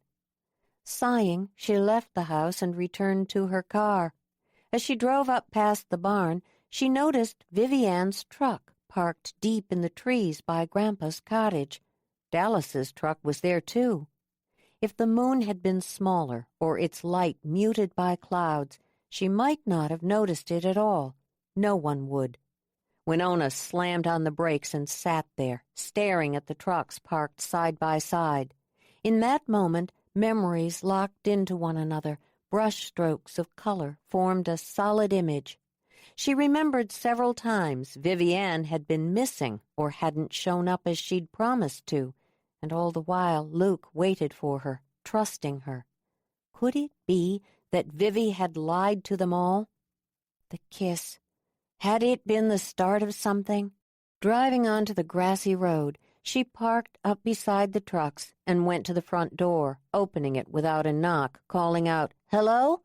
Sighing, she left the house and returned to her car. As she drove up past the barn, she noticed Vivi Ann's truck parked deep in the trees by Grandpa's cottage. Dallas's truck was there, too. If the moon had been smaller or its light muted by clouds, she might not have noticed it at all. No one would. Winona slammed on the brakes and sat there, staring at the trucks parked side by side. In that moment, memories locked into one another. Brushstrokes of color formed a solid image. She remembered several times Vivi Ann had been missing or hadn't shown up as she'd promised to, and all the while Luke waited for her, trusting her. Could it be that Vivi had lied to them all? The kiss. Had it been the start of something? Driving onto the grassy road, she parked up beside the trucks and went to the front door, opening it without a knock, calling out, "Hello?"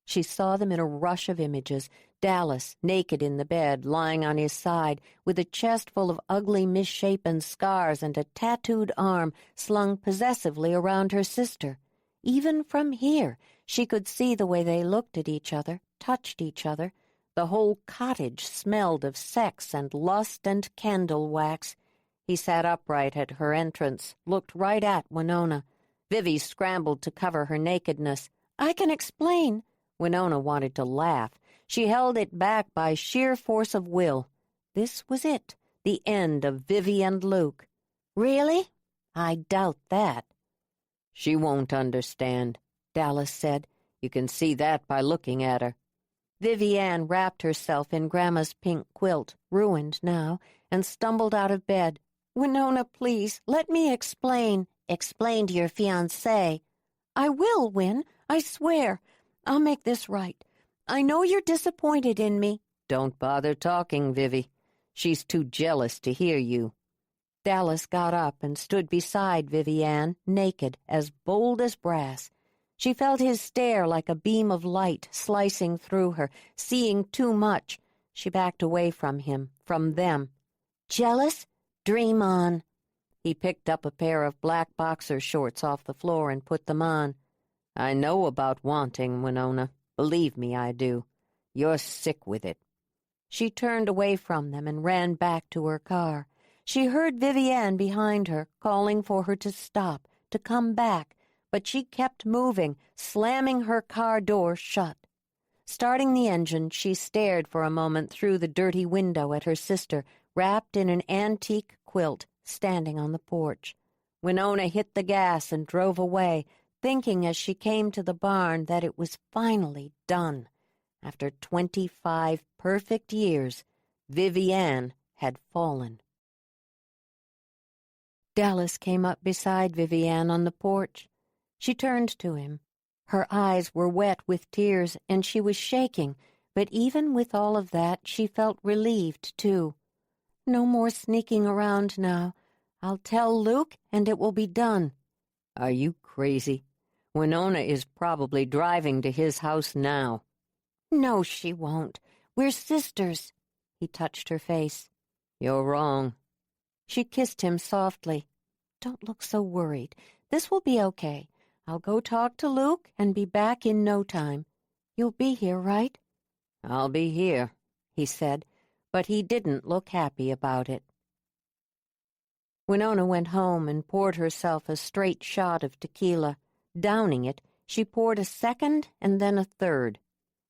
She saw them in a rush of images. Dallas, naked in the bed, lying on his side, with a chest full of ugly, misshapen scars and a tattooed arm slung possessively around her sister. Even from here, she could see the way they looked at each other, touched each other. The whole cottage smelled of sex and lust and candle wax. He sat upright at her entrance, looked right at Winona. Vivi scrambled to cover her nakedness. "I can explain." Winona wanted to laugh. She held it back by sheer force of will. This was it, the end of Vivi and Luke. "Really? I doubt that." "She won't understand," Dallas said. "You can see that by looking at her." Vivi Ann wrapped herself in Grandma's pink quilt, ruined now, and stumbled out of bed. "Winona, please, let me explain." "Explain to your fiancé." "I will, Win, I swear. I'll make this right. I know you're disappointed in me." "Don't bother talking, Vivi. She's too jealous to hear you." Dallas got up and stood beside Vivi Ann, naked, as bold as brass. She felt his stare like a beam of light slicing through her, seeing too much. She backed away from him, from them. "Jealous? Dream on." He picked up a pair of black boxer shorts off the floor and put them on. "I know about wanting, Winona. Believe me, I do. You're sick with it." She turned away from them and ran back to her car. She heard Vivi Ann behind her, calling for her to stop, to come back, but she kept moving, slamming her car door shut. Starting the engine, she stared for a moment through the dirty window at her sister, wrapped in an antique quilt, standing on the porch. Winona hit the gas and drove away, thinking as she came to the barn that it was finally done. After 25 perfect years, Vivi Ann had fallen. Dallas came up beside Vivi Ann on the porch. She turned to him. Her eyes were wet with tears, and she was shaking, but even with all of that, she felt relieved, too. No more sneaking around now. I'll tell Luke, and it will be done. Are you crazy? Winona is probably driving to his house now. No, she won't. We're sisters. He touched her face. You're wrong. She kissed him softly. Don't look so worried. This will be okay. I'll go talk to Luke and be back in no time. You'll be here, right? I'll be here, he said, but he didn't look happy about it. Winona went home and poured herself a straight shot of tequila. Downing it, she poured a second and then a third.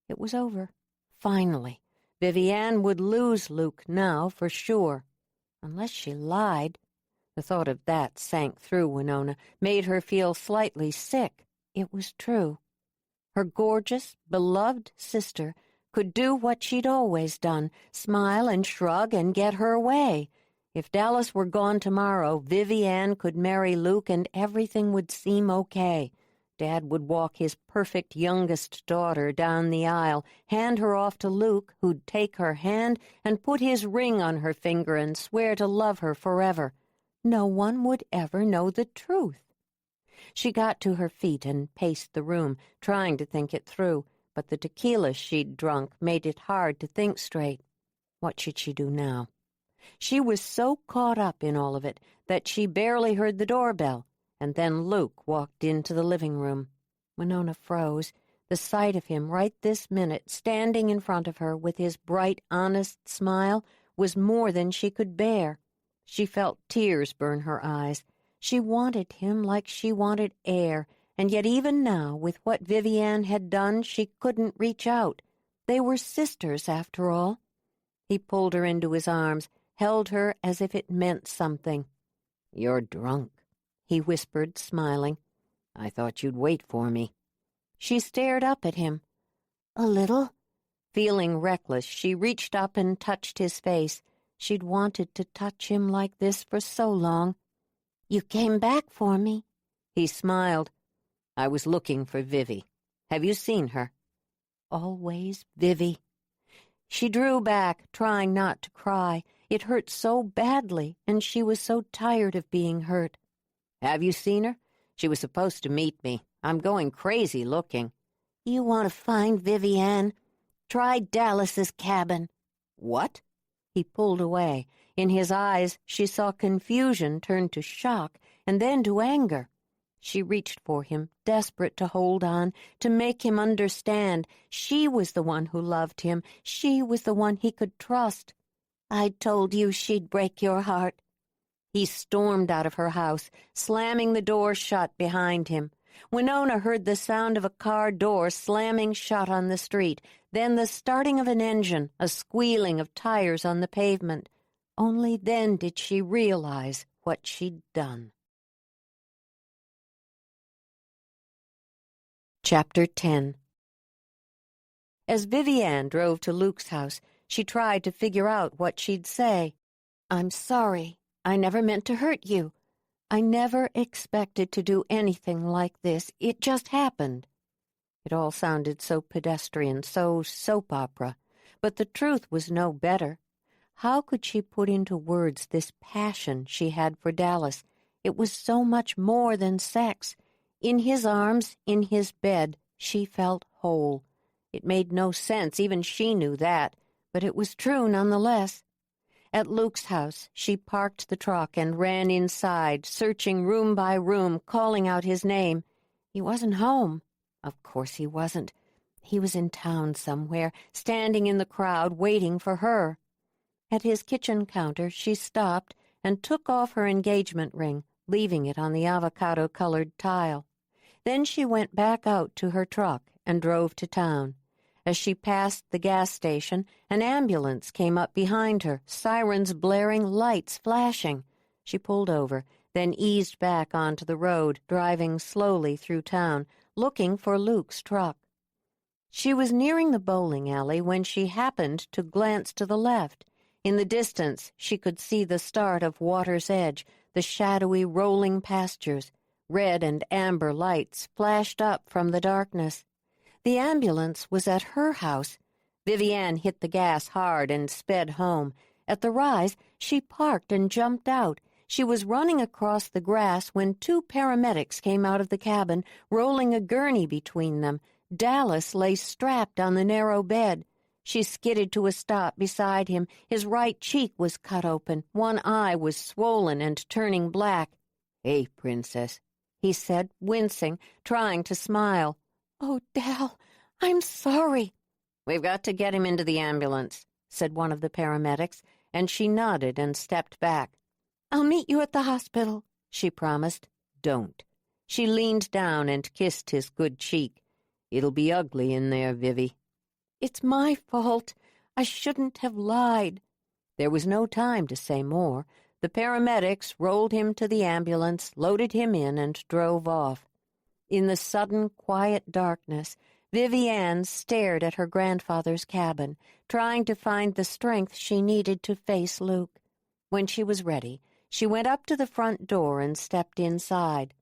It was over. Finally. Vivi Ann would lose Luke now for sure. Unless she lied. The thought of that sank through Winona, made her feel slightly sick. It was true. Her gorgeous, beloved sister could do what she'd always done, smile and shrug and get her way. If Dallas were gone tomorrow, Vivi Ann could marry Luke and everything would seem okay. Dad would walk his perfect youngest daughter down the aisle, hand her off to Luke, who'd take her hand and put his ring on her finger and swear to love her forever. No one would ever know the truth. She got to her feet and paced the room, trying to think it through, but the tequila she'd drunk made it hard to think straight. What should she do now? She was so caught up in all of it that she barely heard the doorbell, and then Luke walked into the living room. Winona froze. The sight of him right this minute, standing in front of her with his bright, honest smile, was more than she could bear. She felt tears burn her eyes. She wanted him like she wanted air, and yet even now, with what Vivi Ann had done, she couldn't reach out. They were sisters, after all. He pulled her into his arms, held her as if it meant something. You're drunk, he whispered, smiling. I thought you'd wait for me. She stared up at him. A little. Feeling reckless, she reached up and touched his face. She'd wanted to touch him like this for so long. You came back for me. He smiled. I was looking for Vivi. Have you seen her? Always Vivi. She drew back, trying not to cry. It hurt so badly, and she was so tired of being hurt. Have you seen her? She was supposed to meet me. I'm going crazy looking. You want to find Vivi Ann? Try Dallas's cabin. What? He pulled away. In his eyes, she saw confusion turn to shock and then to anger. She reached for him, desperate to hold on, to make him understand. She was the one who loved him. She was the one he could trust. I told you she'd break your heart. He stormed out of her house, slamming the door shut behind him. Winona heard the sound of a car door slamming shut on the street, then the starting of an engine, a squealing of tires on the pavement. Only then did she realize what she'd done. Chapter 10. As Vivi Ann drove to Luke's house, she tried to figure out what she'd say. I'm sorry. I never meant to hurt you. I never expected to do anything like this. It just happened. It all sounded so pedestrian, so soap opera. But the truth was no better. How could she put into words this passion she had for Dallas? It was so much more than sex. In his arms, in his bed, she felt whole. It made no sense, even she knew that, but it was true nonetheless. At Luke's house, she parked the truck and ran inside, searching room by room, calling out his name. He wasn't home. Of course he wasn't. He was in town somewhere, standing in the crowd, waiting for her. At his kitchen counter, she stopped and took off her engagement ring, leaving it on the avocado-colored tile. Then she went back out to her truck and drove to town. As she passed the gas station, an ambulance came up behind her, sirens blaring, lights flashing. She pulled over. then eased back onto the road, driving slowly through town, looking for Luke's truck. She was nearing the bowling alley when she happened to glance to the left. In the distance, she could see the start of Water's Edge, the shadowy rolling pastures. Red and amber lights flashed up from the darkness. The ambulance was at her house. Vivi Ann hit the gas hard and sped home. At the rise, she parked and jumped out. She was running across the grass when 2 paramedics came out of the cabin, rolling a gurney between them. Dallas lay strapped on the narrow bed. She skidded to a stop beside him. His right cheek was cut open. One eye was swollen and turning black. "Hey, Princess," he said, wincing, trying to smile. "Oh, Dal, I'm sorry." "We've got to get him into the ambulance," said one of the paramedics, and she nodded and stepped back. "I'll meet you at the hospital," she promised. "Don't." She leaned down and kissed his good cheek. "It'll be ugly in there, Vivi." "It's my fault. I shouldn't have lied." There was no time to say more. The paramedics rolled him to the ambulance, loaded him in, and drove off. In the sudden, quiet darkness, Vivi Ann stared at her grandfather's cabin, trying to find the strength she needed to face Luke. When she was ready, she went up to the front door and stepped inside.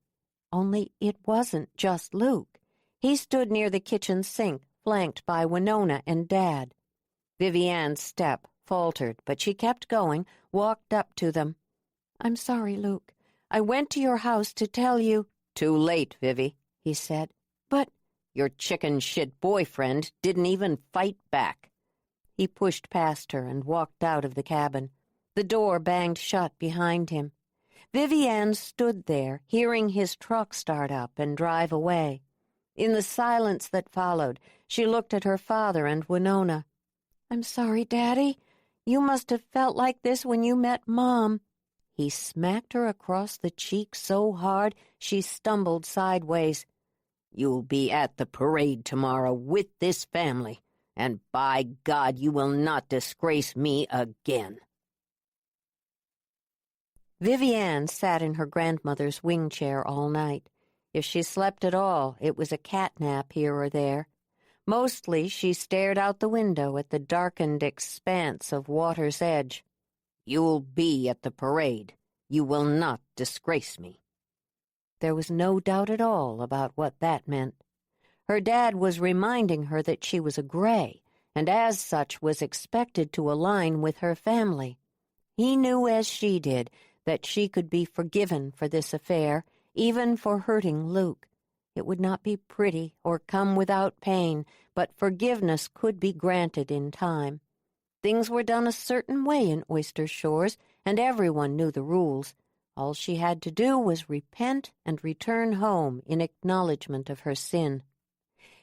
Only it wasn't just Luke. He stood near the kitchen sink, flanked by Winona and Dad. Vivi Ann's step faltered, but she kept going, walked up to them. "I'm sorry, Luke. I went to your house to tell you—" "Too late, Vivi," he said. "But—" "Your chicken shit boyfriend didn't even fight back." He pushed past her and walked out of the cabin. The door banged shut behind him. Vivi Ann stood there, hearing his truck start up and drive away. In the silence that followed, she looked at her father and Winona. "I'm sorry, Daddy. You must have felt like this when you met Mom." He smacked her across the cheek so hard she stumbled sideways. "You'll be at the parade tomorrow with this family, and by God you will not disgrace me again." Vivi Ann sat in her grandmother's wing chair all night. If she slept at all, it was a cat nap here or there. Mostly she stared out the window at the darkened expanse of Water's Edge. "You'll be at the parade. You will not disgrace me." There was no doubt at all about what that meant. Her dad was reminding her that she was a Gray, and as such was expected to align with her family. He knew, as she did, that she could be forgiven for this affair, even for hurting Luke. It would not be pretty or come without pain, but forgiveness could be granted in time. Things were done a certain way in Oyster Shores, and everyone knew the rules. All she had to do was repent and return home in acknowledgment of her sin.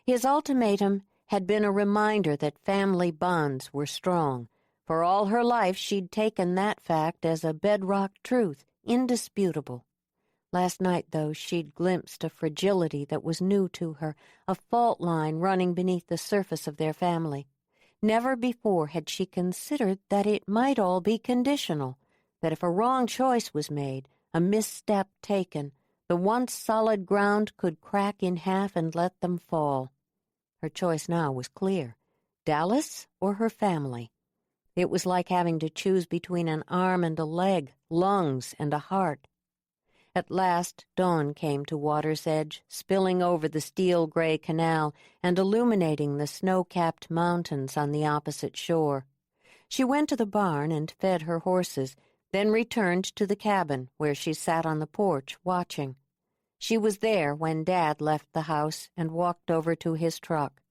His ultimatum had been a reminder that family bonds were strong. For all her life she'd taken that fact as a bedrock truth, indisputable. Last night, though, she'd glimpsed a fragility that was new to her, a fault line running beneath the surface of their family. Never before had she considered that it might all be conditional, that if a wrong choice was made, a misstep taken, the once solid ground could crack in half and let them fall. Her choice now was clear: Dallas or her family. It was like having to choose between an arm and a leg, lungs and a heart. At last, dawn came to Water's Edge, spilling over the steel-gray canal and illuminating the snow-capped mountains on the opposite shore. She went to the barn and fed her horses, then returned to the cabin, where she sat on the porch, watching. She was there when Dad left the house and walked over to his truck.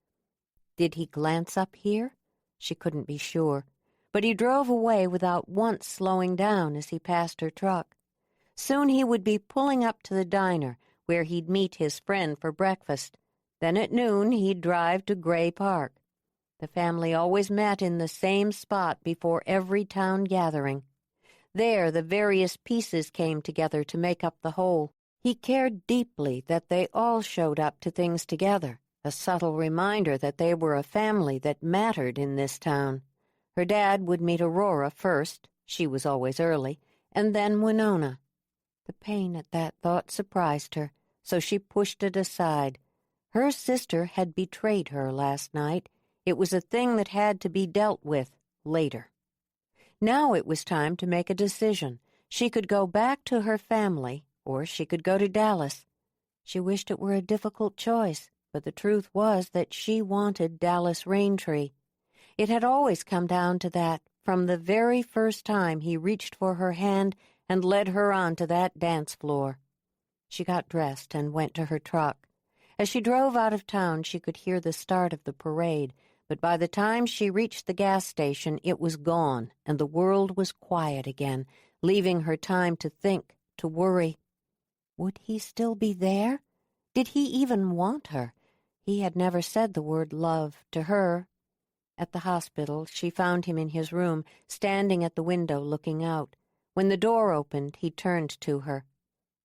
Did he glance up here? She couldn't be sure, but he drove away without once slowing down as he passed her truck. Soon he would be pulling up to the diner, where he'd meet his friend for breakfast. Then at noon he'd drive to Gray Park. The family always met in the same spot before every town gathering. There the various pieces came together to make up the whole. He cared deeply that they all showed up to things together, a subtle reminder that they were a family that mattered in this town. Her dad would meet Aurora first, she was always early, and then Winona. The pain at that thought surprised her, so she pushed it aside. Her sister had betrayed her last night. It was a thing that had to be dealt with later. Now it was time to make a decision. She could go back to her family, or she could go to Dallas. She wished it were a difficult choice, but the truth was that she wanted Dallas Raintree. It had always come down to that, from the very first time he reached for her hand and led her onto that dance floor. She got dressed and went to her truck. As she drove out of town, she could hear the start of the parade, but by the time she reached the gas station, it was gone, and the world was quiet again, leaving her time to think, to worry. Would he still be there? Did he even want her? He had never said the word love to her. At the hospital, she found him in his room, standing at the window looking out. When the door opened, he turned to her.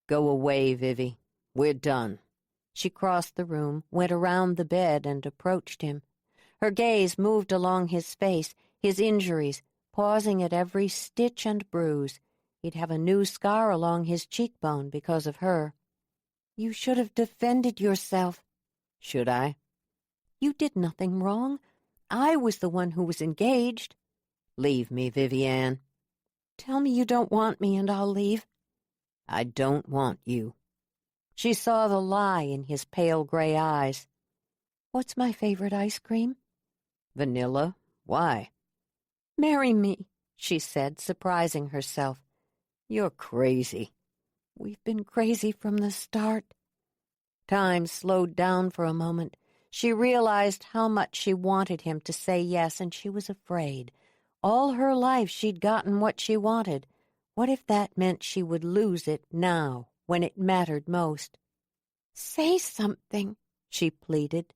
"Go away, Vivi. We're done." She crossed the room, went around the bed, and approached him. Her gaze moved along his face, his injuries, pausing at every stitch and bruise. He'd have a new scar along his cheekbone because of her. "You should have defended yourself." "Should I?" "You did nothing wrong. I was the one who was engaged." "Leave me, Vivi Ann." "Tell me you don't want me and I'll leave." "I don't want you." She saw the lie in his pale gray eyes. "What's my favorite ice cream?" "Vanilla. Why?" "Marry me," she said, surprising herself. "You're crazy." "We've been crazy from the start." Time slowed down for a moment. She realized how much she wanted him to say yes, and she was afraid. All her life she'd gotten what she wanted. What if that meant she would lose it now, when it mattered most? "Say something," she pleaded.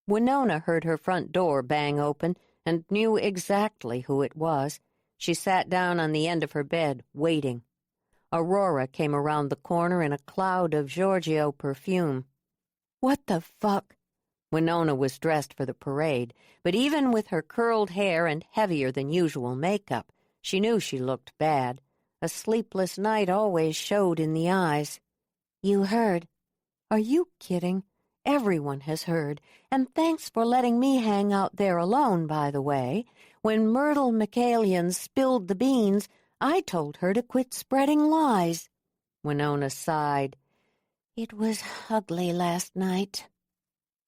Winona heard her front door bang open and knew exactly who it was. She sat down on the end of her bed, waiting. Aurora came around the corner in a cloud of Giorgio perfume. "What the fuck?" Winona was dressed for the parade, but even with her curled hair and heavier than usual makeup, she knew she looked bad. A sleepless night always showed in the eyes. "You heard." "Are you kidding? Everyone has heard. And thanks for letting me hang out there alone, by the way. When Myrtle McCallion spilled the beans, I told her to quit spreading lies." Winona sighed. "It was ugly last night."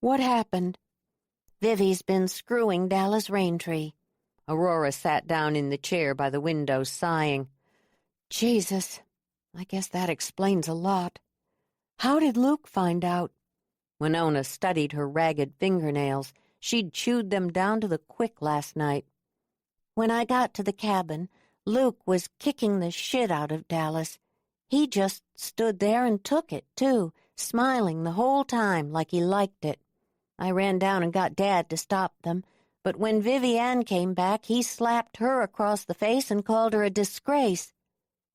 "What happened?" "Vivi's been screwing Dallas Raintree." Aurora sat down in the chair by the window, sighing. "Jesus, I guess that explains a lot." "How did Luke find out?" Winona studied her ragged fingernails. She'd chewed them down to the quick last night. "When I got to the cabin, Luke was kicking the shit out of Dallas. He just stood there and took it, too, smiling the whole time like he liked it. I ran down and got Dad to stop them, but when Vivi Ann came back, he slapped her across the face and called her a disgrace."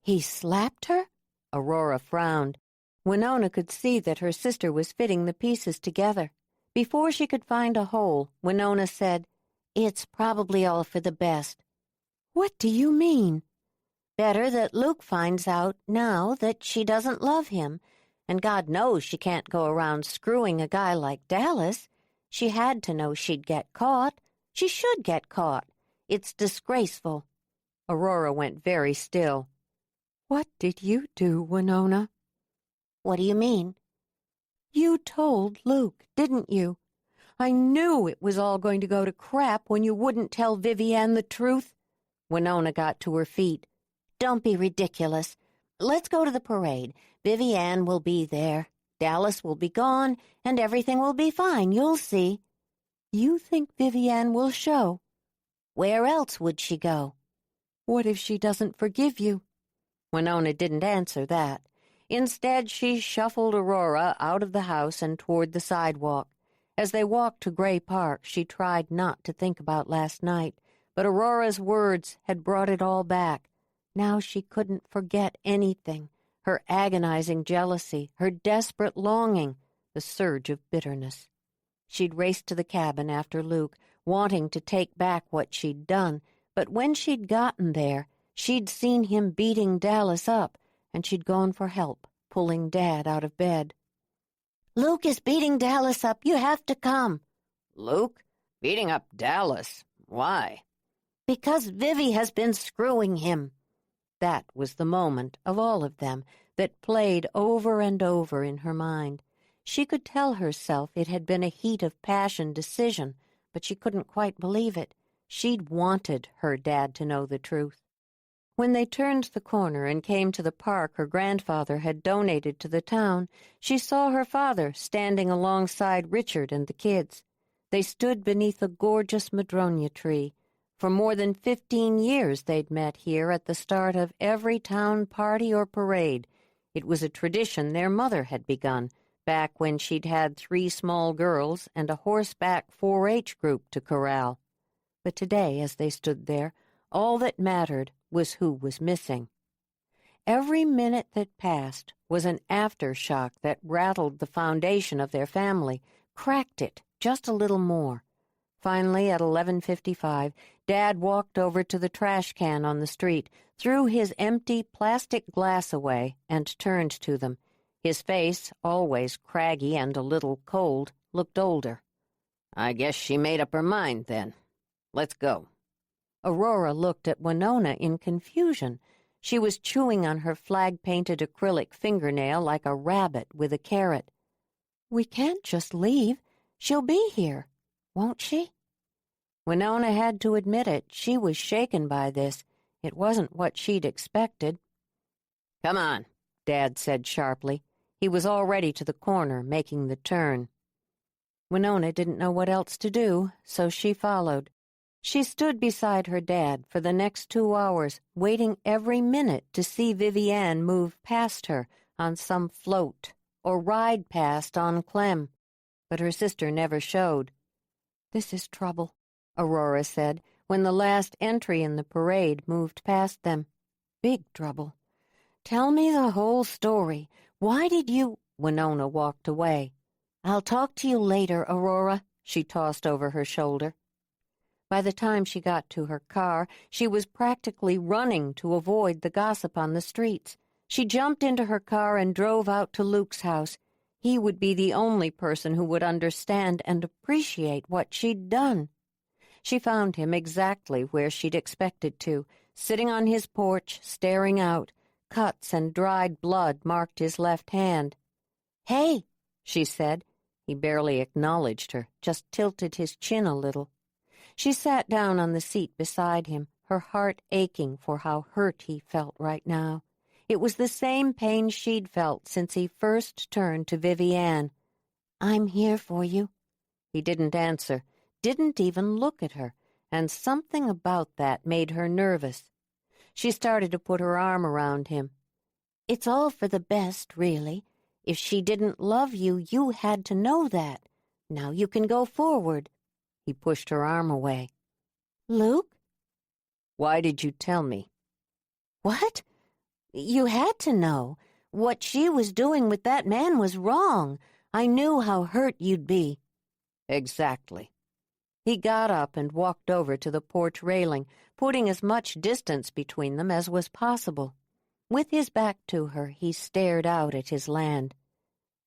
"He slapped her?" Aurora frowned. Winona could see that her sister was fitting the pieces together. Before she could find a hole, Winona said, "It's probably all for the best." "What do you mean?" "Better that Luke finds out now that she doesn't love him, and God knows she can't go around screwing a guy like Dallas. She had to know she'd get caught. She should get caught. It's disgraceful." Aurora went very still. "What did you do, Winona?" "What do you mean?" "You told Luke, didn't you? I knew it was all going to go to crap when you wouldn't tell Vivi Ann the truth." Winona got to her feet. "Don't be ridiculous. Let's go to the parade. Vivi Ann will be there. Dallas will be gone, and everything will be fine, you'll see." "You think Vivi Ann will show?" "Where else would she go?" "What if she doesn't forgive you?" Winona didn't answer that. Instead, she shuffled Aurora out of the house and toward the sidewalk. As they walked to Gray Park, she tried not to think about last night, but Aurora's words had brought it all back. Now she couldn't forget anything. Her agonizing jealousy, her desperate longing, the surge of bitterness. She'd raced to the cabin after Luke, wanting to take back what she'd done, but when she'd gotten there, She'd seen him beating Dallas up, and she'd gone for help, pulling Dad out of bed. "Luke is beating Dallas up. You have to come." "Luke? Beating up Dallas? Why?" "Because Vivi has been screwing him." That was the moment, of all of them, that played over and over in her mind. She could tell herself it had been a heat of passion decision, but she couldn't quite believe it. She'd wanted her dad to know the truth. When they turned the corner and came to the park her grandfather had donated to the town, she saw her father standing alongside Richard and the kids. They stood beneath a gorgeous madronia tree. For more than 15 years they'd met here at the start of every town party or parade. It was a tradition their mother had begun, back when she'd had 3 small girls and a horseback 4-H group to corral. But today, as they stood there, all that mattered was who was missing. Every minute that passed was an aftershock that rattled the foundation of their family, cracked it just a little more. Finally, at 11:55, Dad walked over to the trash can on the street, threw his empty plastic glass away, and turned to them. His face, always craggy and a little cold, looked older. "I guess she made up her mind, then. Let's go." Aurora looked at Winona in confusion. She was chewing on her flag-painted acrylic fingernail like a rabbit with a carrot. "We can't just leave. She'll be here, won't she?" Winona had to admit it. She was shaken by this. It wasn't what she'd expected. "Come on," Dad said sharply. He was already to the corner, making the turn. Winona didn't know what else to do, so she followed. She stood beside her dad for the next 2 hours, waiting every minute to see Vivi Ann move past her on some float or ride past on Clem. But her sister never showed. "This is trouble," Aurora said, when the last entry in the parade moved past them. "Big trouble. Tell me the whole story. Why did you—" Winona walked away. "I'll talk to you later, Aurora," she tossed over her shoulder. By the time she got to her car, she was practically running to avoid the gossip on the streets. She jumped into her car and drove out to Luke's house. He would be the only person who would understand and appreciate what she'd done. She found him exactly where she'd expected to, sitting on his porch, staring out. Cuts and dried blood marked his left hand. "Hey," she said. He barely acknowledged her, just tilted his chin a little. She sat down on the seat beside him, her heart aching for how hurt he felt right now. It was the same pain she'd felt since he first turned to Vivi Ann. "I'm here for you." He didn't answer, didn't even look at her, and something about that made her nervous. She started to put her arm around him. "It's all for the best, really. If she didn't love you, you had to know that. Now you can go forward." He pushed her arm away. "Luke?" "Why did you tell me?" "What? You had to know. What she was doing with that man was wrong. I knew how hurt you'd be." "Exactly." He got up and walked over to the porch railing, putting as much distance between them as was possible. With his back to her, he stared out at his land.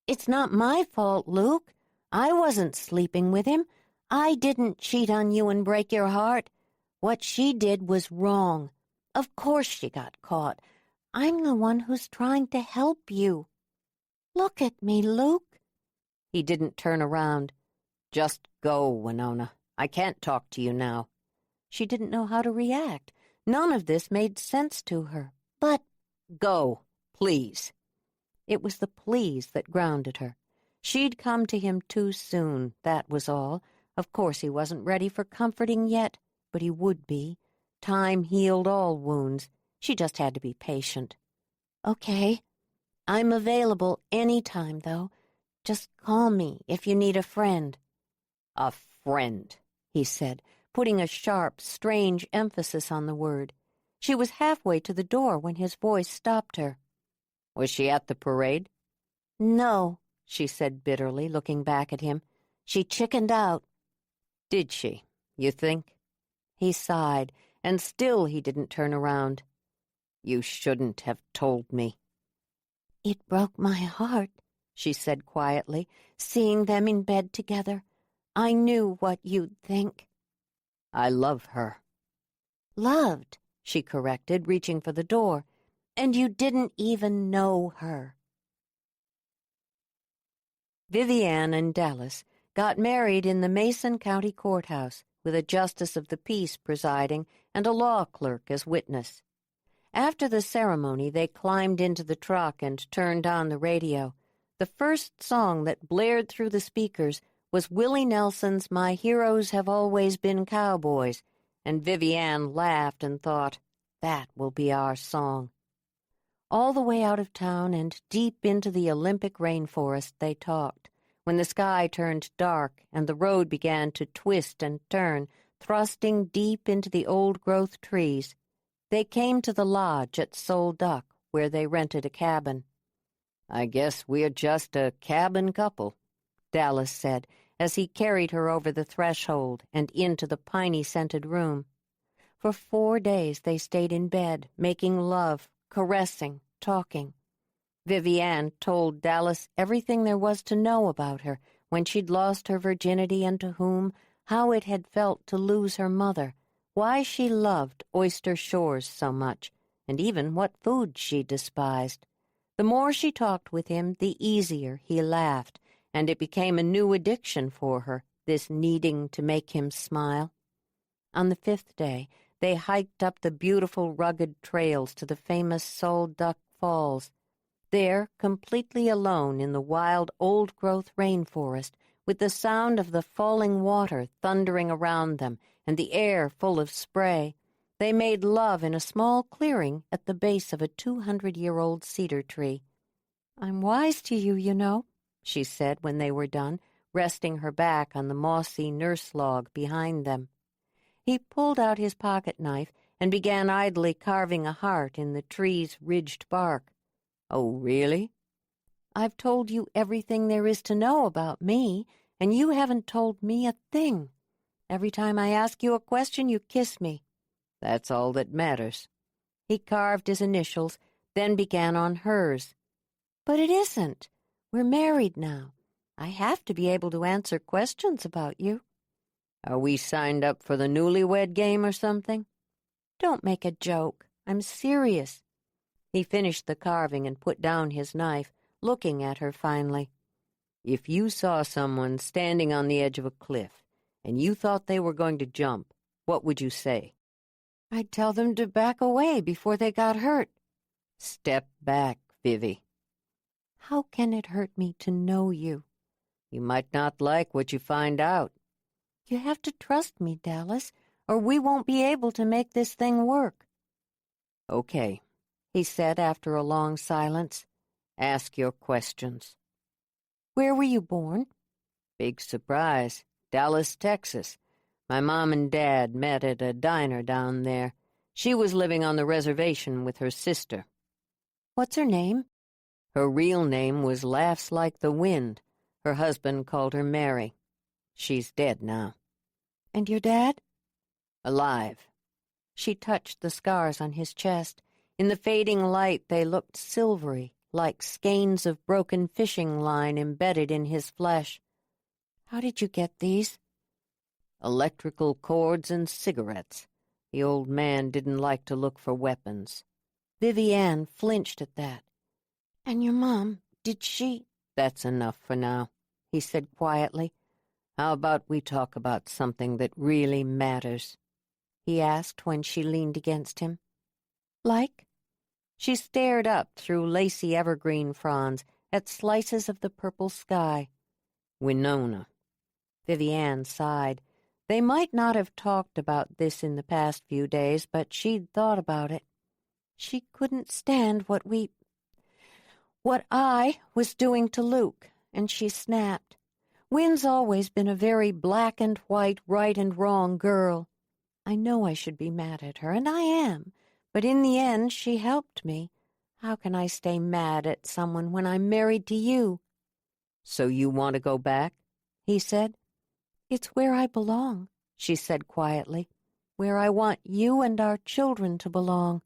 "It's not my fault, Luke. I wasn't sleeping with him. I didn't cheat on you and break your heart. What she did was wrong. Of course she got caught. I'm the one who's trying to help you. Look at me, Luke." He didn't turn around. "Just go, Winona. I can't talk to you now." She didn't know how to react. None of this made sense to her. "But—" "Go, please." It was the please that grounded her. She'd come to him too soon, that was all. Of course he wasn't ready for comforting yet, but he would be. Time healed all wounds. She just had to be patient. "Okay. I'm available any time, though. Just call me if you need a friend." "A friend," he said, putting a sharp, strange emphasis on the word. She was halfway to the door when his voice stopped her. "Was she at the parade?" "No," she said bitterly, looking back at him. "She chickened out." "Did she, you think?" He sighed, and still he didn't turn around. You shouldn't have told me. It broke my heart, she said quietly, seeing them in bed together. I knew what you'd think. I love her. Loved, she corrected, reaching for the door. And you didn't even know her. Vivi Ann and Dallas got married in the Mason County Courthouse, with a justice of the peace presiding and a law clerk as witness. After the ceremony, they climbed into the truck and turned on the radio. The first song that blared through the speakers was Willie Nelson's My Heroes Have Always Been Cowboys, and Vivi Ann laughed and thought, that will be our song. All the way out of town and deep into the Olympic rainforest they talked, when the sky turned dark and the road began to twist and turn, thrusting deep into the old-growth trees. They came to the lodge at Sole Duck, where they rented a cabin. I guess we're just a cabin couple, Dallas said, as he carried her over the threshold and into the piney-scented room. For 4 days they stayed in bed, making love, caressing, talking. Vivi Ann told Dallas everything there was to know about her, when she'd lost her virginity and to whom, how it had felt to lose her mother, why she loved Oyster Shores so much, and even what food she despised. The more she talked with him, the easier he laughed, and it became a new addiction for her, this needing to make him smile. On the 5th day, they hiked up the beautiful rugged trails to the famous Sole Duck Falls. There, completely alone in the wild old-growth rainforest, with the sound of the falling water thundering around them and the air full of spray, they made love in a small clearing at the base of a 200-year-old cedar tree. I'm wise to you, you know, she said when they were done, resting her back on the mossy nurse log behind them. He pulled out his pocket knife and began idly carving a heart in the tree's ridged bark. Oh, really? I've told you everything there is to know about me, and you haven't told me a thing. Every time I ask you a question, you kiss me. That's all that matters. He carved his initials, then began on hers. But it isn't. We're married now. I have to be able to answer questions about you. Are we signed up for the newlywed game or something? Don't make a joke. I'm serious. He finished the carving and put down his knife, looking at her finally. If you saw someone standing on the edge of a cliff, and you thought they were going to jump, what would you say? I'd tell them to back away before they got hurt. Step back, Vivi. How can it hurt me to know you? You might not like what you find out. You have to trust me, Dallas, or we won't be able to make this thing work. Okay, he said after a long silence. Ask your questions. Where were you born? Big surprise. Dallas, Texas. My mom and dad met at a diner down there. She was living on the reservation with her sister. What's her name? Her real name was Laughs Like the Wind. Her husband called her Mary. She's dead now. And your dad? Alive. She touched the scars on his chest. In the fading light they looked silvery, like skeins of broken fishing line embedded in his flesh. How did you get these? Electrical cords and cigarettes. The old man didn't like to look for weapons. Vivi Ann flinched at that. And your mom, did she? That's enough for now, he said quietly. How about we talk about something that really matters? He asked when she leaned against him. Like? She stared up through lacy evergreen fronds at slices of the purple sky. Winona. Vivi Ann sighed. They might not have talked about this in the past few days, but she'd thought about it. She couldn't stand what I was doing to Luke, and she snapped. Wynn's always been a very black and white, right and wrong girl. I know I should be mad at her, and I am, but in the end she helped me. How can I stay mad at someone when I'm married to you? So you want to go back? He said. It's where I belong, she said quietly, where I want you and our children to belong.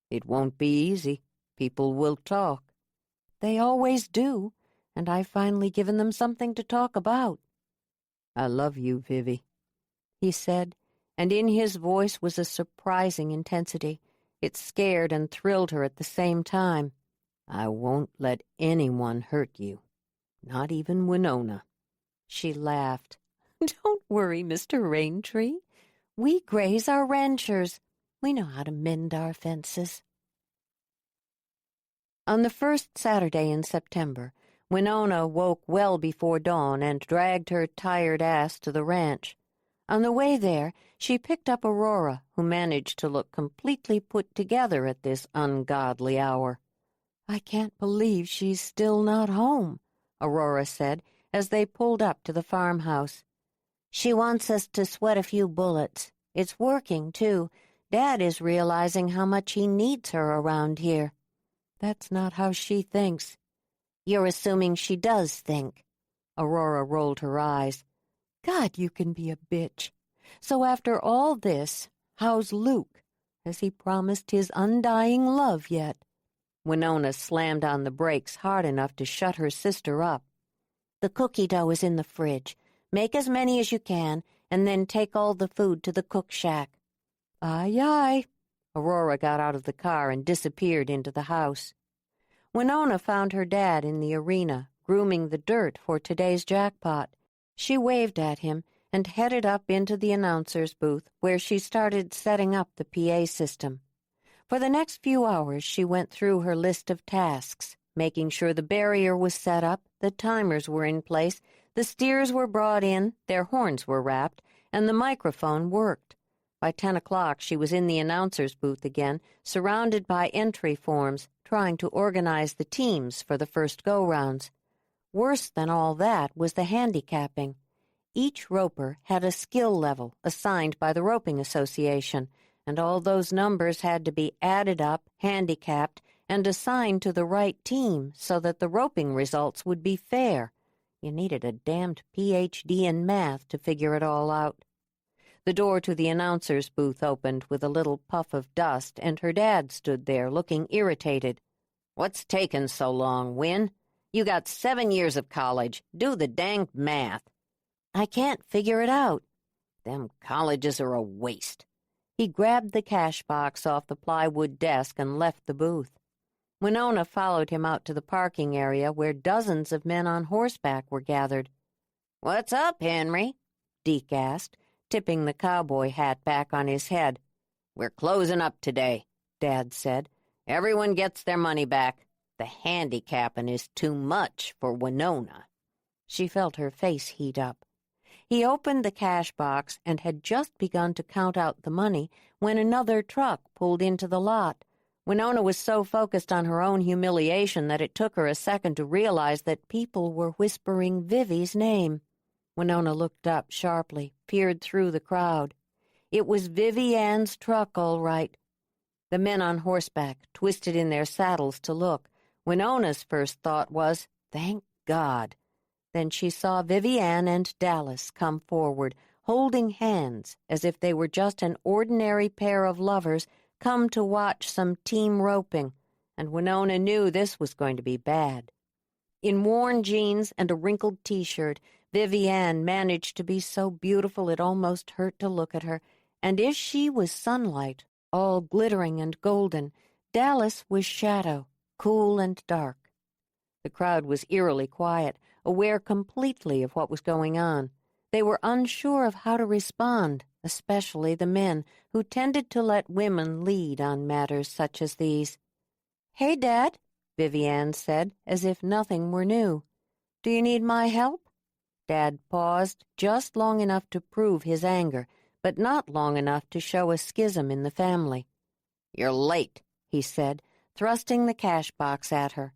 It won't be easy. People will talk. They always do, and I've finally given them something to talk about. I love you, Vivi, he said, and in his voice was a surprising intensity. It scared and thrilled her at the same time. I won't let anyone hurt you, not even Winona. She laughed. Don't worry, Mr. Raintree. We Grays are ranchers. We know how to mend our fences. On the first Saturday in September, Winona woke well before dawn and dragged her tired ass to the ranch. On the way there, she picked up Aurora, who managed to look completely put together at this ungodly hour. I can't believe she's still not home, Aurora said as they pulled up to the farmhouse. She wants us to sweat a few bullets. It's working, too. Dad is realizing how much he needs her around here. That's not how she thinks. You're assuming she does think. Aurora rolled her eyes. God, you can be a bitch. So after all this, how's Luke? Has he promised his undying love yet? Winona slammed on the brakes hard enough to shut her sister up. The cookie dough is in the fridge. Make as many as you can, and then take all the food to the cook shack. Aye, aye. Aurora got out of the car and disappeared into the house. Winona found her dad in the arena, grooming the dirt for today's jackpot. She waved at him and headed up into the announcer's booth, where she started setting up the PA system. For the next few hours, she went through her list of tasks, making sure the barrier was set up, the timers were in place, the steers were brought in, their horns were wrapped, and the microphone worked. By 10 o'clock, she was in the announcer's booth again, surrounded by entry forms, trying to organize the teams for the first go-rounds. Worse than all that was the handicapping. Each roper had a skill level assigned by the Roping Association, and all those numbers had to be added up, handicapped, and assigned to the right team so that the roping results would be fair. You needed a damned Ph.D. in math to figure it all out. The door to the announcer's booth opened with a little puff of dust, and her dad stood there looking irritated. What's taking so long, Win? You got 7 years of college. Do the danged math. I can't figure it out. Them colleges are a waste. He grabbed the cash box off the plywood desk and left the booth. Winona followed him out to the parking area where dozens of men on horseback were gathered. What's up, Henry? Deke asked, tipping the cowboy hat back on his head. We're closing up today, Dad said. Everyone gets their money back. The handicapping is too much for Winona. She felt her face heat up. He opened the cash box and had just begun to count out the money when another truck pulled into the lot. Winona was so focused on her own humiliation that it took her a second to realize that people were whispering Vivi's name. Winona looked up sharply, peered through the crowd. It was Vivi Ann's truck, all right. The men on horseback twisted in their saddles to look. Winona's first thought was, thank God. Then she saw Vivi Ann and Dallas come forward, holding hands as if they were just an ordinary pair of lovers come to watch some team roping, and Winona knew this was going to be bad. In worn jeans and a wrinkled T-shirt, Vivi Ann managed to be so beautiful it almost hurt to look at her, and if she was sunlight, all glittering and golden, Dallas was shadow, cool and dark. The crowd was eerily quiet, aware completely of what was going on. They were unsure of how to respond, especially the men, who tended to let women lead on matters such as these. "Hey, Dad," Vivi Ann said, as if nothing were new. "Do you need my help?" Dad paused just long enough to prove his anger, but not long enough to show a schism in the family. "You're late," he said, thrusting the cash box at her.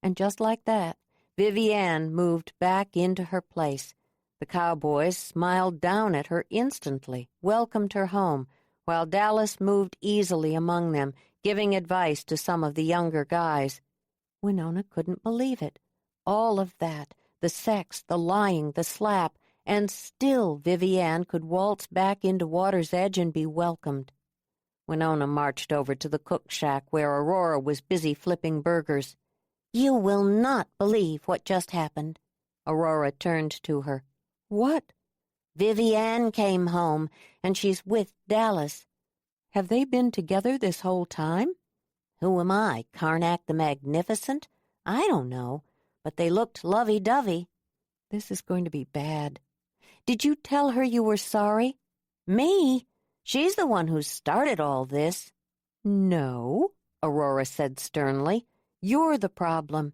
And just like that, Vivi Ann moved back into her place. The cowboys smiled down at her instantly, welcomed her home, while Dallas moved easily among them, giving advice to some of the younger guys. Winona couldn't believe it. All of that, the sex, the lying, the slap, and still Vivi Ann could waltz back into Water's Edge and be welcomed. Winona marched over to the cook shack where Aurora was busy flipping burgers. "You will not believe what just happened." Aurora turned to her. "What?" "Vivi Ann came home, and she's with Dallas." "Have they been together this whole time?" "Who am I, Karnak the Magnificent? I don't know, but they looked lovey-dovey." "This is going to be bad." "Did you tell her you were sorry?" "Me? She's the one who started all this." "No," Aurora said sternly. "You're the problem."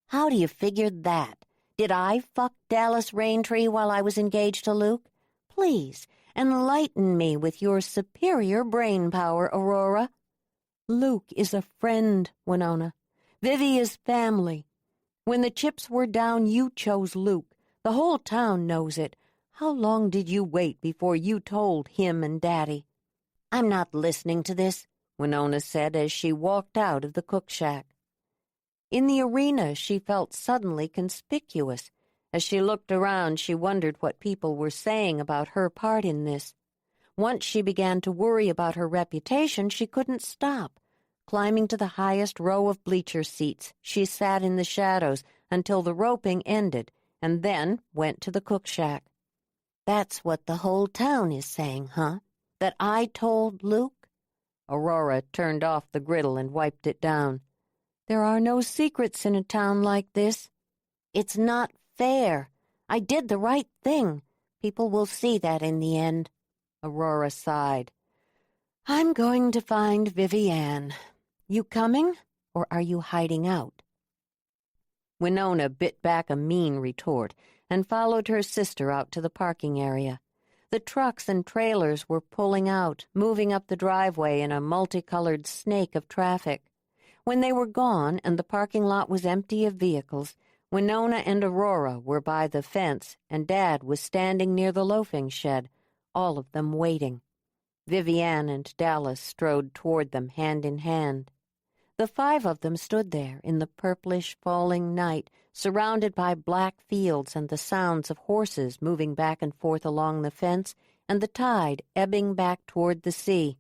"How do you figure that? Did I fuck Dallas Raintree while I was engaged to Luke? Please, enlighten me with your superior brain power, Aurora." "Luke is a friend, Winona. Vivi is family. When the chips were down, you chose Luke. The whole town knows it. How long did you wait before you told him and Daddy?" "I'm not listening to this," Winona said as she walked out of the cook shack. In the arena, she felt suddenly conspicuous. As she looked around, she wondered what people were saying about her part in this. Once she began to worry about her reputation, she couldn't stop. Climbing to the highest row of bleacher seats, she sat in the shadows until the roping ended, and then went to the cook shack. "That's what the whole town is saying, huh? That I told Luke?" Aurora turned off the griddle and wiped it down. "There are no secrets in a town like this." "It's not fair. I did the right thing. People will see that in the end." Aurora sighed. "I'm going to find Vivi Ann. You coming, or are you hiding out?" Winona bit back a mean retort and followed her sister out to the parking area. The trucks and trailers were pulling out, moving up the driveway in a multicolored snake of traffic. When they were gone and the parking lot was empty of vehicles, Winona and Aurora were by the fence, and Dad was standing near the loafing shed, all of them waiting. Vivi Ann and Dallas strode toward them hand in hand. The five of them stood there in the purplish falling night, surrounded by black fields and the sounds of horses moving back and forth along the fence and the tide ebbing back toward the sea.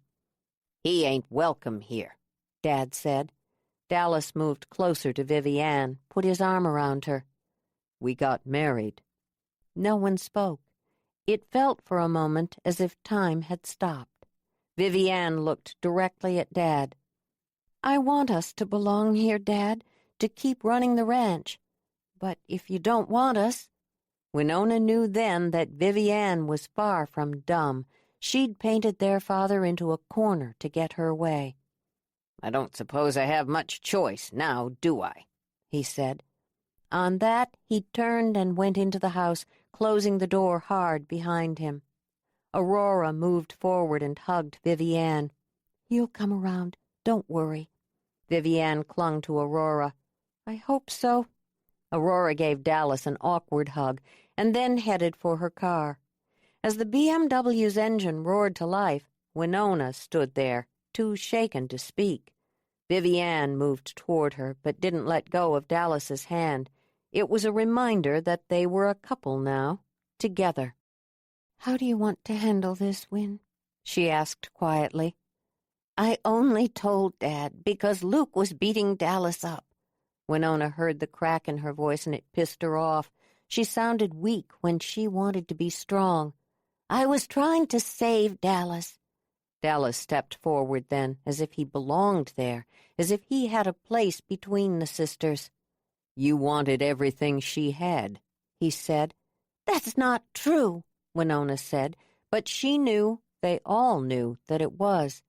"He ain't welcome here," Dad said. Dallas moved closer to Vivi Ann, put his arm around her. "We got married." No one spoke. It felt for a moment as if time had stopped. Vivi Ann looked directly at Dad. "I want us to belong here, Dad, to keep running the ranch. But if you don't want us—" Winona knew then that Vivi Ann was far from dumb. She'd painted their father into a corner to get her way. "I don't suppose I have much choice now, do I?" he said. On that, he turned and went into the house, closing the door hard behind him. Aurora moved forward and hugged Vivi Ann. "You'll come around. Don't worry." Vivi Ann clung to Aurora. "I hope so." Aurora gave Dallas an awkward hug and then headed for her car. As the BMW's engine roared to life, Winona stood there, too shaken to speak. Vivi Ann moved toward her, but didn't let go of Dallas's hand. It was a reminder that they were a couple now, together. "How do you want to handle this, Win?" she asked quietly. "I only told Dad because Luke was beating Dallas up." Winona heard the crack in her voice and it pissed her off. She sounded weak when she wanted to be strong. "I was trying to save Dallas." Dallas stepped forward then, as if he belonged there, as if he had a place between the sisters. "You wanted everything she had," he said. "That's not true," Winona said, but she knew, they all knew, that it was.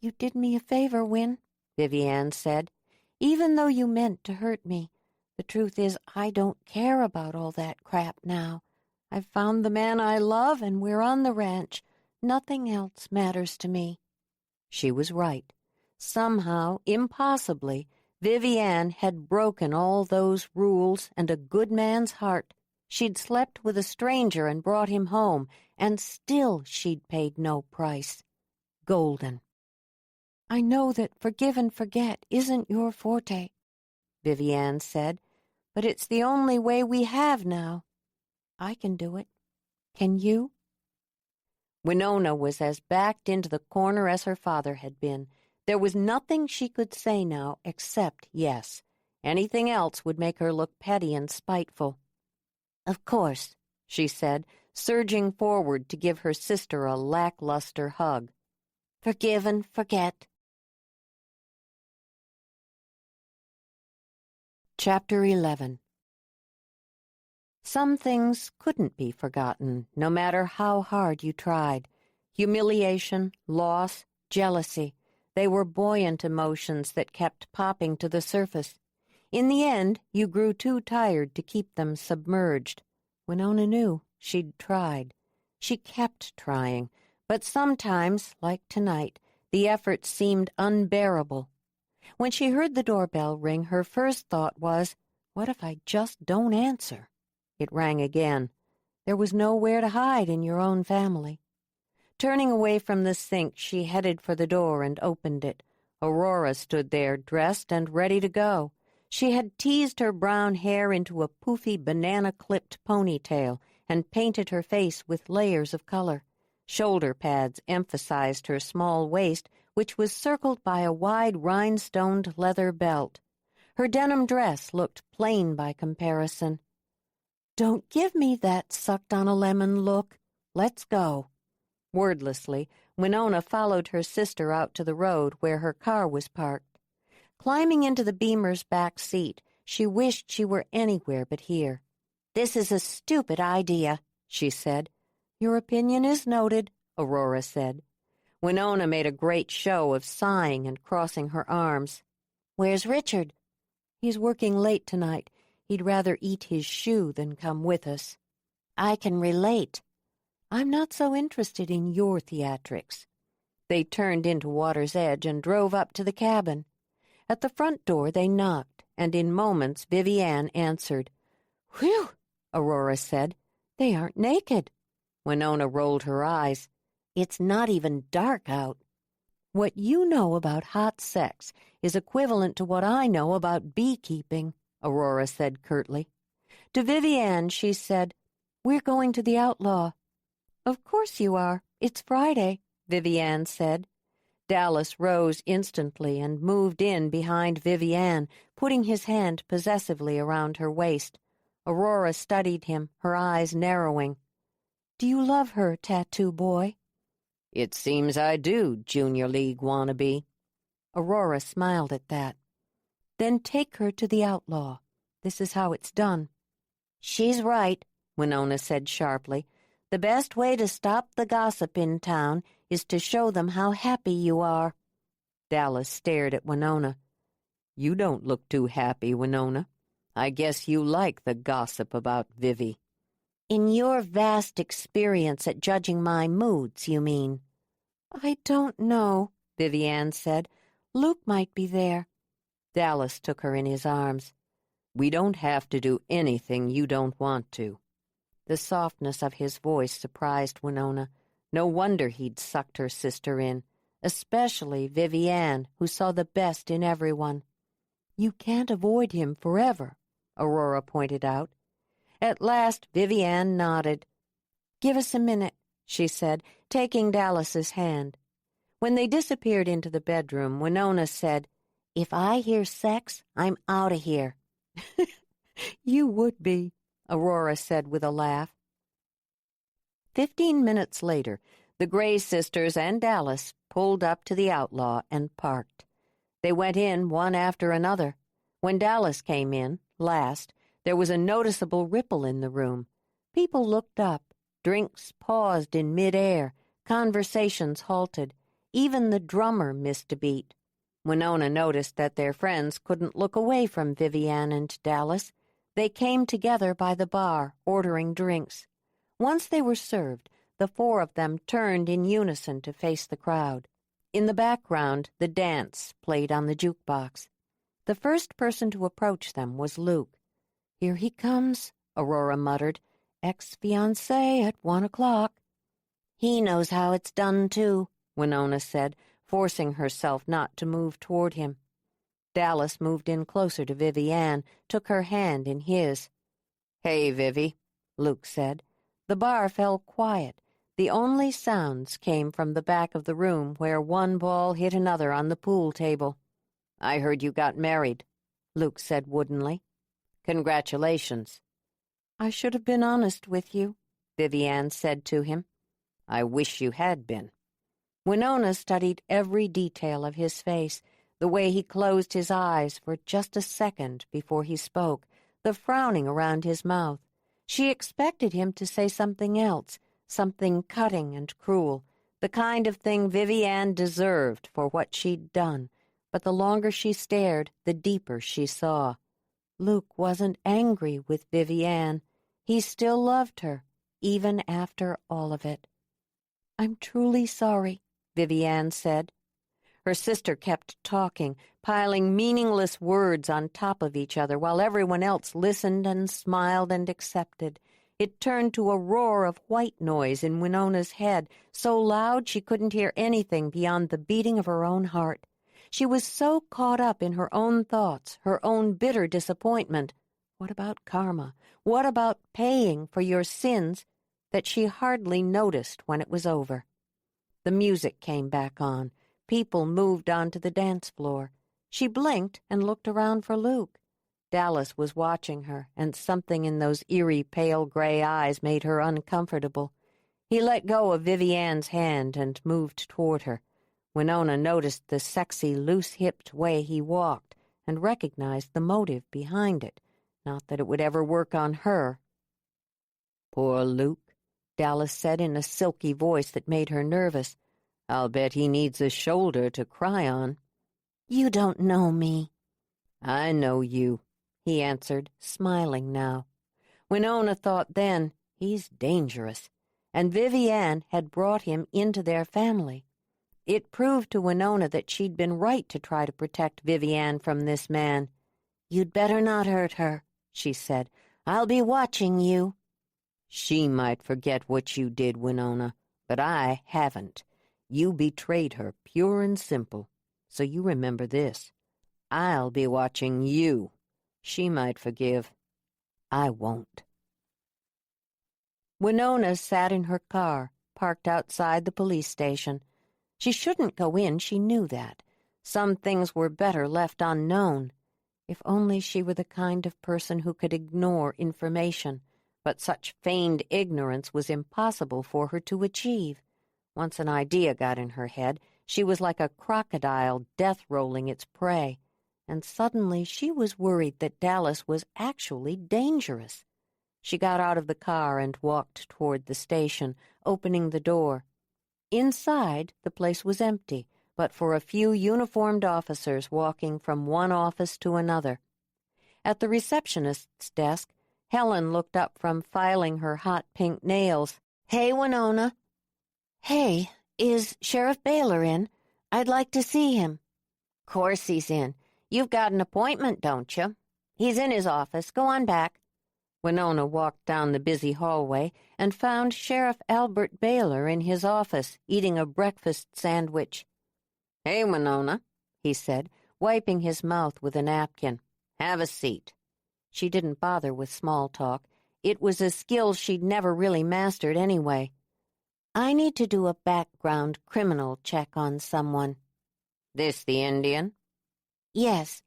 "You did me a favor, Win," Vivi Ann said, "even though you meant to hurt me. The truth is, I don't care about all that crap now. I've found the man I love, and we're on the ranch. Nothing else matters to me." She was right. Somehow, impossibly, Vivi Ann had broken all those rules and a good man's heart. She'd slept with a stranger and brought him home, and still she'd paid no price. Golden. "I know that forgive and forget isn't your forte," Vivi Ann said, "but it's the only way we have now. I can do it. Can you?" Winona was as backed into the corner as her father had been. There was nothing she could say now except yes. Anything else would make her look petty and spiteful. "Of course," she said, surging forward to give her sister a lackluster hug. "Forgive and forget." Chapter 11. Some things couldn't be forgotten, no matter how hard you tried. Humiliation, loss, jealousy. They were buoyant emotions that kept popping to the surface. In the end, you grew too tired to keep them submerged. Winona knew. She'd tried. She kept trying. But sometimes, like tonight, the effort seemed unbearable. When she heard the doorbell ring, her first thought was, what if I just don't answer? It rang again. There was nowhere to hide in your own family. Turning away from the sink, she headed for the door and opened it. Aurora stood there, dressed and ready to go. She had teased her brown hair into a poofy banana-clipped ponytail and painted her face with layers of color. Shoulder pads emphasized her small waist, which was circled by a wide rhinestoned leather belt. Her denim dress looked plain by comparison. "Don't give me that sucked-on-a-lemon look. Let's go." Wordlessly, Winona followed her sister out to the road where her car was parked. Climbing into the Beamer's back seat, she wished she were anywhere but here. "This is a stupid idea," she said. "Your opinion is noted," Aurora said. Winona made a great show of sighing and crossing her arms. "Where's Richard?" "He's working late tonight. He'd rather eat his shoe than come with us." "I can relate." "I'm not so interested in your theatrics." They turned into Water's Edge and drove up to the cabin. At the front door they knocked, and in moments Vivi Ann answered. "Whew," Aurora said. "They aren't naked." Winona rolled her eyes. "It's not even dark out." "What you know about hot sex is equivalent to what I know about beekeeping," Aurora said curtly. To Vivi Ann she said, "We're going to the Outlaw." "Of course you are. It's Friday," Vivi Ann said. Dallas rose instantly and moved in behind Vivi Ann, putting his hand possessively around her waist. Aurora studied him, her eyes narrowing. "Do you love her, tattoo boy?" "It seems I do, Junior League wannabe." Aurora smiled at that. "Then take her to the Outlaw. This is how it's done." "She's right," Winona said sharply. "The best way to stop the gossip in town is to show them how happy you are." Dallas stared at Winona. "You don't look too happy, Winona. I guess you like the gossip about Vivi." "In your vast experience at judging my moods, you mean?" "I don't know," Vivi Ann said. "Luke might be there." Dallas took her in his arms. "We don't have to do anything you don't want to." The softness of his voice surprised Winona. No wonder he'd sucked her sister in, especially Vivi Ann, who saw the best in everyone. "You can't avoid him forever," Aurora pointed out. At last Vivi Ann nodded. "Give us a minute," she said, taking Dallas's hand. When they disappeared into the bedroom, Winona said, "If I hear sex, I'm out of here." "You would be," Aurora said with a laugh. 15 minutes later, the Gray sisters and Dallas pulled up to the Outlaw and parked. They went in one after another. When Dallas came in, last, there was a noticeable ripple in the room. People looked up. Drinks paused in mid-air. Conversations halted. Even the drummer missed a beat. Winona noticed that their friends couldn't look away from Vivi Ann and Dallas. They came together by the bar, ordering drinks. Once they were served, the four of them turned in unison to face the crowd. In the background, the dance played on the jukebox. The first person to approach them was Luke. "Here he comes," Aurora muttered. "Ex-fiancé at 1 o'clock." "He knows how it's done, too," Winona said, forcing herself not to move toward him. Dallas moved in closer to Vivi Ann, took her hand in his. "Hey, Vivi," Luke said. The bar fell quiet. The only sounds came from the back of the room where one ball hit another on the pool table. "I heard you got married," Luke said woodenly. "Congratulations." "I should have been honest with you," Vivi Ann said to him. "I wish you had been." Winona studied every detail of his face, the way he closed his eyes for just a second before he spoke, the frowning around his mouth. She expected him to say something else, something cutting and cruel, the kind of thing Vivi Ann deserved for what she'd done, but the longer she stared, the deeper she saw. Luke wasn't angry with Vivi Ann. He still loved her, even after all of it. "I'm truly sorry," Vivi Ann said. Her sister kept talking, piling meaningless words on top of each other while everyone else listened and smiled and accepted. It turned to a roar of white noise in Winona's head, so loud she couldn't hear anything beyond the beating of her own heart. She was so caught up in her own thoughts, her own bitter disappointment. What about karma? What about paying for your sins? That she hardly noticed when it was over. The music came back on. People moved onto the dance floor. She blinked and looked around for Luke. Dallas was watching her, and something in those eerie pale gray eyes made her uncomfortable. He let go of Vivi Ann's hand and moved toward her. Winona noticed the sexy, loose-hipped way he walked and recognized the motive behind it. Not that it would ever work on her. "Poor Luke," Dallas said in a silky voice that made her nervous. "I'll bet he needs a shoulder to cry on." "You don't know me." "I know you," he answered, smiling now. Winona thought then, he's dangerous, and Vivi Ann had brought him into their family. It proved to Winona that she'd been right to try to protect Vivi Ann from this man. "You'd better not hurt her," she said. "I'll be watching you." "She might forget what you did, Winona, but I haven't. You betrayed her, pure and simple. So you remember this. I'll be watching you. She might forgive. I won't." Winona sat in her car, parked outside the police station. She shouldn't go in, she knew that. Some things were better left unknown. If only she were the kind of person who could ignore information. But such feigned ignorance was impossible for her to achieve. Once an idea got in her head, she was like a crocodile death-rolling its prey. And suddenly she was worried that Dallas was actually dangerous. She got out of the car and walked toward the station, opening the door. Inside, the place was empty, but for a few uniformed officers walking from one office to another. At the receptionist's desk, Helen looked up from filing her hot pink nails. "Hey, Winona." "Hey, is Sheriff Baylor in? I'd like to see him." "Course he's in. You've got an appointment, don't you?" "He's in his office. Go on back." Winona walked down the busy hallway and found Sheriff Albert Baylor in his office, eating a breakfast sandwich. "Hey, Winona," he said, wiping his mouth with a napkin. "Have a seat." She didn't bother with small talk. It was a skill she'd never really mastered anyway. "I need to do a background criminal check on someone." "This the Indian?" "Yes."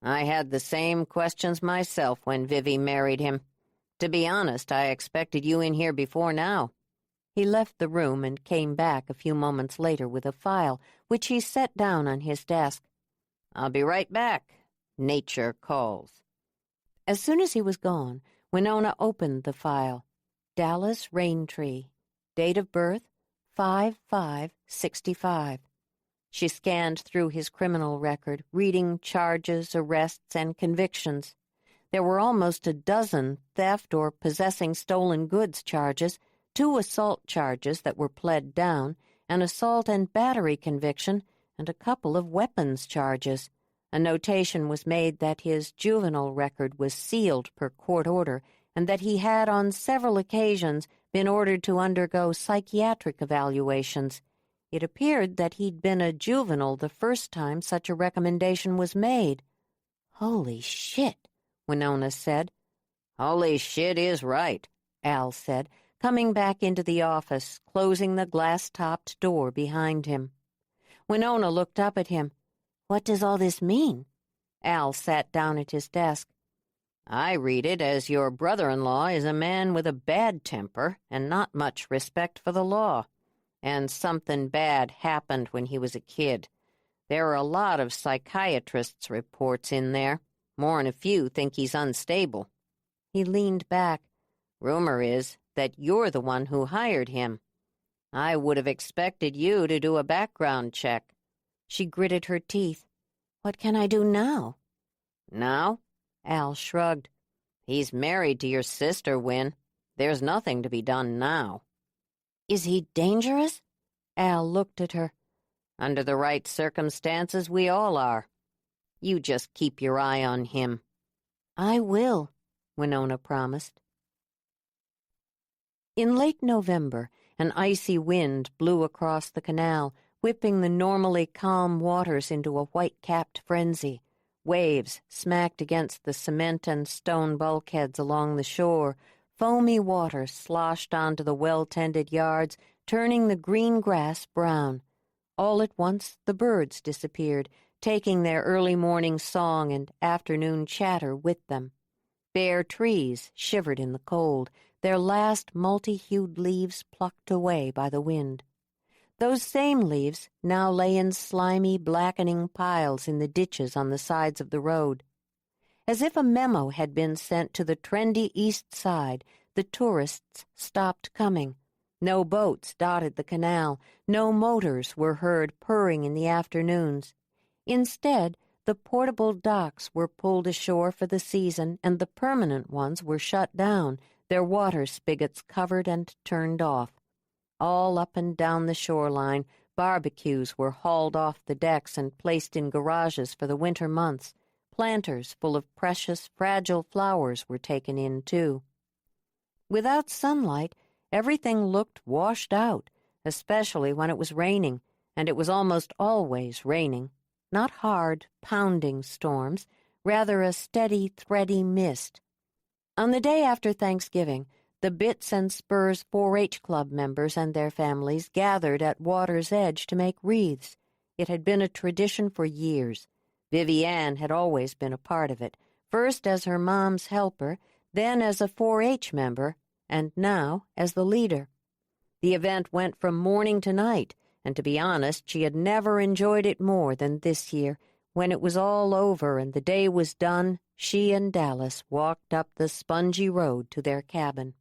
"I had the same questions myself when Vivi married him. To be honest, I expected you in here before now." He left the room and came back a few moments later with a file, which he set down on his desk. "I'll be right back. Nature calls." As soon as he was gone, Winona opened the file. Dallas Raintree. Date of birth, 5/5/65. She scanned through his criminal record, reading charges, arrests, and convictions. There were almost a dozen theft or possessing stolen goods charges, 2 assault charges that were pled down, an assault and battery conviction, and a couple of weapons charges. A notation was made that his juvenile record was sealed per court order and that he had on several occasions been ordered to undergo psychiatric evaluations. It appeared that he'd been a juvenile the first time such a recommendation was made. "Holy shit," Winona said. "Holy shit is right," Al said, coming back into the office, closing the glass-topped door behind him. Winona looked up at him. "What does all this mean?" Al sat down at his desk. "I read it as your brother-in-law is a man with a bad temper and not much respect for the law, and something bad happened when he was a kid. There are a lot of psychiatrists' reports in there. More'n a few think he's unstable." He leaned back. "Rumor is that you're the one who hired him. I would have expected you to do a background check." She gritted her teeth. "What can I do now?" "Now?" Al shrugged. "He's married to your sister, Win. There's nothing to be done now." "Is he dangerous?" Al looked at her. "Under the right circumstances, we all are. You just keep your eye on him." "I will," Winona promised. In late November, an icy wind blew across the canal, whipping the normally calm waters into a white-capped frenzy. Waves smacked against the cement and stone bulkheads along the shore. Foamy water sloshed onto the well-tended yards, turning the green grass brown. All at once the birds disappeared, taking their early morning song and afternoon chatter with them. Bare trees shivered in the cold, their last multi-hued leaves plucked away by the wind. Those same leaves now lay in slimy, blackening piles in the ditches on the sides of the road. As if a memo had been sent to the trendy east side, the tourists stopped coming. No boats dotted the canal, no motors were heard purring in the afternoons. Instead, the portable docks were pulled ashore for the season, and the permanent ones were shut down, their water spigots covered and turned off. All up and down the shoreline, barbecues were hauled off the decks and placed in garages for the winter months. Planters full of precious, fragile flowers were taken in, too. Without sunlight, everything looked washed out, especially when it was raining, and it was almost always raining. Not hard, pounding storms, rather a steady, thready mist. On the day after Thanksgiving, the Bits and Spurs 4-H Club members and their families gathered at water's edge to make wreaths. It had been a tradition for years. Vivi Ann had always been a part of it, first as her mom's helper, then as a 4-H member, and now as the leader. The event went from morning to night, and to be honest, she had never enjoyed it more than this year. When it was all over and the day was done, she and Dallas walked up the spongy road to their cabin.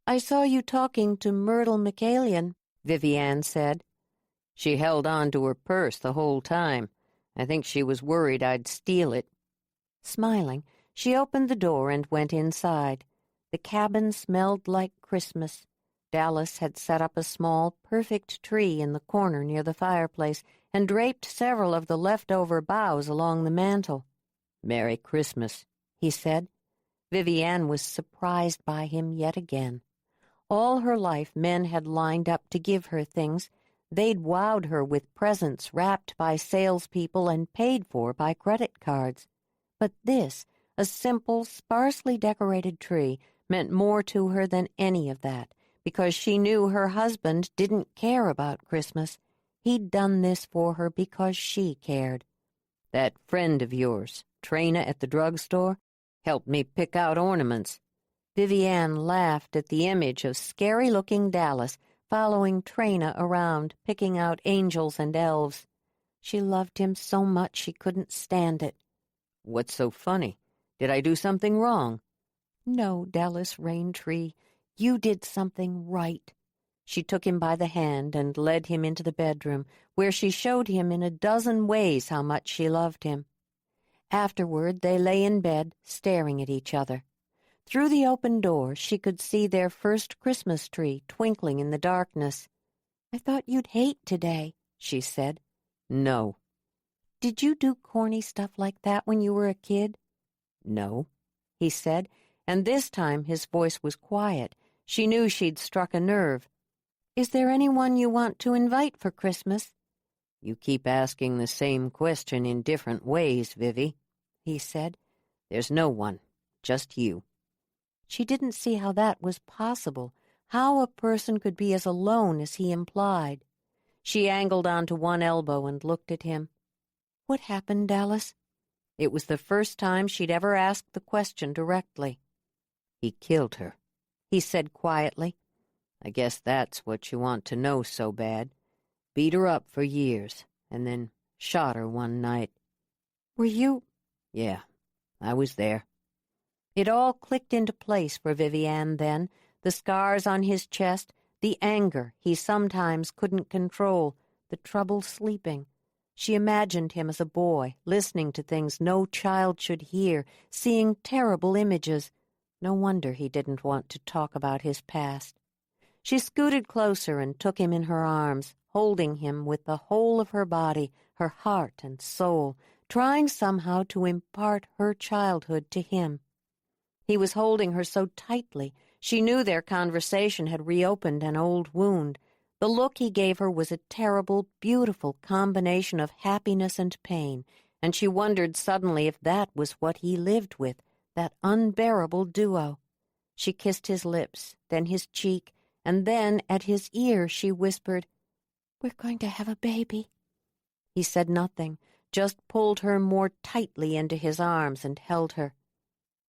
"I saw you talking to Myrtle McCallion," Vivi Ann said. "She held on to her purse the whole time. I think she was worried I'd steal it." Smiling, she opened the door and went inside. The cabin smelled like Christmas. Dallas had set up a small, perfect tree in the corner near the fireplace and draped several of the leftover boughs along the mantel. "Merry Christmas," he said. Vivi Ann was surprised by him yet again. All her life men had lined up to give her things. They'd wowed her with presents wrapped by salespeople and paid for by credit cards. But this, a simple, sparsely decorated tree, meant more to her than any of that, because she knew her husband didn't care about Christmas. He'd done this for her because she cared. "That friend of yours, Trina at the drugstore, helped me pick out ornaments." Vivi Ann laughed at the image of scary-looking Dallas following Trina around, picking out angels and elves. She loved him so much she couldn't stand it. "What's so funny? Did I do something wrong?" "No, Dallas Raintree, you did something right." She took him by the hand and led him into the bedroom, where she showed him in a dozen ways how much she loved him. Afterward, they lay in bed, staring at each other. Through the open door, she could see their first Christmas tree twinkling in the darkness. "I thought you'd hate today," she said. "No." "Did you do corny stuff like that when you were a kid?" "No," he said, and this time his voice was quiet. She knew she'd struck a nerve. "Is there anyone you want to invite for Christmas?" "You keep asking the same question in different ways, Vivi," he said. "There's no one, just you." She didn't see how that was possible. how a person could be as alone as he implied. She angled onto one elbow and looked at him. "What happened, Dallas?" It was the first time she'd ever asked the question directly. "He killed her," he said quietly. "I guess that's what you want to know so bad. Beat her up for years, and then shot her one night." "Were you—" "Yeah, I was there." It all clicked into place for Vivi Ann then, the scars on his chest, the anger he sometimes couldn't control, the trouble sleeping. She imagined him as a boy, listening to things no child should hear, seeing terrible images. No wonder he didn't want to talk about his past. She scooted closer and took him in her arms, holding him with the whole of her body, her heart and soul, trying somehow to impart her childhood to him. He was holding her so tightly, she knew their conversation had reopened an old wound. The look he gave her was a terrible, beautiful combination of happiness and pain, and she wondered suddenly if that was what he lived with, that unbearable duo. She kissed his lips, then his cheek, and then at his ear she whispered, "We're going to have a baby." He said nothing, just pulled her more tightly into his arms and held her.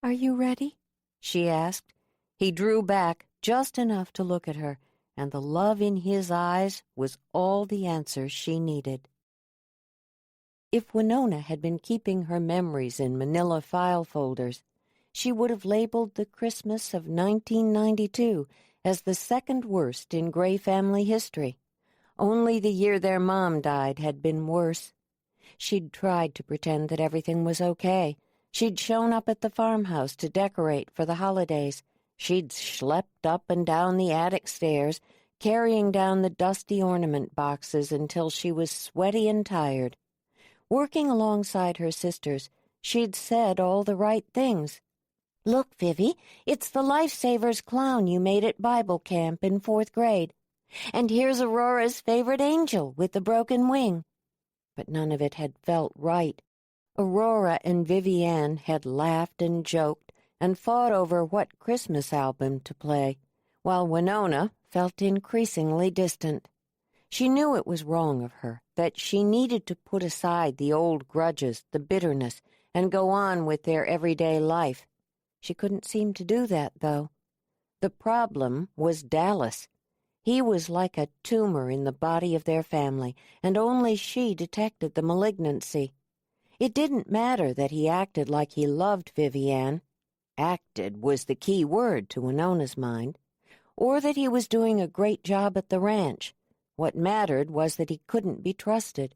"Are you ready?" she asked. He drew back just enough to look at her, and the love in his eyes was all the answer she needed. If Winona had been keeping her memories in manila file folders, she would have labeled the Christmas of 1992 as the second worst in Gray family history. Only the year their mom died had been worse. She'd tried to pretend that everything was okay. She'd shown up at the farmhouse to decorate for the holidays. She'd schlepped up and down the attic stairs, carrying down the dusty ornament boxes until she was sweaty and tired. Working alongside her sisters, she'd said all the right things. "Look, Vivi, it's the Lifesavers clown you made at Bible camp in 4th grade. And here's Aurora's favorite angel with the broken wing." But none of it had felt right. Aurora and Vivi Ann had laughed and joked and fought over what Christmas album to play, while Winona felt increasingly distant. She knew it was wrong of her, that she needed to put aside the old grudges, the bitterness, and go on with their everyday life. She couldn't seem to do that, though. The problem was Dallas. He was like a tumor in the body of their family, and only she detected the malignancy. It didn't matter that he acted like he loved Vivi Ann. Acted was the key word to Winona's mind. Or that he was doing a great job at the ranch. What mattered was that he couldn't be trusted.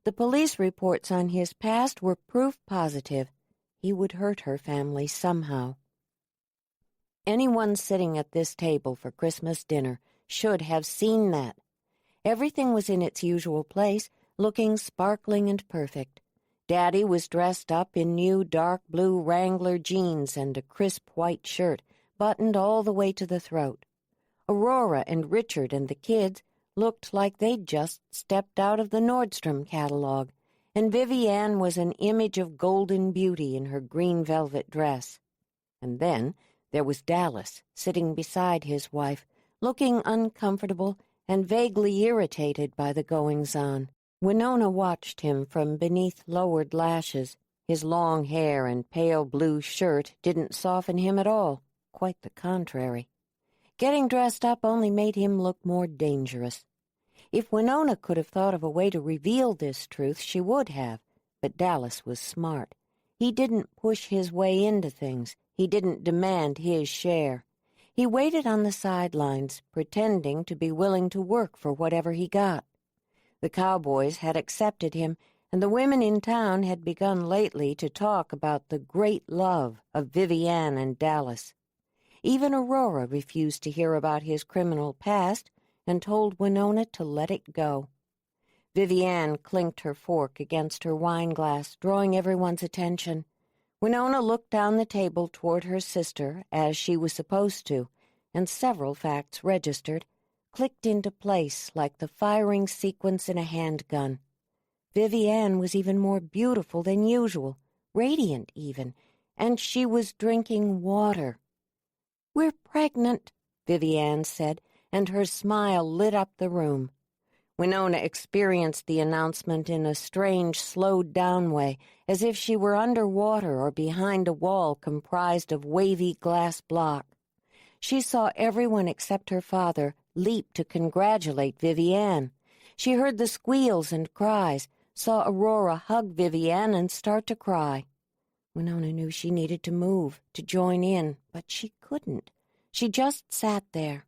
The police reports on his past were proof positive. He would hurt her family somehow. Anyone sitting at this table for Christmas dinner should have seen that. Everything was in its usual place, looking sparkling and perfect. Daddy was dressed up in new dark blue Wrangler jeans and a crisp white shirt, buttoned all the way to the throat. Aurora and Richard and the kids looked like they'd just stepped out of the Nordstrom catalog, and Vivi Ann was an image of golden beauty in her green velvet dress. And then there was Dallas, sitting beside his wife, looking uncomfortable and vaguely irritated by the goings-on. Winona watched him from beneath lowered lashes. His long hair and pale blue shirt didn't soften him at all, quite the contrary. Getting dressed up only made him look more dangerous. If Winona could have thought of a way to reveal this truth, she would have, but Dallas was smart. He didn't push his way into things. He didn't demand his share. He waited on the sidelines, pretending to be willing to work for whatever he got. The cowboys had accepted him, and the women in town had begun lately to talk about the great love of Vivi Ann and Dallas. Even Aurora refused to hear about his criminal past and told Winona to let it go. Vivi Ann clinked her fork against her wine glass, drawing everyone's attention. Winona looked down the table toward her sister, as she was supposed to, and several facts registered, clicked into place like the firing sequence in a handgun. Vivi Ann was even more beautiful than usual, radiant even, and she was drinking water. "We're pregnant," Vivi Ann said, and her smile lit up the room. Winona experienced the announcement in a strange, slowed-down way, as if she were underwater or behind a wall comprised of wavy glass block. She saw everyone except her father leap to congratulate Vivi Ann. She heard the squeals and cries, saw Aurora hug Vivi Ann and start to cry. Winona knew she needed to move, to join in, but she couldn't. She just sat there.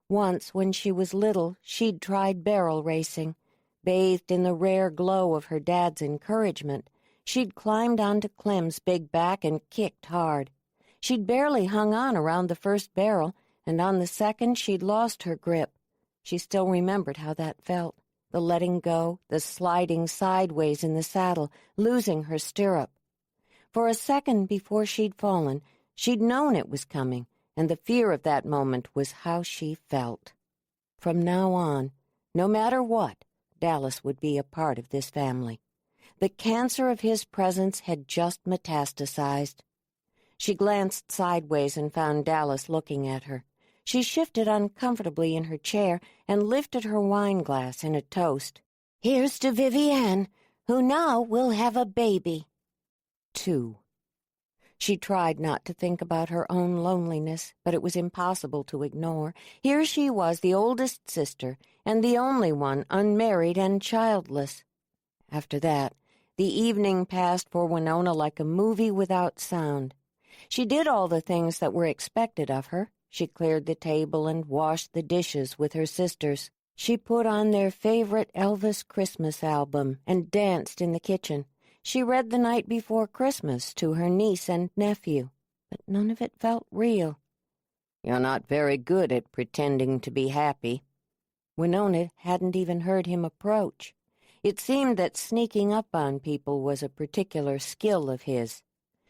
Once, when she was little, she'd tried barrel racing. Bathed in the rare glow of her dad's encouragement, she'd climbed onto Clem's big back and kicked hard. She'd barely hung on around the first barrel, and on the second she'd lost her grip. She still remembered how that felt, the letting go, the sliding sideways in the saddle, losing her stirrup. For a second before she'd fallen, she'd known it was coming, and the fear of that moment was how she felt. From now on, no matter what, Dallas would be a part of this family. The cancer of his presence had just metastasized. She glanced sideways and found Dallas looking at her. She shifted uncomfortably in her chair and lifted her wine glass in a toast. "Here's to Vivi Ann, who now will have a baby." 2. She tried not to think about her own loneliness, but it was impossible to ignore. Here she was, the oldest sister, and the only one unmarried and childless. After that, the evening passed for Winona like a movie without sound. She did all the things that were expected of her. She cleared the table and washed the dishes with her sisters. She put on their favorite Elvis Christmas album and danced in the kitchen. She read The Night Before Christmas to her niece and nephew, but none of it felt real. "You're not very good at pretending to be happy." Winona hadn't even heard him approach. It seemed that sneaking up on people was a particular skill of his.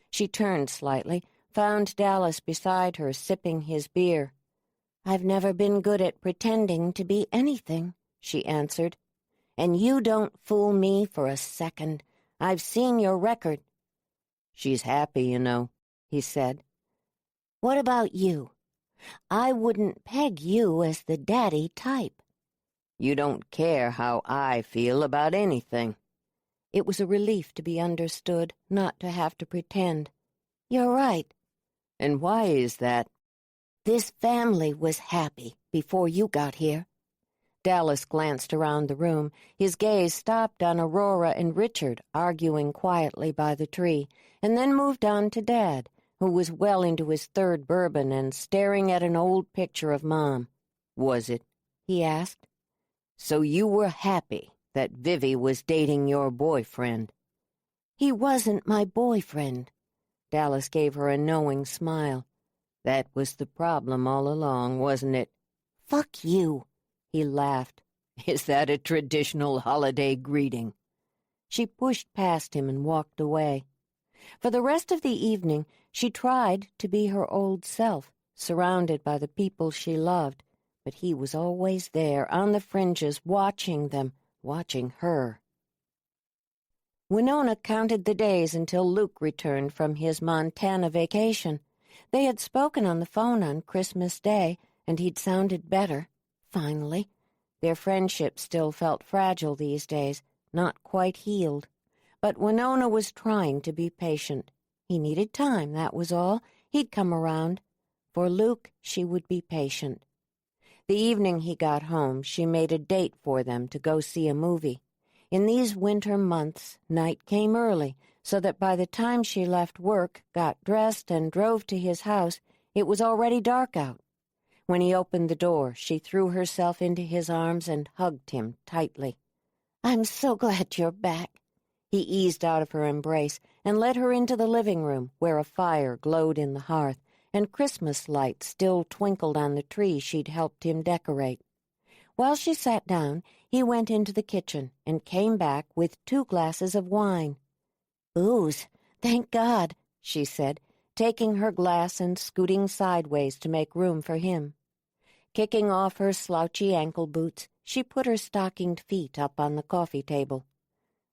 She turned slightly, found Dallas beside her, sipping his beer. "I've never been good at pretending to be anything," she answered. "And you don't fool me for a second. I've seen your record." "She's happy, you know," he said. "What about you? I wouldn't peg you as the daddy type." "You don't care how I feel about anything." It was a relief to be understood, not to have to pretend. "You're right." "And why is that?" "This family was happy before you got here." Dallas glanced around the room. His gaze stopped on Aurora and Richard arguing quietly by the tree, and then moved on to Dad, who was well into his third bourbon and staring at an old picture of Mom. "Was it?" he asked. "So you were happy that Vivi was dating your boyfriend?" "He wasn't my boyfriend." Dallas gave her a knowing smile. "That was the problem all along, wasn't it?" "Fuck you." He laughed. "Is that a traditional holiday greeting?" She pushed past him and walked away. For the rest of the evening, she tried to be her old self, surrounded by the people she loved, but he was always there, on the fringes, watching them, watching her. Winona counted the days until Luke returned from his Montana vacation. They had spoken on the phone on Christmas Day, and he'd sounded better. Finally, their friendship still felt fragile these days, not quite healed. But Winona was trying to be patient. He needed time, that was all. He'd come around. For Luke, she would be patient. The evening he got home, she made a date for them to go see a movie. In these winter months, night came early, so that by the time she left work, got dressed, and drove to his house, it was already dark out. When he opened the door, she threw herself into his arms and hugged him tightly. "I'm so glad you're back." He eased out of her embrace and led her into the living room, where a fire glowed in the hearth, and Christmas lights still twinkled on the tree she'd helped him decorate. While she sat down, he went into the kitchen and came back with 2 glasses of wine. "Booze, thank God," she said, taking her glass and scooting sideways to make room for him. Kicking off her slouchy ankle boots, she put her stockinged feet up on the coffee table.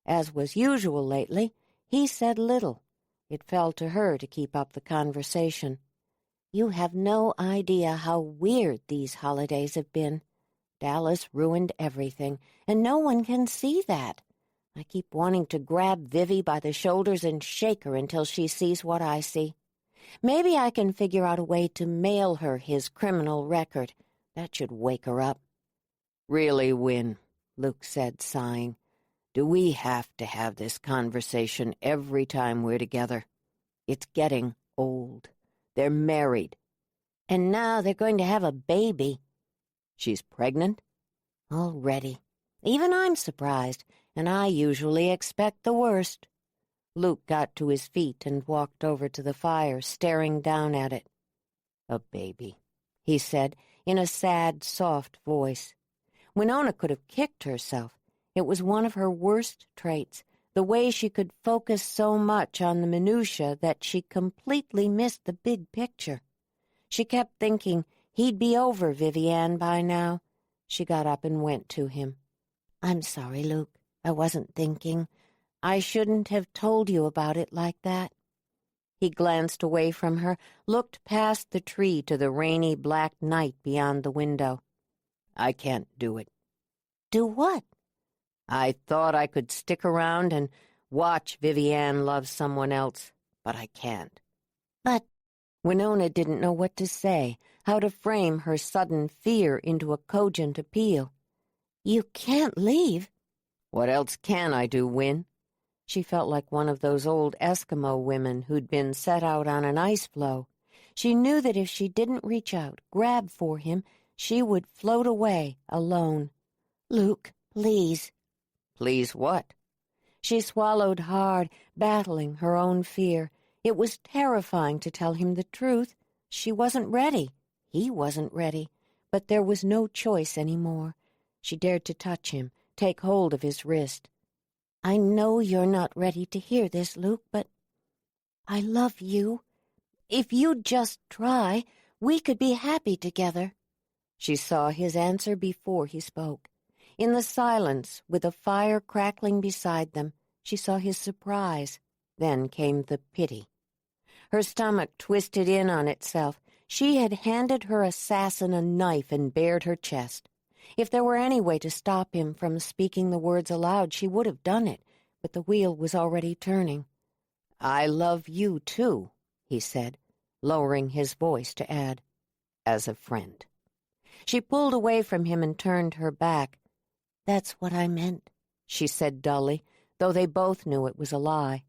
As was usual lately, he said little. It fell to her to keep up the conversation. You have no idea how weird these holidays have been. Dallas ruined everything, and no one can see that. I keep wanting to grab Vivi by the shoulders and shake her until she sees what I see. Maybe I can figure out a way to mail her his criminal record. That should wake her up. Really, Win, Luke said, sighing. Do we have to have this conversation every time we're together? It's getting old. They're married. And now they're going to have a baby. She's pregnant? Already. Even I'm surprised, and I usually expect the worst. Luke got to his feet and walked over to the fire, staring down at it. A baby, he said, in a sad, soft voice. Winona could have kicked herself. It was one of her worst traits, the way she could focus so much on the minutiae that she completely missed the big picture. She kept thinking he'd be over Vivi Ann by now. She got up and went to him. I'm sorry, Luke. I wasn't thinking. I shouldn't have told you about it like that. He glanced away from her, looked past the tree to the rainy black night beyond the window. I can't do it. Do what? I thought I could stick around and watch Vivi Ann love someone else, but I can't. But Winona didn't know what to say, how to frame her sudden fear into a cogent appeal. You can't leave. What else can I do, Win? She felt like one of those old Eskimo women who'd been set out on an ice floe. She knew that if she didn't reach out, grab for him, she would float away alone. Luke, please. Please what? She swallowed hard, battling her own fear. It was terrifying to tell him the truth. She wasn't ready. He wasn't ready. But there was no choice anymore. She dared to touch him, take hold of his wrist. I know you're not ready to hear this, Luke, but I love you. If you'd just try, we could be happy together. She saw his answer before he spoke. In the silence, with a fire crackling beside them, she saw his surprise. Then came the pity. Her stomach twisted in on itself. She had handed her assassin a knife and bared her chest. If there were any way to stop him from speaking the words aloud, she would have done it, but the wheel was already turning. I love you, too, he said, lowering his voice to add, as a friend. She pulled away from him and turned her back. That's what I meant, she said dully, though they both knew it was a lie.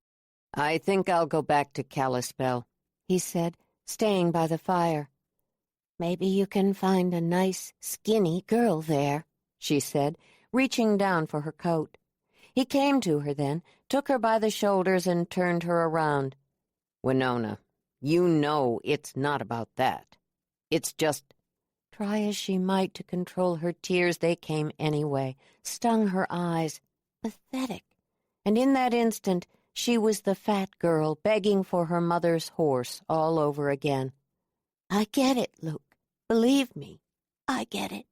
I think I'll go back to Kalispell, he said, staying by the fire. Maybe you can find a nice, skinny girl there, she said, reaching down for her coat. He came to her then, took her by the shoulders and turned her around. Winona, you know it's not about that. It's just... Try as she might to control her tears, they came anyway, stung her eyes. Pathetic. And in that instant, she was the fat girl begging for her mother's horse all over again. I get it, Luke. Believe me, I get it.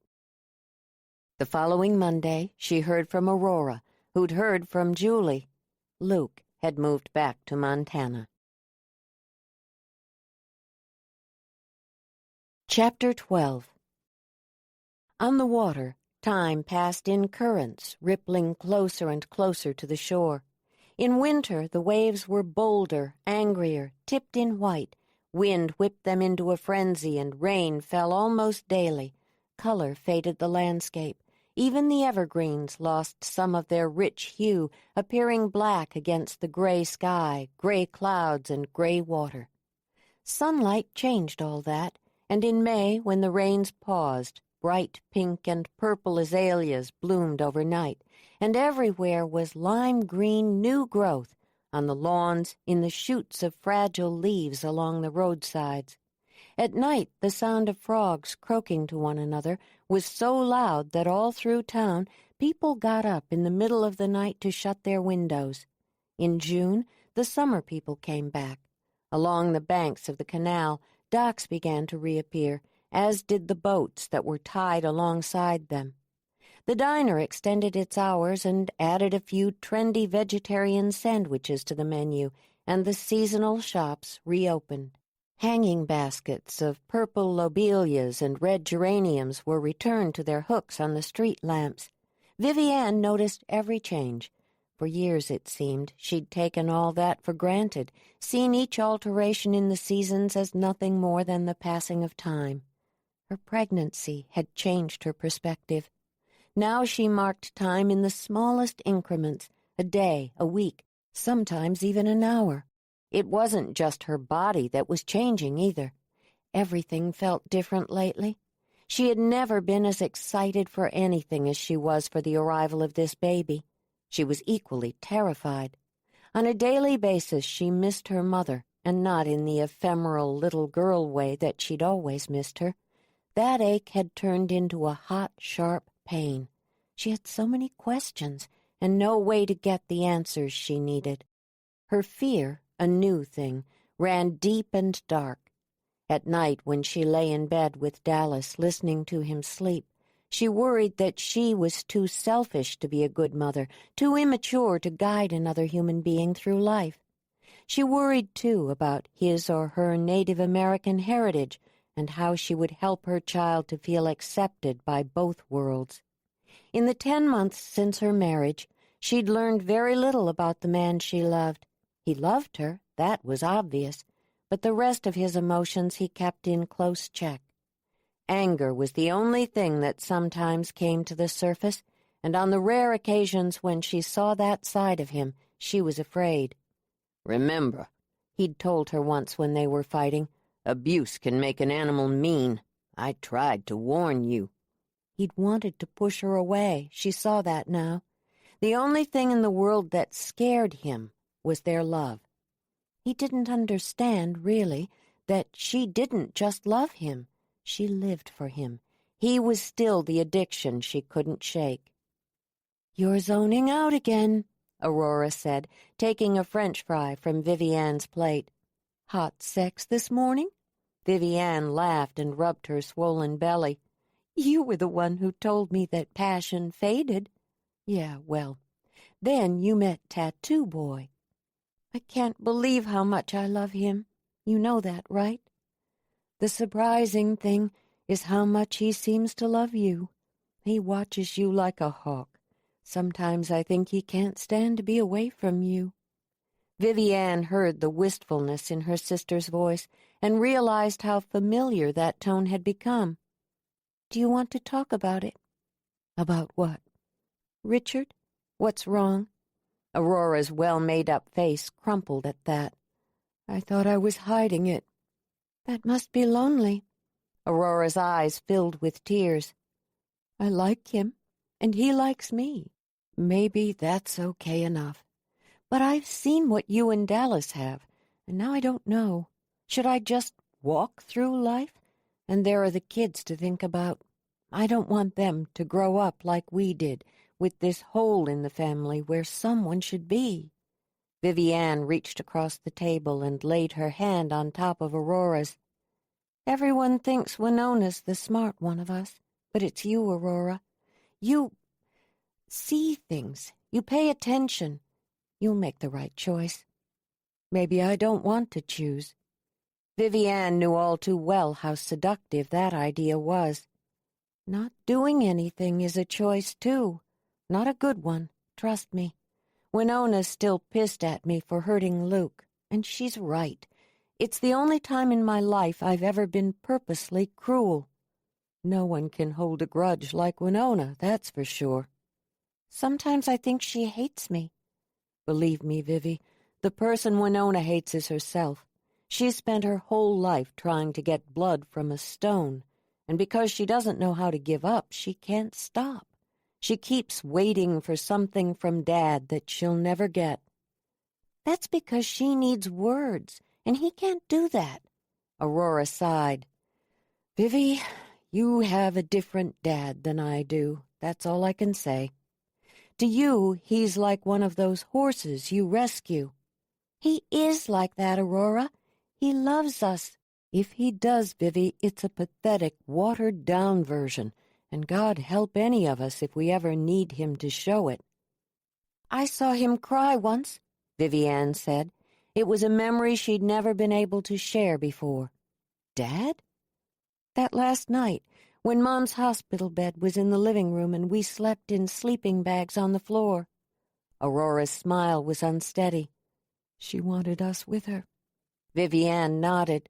The following Monday, she heard from Aurora, who'd heard from Julie. Luke had moved back to Montana. Chapter 12. On the water, time passed in currents, rippling closer and closer to the shore. In winter, the waves were bolder, angrier, tipped in white. Wind whipped them into a frenzy, and rain fell almost daily. Color faded the landscape. Even the evergreens lost some of their rich hue, appearing black against the gray sky, gray clouds, and gray water. Sunlight changed all that, and in May, when the rains paused, bright pink and purple azaleas bloomed overnight, and everywhere was lime-green new growth, on the lawns, in the shoots of fragile leaves along the roadsides. At night, the sound of frogs croaking to one another was so loud that all through town people got up in the middle of the night to shut their windows. In June, the summer people came back. Along the banks of the canal, docks began to reappear, as did the boats that were tied alongside them. The diner extended its hours and added a few trendy vegetarian sandwiches to the menu, and the seasonal shops reopened. Hanging baskets of purple lobelias and red geraniums were returned to their hooks on the street lamps. Vivi Ann noticed every change. For years, it seemed, she'd taken all that for granted, seen each alteration in the seasons as nothing more than the passing of time. Her pregnancy had changed her perspective. Now she marked time in the smallest increments, a day, a week, sometimes even an hour. It wasn't just her body that was changing either. Everything felt different lately. She had never been as excited for anything as she was for the arrival of this baby. She was equally terrified. On a daily basis she missed her mother, and not in the ephemeral little girl way that she'd always missed her. That ache had turned into a hot, sharp pain. She had so many questions, and no way to get the answers she needed. Her fear, a new thing, ran deep and dark. At night, when she lay in bed with Dallas, listening to him sleep, she worried that she was too selfish to be a good mother, too immature to guide another human being through life. She worried, too, about his or her Native American heritage and how she would help her child to feel accepted by both worlds. In the 10 months since her marriage, she'd learned very little about the man she loved. He loved her, that was obvious, but the rest of his emotions he kept in close check. Anger was the only thing that sometimes came to the surface, and on the rare occasions when she saw that side of him, she was afraid. "Remember," he'd told her once when they were fighting, "abuse can make an animal mean. I tried to warn you." He'd wanted to push her away. She saw that now. The only thing in the world that scared him was their love. He didn't understand, really, that she didn't just love him. She lived for him. He was still the addiction she couldn't shake. "You're zoning out again," Aurora said, taking a French fry from Vivi Ann's plate. "Hot sex this morning?" Vivi Ann laughed and rubbed her swollen belly. "You were the one who told me that passion faded." "Yeah, well, then you met Tattoo Boy." "I can't believe how much I love him. You know that, right?" "The surprising thing is how much he seems to love you. He watches you like a hawk. Sometimes I think he can't stand to be away from you." Vivi Ann heard the wistfulness in her sister's voice and realized how familiar that tone had become. "Do you want to talk about it?" "About what?" "Richard? What's wrong?" Aurora's well-made-up face crumpled at that. "I thought I was hiding it." "That must be lonely." Aurora's eyes filled with tears. "I like him, and he likes me. Maybe that's okay enough. But I've seen what you and Dallas have, and now I don't know. Should I just walk through life? And there are the kids to think about. I don't want them to grow up like we did, with this hole in the family where someone should be." Vivi Ann reached across the table and laid her hand on top of Aurora's. "Everyone thinks Winona's the smart one of us, but it's you, Aurora. You see things. You pay attention. You'll make the right choice." "Maybe I don't want to choose." Vivi Ann knew all too well how seductive that idea was. "Not doing anything is a choice, too. Not a good one, trust me. Winona's still pissed at me for hurting Luke, and she's right. It's the only time in my life I've ever been purposely cruel. No one can hold a grudge like Winona, that's for sure. Sometimes I think she hates me. Believe me, Vivi, the person Winona hates is herself. She's spent her whole life trying to get blood from a stone, and because she doesn't know how to give up, she can't stop. She keeps waiting for something from Dad that she'll never get." "That's because she needs words, and he can't do that." Aurora sighed. "Vivi, you have a different dad than I do. That's all I can say. To you, he's like one of those horses you rescue." "He is like that, Aurora. He loves us." "If he does, Vivi, it's a pathetic, watered-down version, and God help any of us if we ever need him to show it." "I saw him cry once," Vivi Ann said. It was a memory she'd never been able to share before. Dad? That last night, when Mom's hospital bed was in the living room and we slept in sleeping bags on the floor. Aurora's smile was unsteady. She wanted us with her. Vivi Ann nodded.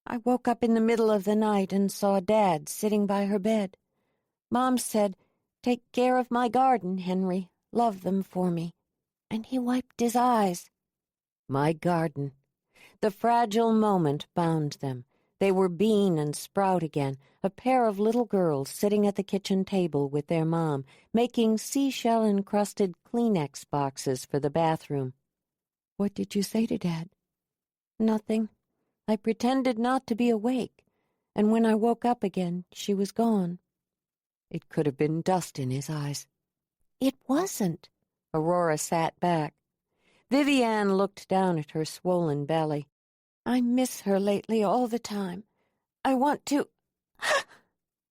I woke up in the middle of the night and saw Dad sitting by her bed. Mom said, "Take care of my garden, Henry. Love them for me." And he wiped his eyes. My garden. The fragile moment bound them. They were bean and sprout again, a pair of little girls sitting at the kitchen table with their mom, making seashell-encrusted Kleenex boxes for the bathroom. What did you say to Dad? Nothing. I pretended not to be awake, and when I woke up again, she was gone. It could have been dust in his eyes. It wasn't. Aurora sat back. Vivi Ann looked down at her swollen belly. I miss her lately all the time. I want to...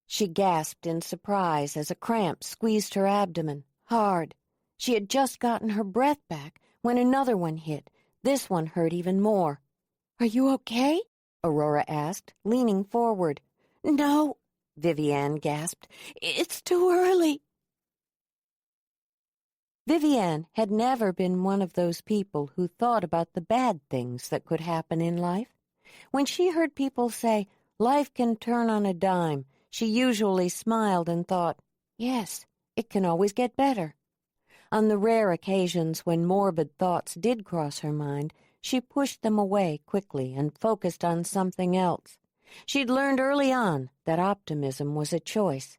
She gasped in surprise as a cramp squeezed her abdomen, hard. She had just gotten her breath back when another one hit. This one hurt even more. Are you okay? Aurora asked, leaning forward. No, Vivi Ann gasped. It's too early. Vivi Ann had never been one of those people who thought about the bad things that could happen in life. When she heard people say, life can turn on a dime, she usually smiled and thought, yes, it can always get better. On the rare occasions when morbid thoughts did cross her mind, she pushed them away quickly and focused on something else. She'd learned early on that optimism was a choice.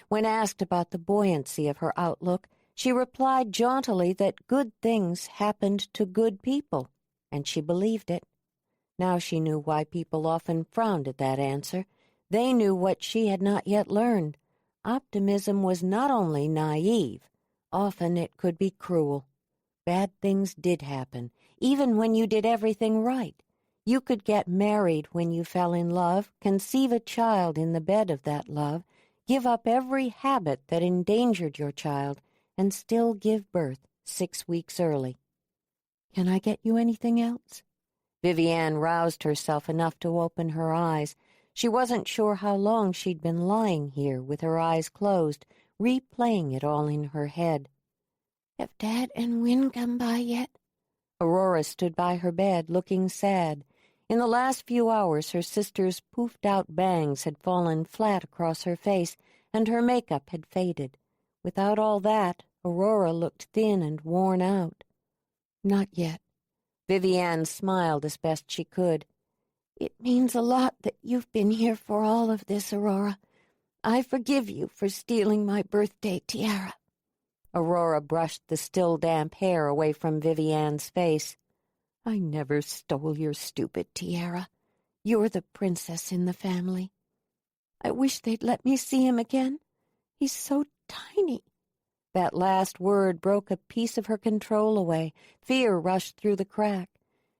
When asked about the buoyancy of her outlook, she replied jauntily that good things happened to good people, and she believed it. Now she knew why people often frowned at that answer. They knew what she had not yet learned. Optimism was not only naive, often it could be cruel. Bad things did happen, even when you did everything right. You could get married when you fell in love, conceive a child in the bed of that love, give up every habit that endangered your child, and still give birth 6 weeks early. Can I get you anything else? Vivi Ann roused herself enough to open her eyes. She wasn't sure how long she'd been lying here with her eyes closed, replaying it all in her head. Have Dad and Win come by yet? Aurora stood by her bed, looking sad. In the last few hours, her sister's poofed-out bangs had fallen flat across her face, and her makeup had faded. Without all that, Aurora looked thin and worn out. Not yet. Vivi Ann smiled as best she could. It means a lot that you've been here for all of this, Aurora. I forgive you for stealing my birthday tiara. Aurora brushed the still damp hair away from Vivi Ann's face. I never stole your stupid tiara. You're the princess in the family. I wish they'd let me see him again. He's so tiny. That last word broke a piece of her control away. Fear rushed through the crack.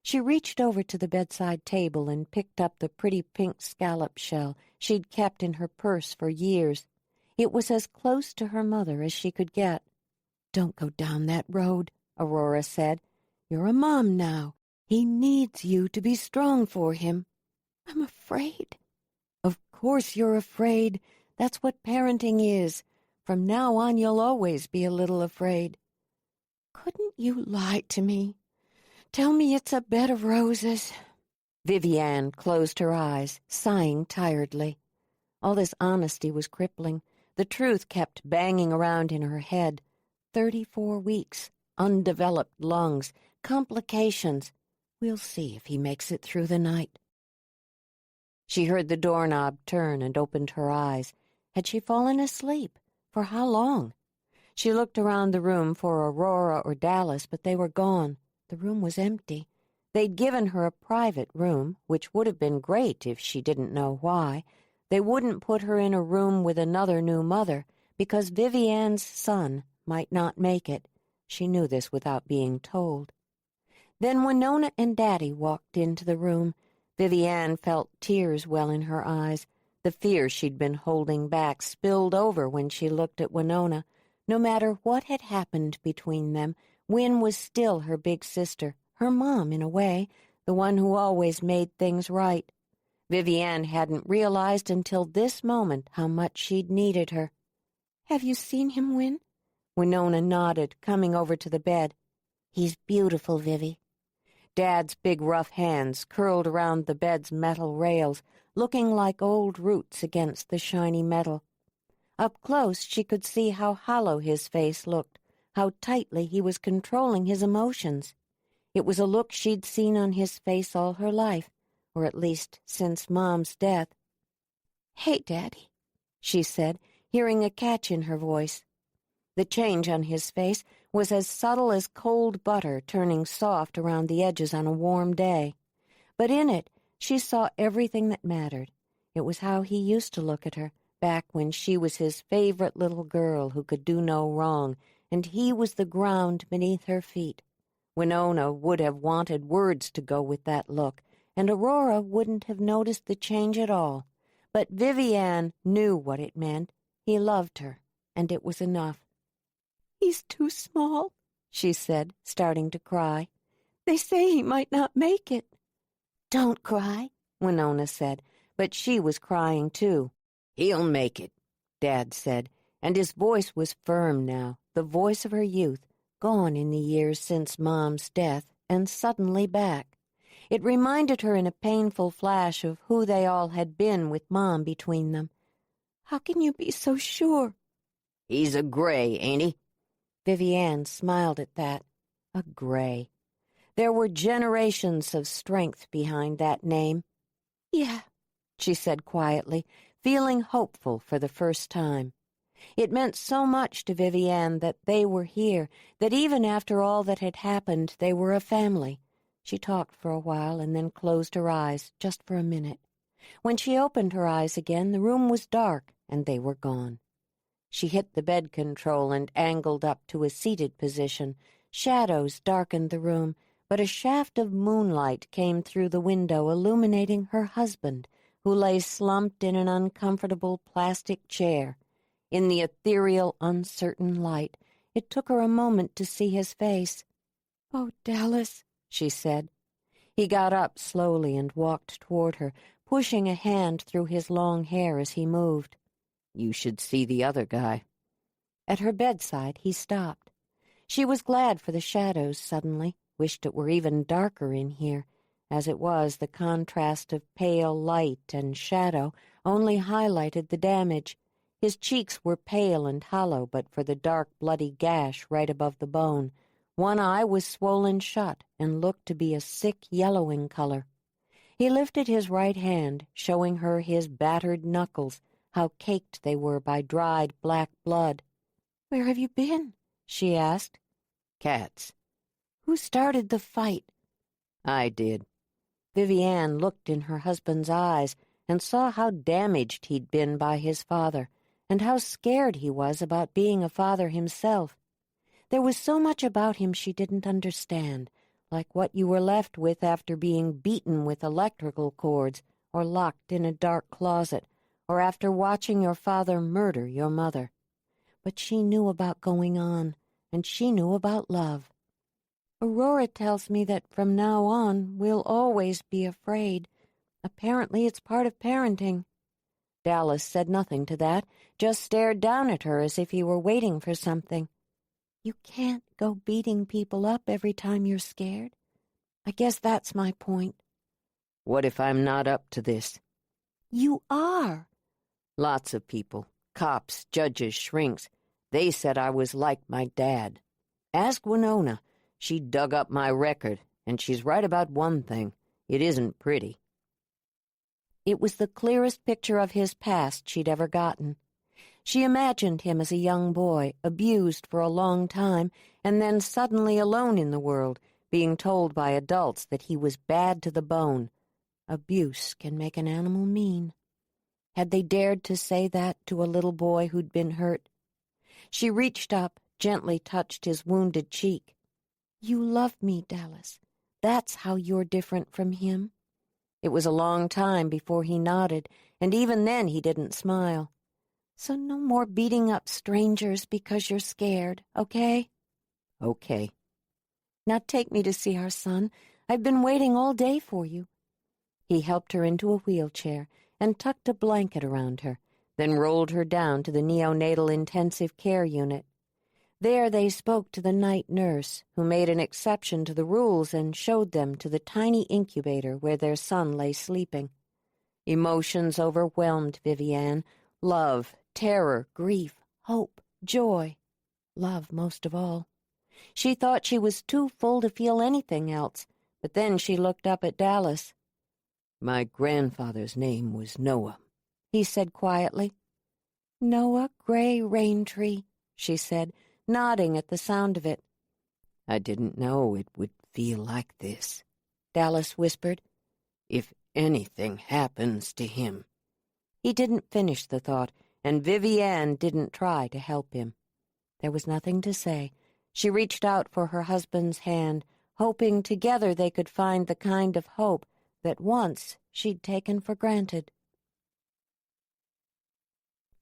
She reached over to the bedside table and picked up the pretty pink scallop shell she'd kept in her purse for years. It was as close to her mother as she could get. Don't go down that road, Aurora said. You're a mom now. He needs you to be strong for him. I'm afraid. Of course you're afraid. That's what parenting is. From now on, you'll always be a little afraid. Couldn't you lie to me? Tell me it's a bed of roses. Vivi Ann closed her eyes, sighing tiredly. All this honesty was crippling. The truth kept banging around in her head. 34 weeks, undeveloped lungs, complications. We'll see if he makes it through the night. She heard the doorknob turn and opened her eyes. Had she fallen asleep? For how long? She looked around the room for Aurora or Dallas, but they were gone. The room was empty. They'd given her a private room, which would have been great if she didn't know why. They wouldn't put her in a room with another new mother, because Vivi Ann's son might not make it. She knew this without being told. Then Winona and Daddy walked into the room. Vivi Ann felt tears well in her eyes. The fear she'd been holding back spilled over when she looked at Winona. No matter what had happened between them, Win was still her big sister, her mom in a way, the one who always made things right. Vivi Ann hadn't realized until this moment how much she'd needed her. "Have you seen him, Win?" Winona nodded, coming over to the bed. "He's beautiful, Vivi." Dad's big rough hands curled around the bed's metal rails, looking like old roots against the shiny metal. Up close she could see how hollow his face looked, how tightly he was controlling his emotions. It was a look she'd seen on his face all her life, or at least since Mom's death. "Hey, Daddy," she said, hearing a catch in her voice. The change on his face was as subtle as cold butter turning soft around the edges on a warm day. But in it, she saw everything that mattered. It was how he used to look at her, back when she was his favorite little girl who could do no wrong, and he was the ground beneath her feet. Winona would have wanted words to go with that look, and Aurora wouldn't have noticed the change at all. But Vivi Ann knew what it meant. He loved her, and it was enough. "He's too small," she said, starting to cry. "They say he might not make it." "Don't cry," Winona said, but she was crying too. "He'll make it," Dad said, and his voice was firm now, the voice of her youth, gone in the years since Mom's death, and suddenly back. It reminded her in a painful flash of who they all had been with Mom between them. "How can you be so sure?" "He's a gray, ain't he?" Vivi Ann smiled at that. A gray. There were generations of strength behind that name. "Yeah," she said quietly, feeling hopeful for the first time. It meant so much to Vivi Ann that they were here, that even after all that had happened, they were a family. She talked for a while and then closed her eyes, just for a minute. When she opened her eyes again, the room was dark, and they were gone. She hit the bed control and angled up to a seated position. Shadows darkened the room, but a shaft of moonlight came through the window, illuminating her husband, who lay slumped in an uncomfortable plastic chair. In the ethereal, uncertain light, it took her a moment to see his face. "Oh, Dallas," she said. He got up slowly and walked toward her, pushing a hand through his long hair as he moved. "You should see the other guy." At her bedside, he stopped. She was glad for the shadows suddenly, wished it were even darker in here. As it was, the contrast of pale light and shadow only highlighted the damage. His cheeks were pale and hollow but for the dark, bloody gash right above the bone. One eye was swollen shut and looked to be a sick yellowing color. He lifted his right hand, showing her his battered knuckles, how caked they were by dried black blood. "Where have you been?" she asked. "Cats." "Who started the fight?" "I did." Vivi Ann looked in her husband's eyes and saw how damaged he'd been by his father, and how scared he was about being a father himself. There was so much about him she didn't understand, like what you were left with after being beaten with electrical cords or locked in a dark closet, or after watching your father murder your mother. But she knew about going on, and she knew about love. "Aurora tells me that from now on we'll always be afraid. Apparently it's part of parenting." Dallas said nothing to that, just stared down at her as if he were waiting for something. "You can't go beating people up every time you're scared. I guess that's my point." "What if I'm not up to this?" "You are." "Lots of people, cops, judges, shrinks, they said I was like my dad. Ask Winona. She dug up my record, and she's right about one thing. It isn't pretty." It was the clearest picture of his past she'd ever gotten. She imagined him as a young boy, abused for a long time, and then suddenly alone in the world, being told by adults that he was bad to the bone. Abuse can make an animal mean. Had they dared to say that to a little boy who'd been hurt? She reached up, gently touched his wounded cheek. "You love me, Dallas. That's how you're different from him." It was a long time before he nodded, and even then he didn't smile. "So no more beating up strangers because you're scared, okay?" "Okay." Now take me to see our son. I've been waiting all day for you." He helped her into a wheelchair and tucked a blanket around her, then rolled her down to the neonatal intensive care unit. There they spoke to the night nurse, who made an exception to the rules and showed them to the tiny incubator where their son lay sleeping. Emotions overwhelmed Vivi Ann: love, terror, grief, hope, joy. Love most of all. She thought she was too full to feel anything else, but then she looked up at Dallas. "My grandfather's name was Noah," he said quietly. "Noah Gray Raintree," she said, nodding at the sound of it. "I didn't know it would feel like this," Dallas whispered. "If anything happens to him." He didn't finish the thought, and Vivi Ann didn't try to help him. There was nothing to say. She reached out for her husband's hand, hoping together they could find the kind of hope that once she'd taken for granted.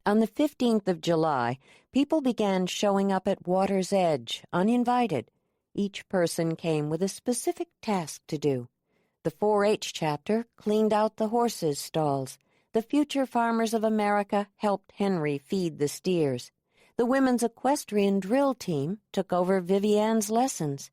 On the 15th of July, people began showing up at Water's Edge, uninvited. Each person came with a specific task to do. The 4-H chapter cleaned out the horses' stalls. The Future Farmers of America helped Henry feed the steers. The women's equestrian drill team took over Vivi Ann's lessons.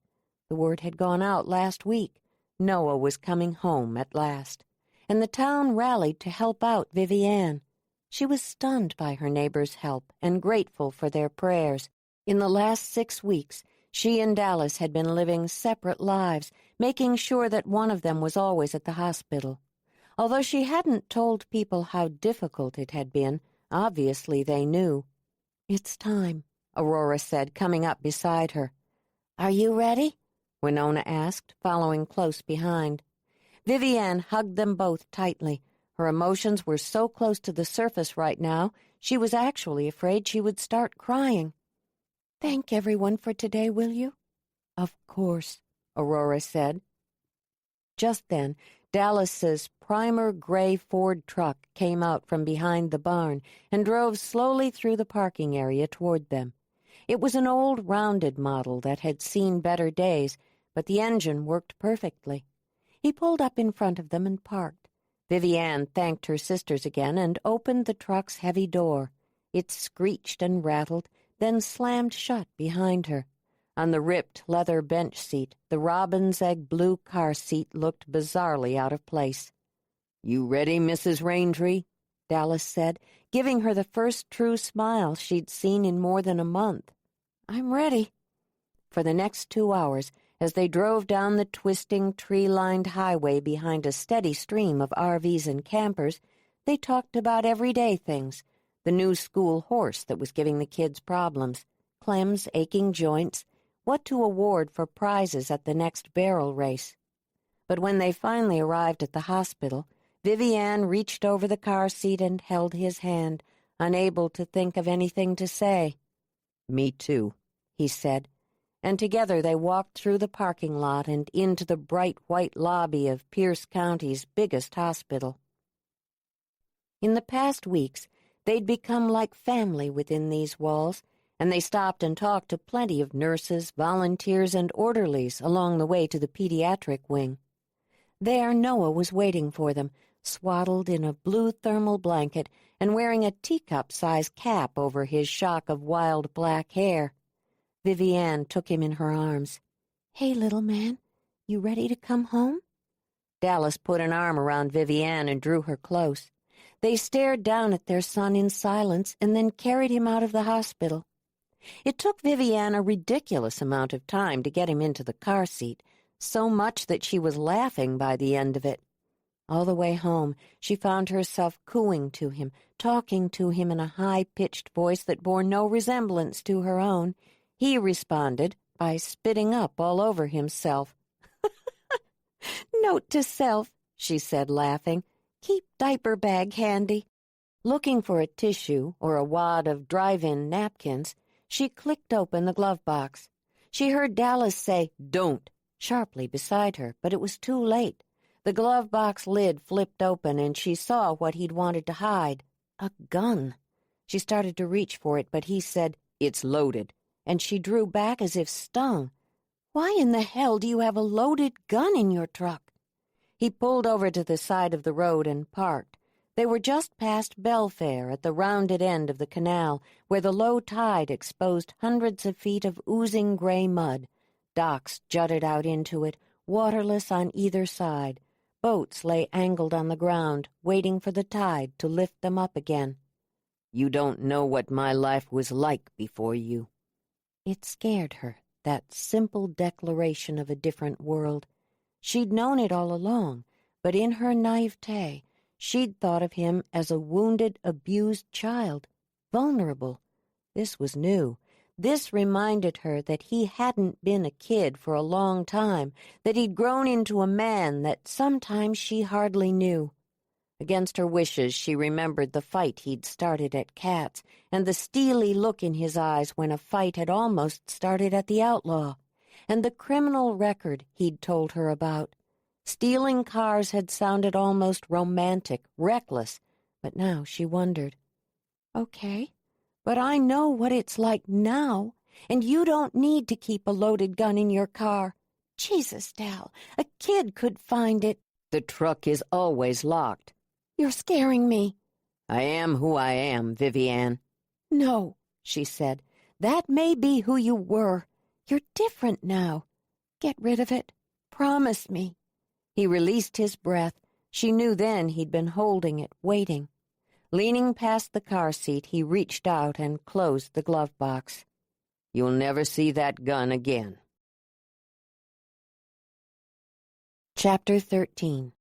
The word had gone out last week. Noah was coming home at last. And the town rallied to help out Vivi Ann. She was stunned by her neighbors' help and grateful for their prayers. In the last 6 weeks, she and Dallas had been living separate lives, making sure that one of them was always at the hospital. Although she hadn't told people how difficult it had been, obviously they knew. "It's time," Aurora said, coming up beside her. "Are you ready?" Winona asked, following close behind. Vivi Ann hugged them both tightly. Her emotions were so close to the surface right now, she was actually afraid she would start crying. "Thank everyone for today, will you?" "Of course," Aurora said. Just then, Dallas's primer gray Ford truck came out from behind the barn and drove slowly through the parking area toward them. It was an old, rounded model that had seen better days, but the engine worked perfectly. He pulled up in front of them and parked. Vivi Ann thanked her sisters again and opened the truck's heavy door. It screeched and rattled, then slammed shut behind her. On the ripped leather bench seat, the robin's egg blue car seat looked bizarrely out of place. "You ready, Mrs. Raintree?" Dallas said, giving her the first true smile she'd seen in more than a month. "I'm ready." For the next 2 hours, as they drove down the twisting, tree-lined highway behind a steady stream of RVs and campers, they talked about everyday things: the new school horse that was giving the kids problems, Clem's aching joints, what to award for prizes at the next barrel race. But when they finally arrived at the hospital, Vivi Ann reached over the car seat and held his hand, unable to think of anything to say. "Me too," he said, and together they walked through the parking lot and into the bright white lobby of Pierce County's biggest hospital. In the past weeks, they'd become like family within these walls, and they stopped and talked to plenty of nurses, volunteers, and orderlies along the way to the pediatric wing. There Noah was waiting for them, swaddled in a blue thermal blanket and wearing a teacup-sized cap over his shock of wild black hair. Vivi Ann took him in her arms. "Hey, little man, you ready to come home?" Dallas put an arm around Vivi Ann and drew her close. They stared down at their son in silence and then carried him out of the hospital. It took Vivi Ann a ridiculous amount of time to get him into the car seat, so much that she was laughing by the end of it. All the way home, she found herself cooing to him, talking to him in a high-pitched voice that bore no resemblance to her own. He responded by spitting up all over himself. "Note to self," she said, laughing. "Keep diaper bag handy." Looking for a tissue or a wad of drive-in napkins, she clicked open the glove box. She heard Dallas say, "Don't," sharply beside her, but it was too late. The glove box lid flipped open, and she saw what he'd wanted to hide: a gun. She started to reach for it, but he said, "It's loaded," and she drew back as if stung. Why in the hell do you have a loaded gun in your truck?" He pulled over to the side of the road and parked. They were just past Belfair at the rounded end of the canal, where the low tide exposed hundreds of feet of oozing gray mud. Docks jutted out into it, waterless on either side. Boats lay angled on the ground, waiting for the tide to lift them up again. "You don't know what my life was like before you." It scared her, that simple declaration of a different world. She'd known it all along, but in her naivete, she'd thought of him as a wounded, abused child, vulnerable. This was new. This reminded her that he hadn't been a kid for a long time, that he'd grown into a man that sometimes she hardly knew. Against her wishes, she remembered the fight he'd started at Kat's and the steely look in his eyes when a fight had almost started at the outlaw, and the criminal record he'd told her about. Stealing cars had sounded almost romantic, reckless, but now she wondered. "Okay, but I know what it's like now, and you don't need to keep a loaded gun in your car. Jesus, Dal, a kid could find it." "The truck is always locked." "You're scaring me." "I am who I am, Vivi Ann." "No," she said. "That may be who you were. You're different now. Get rid of it. Promise me." He released his breath. She knew then he'd been holding it, waiting. Leaning past the car seat, he reached out and closed the glove box. "You'll never see that gun again." Chapter 13.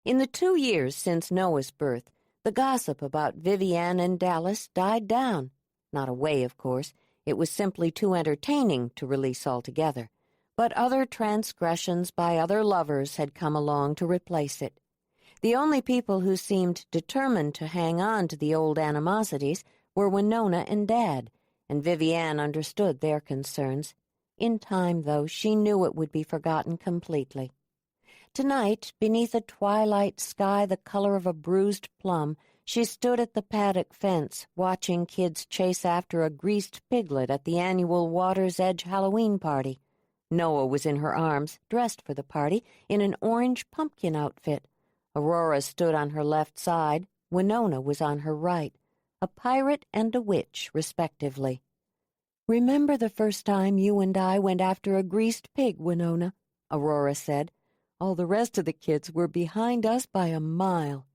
In the 2 years since Noah's birth, the gossip about Vivi Ann and Dallas died down. Not away, of course. It was simply too entertaining to release altogether. But other transgressions by other lovers had come along to replace it. The only people who seemed determined to hang on to the old animosities were Winona and Dad, and Vivi Ann understood their concerns. In time, though, she knew it would be forgotten completely. Tonight, beneath a twilight sky the color of a bruised plum, she stood at the paddock fence, watching kids chase after a greased piglet at the annual Water's Edge Halloween party. Noah was in her arms, dressed for the party, in an orange pumpkin outfit. Aurora stood on her left side. Winona was on her right, a pirate and a witch, respectively. "Remember the first time you and I went after a greased pig, Winona?" Aurora said. "All the rest of the kids were behind us by a mile."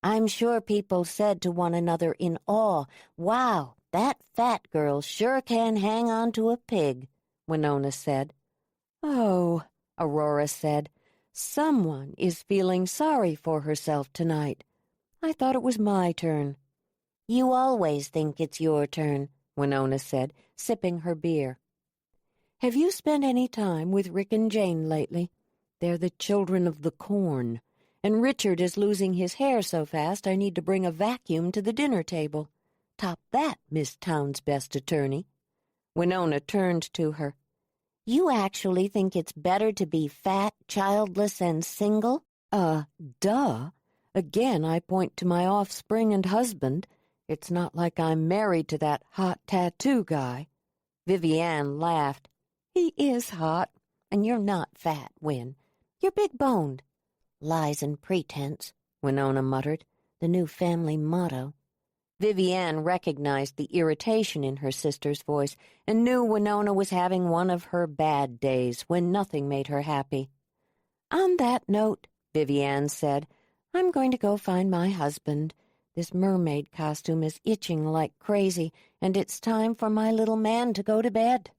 "I'm sure people said to one another in awe, 'Wow, that fat girl sure can hang on to a pig,'" Winona said. "Oh," Aurora said, "someone is feeling sorry for herself tonight. I thought it was my turn." "You always think it's your turn," Winona said, sipping her beer. "Have you spent any time with Rick and Jane lately? They're the children of the corn, and Richard is losing his hair so fast I need to bring a vacuum to the dinner table. Top that, Miss Town's best attorney." Winona turned to her. "You actually think it's better to be fat, childless, and single?" Duh. Again, I point to my offspring and husband. It's not like I'm married to that hot tattoo guy." Vivi Ann laughed. "He is hot, and you're not fat, Win. You're big-boned." "Lies and pretense," Winona muttered, "the new family motto." Vivi Ann recognized the irritation in her sister's voice and knew Winona was having one of her bad days when nothing made her happy. "On that note," Vivi Ann said, "I'm going to go find my husband. This mermaid costume is itching like crazy, and it's time for my little man to go to bed."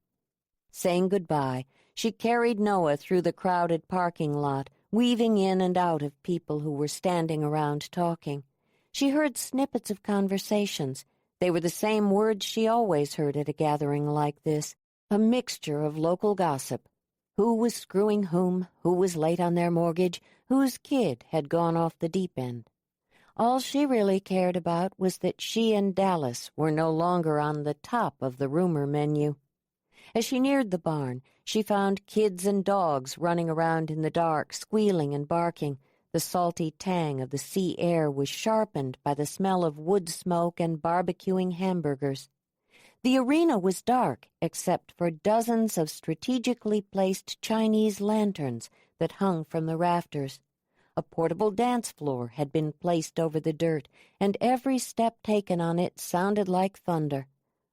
Saying goodbye, she carried Noah through the crowded parking lot, weaving in and out of people who were standing around talking. She heard snippets of conversations. They were the same words she always heard at a gathering like this, a mixture of local gossip. Who was screwing whom, who was late on their mortgage, whose kid had gone off the deep end. All she really cared about was that she and Dallas were no longer on the top of the rumor menu. As she neared the barn, she found kids and dogs running around in the dark, squealing and barking. The salty tang of the sea air was sharpened by the smell of wood smoke and barbecuing hamburgers. The arena was dark, except for dozens of strategically placed Chinese lanterns that hung from the rafters. A portable dance floor had been placed over the dirt, and every step taken on it sounded like thunder.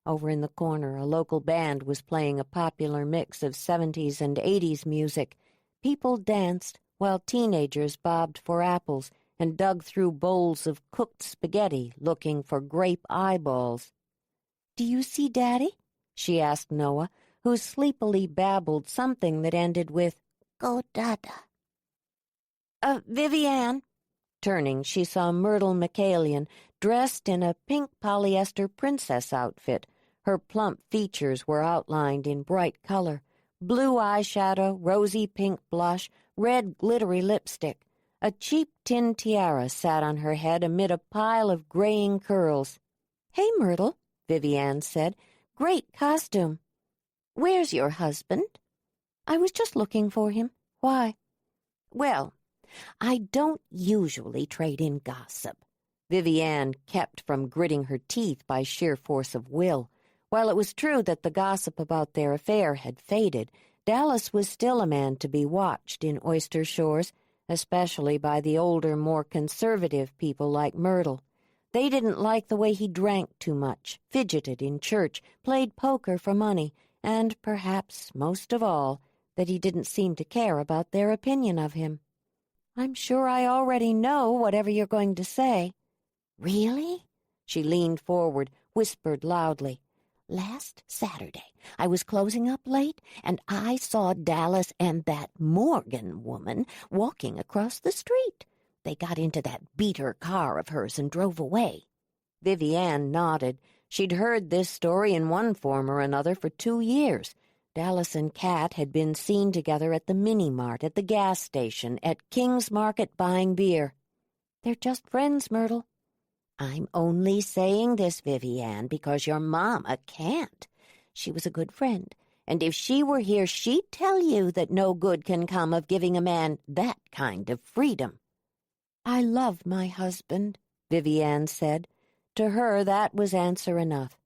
Over in the corner, a local band was playing a popular mix of 70s and 80s music. People danced while teenagers bobbed for apples and dug through bowls of cooked spaghetti looking for grape eyeballs. "Do you see Daddy?" she asked Noah, who sleepily babbled something that ended with, "Go Dada." Vivi Ann." Turning, she saw Myrtle McCallion, dressed in a pink polyester princess outfit. Her plump features were outlined in bright color. Blue eyeshadow, rosy pink blush, red glittery lipstick. A cheap tin tiara sat on her head amid a pile of graying curls. "Hey, Myrtle," Vivi Ann said. "Great costume." "Where's your husband?" "I was just looking for him. Why?" "Well, I don't usually trade in gossip." Vivi Ann kept from gritting her teeth by sheer force of will. While it was true that the gossip about their affair had faded, Dallas was still a man to be watched in Oyster Shores, especially by the older, more conservative people like Myrtle. They didn't like the way he drank too much, fidgeted in church, played poker for money, and, perhaps most of all, that he didn't seem to care about their opinion of him. "I'm sure I already know whatever you're going to say." "Really?" She leaned forward, whispered loudly. "Last Saturday, I was closing up late, and I saw Dallas and that Morgan woman walking across the street. They got into that beater car of hers and drove away." Vivi Ann nodded. She'd heard this story in one form or another for 2 years. Dallas and Kat had been seen together at the mini-mart, at the gas station, at King's Market buying beer. "They're just friends, Myrtle." "I'm only saying this, Vivi Ann, because your mama can't. She was a good friend, and if she were here, she'd tell you that no good can come of giving a man that kind of freedom." "I love my husband," Vivi Ann said. To her, that was answer enough.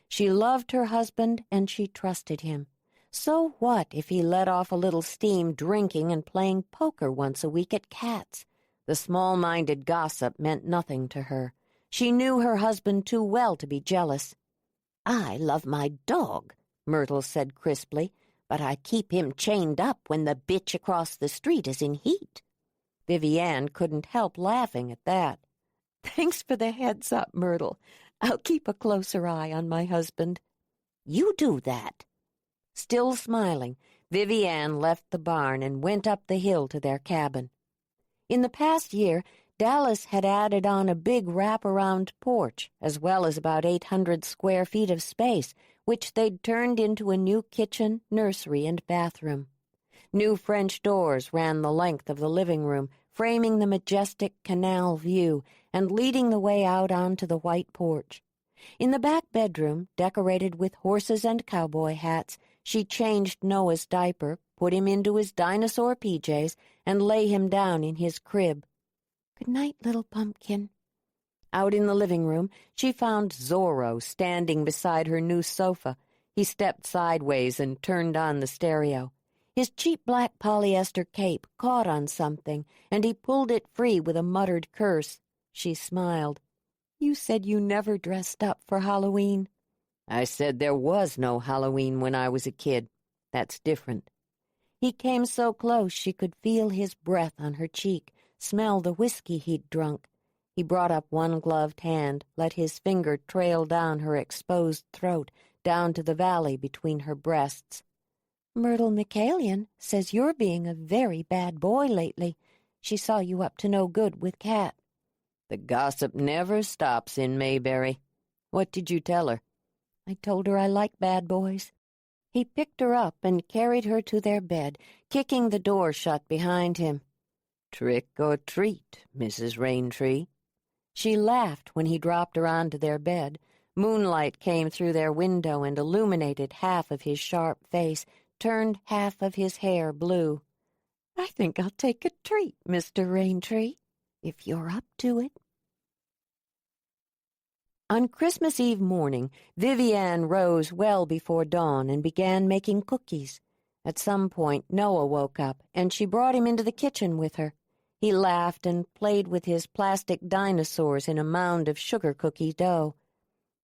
She loved her husband, and she trusted him. So what if he let off a little steam drinking and playing poker once a week at Kat's? The small-minded gossip meant nothing to her. She knew her husband too well to be jealous. "I love my dog," Myrtle said crisply, "but I keep him chained up when the bitch across the street is in heat." Vivi Ann couldn't help laughing at that. "Thanks for the heads up, Myrtle. I'll keep a closer eye on my husband." "You do that." Still smiling, Vivi Ann left the barn and went up the hill to their cabin. In the past year, Dallas had added on a big wrap-around porch, as well as about 800 square feet of space, which they'd turned into a new kitchen, nursery, and bathroom. New French doors ran the length of the living room, framing the majestic canal view and leading the way out onto the white porch. In the back bedroom, decorated with horses and cowboy hats, she changed Noah's diaper, put him into his dinosaur PJs, and lay him down in his crib. "Good night, little pumpkin." Out in the living room, she found Zorro standing beside her new sofa. He stepped sideways and turned on the stereo. His cheap black polyester cape caught on something, and he pulled it free with a muttered curse. She smiled. "You said you never dressed up for Halloween." "I said there was no Halloween when I was a kid. That's different." He came so close she could feel his breath on her cheek, smell the whiskey he'd drunk. He brought up one gloved hand, let his finger trail down her exposed throat, down to the valley between her breasts. "Myrtle McCallion says you're being a very bad boy lately. She saw you up to no good with Kat." "The gossip never stops in Mayberry. What did you tell her?" "I told her I like bad boys." He picked her up and carried her to their bed, kicking the door shut behind him. "Trick or treat, Mrs. Raintree." She laughed when he dropped her onto their bed. Moonlight came through their window and illuminated half of his sharp face, turned half of his hair blue. "I think I'll take a treat, Mr. Raintree, if you're up to it." On Christmas Eve morning, Vivi Ann rose well before dawn and began making cookies. At some point, Noah woke up, and she brought him into the kitchen with her. He laughed and played with his plastic dinosaurs in a mound of sugar cookie dough.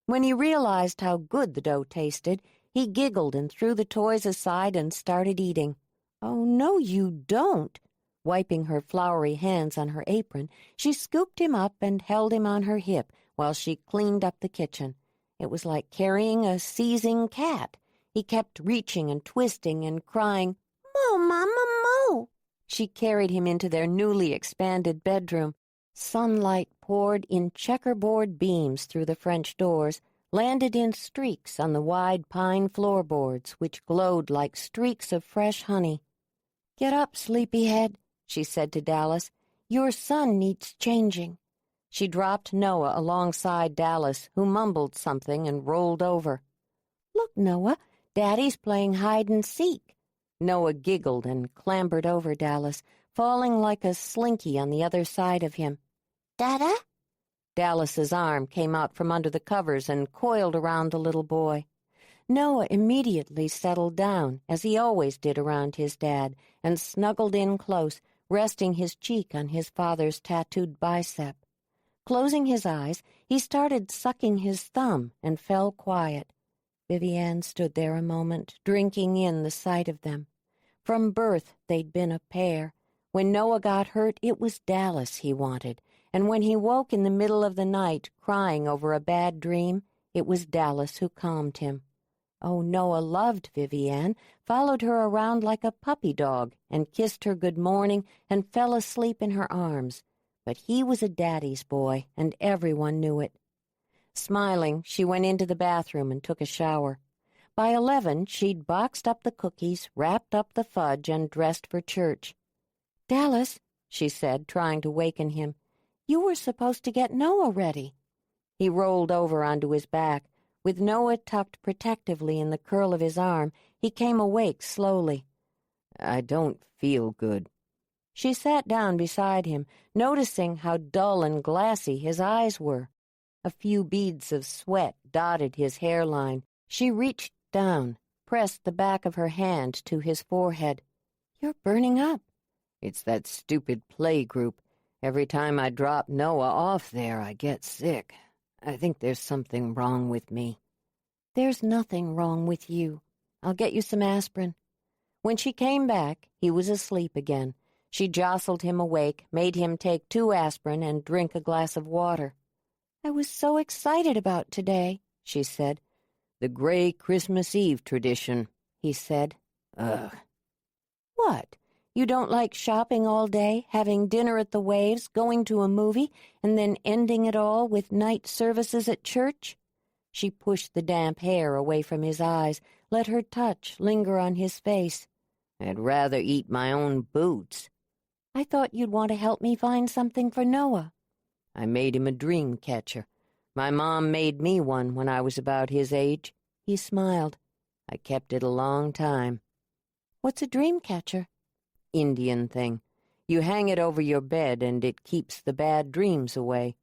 When he realized how good the dough tasted, he giggled and threw the toys aside and started eating. "Oh, no, you don't." Wiping her floury hands on her apron, she scooped him up and held him on her hip while she cleaned up the kitchen. It was like carrying a seizing cat. He kept reaching and twisting and crying, "Moo, Mama, moo." She carried him into their newly expanded bedroom. Sunlight poured in checkerboard beams through the French doors, landed in streaks on the wide pine floorboards, which glowed like streaks of fresh honey. "Get up, sleepyhead," she said to Dallas. "Your son needs changing." She dropped Noah alongside Dallas, who mumbled something and rolled over. "Look, Noah, Daddy's playing hide-and-seek." Noah giggled and clambered over Dallas, falling like a slinky on the other side of him. "Dada?" Dallas's arm came out from under the covers and coiled around the little boy. Noah immediately settled down, as he always did around his dad, and snuggled in close, resting his cheek on his father's tattooed bicep. Closing his eyes, he started sucking his thumb and fell quiet. Vivi Ann stood there a moment, drinking in the sight of them. From birth, they'd been a pair. When Noah got hurt, it was Dallas he wanted, and when he woke in the middle of the night, crying over a bad dream, it was Dallas who calmed him. Oh, Noah loved Vivi Ann, followed her around like a puppy dog, and kissed her good morning and fell asleep in her arms. But he was a daddy's boy, and everyone knew it. Smiling, she went into the bathroom and took a shower. By 11, she'd boxed up the cookies, wrapped up the fudge, and dressed for church. "Dallas," she said, trying to waken him, "you were supposed to get Noah ready." He rolled over onto his back. With Noah tucked protectively in the curl of his arm, he came awake slowly. "I don't feel good." She sat down beside him, noticing how dull and glassy his eyes were. A few beads of sweat dotted his hairline. She reached down, pressed the back of her hand to his forehead. "You're burning up." "It's that stupid play group. Every time I drop Noah off there, I get sick. I think there's something wrong with me." "There's nothing wrong with you. I'll get you some aspirin." When she came back, he was asleep again. She jostled him awake, made him take 2 aspirin and drink a glass of water. "I was so excited about today," she said. "The gray Christmas Eve tradition," he said. "Ugh." "What? You don't like shopping all day, having dinner at the Waves, going to a movie, and then ending it all with night services at church?" She pushed the damp hair away from his eyes, let her touch linger on his face. "I'd rather eat my own boots." "I thought you'd want to help me find something for Noah." "I made him a dream catcher. My mom made me one when I was about his age." He smiled. "I kept it a long time." "What's a dream catcher?" "Indian thing. You hang it over your bed and it keeps the bad dreams away."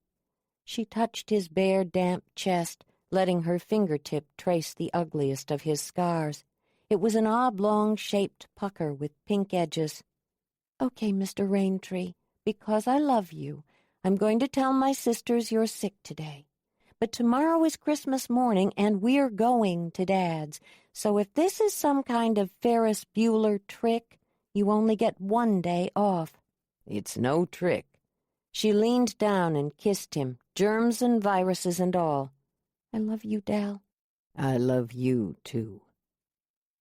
She touched his bare, damp chest, letting her fingertip trace the ugliest of his scars. It was an oblong-shaped pucker with pink edges. "Okay, Mr. Raintree, because I love you, I'm going to tell my sisters you're sick today. But tomorrow is Christmas morning, and we're going to Dad's. So if this is some kind of Ferris Bueller trick, you only get 1 day off." "It's no trick." She leaned down and kissed him, germs and viruses and all. "I love you, Dal." "I love you, too."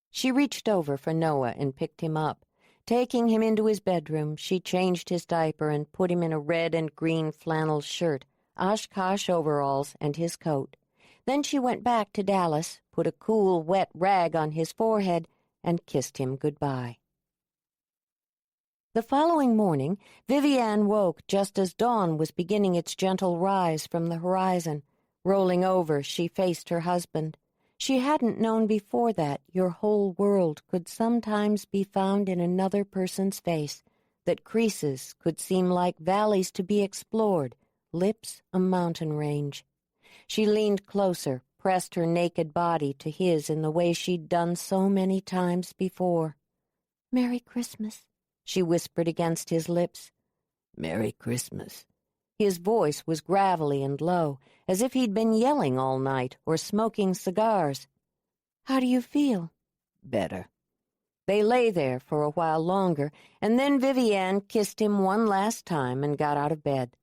She reached over for Noah and picked him up. Taking him into his bedroom, she changed his diaper and put him in a red and green flannel shirt, Oshkosh overalls, and his coat. Then she went back to Dallas, put a cool, wet rag on his forehead, and kissed him goodbye. The following morning, Vivi Ann woke just as dawn was beginning its gentle rise from the horizon. Rolling over, she faced her husband. She hadn't known before that your whole world could sometimes be found in another person's face, that creases could seem like valleys to be explored, lips a mountain range. She leaned closer, pressed her naked body to his in the way she'd done so many times before. "Merry Christmas," she whispered against his lips. "Merry Christmas." His voice was gravelly and low, as if he'd been yelling all night or smoking cigars. "How do you feel?" "Better." They lay there for a while longer, and then Vivi Ann kissed him one last time and got out of bed.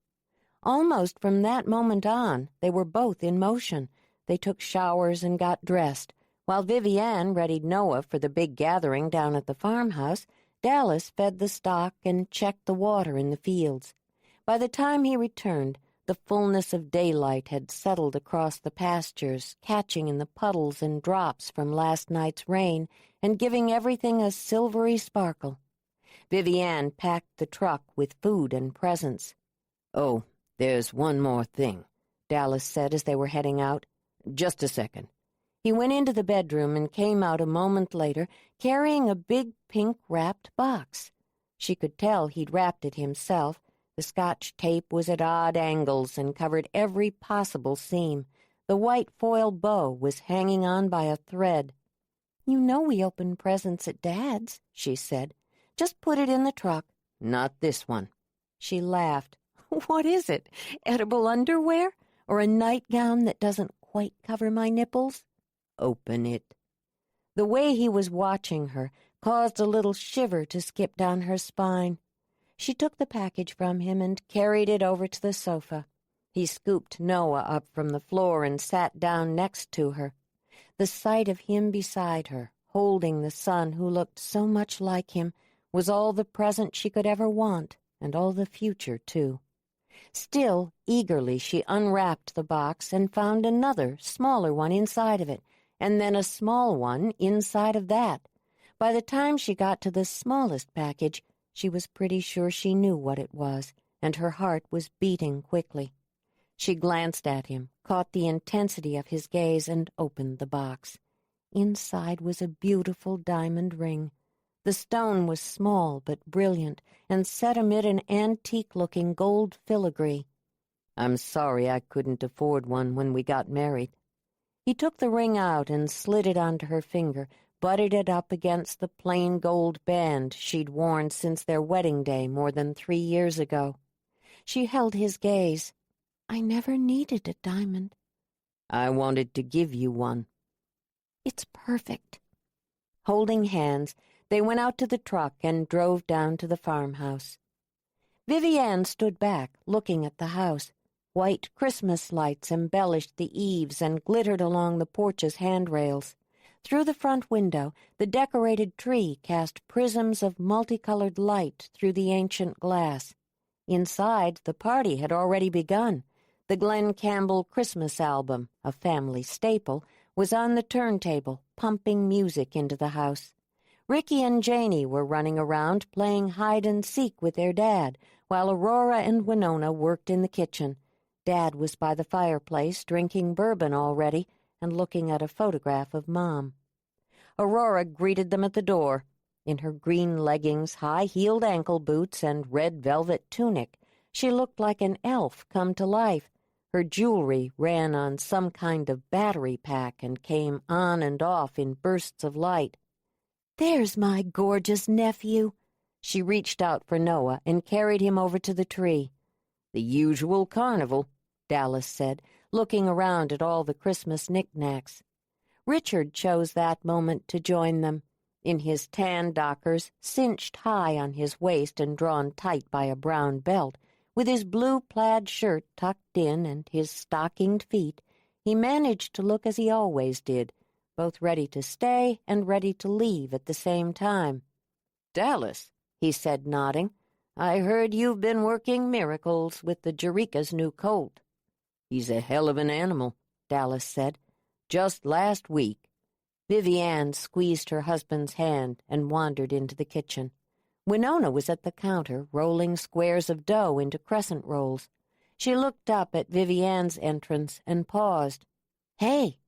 Almost from that moment on, they were both in motion. They took showers and got dressed. While Vivi Ann readied Noah for the big gathering down at the farmhouse, Dallas fed the stock and checked the water in the fields. By the time he returned, the fullness of daylight had settled across the pastures, catching in the puddles and drops from last night's rain and giving everything a silvery sparkle. Vivi Ann packed the truck with food and presents. "Oh, there's one more thing," Dallas said as they were heading out. "Just a second." He went into the bedroom and came out a moment later carrying a big pink-wrapped box. She could tell he'd wrapped it himself. The Scotch tape was at odd angles and covered every possible seam. The white foil bow was hanging on by a thread. "You know we open presents at Dad's," she said. "Just put it in the truck." "Not this one." She laughed. "What is it? Edible underwear? Or a nightgown that doesn't quite cover my nipples?" "Open it." The way he was watching her caused a little shiver to skip down her spine. She took the package from him and carried it over to the sofa. He scooped Noah up from the floor and sat down next to her. The sight of him beside her, holding the son who looked so much like him, was all the present she could ever want, and all the future, too. Still, eagerly she unwrapped the box and found another, smaller one inside of it, and then a small one inside of that. By the time she got to the smallest package, she was pretty sure she knew what it was, and her heart was beating quickly. She glanced at him, caught the intensity of his gaze, and opened the box. Inside was a beautiful diamond ring. The stone was small but brilliant, and set amid an antique-looking gold filigree. "I'm sorry I couldn't afford one when we got married." He took the ring out and slid it onto her finger, butted it up against the plain gold band she'd worn since their wedding day more than 3 years ago. She held his gaze. "I never needed a diamond." "I wanted to give you one." "It's perfect." Holding hands, they went out to the truck and drove down to the farmhouse. Vivi Ann stood back, looking at the house. White Christmas lights embellished the eaves and glittered along the porch's handrails. Through the front window, the decorated tree cast prisms of multicolored light through the ancient glass. Inside, the party had already begun. The Glen Campbell Christmas album, a family staple, was on the turntable, pumping music into the house. Ricky and Janie were running around playing hide-and-seek with their dad, while Aurora and Winona worked in the kitchen. Dad was by the fireplace, drinking bourbon already, and looking at a photograph of Mom. Aurora greeted them at the door. In her green leggings, high-heeled ankle boots, and red velvet tunic, she looked like an elf come to life. Her jewelry ran on some kind of battery pack and came on and off in bursts of light. "There's my gorgeous nephew." She reached out for Noah and carried him over to the tree. "The usual carnival," Dallas said, looking around at all the Christmas knickknacks. Richard chose that moment to join them. In his tan dockers, cinched high on his waist and drawn tight by a brown belt, with his blue plaid shirt tucked in and his stockinged feet, he managed to look as he always did, both ready to stay and ready to leave at the same time. "Dallas," he said, nodding, "I heard you've been working miracles with the Jerika's new colt." "He's a hell of an animal," Dallas said. "Just last week." Vivi Ann squeezed her husband's hand and wandered into the kitchen. Winona was at the counter, rolling squares of dough into crescent rolls. She looked up at Vivi Ann's entrance and paused. "Hey!"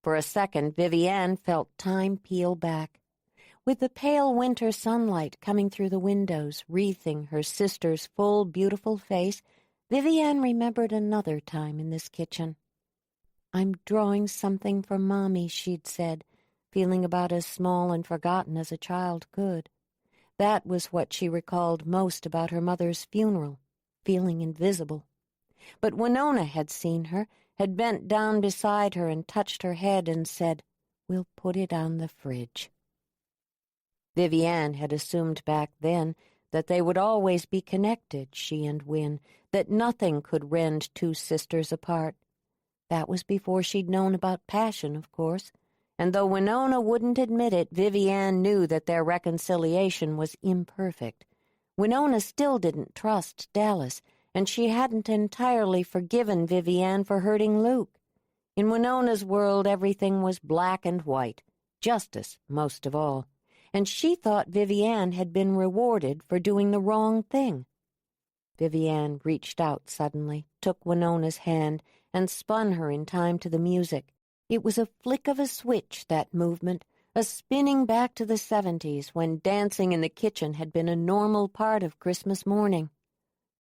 For a second, Vivi Ann felt time peel back. With the pale winter sunlight coming through the windows, wreathing her sister's full, beautiful face, Vivi Ann remembered another time in this kitchen. "I'm drawing something for Mommy," she'd said, feeling about as small and forgotten as a child could. That was what she recalled most about her mother's funeral, feeling invisible. But Winona had seen her, had bent down beside her and touched her head and said, "We'll put it on the fridge." Vivi Ann had assumed back then that they would always be connected, she and Win, that nothing could rend two sisters apart. That was before she'd known about passion, of course, and though Winona wouldn't admit it, Vivi Ann knew that their reconciliation was imperfect. Winona still didn't trust Dallas, and she hadn't entirely forgiven Vivi Ann for hurting Luke. In Winona's world, everything was black and white, justice most of all, and she thought Vivi Ann had been rewarded for doing the wrong thing. Vivi Ann reached out suddenly, took Winona's hand, and spun her in time to the music. It was a flick of a switch, that movement, a spinning back to the 70s when dancing in the kitchen had been a normal part of Christmas morning.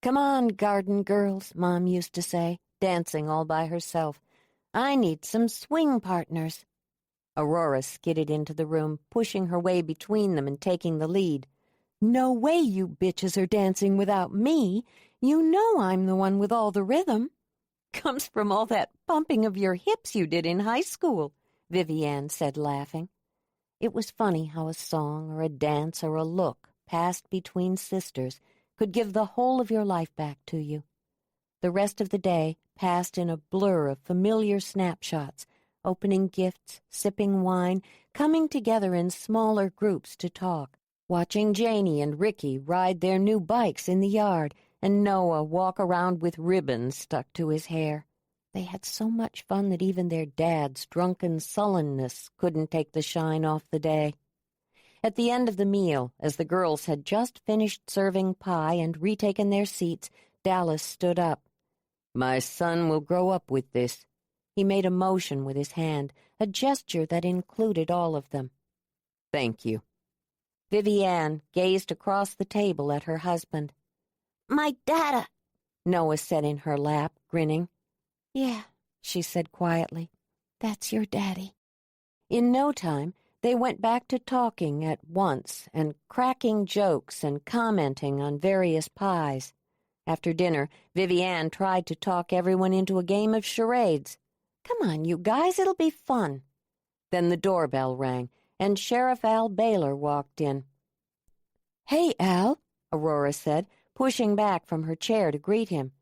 "Come on, garden girls," Mom used to say, dancing all by herself. "I need some swing partners." Aurora skidded into the room, pushing her way between them and taking the lead. "No way you bitches are dancing without me. You know I'm the one with all the rhythm." "Comes from all that pumping of your hips you did in high school," Vivi Ann said, laughing. It was funny how a song or a dance or a look passed between sisters could give the whole of your life back to you. The rest of the day passed in a blur of familiar snapshots, opening gifts, sipping wine, coming together in smaller groups to talk, watching Janie and Ricky ride their new bikes in the yard, and Noah walk around with ribbons stuck to his hair. They had so much fun that even their dad's drunken sullenness couldn't take the shine off the day. At the end of the meal, as the girls had just finished serving pie and retaken their seats, Dallas stood up. "My son will grow up with this." He made a motion with his hand, a gesture that included all of them. "Thank you." Vivi Ann gazed across the table at her husband. "My dada," Noah said in her lap, grinning. "Yeah," she said quietly, "that's your daddy." In no time, they went back to talking at once and cracking jokes and commenting on various pies. After dinner, Vivi Ann tried to talk everyone into a game of charades. "Come on, you guys, it'll be fun." Then the doorbell rang, and Sheriff Al Baylor walked in. "Hey, Al," Aurora said, pushing back from her chair to greet him.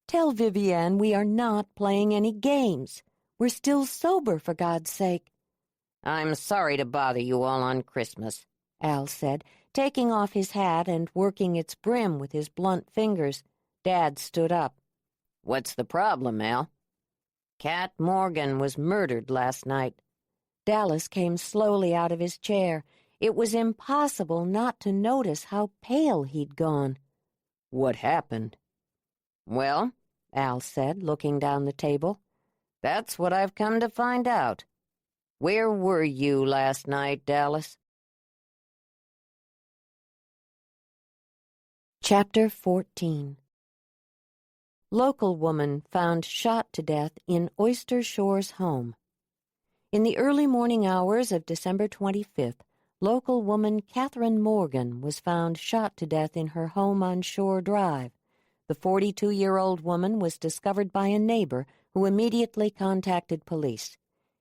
"Tell Vivi Ann we are not playing any games. We're still sober, for God's sake." "I'm sorry to bother you all on Christmas," Al said, taking off his hat and working its brim with his blunt fingers. Dad stood up. "What's the problem, Al?" "Cat Morgan was murdered last night." Dallas came slowly out of his chair. It was impossible not to notice how pale he'd gone. "What happened?" "Well," Al said, looking down the table, "that's what I've come to find out. Where were you last night, Dallas?" Chapter 14. Local woman found shot to death in Oyster Shores home. In the early morning hours of December 25th, local woman Catherine Morgan was found shot to death in her home on Shore Drive. The 42-year-old woman was discovered by a neighbor who immediately contacted police.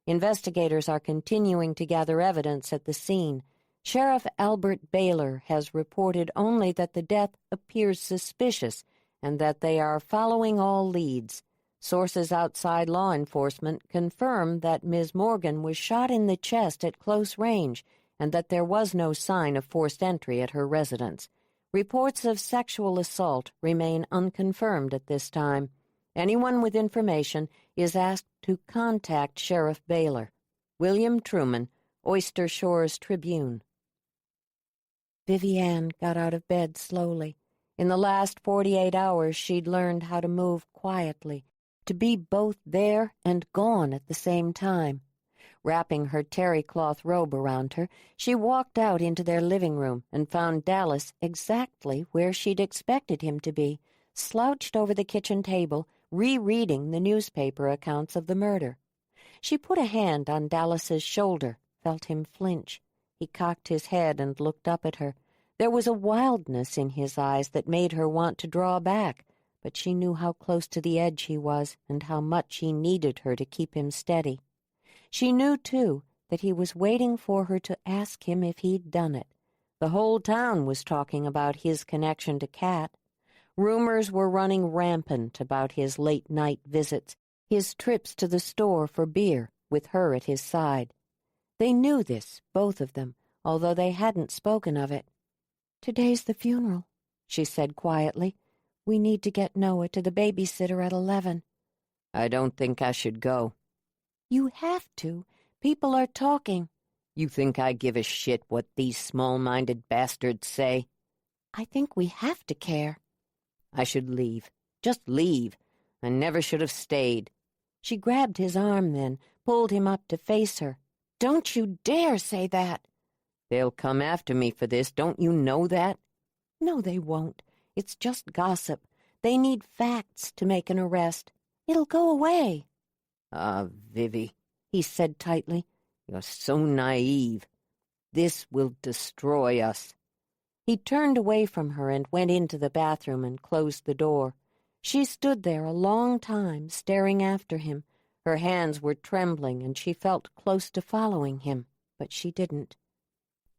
Investigators are continuing to gather evidence at the scene. Sheriff Albert Baylor has reported only that the death appears suspicious and that they are following all leads. Sources outside law enforcement confirm that Ms. Morgan was shot in the chest at close range and that there was no sign of forced entry at her residence. Reports of sexual assault remain unconfirmed at this time. Anyone with information is asked to contact Sheriff Baylor. William Truman, Oyster Shores Tribune. Vivi Ann got out of bed slowly. In the last 48 hours, she'd learned how to move quietly, to be both there and gone at the same time. Wrapping her terry cloth robe around her, she walked out into their living room and found Dallas exactly where she'd expected him to be, slouched over the kitchen table, rereading the newspaper accounts of the murder. She put a hand on Dallas's shoulder, felt him flinch. He cocked his head and looked up at her. There was a wildness in his eyes that made her want to draw back, but she knew how close to the edge he was and how much he needed her to keep him steady. She knew, too, that he was waiting for her to ask him if he'd done it. The whole town was talking about his connection to Kat. Rumors were running rampant about his late-night visits, his trips to the store for beer, with her at his side. They knew this, both of them, although they hadn't spoken of it. "Today's the funeral," she said quietly. "We need to get Noah to the babysitter at 11. "I don't think I should go." "You have to. People are talking." "You think I give a shit what these small-minded bastards say?" "I think we have to care." "I should leave. Just leave. I never should have stayed." She grabbed his arm then, pulled him up to face her. "Don't you dare say that." "They'll come after me for this, don't you know that?" "No, they won't. It's just gossip. They need facts to make an arrest. It'll go away." "Ah, Vivi," he said tightly, "you're so naive. This will destroy us." He turned away from her and went into the bathroom and closed the door. She stood there a long time, staring after him. Her hands were trembling, and she felt close to following him, but she didn't.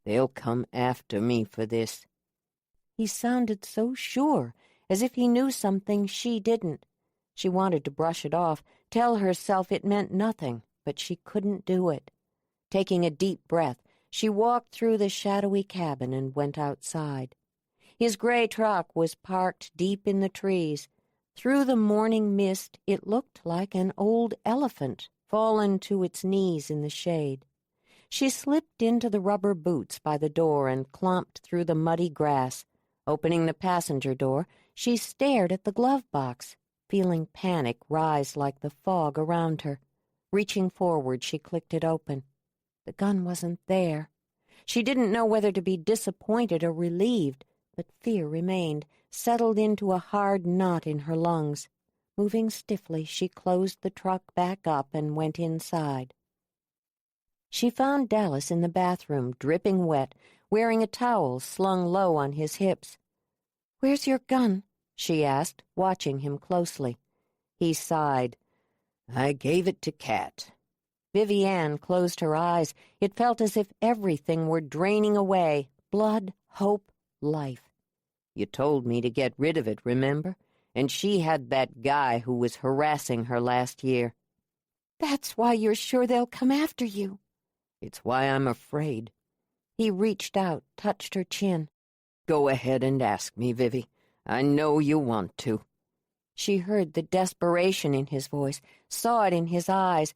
"They'll come after me for this." He sounded so sure, as if he knew something she didn't. She wanted to brush it off, tell herself it meant nothing, but she couldn't do it. Taking a deep breath, she walked through the shadowy cabin and went outside. His gray truck was parked deep in the trees. Through the morning mist, it looked like an old elephant fallen to its knees in the shade. She slipped into the rubber boots by the door and clomped through the muddy grass. Opening the passenger door, she stared at the glove box, feeling panic rise like the fog around her. Reaching forward, she clicked it open. The gun wasn't there. She didn't know whether to be disappointed or relieved, but fear remained, settled into a hard knot in her lungs. Moving stiffly, she closed the truck back up and went inside. She found Dallas in the bathroom, dripping wet, wearing a towel slung low on his hips. "Where's your gun?" she asked, watching him closely. He sighed. "I gave it to Kat." Vivi Ann closed her eyes. It felt as if everything were draining away, blood, hope, life. "You told me to get rid of it, remember? And she had that guy who was harassing her last year." "That's why you're sure they'll come after you." "It's why I'm afraid." He reached out, touched her chin. "Go ahead and ask me, Vivi. I know you want to." She heard the desperation in his voice, saw it in his eyes.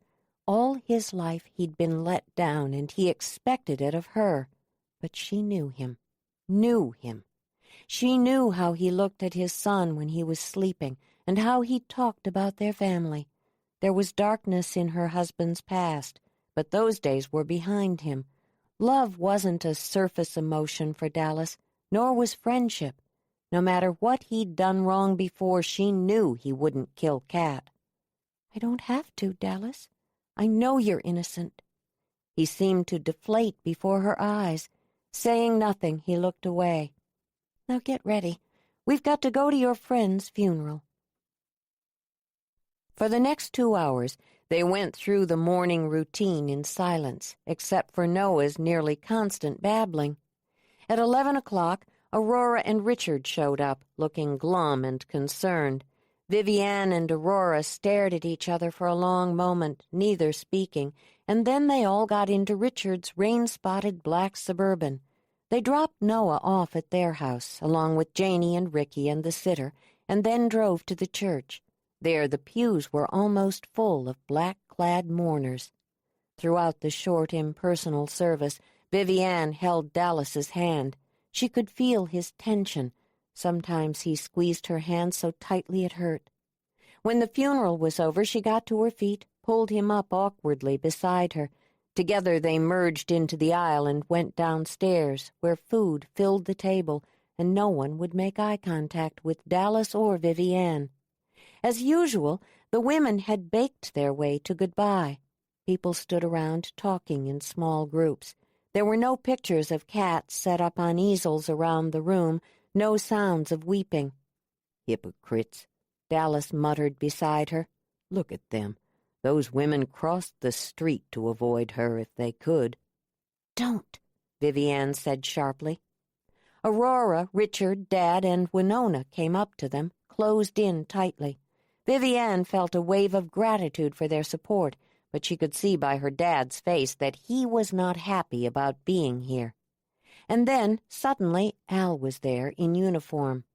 All his life he'd been let down, and he expected it of her. But she knew him. She knew how he looked at his son when he was sleeping, and how he talked about their family. There was darkness in her husband's past, but those days were behind him. Love wasn't a surface emotion for Dallas, nor was friendship. No matter what he'd done wrong before, she knew he wouldn't kill Kat. "I don't have to, Dallas. I know you're innocent." He seemed to deflate before her eyes. Saying nothing, he looked away. "Now get ready. We've got to go to your friend's funeral." For the next 2 hours, they went through the morning routine in silence, except for Noah's nearly constant babbling. At 11 o'clock, Aurora and Richard showed up, looking glum and concerned. Vivi Ann and Aurora stared at each other for a long moment, neither speaking, and then they all got into Richard's rain-spotted black Suburban. They dropped Noah off at their house, along with Janie and Ricky and the sitter, and then drove to the church. There the pews were almost full of black-clad mourners. Throughout the short, impersonal service, Vivi Ann held Dallas's hand. She could feel his tension. Sometimes he squeezed her hand so tightly it hurt. When the funeral was over, she got to her feet, pulled him up awkwardly beside her. Together they merged into the aisle and went downstairs, where food filled the table, and no one would make eye contact with Dallas or Vivi Ann. As usual, the women had baked their way to goodbye. People stood around talking in small groups. There were no pictures of cats set up on easels around the room, no sounds of weeping. "Hypocrites," Dallas muttered beside her. "Look at them. Those women crossed the street to avoid her if they could." "Don't," Vivi Ann said sharply. Aurora, Richard, Dad, and Winona came up to them, closed in tightly. Vivi Ann felt a wave of gratitude for their support, but she could see by her dad's face that he was not happy about being here. And then, suddenly, Al was there in uniform.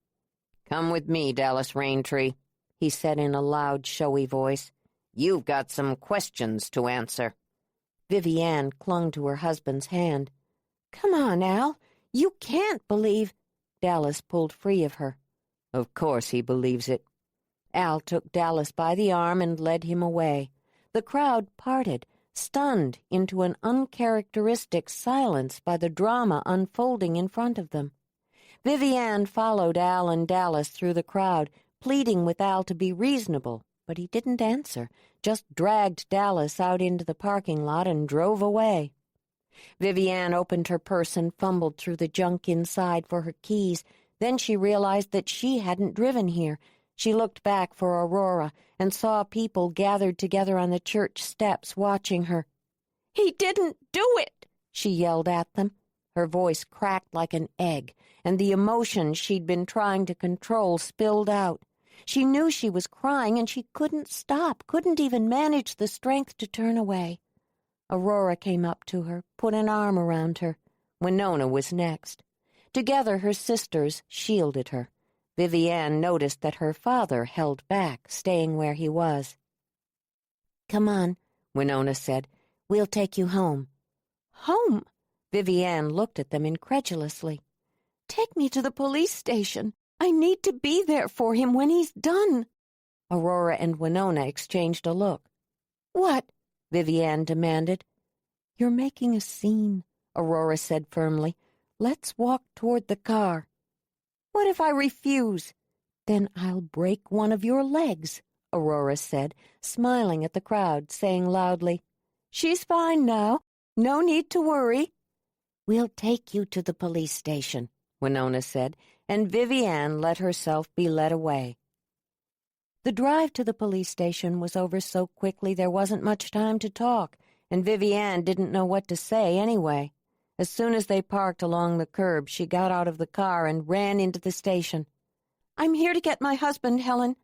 "Come with me, Dallas Raintree," he said in a loud, showy voice. "You've got some questions to answer." Vivi Ann clung to her husband's hand. "Come on, Al. You can't believe—" Dallas pulled free of her. "Of course he believes it." Al took Dallas by the arm and led him away. The crowd parted, stunned into an uncharacteristic silence by the drama unfolding in front of them. Vivi Ann followed Al and Dallas through the crowd, pleading with Al to be reasonable, but he didn't answer, just dragged Dallas out into the parking lot and drove away. Vivi Ann opened her purse and fumbled through the junk inside for her keys. Then she realized that she hadn't driven here. She looked back for Aurora and saw people gathered together on the church steps watching her. "He didn't do it!" she yelled at them. Her voice cracked like an egg, and the emotion she'd been trying to control spilled out. She knew she was crying, and she couldn't stop, couldn't even manage the strength to turn away. Aurora came up to her, put an arm around her. Winona was next. Together her sisters shielded her. Vivi Ann noticed that her father held back, staying where he was. "Come on," Winona said. "We'll take you home." "Home?" Vivi Ann looked at them incredulously. "Take me to the police station. I need to be there for him when he's done." Aurora and Winona exchanged a look. "What?" Vivi Ann demanded. "You're making a scene," Aurora said firmly. "Let's walk toward the car." "What if I refuse?" "Then I'll break one of your legs," Aurora said, smiling at the crowd, saying loudly, "She's fine now. No need to worry." "We'll take you to the police station," Winona said, and Vivi Ann let herself be led away. The drive to the police station was over so quickly there wasn't much time to talk, and Vivi Ann didn't know what to say anyway. As soon as they parked along the curb, she got out of the car and ran into the station. "I'm here to get my husband, Helen."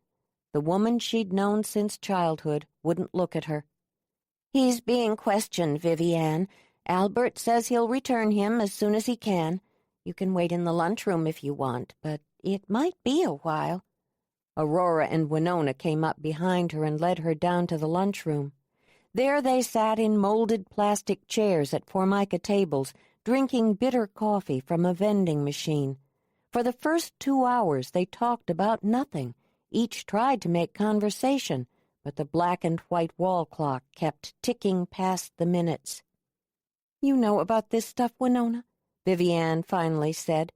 The woman she'd known since childhood wouldn't look at her. "He's being questioned, Vivi Ann. Albert says he'll return him as soon as he can. You can wait in the lunchroom if you want, but it might be a while." Aurora and Winona came up behind her and led her down to the lunchroom. There they sat in molded plastic chairs at formica tables, drinking bitter coffee from a vending machine. For the first 2 hours they talked about nothing. Each tried to make conversation, but the black and white wall clock kept ticking past the minutes. "You know about this stuff, Winona?" Vivi Ann finally said.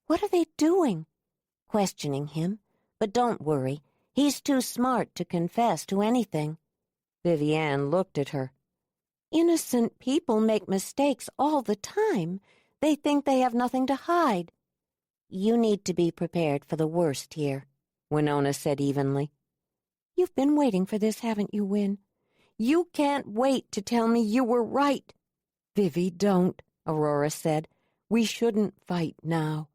"What are they doing?" "Questioning him. But don't worry. He's too smart to confess to anything." Vivi Ann looked at her. "Innocent people make mistakes all the time. They think they have nothing to hide." "You need to be prepared for the worst here," Winona said evenly. "You've been waiting for this, haven't you, Win? You can't wait to tell me you were right." "Vivi, don't," Aurora said. "We shouldn't fight now."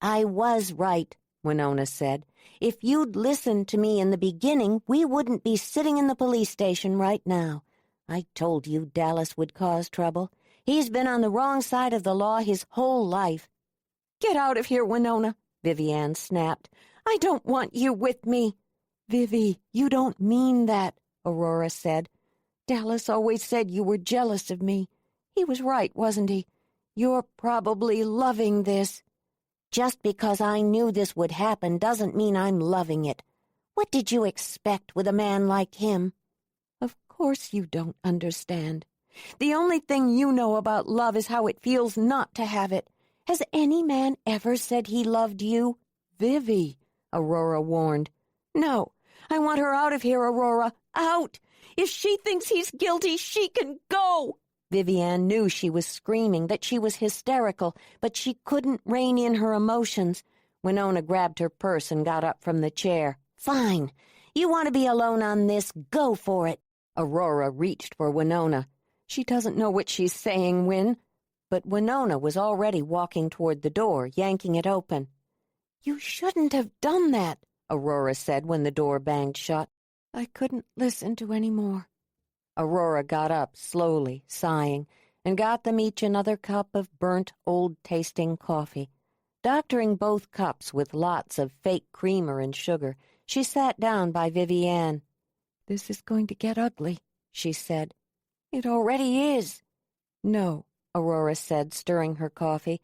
"I was right," Winona said. "If you'd listened to me in the beginning, we wouldn't be sitting in the police station right now. I told you Dallas would cause trouble. He's been on the wrong side of the law his whole life." "Get out of here, Winona," Vivi Ann snapped. "I don't want you with me." "Vivi, you don't mean that," Aurora said. "Dallas always said you were jealous of me. He was right, wasn't he? You're probably loving this." "Just because I knew this would happen doesn't mean I'm loving it. What did you expect with a man like him?" "Of course you don't understand. The only thing you know about love is how it feels not to have it. Has any man ever said he loved you?" "Vivi," Aurora warned. "No, I want her out of here, Aurora. Out! If she thinks he's guilty, she can go. Vivi Ann knew she was screaming, that she was hysterical, but she couldn't rein in her emotions. Winona grabbed her purse and got up from the chair. Fine. You want to be alone on this? Go for it. Aurora reached for Winona. She doesn't know what she's saying, Win. But Winona was already walking toward the door, yanking it open. You shouldn't have done that, Aurora said when the door banged shut. I couldn't listen to any more. Aurora got up slowly, sighing, and got them each another cup of burnt, old-tasting coffee. Doctoring both cups with lots of fake creamer and sugar, she sat down by Vivi Ann. This is going to get ugly, she said. It already is. No, Aurora said, stirring her coffee.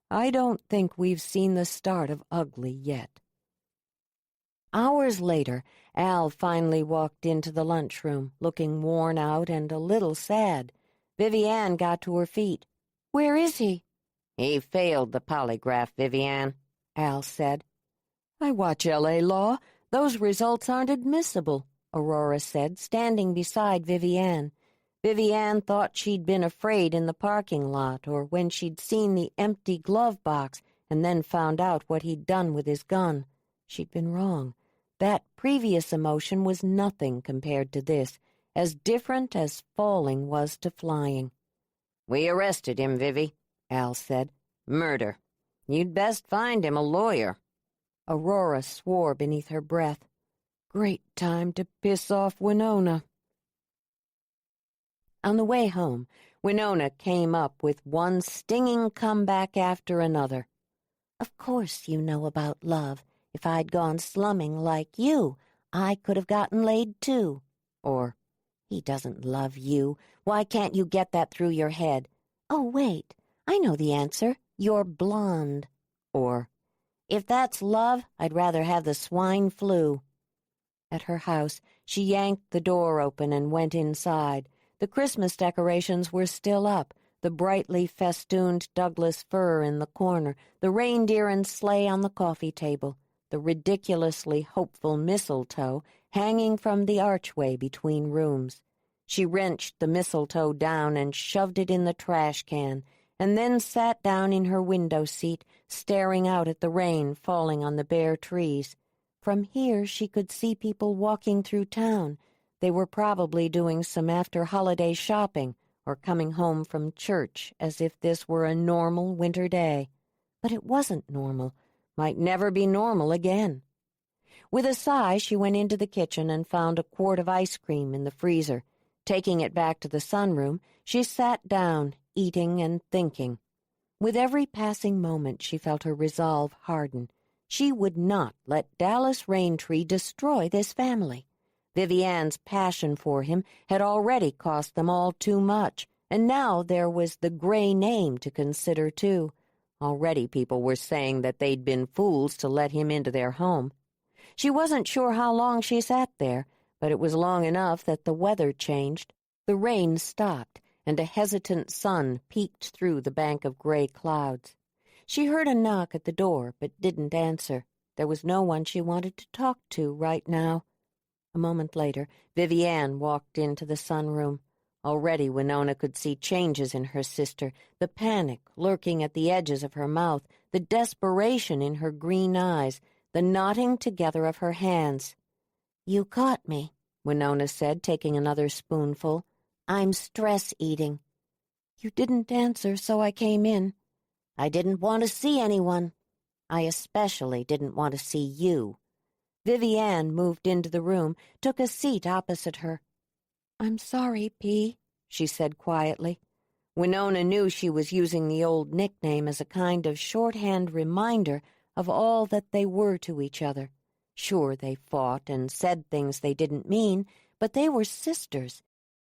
I don't think we've seen the start of ugly yet. Hours later, Al finally walked into the lunchroom, looking worn out and a little sad. Vivi Ann got to her feet. Where is he? He failed the polygraph, Vivi Ann, Al said. I watch L.A. Law. Those results aren't admissible, Aurora said, standing beside Vivi Ann. Vivi Ann thought she'd been afraid in the parking lot or when she'd seen the empty glove box and then found out what he'd done with his gun. She'd been wrong. That previous emotion was nothing compared to this, as different as falling was to flying. We arrested him, Vivi, Al said. Murder. You'd best find him a lawyer. Aurora swore beneath her breath. Great time to piss off Winona. On the way home, Winona came up with one stinging comeback after another. Of course you know about love. If I'd gone slumming like you, I could have gotten laid too. Or, he doesn't love you. Why can't you get that through your head? Oh, wait, I know the answer. You're blonde. Or, if that's love, I'd rather have the swine flu. At her house, she yanked the door open and went inside. The Christmas decorations were still up, the brightly festooned Douglas fir in the corner, the reindeer and sleigh on the coffee table, the ridiculously hopeful mistletoe hanging from the archway between rooms. She wrenched the mistletoe down and shoved it in the trash can, and then sat down in her window seat, staring out at the rain falling on the bare trees. From here she could see people walking through town. They were probably doing some after-holiday shopping or coming home from church as if this were a normal winter day. But it wasn't normal. Might never be normal again. With a sigh, she went into the kitchen and found a quart of ice cream in the freezer. Taking it back to the sunroom, she sat down, eating and thinking. With every passing moment, she felt her resolve harden. She would not let Dallas Raintree destroy this family. Vivi Ann's passion for him had already cost them all too much, and now there was the gray name to consider, too. Already people were saying that they'd been fools to let him into their home. She wasn't sure how long she sat there, but it was long enough that the weather changed. The rain stopped, and a hesitant sun peeked through the bank of gray clouds. She heard a knock at the door, but didn't answer. There was no one she wanted to talk to right now. A moment later, Vivi Ann walked into the sunroom. Already Winona could see changes in her sister, the panic lurking at the edges of her mouth, the desperation in her green eyes, the knotting together of her hands. You caught me, Winona said, taking another spoonful. I'm stress-eating. You didn't answer, so I came in. I didn't want to see anyone. I especially didn't want to see you. Vivi Ann moved into the room, took a seat opposite her. I'm sorry, P., she said quietly. Winona knew she was using the old nickname as a kind of shorthand reminder of all that they were to each other. Sure, they fought and said things they didn't mean, but they were sisters.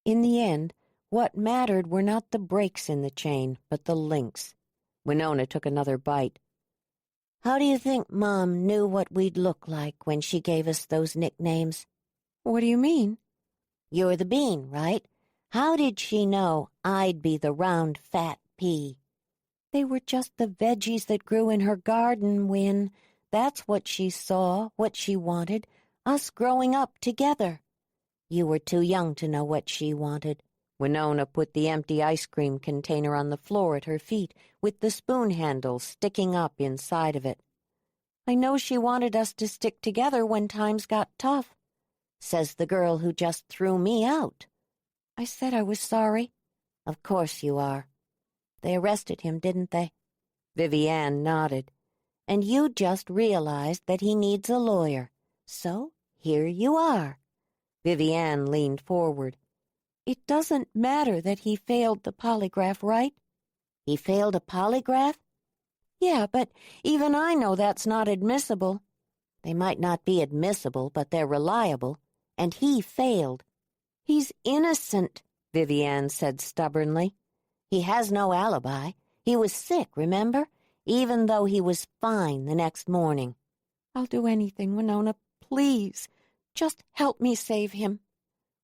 In the end, what mattered were not the breaks in the chain, but the links. Winona took another bite. How do you think Mom knew what we'd look like when she gave us those nicknames? What do you mean? You're the bean, right? How did she know I'd be the round, fat pea? They were just the veggies that grew in her garden, Win. That's what she saw, what she wanted, us growing up together. You were too young to know what she wanted. Winona put the empty ice cream container on the floor at her feet, with the spoon handle sticking up inside of it. I know she wanted us to stick together when times got tough, says the girl who just threw me out. I said I was sorry. Of course you are. They arrested him, didn't they? Vivi Ann nodded. And you just realized that he needs a lawyer. So here you are. Vivi Ann leaned forward. It doesn't matter that he failed the polygraph, right? He failed a polygraph? Yeah, but even I know that's not admissible. They might not be admissible, but they're reliable. And he failed. He's innocent, Vivi Ann said stubbornly. He has no alibi. He was sick, remember? Even though he was fine the next morning. I'll do anything, Winona, please. Just help me save him.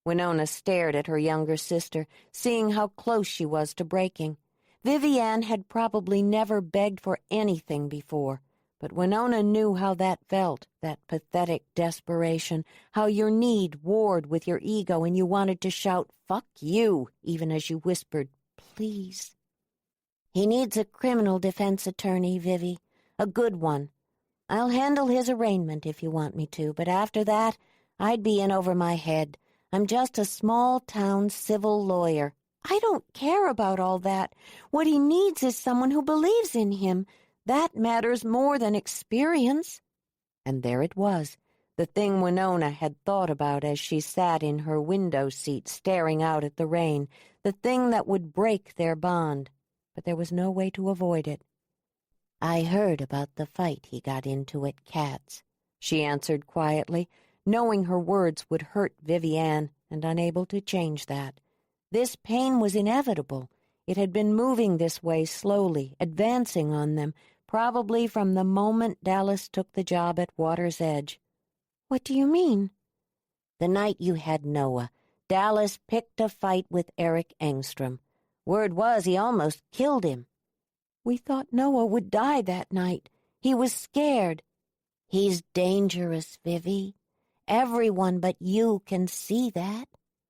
Winona stared at her younger sister, seeing how close she was to breaking. Vivi Ann had probably never begged for anything before, but Winona knew how that felt, that pathetic desperation, how your need warred with your ego and you wanted to shout, "Fuck you," even as you whispered, "Please." He needs a criminal defense attorney, Vivi, a good one. I'll handle his arraignment if you want me to, but after that, I'd be in over my head. I'm just a small-town civil lawyer. I don't care about all that. What he needs is someone who believes in him. That matters more than experience. And there it was, the thing Winona had thought about as she sat in her window seat staring out at the rain, the thing that would break their bond. But there was no way to avoid it. I heard about the fight he got into at Kat's, she answered quietly, knowing her words would hurt Vivi Ann and unable to change that. This pain was inevitable. It had been moving this way slowly, advancing on them, probably from the moment Dallas took the job at Water's Edge. What do you mean? The night you had Noah, Dallas picked a fight with Eric Engstrom. Word was he almost killed him. We thought Noah would die that night. He was scared. He's dangerous, Vivi. Everyone but you can see that,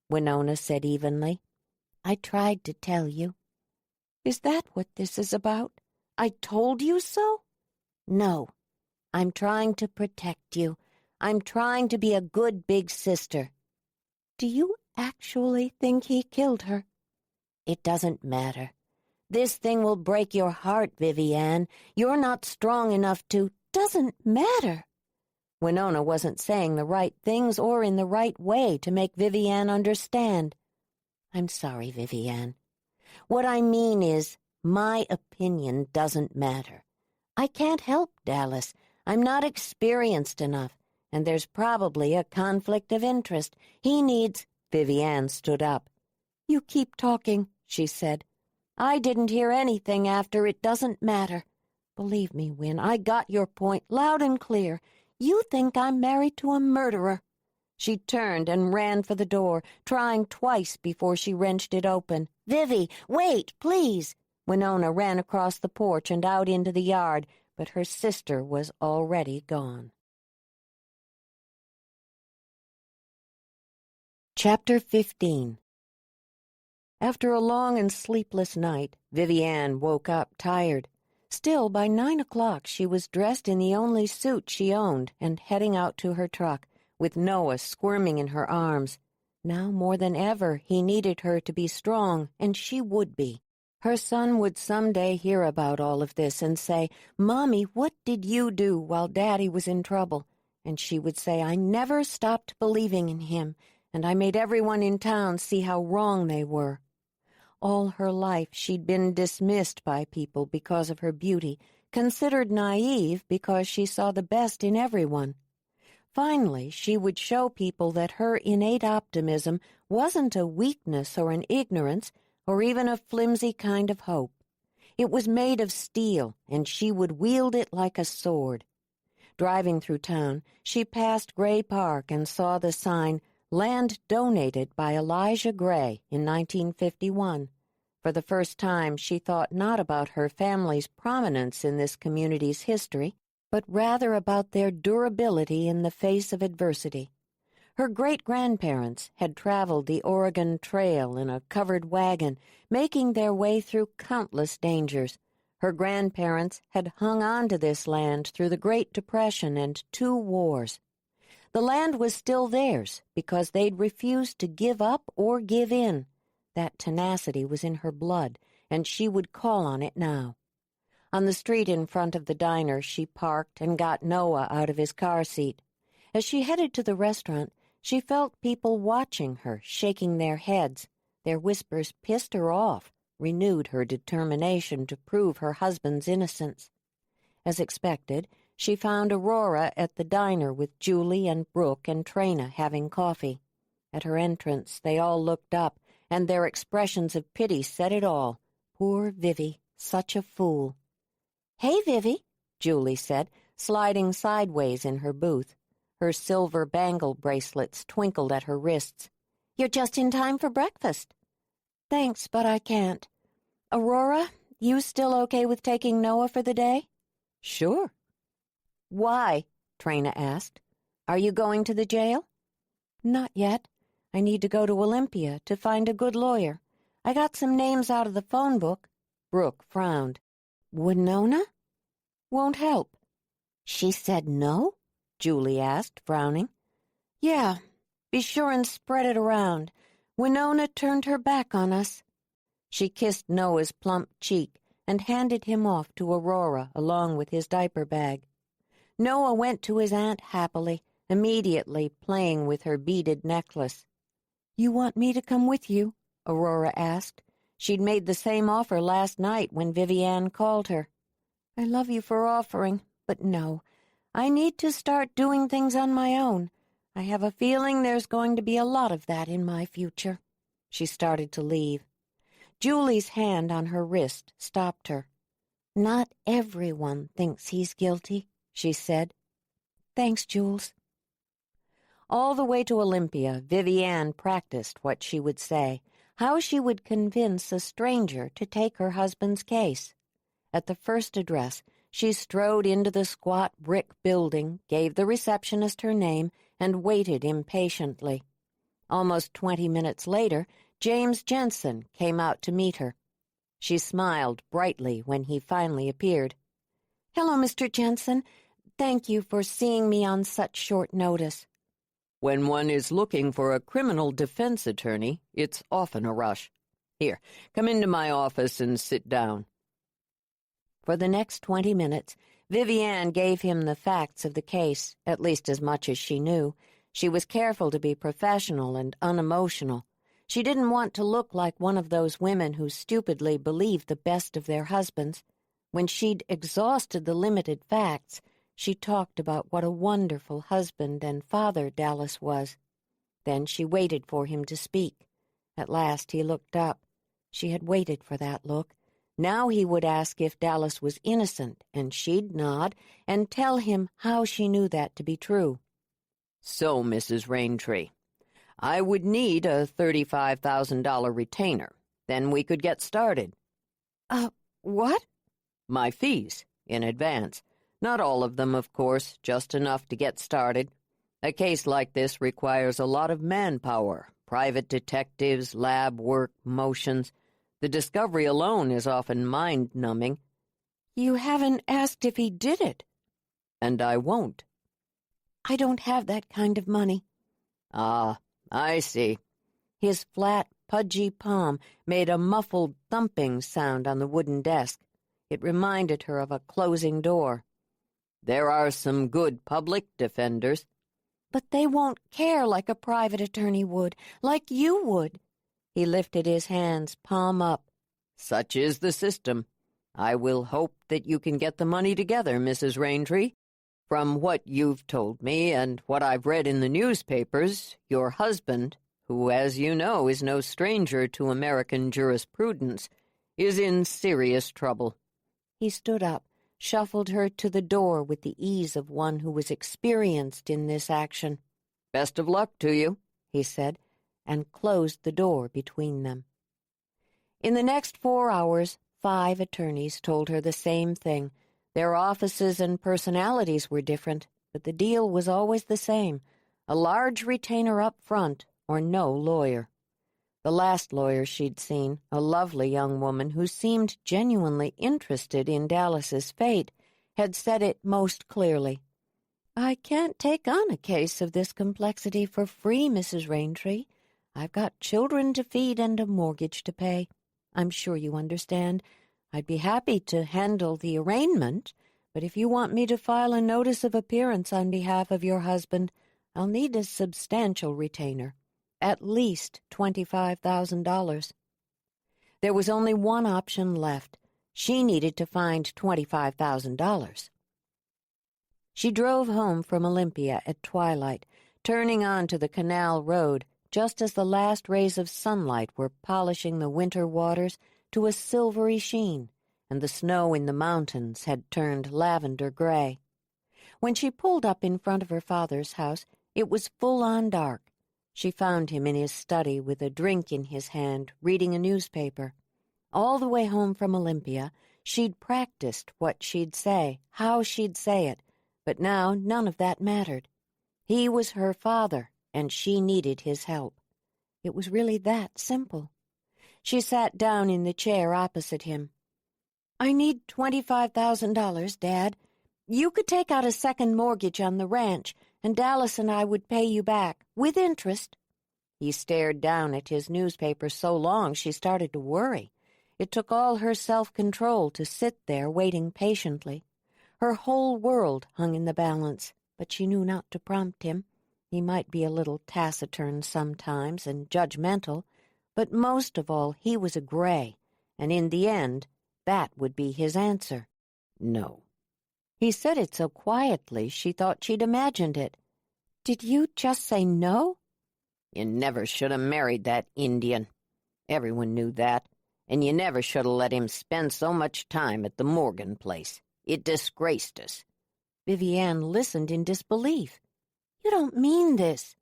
Winona said evenly. I tried to tell you. Is that what this is about? I told you so? No. I'm trying to protect you. I'm trying to be a good big sister. Do you actually think he killed her? It doesn't matter. This thing will break your heart, Vivi Ann. You're not strong enough to... Doesn't matter. Winona wasn't saying the right things or in the right way to make Vivi Ann understand. I'm sorry, Vivi Ann. What I mean is, my opinion doesn't matter. I can't help Dallas. I'm not experienced enough, and there's probably a conflict of interest. He needs... Vivi Ann stood up. You keep talking, she said. I didn't hear anything after. It doesn't matter. Believe me, Win, I got your point loud and clear. You think I'm married to a murderer. She turned and ran for the door, trying twice before she wrenched it open. Vivi, wait, please. Winona ran across the porch and out into the yard, but her sister was already gone. Chapter 15. After a long and sleepless night, Vivi Ann woke up tired. Still, by 9 o'clock, she was dressed in the only suit she owned and heading out to her truck, with Noah squirming in her arms. Now more than ever, he needed her to be strong, and she would be. Her son would someday hear about all of this and say, Mommy, what did you do while Daddy was in trouble? And she would say, I never stopped believing in him, and I made everyone in town see how wrong they were. All her life she'd been dismissed by people because of her beauty, considered naive because she saw the best in everyone. Finally, she would show people that her innate optimism wasn't a weakness or an ignorance or even a flimsy kind of hope. It was made of steel, and she would wield it like a sword. Driving through town, she passed Gray Park and saw the sign, Land donated by Elijah Gray in 1951. For the first time, she thought not about her family's prominence in this community's history, but rather about their durability in the face of adversity. Her great-grandparents had traveled the Oregon Trail in a covered wagon, making their way through countless dangers. Her grandparents had hung on to this land through the Great Depression and 2 wars. The land was still theirs because they'd refused to give up or give in. That tenacity was in her blood, and she would call on it now. On the street in front of the diner, she parked and got Noah out of his car seat. As she headed to the restaurant, she felt people watching her, shaking their heads. Their whispers pissed her off, renewed her determination to prove her husband's innocence. As expected, she found Aurora at the diner with Julie and Brooke and Trina having coffee. At her entrance, they all looked up, and their expressions of pity said it all. Poor Vivi, such a fool. "Hey, Vivi," Julie said, sliding sideways in her booth. Her silver bangle bracelets twinkled at her wrists. "You're just in time for breakfast." "Thanks, but I can't. Aurora, you still okay with taking Noah for the day?" "Sure." "Why?" Trina asked. "Are you going to the jail?" "Not yet. I need to go to Olympia to find a good lawyer. I got some names out of the phone book." Brooke frowned. "Winona?" "Won't help." "She said no?" Julie asked, frowning. "Yeah. Be sure and spread it around. Winona turned her back on us." She kissed Noah's plump cheek and handed him off to Aurora along with his diaper bag. Noah went to his aunt happily, immediately playing with her beaded necklace. "You want me to come with you?" Aurora asked. She'd made the same offer last night when Vivi Ann called her. "I love you for offering, but no. I need to start doing things on my own. I have a feeling there's going to be a lot of that in my future." She started to leave. Julie's hand on her wrist stopped her. "Not everyone thinks he's guilty," she said. "Thanks, Jules." All the way to Olympia, Vivi Ann practiced what she would say, how she would convince a stranger to take her husband's case. At the first address, she strode into the squat brick building, gave the receptionist her name, and waited impatiently. Almost 20 minutes later, James Jensen came out to meet her. She smiled brightly when he finally appeared. "Hello, Mr. Jensen. Thank you for seeing me on such short notice." When one is looking for a criminal defense attorney, it's often a rush. Here, come into my office and sit down. For the next 20 minutes, Vivi Ann gave him the facts of the case, at least as much as she knew. She was careful to be professional and unemotional. She didn't want to look like one of those women who stupidly believe the best of their husbands. When she'd exhausted the limited facts, she talked about what a wonderful husband and father Dallas was. Then she waited for him to speak. At last he looked up. She had waited for that look. Now he would ask if Dallas was innocent, and she'd nod and tell him how she knew that to be true. "So, Mrs. Raintree, I would need a $35,000 retainer. Then we could get started." What?" "My fees, in advance. Not all of them, of course, just enough to get started. A case like this requires a lot of manpower, private detectives, lab work, motions. The discovery alone is often mind-numbing." "You haven't asked if he did it." "And I won't." "I don't have that kind of money." "Ah, I see." His flat, pudgy palm made a muffled thumping sound on the wooden desk. It reminded her of a closing door. "There are some good public defenders." "But they won't care like a private attorney would, like you would." He lifted his hands, palm up. "Such is the system. I will hope that you can get the money together, Mrs. Raintree. From what you've told me and what I've read in the newspapers, your husband, who, as you know, is no stranger to American jurisprudence, is in serious trouble." He stood up, shuffled her to the door with the ease of one who was experienced in this action. "Best of luck to you," he said, and closed the door between them. In the next 4 hours, 5 attorneys told her the same thing. Their offices and personalities were different, but the deal was always the same. a large retainer up front, or no lawyer. The last lawyer she'd seen, a lovely young woman who seemed genuinely interested in Dallas's fate, had said it most clearly. "I can't take on a case of this complexity for free, Mrs. Raintree. I've got children to feed and a mortgage to pay. I'm sure you understand. I'd be happy to handle the arraignment, but if you want me to file a notice of appearance on behalf of your husband, I'll need a substantial retainer, at least $25,000. There was only one option left. She needed to find $25,000. She drove home from Olympia at twilight, turning onto the canal road just as the last rays of sunlight were polishing the winter waters to a silvery sheen, and the snow in the mountains had turned lavender gray. When she pulled up in front of her father's house, it was full-on dark. She found him in his study with a drink in his hand, reading a newspaper. All the way home from Olympia, she'd practiced what she'd say, how she'd say it, but now none of that mattered. He was her father, and she needed his help. It was really that simple. She sat down in the chair opposite him. "I need $25,000, Dad. You could take out a second mortgage on the ranch, and Dallas and I would pay you back, with interest." He stared down at his newspaper so long she started to worry. It took all her self-control to sit there waiting patiently. Her whole world hung in the balance, but she knew not to prompt him. He might be a little taciturn sometimes and judgmental, but most of all he was a gray, and in the end that would be his answer. No. He said it so quietly she thought she'd imagined it. "Did you just say no?" You never should have married that Indian. Everyone knew that, and you never should have let him spend so much time at the Morgan place. It disgraced us." Vivi Ann listened in disbelief. "You don't mean this."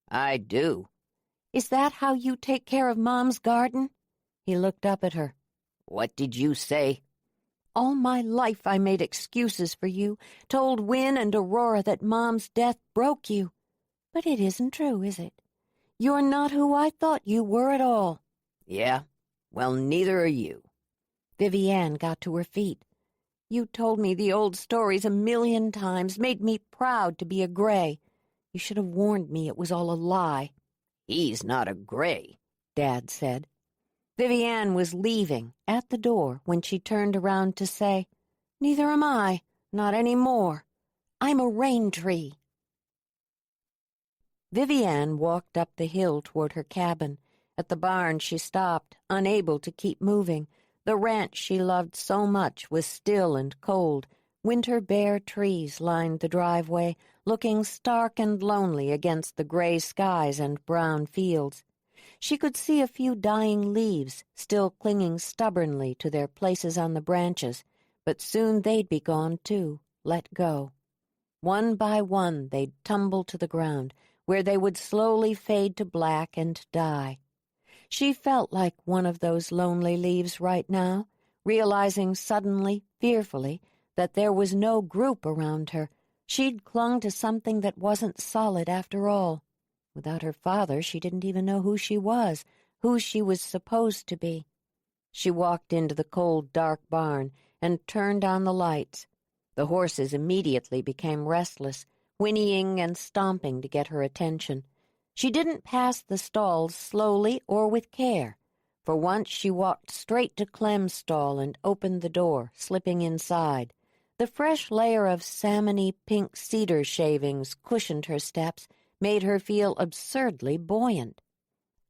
I do. "Is that how you take care of Mom's garden?" He looked up at her. What did you say? "All my life I made excuses for you, told Win and Aurora that Mom's death broke you. But it isn't true, is it? You're not who I thought you were at all." Yeah? Well, neither are you." Vivi Ann got to her feet. "You told me the old stories 1,000,000 times, made me proud to be a Gray. You should have warned me it was all a lie." "He's not a Gray," Dad said. Vivi Ann was leaving at the door when she turned around to say, "Neither am I, not any more. I'm a Raintree." Vivi Ann walked up the hill toward her cabin. At the barn she stopped, unable to keep moving. The ranch she loved so much was still and cold. Winter bare trees lined the driveway, looking stark and lonely against the gray skies and brown fields. She could see a few dying leaves still clinging stubbornly to their places on the branches, but soon they'd be gone too, let go. One by one they'd tumble to the ground, where they would slowly fade to black and die. She felt like one of those lonely leaves right now, realizing suddenly, fearfully, that there was no group around her. She'd clung to something that wasn't solid after all. Without her father, she didn't even know who she was supposed to be. She walked into the cold, dark barn and turned on the lights. The horses immediately became restless, whinnying and stomping to get her attention. She didn't pass the stalls slowly or with care. For once she walked straight to Clem's stall and opened the door, slipping inside. The fresh layer of salmony pink cedar shavings cushioned her steps, made her feel absurdly buoyant.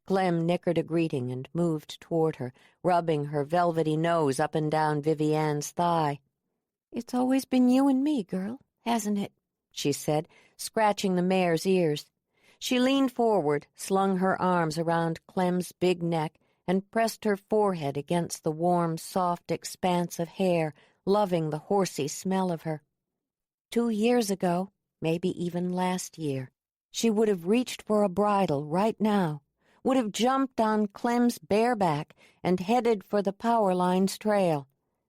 Clem nickered a greeting and moved toward her, rubbing her velvety nose up and down Vivi Ann's thigh. "It's always been you and me, girl, hasn't it?" she said, scratching the mare's ears. She leaned forward, slung her arms around Clem's big neck, and pressed her forehead against the warm, soft expanse of hair, loving the horsey smell of her. 2 years ago, maybe even last year, she would have reached for a bridle right now, would have jumped on Clem's bare back and headed for the Power Line's trail.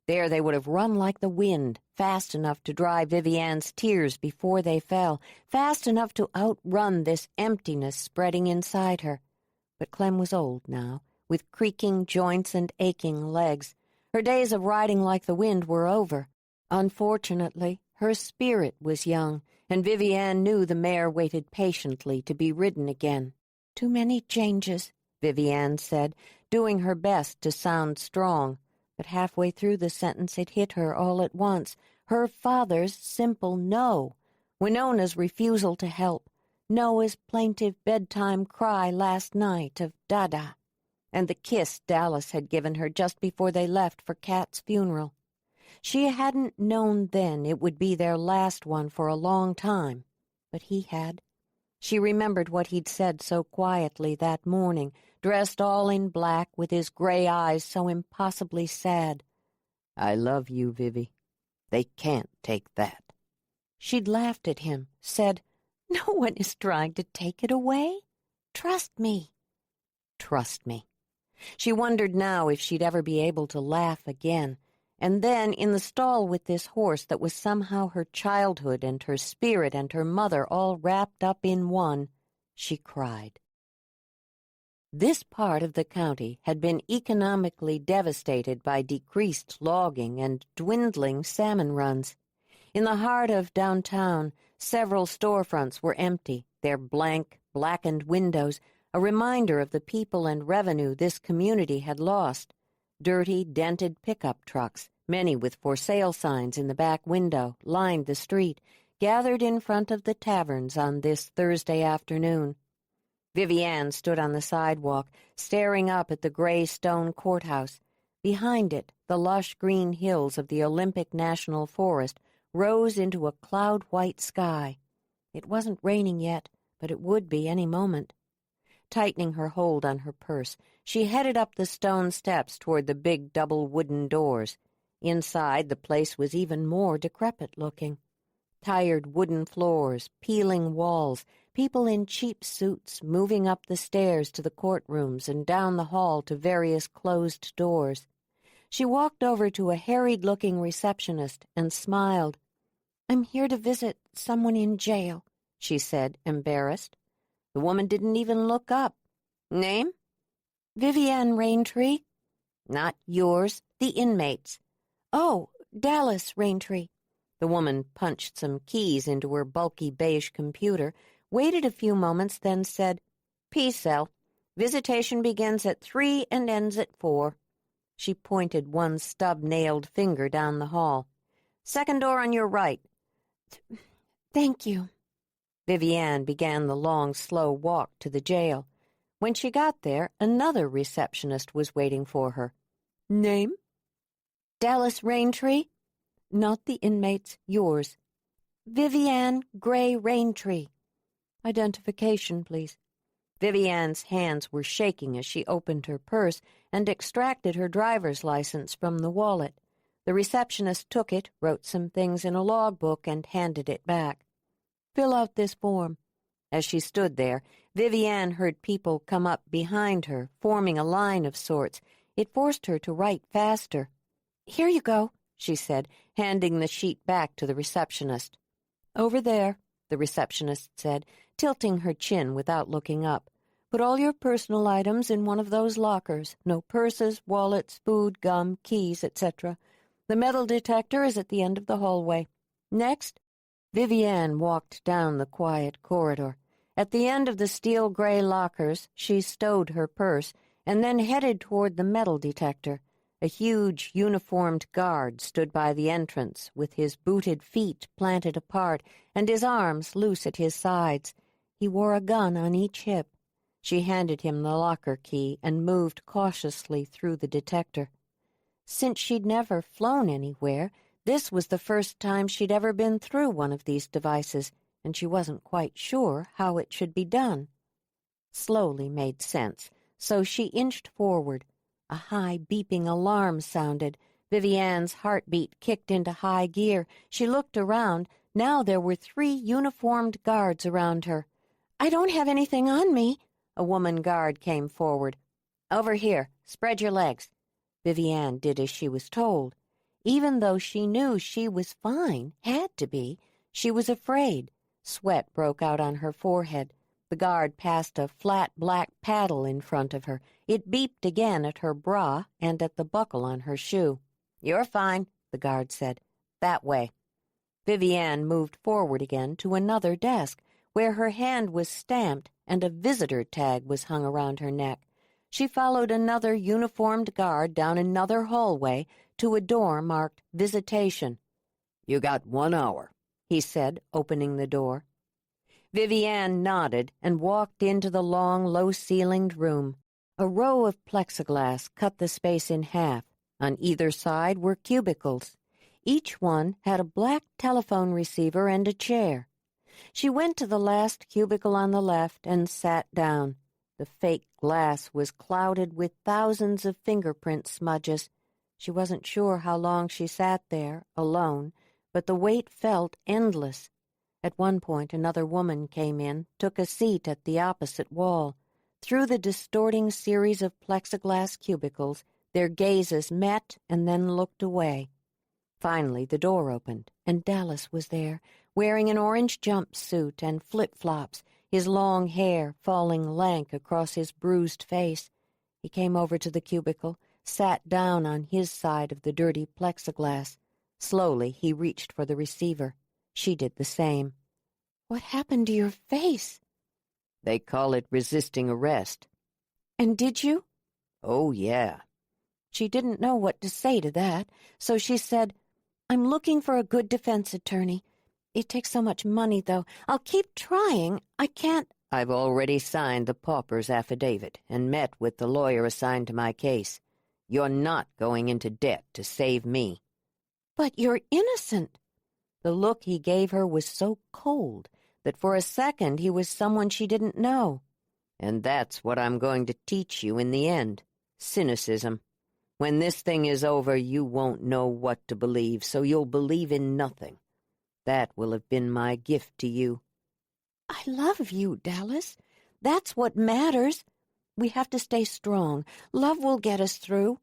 There they would have run like the wind, fast enough to dry Vivi Ann's tears before they fell, fast enough to outrun this emptiness spreading inside her. But Clem was old now, with creaking joints and aching legs. Her days of riding like the wind were over. Unfortunately, her spirit was young, and Vivi Ann knew the mare waited patiently to be ridden again. "Too many changes," Vivi Ann said, doing her best to sound strong. But halfway through the sentence it hit her all at once. Her father's simple no. Winona's refusal to help. Noah's plaintive bedtime cry last night of Dada. And the kiss Dallas had given her just before they left for Kat's funeral. She hadn't known then it would be their last one for a long time, but he had. She remembered what he'd said so quietly that morning, dressed all in black with his gray eyes so impossibly sad. "I love you, Vivi. They can't take that." She'd laughed at him, said, "No one is trying to take it away. Trust me." Trust me. She wondered now if she'd ever be able to laugh again. And then, in the stall with this horse that was somehow her childhood and her spirit and her mother all wrapped up in one, she cried. This part of the county had been economically devastated by decreased logging and dwindling salmon runs. In the heart of downtown, several storefronts were empty, their blank, blackened windows a reminder of the people and revenue this community had lost. Dirty, dented pickup trucks, many with for sale signs in the back window, lined the street, gathered in front of the taverns on this Thursday afternoon. Vivi Ann stood on the sidewalk, staring up at the gray stone courthouse. Behind it, the lush green hills of the Olympic National Forest rose into a cloud-white sky. It wasn't raining yet, but it would be any moment. Tightening her hold on her purse, she headed up the stone steps toward the big double wooden doors. Inside, the place was even more decrepit-looking. Tired wooden floors, peeling walls, people in cheap suits moving up the stairs to the courtrooms and down the hall to various closed doors. She walked over to a harried-looking receptionist and smiled. "I'm here to visit someone in jail," she said, embarrassed. The woman didn't even look up. "Name?" "Vivi Ann Raintree." "Not yours, the inmate's." "Oh, Dallas Raintree." The woman punched some keys into her bulky beige computer, waited a few moments, then said, "P-cell. Visitation begins at 3 and ends at 4. She pointed one stub-nailed finger down the hall. "Second door on your right." "Thank you." Vivi Ann began the long, slow walk to the jail. When she got there, another receptionist was waiting for her. "Name?" "Dallas Raintree." "Not the inmate's, yours." "Vivi Ann Gray Raintree." "Identification, please." Vivi Ann's hands were shaking as she opened her purse and extracted her driver's license from the wallet. The receptionist took it, wrote some things in a logbook, and handed it back. "Fill out this form." As she stood there, Vivi Ann heard people come up behind her, forming a line of sorts. It forced her to write faster. "Here you go," she said, handing the sheet back to the receptionist. "Over there," the receptionist said, tilting her chin without looking up. "Put all your personal items in one of those lockers. No purses, wallets, food, gum, keys, etc. The metal detector is at the end of the hallway. Next." Vivi Ann walked down the quiet corridor. At the end of the steel-gray lockers, she stowed her purse and then headed toward the metal detector. A huge, uniformed guard stood by the entrance with his booted feet planted apart and his arms loose at his sides. He wore a gun on each hip. She handed him the locker key and moved cautiously through the detector. Since she'd never flown anywhere, this was the first time she'd ever been through one of these devices, and she wasn't quite sure how it should be done. Slowly made sense, so she inched forward. A high beeping alarm sounded. Vivi Ann's heartbeat kicked into high gear. She looked around. Now there were 3 uniformed guards around her. "I don't have anything on me." A woman guard came forward. "Over here. Spread your legs." Vivi Ann did as she was told. Even though she knew she was fine, had to be, she was afraid. Sweat broke out on her forehead. The guard passed a flat black paddle in front of her. It beeped again at her bra and at the buckle on her shoe. "You're fine," the guard said. "That way." Vivi Ann moved forward again to another desk, where her hand was stamped and a visitor tag was hung around her neck. She followed another uniformed guard down another hallway to a door marked Visitation. "You got 1 hour," he said, opening the door. Vivi Ann nodded and walked into the long, low-ceilinged room. A row of plexiglass cut the space in half. On either side were cubicles. Each one had a black telephone receiver and a chair. She went to the last cubicle on the left and sat down. The fake glass was clouded with thousands of fingerprint smudges. She wasn't sure how long she sat there, alone, but the wait felt endless. At one point, another woman came in, took a seat at the opposite wall. Through the distorting series of plexiglass cubicles, their gazes met and then looked away. Finally, the door opened, and Dallas was there, wearing an orange jumpsuit and flip-flops, his long hair falling lank across his bruised face. He came over to the cubicle, sat down on his side of the dirty plexiglass. Slowly, he reached for the receiver. She did the same. "What happened to your face?" "They call it resisting arrest." "And did you?" "Oh, yeah." She didn't know what to say to that, so she said, "I'm looking for a good defense attorney. It takes so much money, though. I'll keep trying. I can't—" "I've already signed the pauper's affidavit and met with the lawyer assigned to my case. You're not going into debt to save me." "But you're innocent." The look he gave her was so cold that for a second he was someone she didn't know. "And that's what I'm going to teach you in the end. Cynicism. When this thing is over, you won't know what to believe, so you'll believe in nothing. That will have been my gift to you." "I love you, Dallas. That's what matters. We have to stay strong. Love will get us through."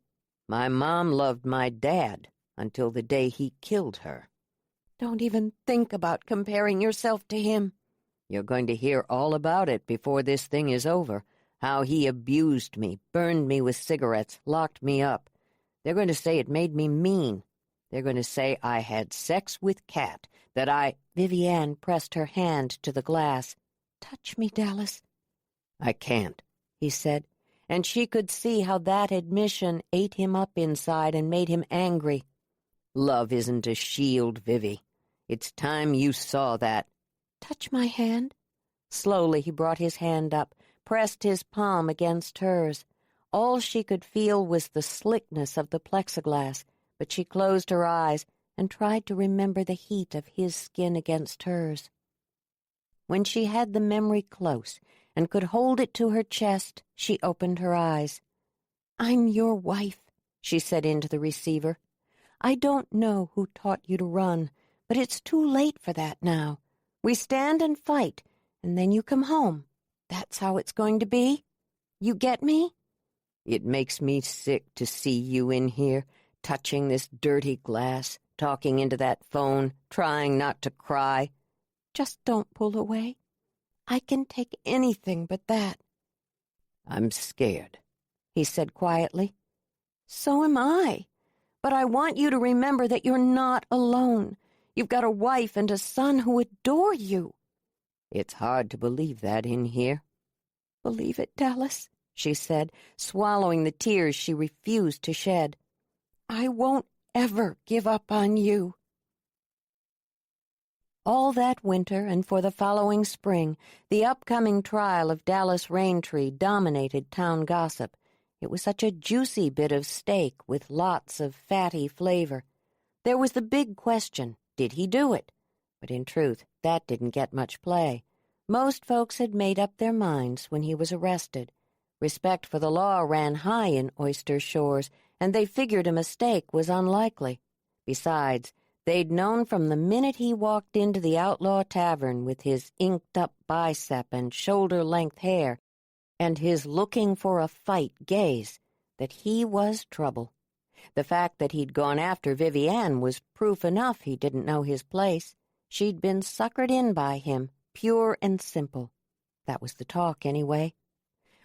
"My mom loved my dad until the day he killed her." "Don't even think about comparing yourself to him." "You're going to hear all about it before this thing is over. How he abused me, burned me with cigarettes, locked me up. They're going to say it made me mean. They're going to say I had sex with Kat, that I—" Vivi Ann pressed her hand to the glass. "Touch me, Dallas." "I can't," he said, and she could see how that admission ate him up inside and made him angry. "Love isn't a shield, Vivi. It's time you saw that." "Touch my hand." Slowly he brought his hand up, pressed his palm against hers. All she could feel was the slickness of the plexiglass, but she closed her eyes and tried to remember the heat of his skin against hers. When she had the memory close and could hold it to her chest, she opened her eyes. "I'm your wife," she said into the receiver. "I don't know who taught you to run, but it's too late for that now. We stand and fight, and then you come home. That's how it's going to be. You get me?" "It makes me sick to see you in here, touching this dirty glass, talking into that phone, trying not to cry." "Just don't pull away. I can take anything but that." "I'm scared," he said quietly. "So am I. But I want you to remember that you're not alone. You've got a wife and a son who adore you." "It's hard to believe that in here." "Believe it, Dallas," she said, swallowing the tears she refused to shed. "I won't ever give up on you." All that winter and for the following spring, the upcoming trial of Dallas Raintree dominated town gossip. It was such a juicy bit of steak with lots of fatty flavor. There was the big question, did he do it? But in truth, that didn't get much play. Most folks had made up their minds when he was arrested. Respect for the law ran high in Oyster Shores, and they figured a mistake was unlikely. Besides, they'd known from the minute he walked into the outlaw tavern with his inked-up bicep and shoulder-length hair and his looking-for-a-fight gaze that he was trouble. The fact that he'd gone after Vivi Ann was proof enough he didn't know his place. She'd been suckered in by him, pure and simple. That was the talk, anyway.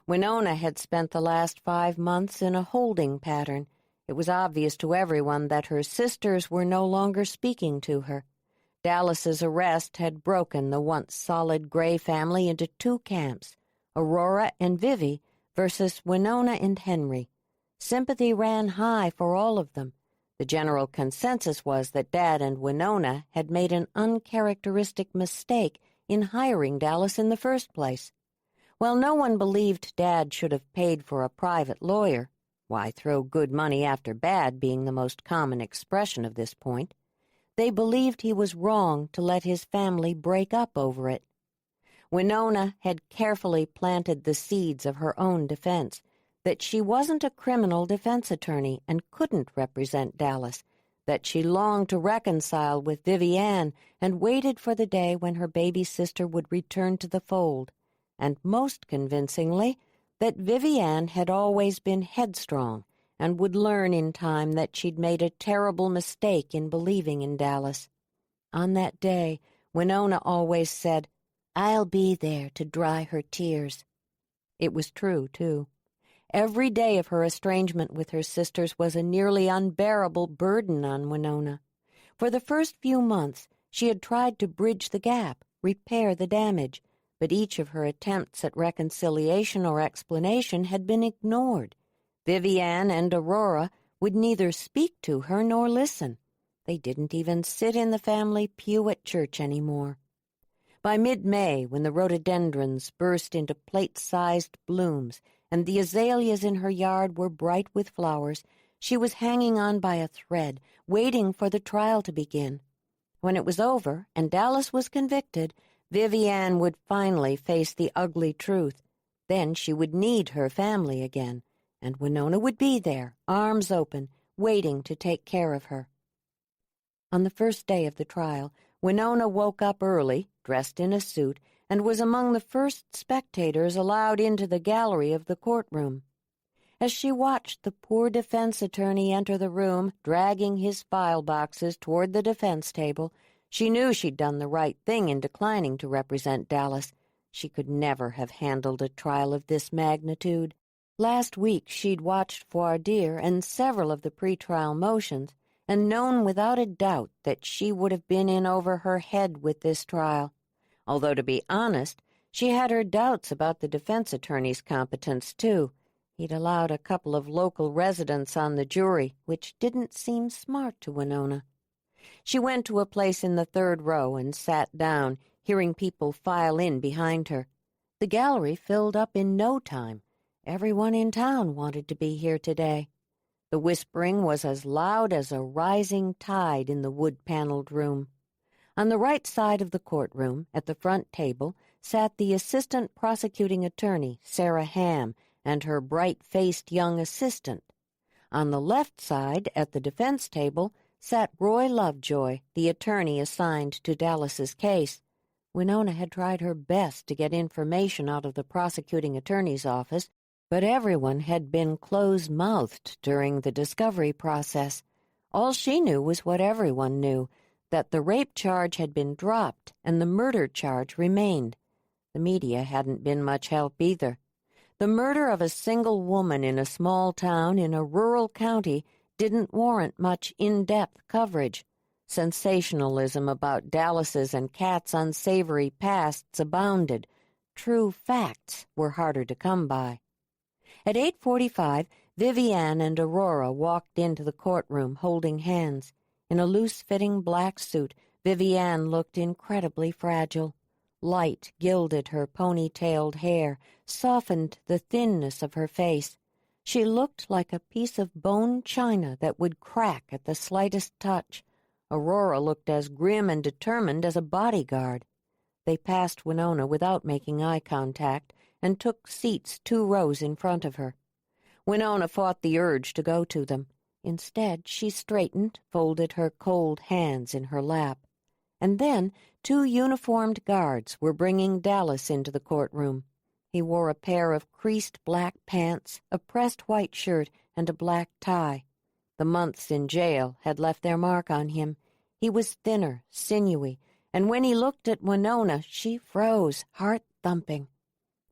Winona had spent the last 5 months in a holding pattern. It was obvious to everyone that her sisters were no longer speaking to her. Dallas's arrest had broken the once solid Gray family into 2 camps, Aurora and Vivi versus Winona and Henry. Sympathy ran high for all of them. The general consensus was that Dad and Winona had made an uncharacteristic mistake in hiring Dallas in the first place. While no one believed Dad should have paid for a private lawyer, why throw good money after bad being the most common expression of this point, they believed he was wrong to let his family break up over it. Winona had carefully planted the seeds of her own defense, that she wasn't a criminal defense attorney and couldn't represent Dallas, that she longed to reconcile with Vivi Ann and waited for the day when her baby sister would return to the fold, and most convincingly, that Vivi Ann had always been headstrong and would learn in time that she'd made a terrible mistake in believing in Dallas. On that day, Winona always said, "I'll be there to dry her tears." It was true, too. Every day of her estrangement with her sisters was a nearly unbearable burden on Winona. For the first few months, she had tried to bridge the gap, repair the damage, but each of her attempts at reconciliation or explanation had been ignored. Vivi Ann and Aurora would neither speak to her nor listen. They didn't even sit in the family pew at church anymore. By mid-May, when the rhododendrons burst into plate-sized blooms and the azaleas in her yard were bright with flowers, she was hanging on by a thread, waiting for the trial to begin. When it was over and Dallas was convicted, Vivi Ann would finally face the ugly truth. Then she would need her family again, and Winona would be there, arms open, waiting to take care of her. On the first day of the trial, Winona woke up early, dressed in a suit, and was among the first spectators allowed into the gallery of the courtroom. As she watched the poor defense attorney enter the room, dragging his file boxes toward the defense table, she knew she'd done the right thing in declining to represent Dallas. She could never have handled a trial of this magnitude. Last week she'd watched voir dire and several of the pretrial motions, and known without a doubt that she would have been in over her head with this trial. Although, to be honest, she had her doubts about the defense attorney's competence, too. He'd allowed a couple of local residents on the jury, which didn't seem smart to Winona. She went to a place in the 3rd row and sat down, hearing people file in behind her. The gallery filled up in no time. Everyone in town wanted to be here today. The whispering was as loud as a rising tide in the wood-paneled room. On the right side of the courtroom, at the front table, sat the assistant prosecuting attorney, Sarah Ham, and her bright-faced young assistant. On the left side, at the defense table, sat Roy Lovejoy, the attorney assigned to Dallas's case. Winona had tried her best to get information out of the prosecuting attorney's office, but everyone had been close-mouthed during the discovery process. All she knew was what everyone knew, that the rape charge had been dropped and the murder charge remained. The media hadn't been much help either. The murder of a single woman in a small town in a rural county didn't warrant much in-depth coverage. Sensationalism about Dallas's and Kat's unsavory pasts abounded. True facts were harder to come by. At 8:45, Vivi Ann and Aurora walked into the courtroom holding hands. In a loose-fitting black suit, Vivi Ann looked incredibly fragile. Light gilded her pony-tailed hair, softened the thinness of her face. She looked like a piece of bone china that would crack at the slightest touch. Aurora looked as grim and determined as a bodyguard. They passed Winona without making eye contact and took seats 2 rows in front of her. Winona fought the urge to go to them. Instead, she straightened, folded her cold hands in her lap. And then 2 uniformed guards were bringing Dallas into the courtroom. He wore a pair of creased black pants, a pressed white shirt, and a black tie. The months in jail had left their mark on him. He was thinner, sinewy, and when he looked at Winona, she froze, heart thumping.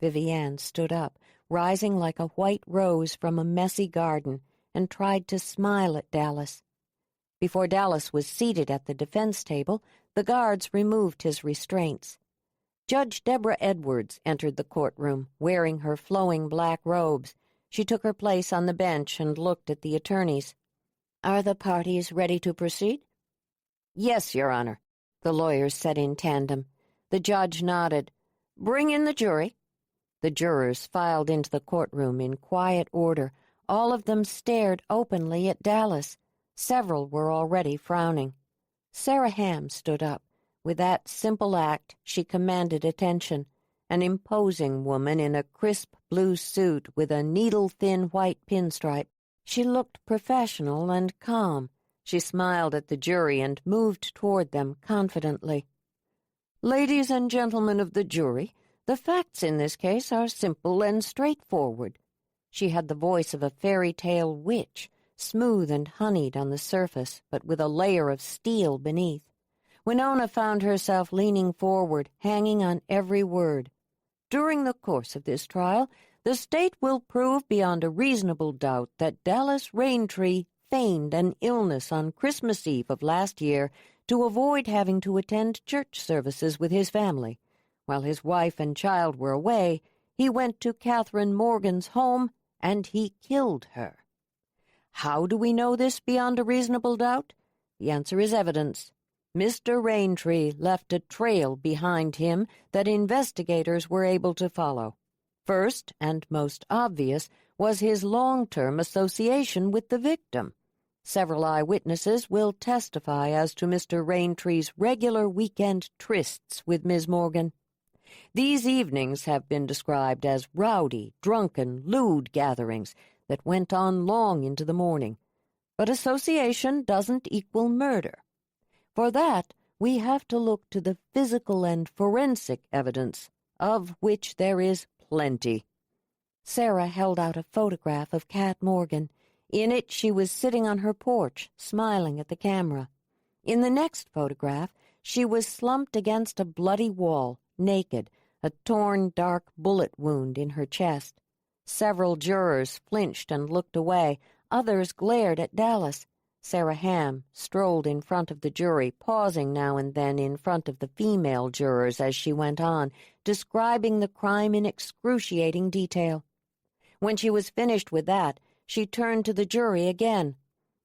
Vivi Ann stood up, rising like a white rose from a messy garden, and tried to smile at Dallas. Before Dallas was seated at the defense table, the guards removed his restraints. Judge Deborah Edwards entered the courtroom, wearing her flowing black robes. She took her place on the bench and looked at the attorneys. "Are the parties ready to proceed?" "Yes, Your Honor," the lawyers said in tandem. The judge nodded. "Bring in the jury." The jurors filed into the courtroom in quiet order. All of them stared openly at Dallas. Several were already frowning. Sarah Ham stood up. With that simple act, she commanded attention. An imposing woman in a crisp blue suit with a needle-thin white pinstripe. She looked professional and calm. She smiled at the jury and moved toward them confidently. "Ladies and gentlemen of the jury, the facts in this case are simple and straightforward." She had the voice of a fairy tale witch, smooth and honeyed on the surface, but with a layer of steel beneath. Winona found herself leaning forward, hanging on every word. "During the course of this trial, the state will prove beyond a reasonable doubt that Dallas Raintree feigned an illness on Christmas Eve of last year to avoid having to attend church services with his family. While his wife and child were away, he went to Catherine Morgan's home and he killed her. How do we know this beyond a reasonable doubt? The answer is evidence. Mr. Raintree left a trail behind him that investigators were able to follow. First, and most obvious, was his long-term association with the victim. Several eyewitnesses will testify as to Mr. Raintree's regular weekend trysts with Ms. Morgan. These evenings have been described as rowdy, drunken, lewd gatherings that went on long into the morning. But association doesn't equal murder. For that, we have to look to the physical and forensic evidence, of which there is plenty. Sarah held out a photograph of Cat Morgan. In it, she was sitting on her porch, smiling at the camera. In the next photograph, she was slumped against a bloody wall, naked, a torn, dark bullet wound in her chest. Several jurors flinched and looked away. Others glared at Dallas. Sarah Ham strolled in front of the jury, pausing now and then in front of the female jurors as she went on, describing the crime in excruciating detail. When she was finished with that, she turned to the jury again.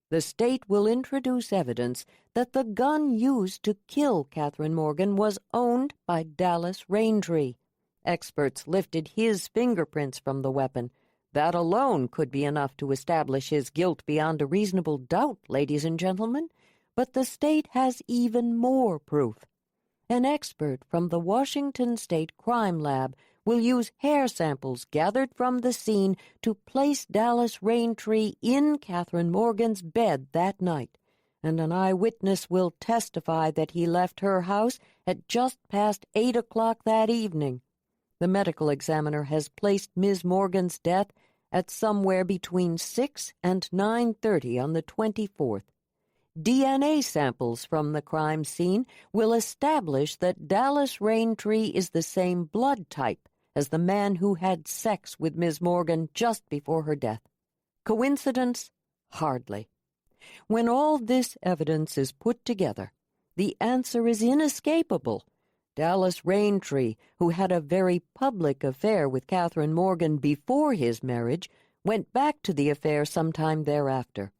The state will introduce evidence that the gun used to kill Catherine Morgan was owned by Dallas Raintree. Experts lifted his fingerprints from the weapon. That alone could be enough to establish his guilt beyond a reasonable doubt, ladies and gentlemen. But the state has even more proof. An expert from the Washington State Crime Lab will use hair samples gathered from the scene to place Dallas Raintree in Catherine Morgan's bed that night, and an eyewitness will testify that he left her house at just past 8 o'clock that evening. The medical examiner has placed Ms. Morgan's death at somewhere between 6 and 9:30 on the 24th. DNA samples from the crime scene will establish that Dallas Raintree is the same blood type as the man who had sex with Ms. Morgan just before her death. Coincidence? Hardly. When all this evidence is put together, the answer is inescapable. Dallas Raintree, who had a very public affair with Catherine Morgan before his marriage, went back to the affair sometime thereafter.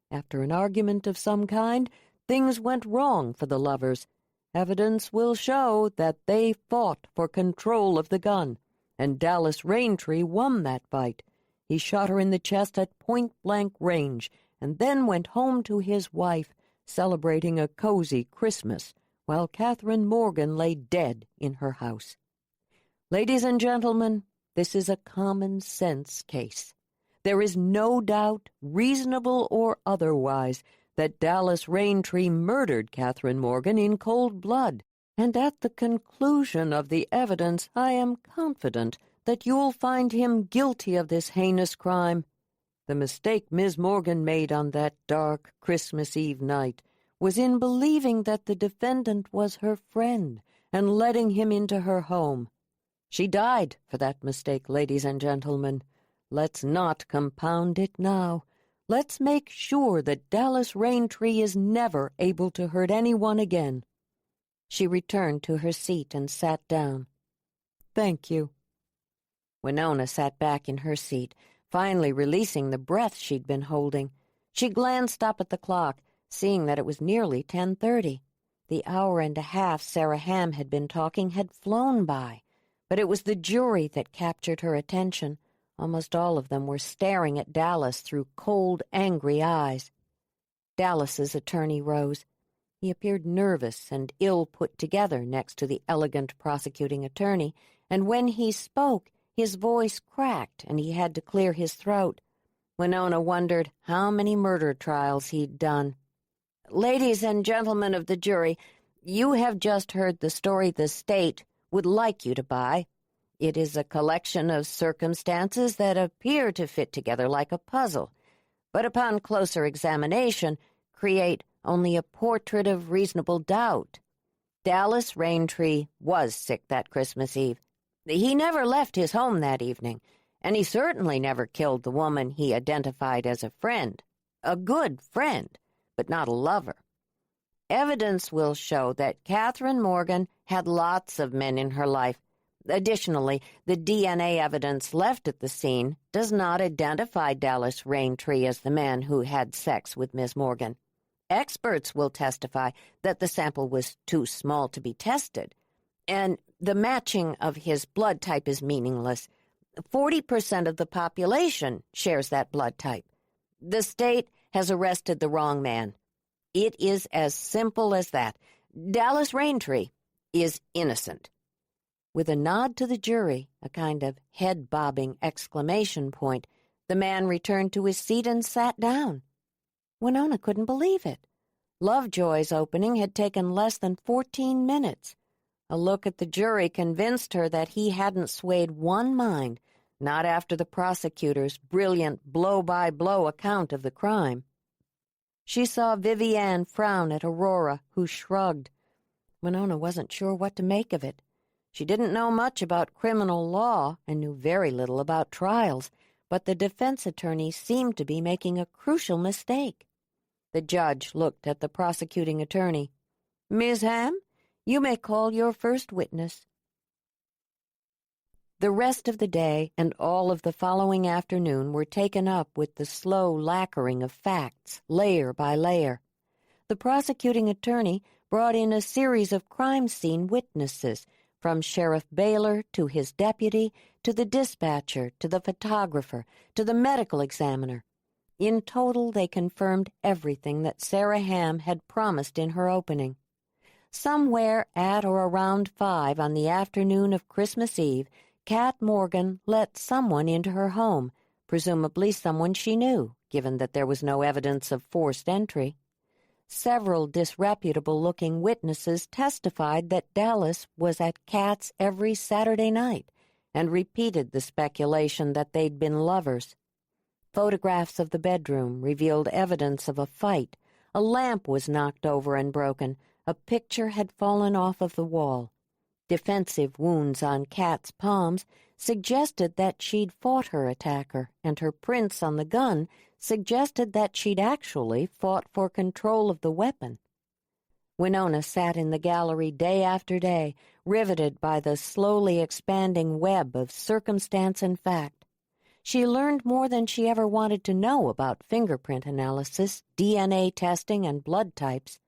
After an argument of some kind, things went wrong for the lovers. Evidence will show that they fought for control of the gun, and Dallas Raintree won that fight. He shot her in the chest at point-blank range, and then went home to his wife, celebrating a cozy Christmas, while Catherine Morgan lay dead in her house. Ladies and gentlemen, this is a common-sense case. There is no doubt, reasonable or otherwise, that Dallas Raintree murdered Catherine Morgan in cold blood, and at the conclusion of the evidence I am confident that you'll find him guilty of this heinous crime. The mistake Miss Morgan made on that dark Christmas Eve night was in believing that the defendant was her friend and letting him into her home. She died for that mistake, ladies and gentlemen. Let's not compound it now. Let's make sure that Dallas Raintree is never able to hurt anyone again." She returned to her seat and sat down. "Thank you." Winona sat back in her seat, finally releasing the breath she'd been holding. She glanced up at the clock, seeing that it was nearly 10:30. The hour and a half Sarah Ham had been talking had flown by, but it was the jury that captured her attention. Almost all of them were staring at Dallas through cold, angry eyes. Dallas's attorney rose. He appeared nervous and ill put together next to the elegant prosecuting attorney, and when he spoke, his voice cracked and he had to clear his throat. Winona wondered how many murder trials he'd done. "Ladies and gentlemen of the jury, you have just heard the story the state would like you to buy. It is a collection of circumstances that appear to fit together like a puzzle, but upon closer examination create only a portrait of reasonable doubt. Dallas Raintree was sick that Christmas Eve. He never left his home that evening, and he certainly never killed the woman he identified as a friend. A good friend, but not a lover. Evidence will show that Catherine Morgan had lots of men in her life. Additionally, the DNA evidence left at the scene does not identify Dallas Raintree as the man who had sex with Miss Morgan. Experts will testify that the sample was too small to be tested, and the matching of his blood type is meaningless. 40% of the population shares that blood type. The state has arrested the wrong man. It is as simple as that. Dallas Raintree is innocent." With a nod to the jury, a kind of head-bobbing exclamation point, the man returned to his seat and sat down. Winona couldn't believe it. Lovejoy's opening had taken less than 14 minutes. A look at the jury convinced her that he hadn't swayed one mind, not after the prosecutor's brilliant blow-by-blow account of the crime. She saw Vivi Ann frown at Aurora, who shrugged. Winona wasn't sure what to make of it. She didn't know much about criminal law and knew very little about trials, but the defense attorney seemed to be making a crucial mistake. The judge looked at the prosecuting attorney. "Miss Ham, you may call your first witness." The rest of the day and all of the following afternoon were taken up with the slow lacquering of facts, layer by layer. The prosecuting attorney brought in a series of crime scene witnesses, from Sheriff Baylor to his deputy, to the dispatcher, to the photographer, to the medical examiner. In total, they confirmed everything that Sarah Ham had promised in her opening. Somewhere at or around 5 on the afternoon of Christmas Eve, Cat Morgan let someone into her home, presumably someone she knew, given that there was no evidence of forced entry. Several disreputable-looking witnesses testified that Dallas was at Cat's every Saturday night and repeated the speculation that they'd been lovers. Photographs of the bedroom revealed evidence of a fight. A lamp was knocked over and broken. A picture had fallen off of the wall. Defensive wounds on Cat's palms suggested that she'd fought her attacker, and her prints on the gun suggested that she'd actually fought for control of the weapon. Winona sat in the gallery day after day, riveted by the slowly expanding web of circumstance and fact. She learned more than she ever wanted to know about fingerprint analysis, DNA testing, and blood types.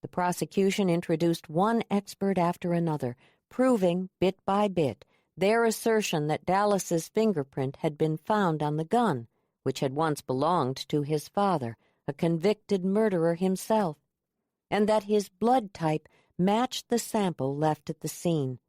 The prosecution introduced one expert after another, proving, bit by bit, their assertion that Dallas's fingerprint had been found on the gun, which had once belonged to his father, a convicted murderer himself, and that his blood type matched the sample left at the scene.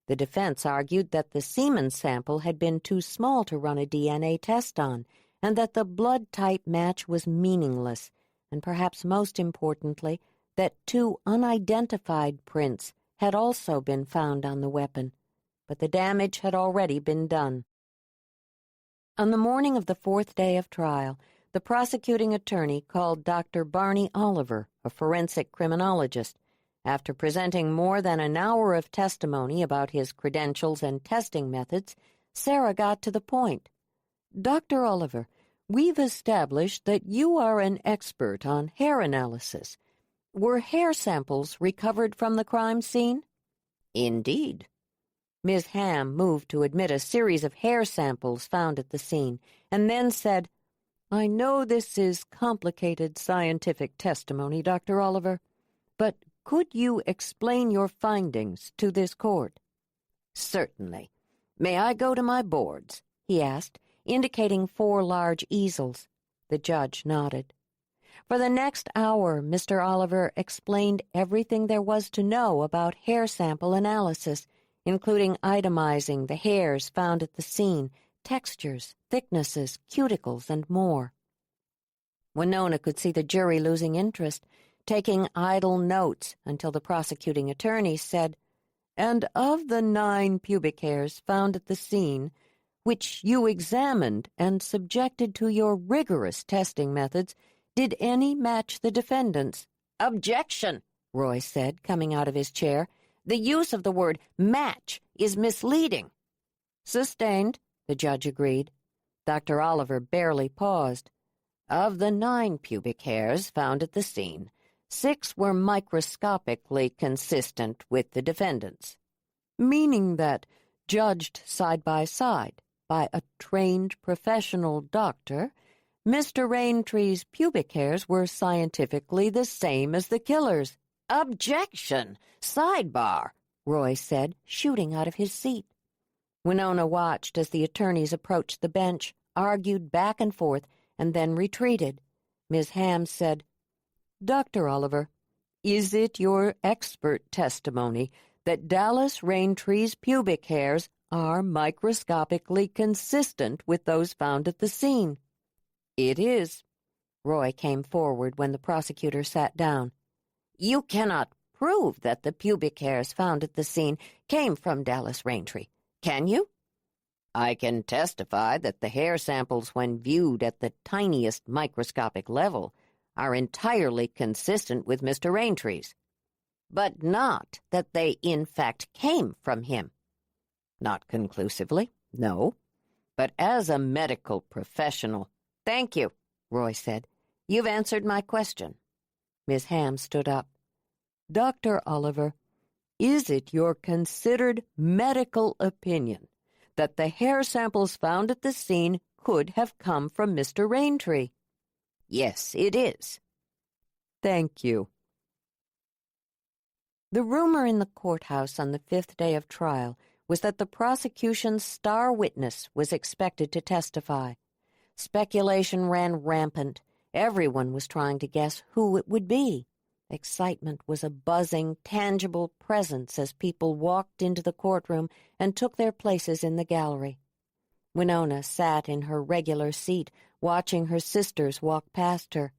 The defense argued that the semen sample had been too small to run a DNA test on, and that the blood type match was meaningless, and perhaps most importantly, that 2 unidentified prints had also been found on the weapon, but the damage had already been done. On the morning of the fourth day of trial, the prosecuting attorney called Dr. Barney Oliver, a forensic criminologist. After presenting more than an hour of testimony about his credentials and testing methods, Sarah got to the point. "Dr. Oliver, we've established that you are an expert on hair analysis. Were hair samples recovered from the crime scene?" "Indeed." Ms. Ham moved to admit a series of hair samples found at the scene, and then said, "I know this is complicated scientific testimony, Dr. Oliver, but could you explain your findings to this court?" "Certainly. May I go to my boards?" he asked, indicating 4 large easels. The judge nodded. For the next hour, Mr. Oliver explained everything there was to know about hair sample analysis, including itemizing the hairs found at the scene, textures, thicknesses, cuticles, and more. Winona could see the jury losing interest, taking idle notes until the prosecuting attorney said, "And of the 9 pubic hairs found at the scene, which you examined and subjected to your rigorous testing methods, did any match the defendant's?" "Objection," Roy said, coming out of his chair. "The use of the word match is misleading." "Sustained," the judge agreed. Dr. Oliver barely paused. "Of the 9 pubic hairs found at the scene, 6 were microscopically consistent with the defendant's." "Meaning that, judged side by side by a trained professional doctor, Mr. Raintree's pubic hairs were scientifically the same as the killer's." "Objection! Sidebar," Roy said, shooting out of his seat. Winona watched as the attorneys approached the bench, argued back and forth, and then retreated. Ms. Ham said, "Dr. Oliver, is it your expert testimony that Dallas Raintree's pubic hairs are microscopically consistent with those found at the scene?" "It is." Roy came forward when the prosecutor sat down. "You cannot prove that the pubic hairs found at the scene came from Dallas Raintree, can you?" "I can testify that the hair samples, when viewed at the tiniest microscopic level, are entirely consistent with Mr. Raintree's, but not that they in fact came from him." "Not conclusively, no. But as a medical professional—" "Thank you," Roy said. "You've answered my question." Miss Ham stood up. "Dr. Oliver, is it your considered medical opinion that the hair samples found at the scene could have come from Mr. Raintree?" "Yes, it is." "Thank you." The rumor in the courthouse on the 5th day of trial was that the prosecution's star witness was expected to testify. Speculation ran rampant. Everyone was trying to guess who it would be. Excitement was a buzzing, tangible presence as people walked into the courtroom and took their places in the gallery. Winona sat in her regular seat, watching her sisters walk past her.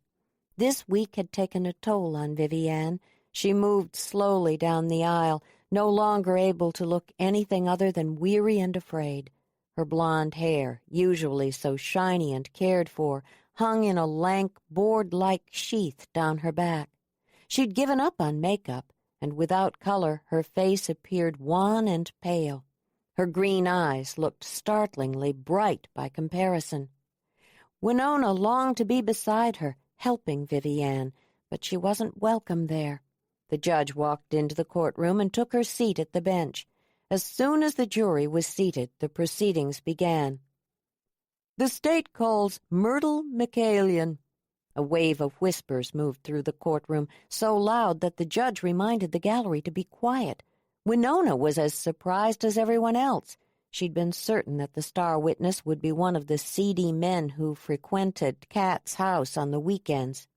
This week had taken a toll on Vivi Ann. She moved slowly down the aisle, no longer able to look anything other than weary and afraid. Her blonde hair, usually so shiny and cared for, hung in a lank, board-like sheath down her back. She'd given up on makeup, and without color her face appeared wan and pale. Her green eyes looked startlingly bright by comparison. Winona longed to be beside her, helping Vivi Ann, but she wasn't welcome there. The judge walked into the courtroom and took her seat at the bench. As soon as the jury was seated, the proceedings began. "The state calls Myrtle McCallion." A wave of whispers moved through the courtroom, so loud that the judge reminded the gallery to be quiet. Winona was as surprised as everyone else. She'd been certain that the star witness would be one of the seedy men who frequented Kat's house on the weekends.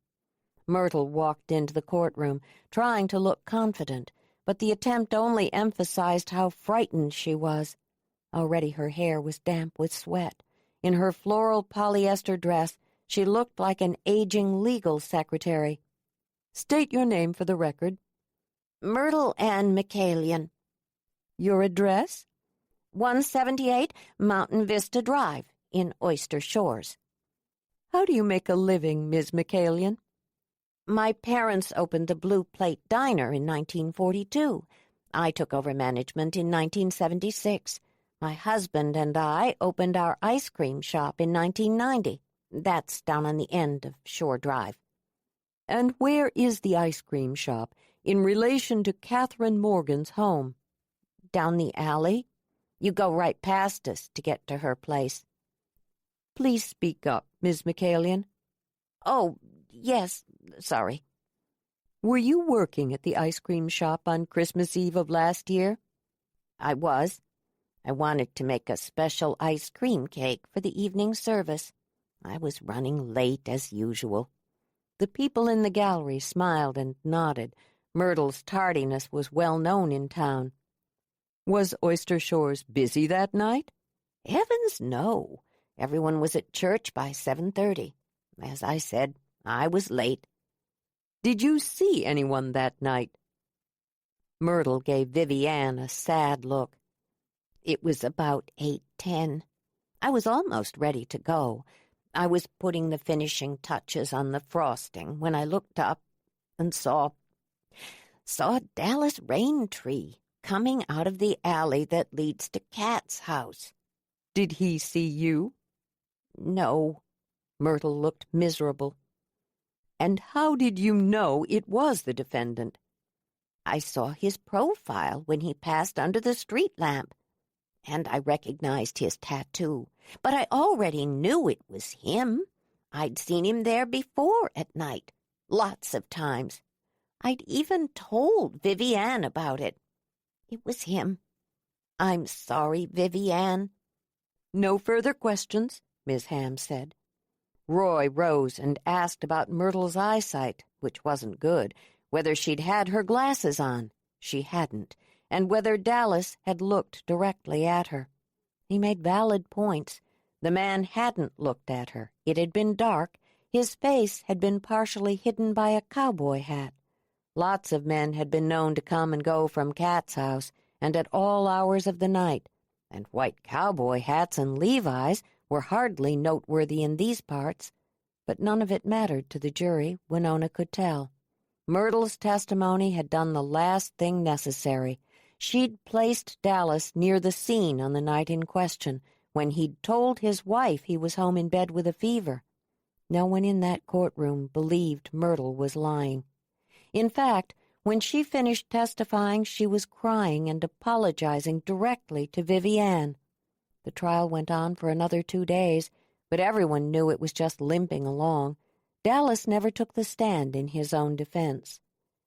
Myrtle walked into the courtroom, trying to look confident, but the attempt only emphasized how frightened she was. Already her hair was damp with sweat. In her floral polyester dress, she looked like an aging legal secretary. "State your name for the record." "Myrtle Ann McCallion." "Your address?" 178 Mountain Vista Drive, in Oyster Shores. How do you make a living, Miss McCallion? My parents opened the Blue Plate Diner in 1942. I took over management in 1976. My husband and I opened our ice cream shop in 1990. That's down on the end of Shore Drive. And where is the ice cream shop in relation to Catherine Morgan's home? Down the alley. You go right past us to get to her place. Please speak up, Miss McCallion. Oh, yes, sorry. Were you working at the ice cream shop on Christmas Eve of last year? I was. I wanted to make a special ice cream cake for the evening service. I was running late as usual. The people in the gallery smiled and nodded. Myrtle's tardiness was well known in town. Was Oyster Shores busy that night? Heavens, no. Everyone was at church by 7:30. As I said, I was late. Did you see anyone that night? Myrtle gave Vivi Ann a sad look. It was about 8:10. I was almost ready to go. I was putting the finishing touches on the frosting when I looked up and saw a Dallas rain tree coming out of the alley that leads to Kat's house. Did he see you? No. Myrtle looked miserable. And how did you know it was the defendant? I saw his profile when he passed under the street lamp, and I recognized his tattoo, but I already knew it was him. I'd seen him there before at night, lots of times. I'd even told Vivi Ann about it. It was him. I'm sorry, Vivi Ann. No further questions, Miss Ham said. Roy rose and asked about Myrtle's eyesight, which wasn't good, whether she'd had her glasses on. She hadn't, and whether Dallas had looked directly at her. He made valid points. The man hadn't looked at her. It had been dark. His face had been partially hidden by a cowboy hat. Lots of men had been known to come and go from Kat's house, and at all hours of the night, and white cowboy hats and Levi's were hardly noteworthy in these parts, but none of it mattered to the jury, Winona could tell. Myrtle's testimony had done the last thing necessary. She'd placed Dallas near the scene on the night in question, when he'd told his wife he was home in bed with a fever. No one in that courtroom believed Myrtle was lying. In fact, when she finished testifying, she was crying and apologizing directly to Vivi Ann. The trial went on for another 2 days, but everyone knew it was just limping along. Dallas never took the stand in his own defense.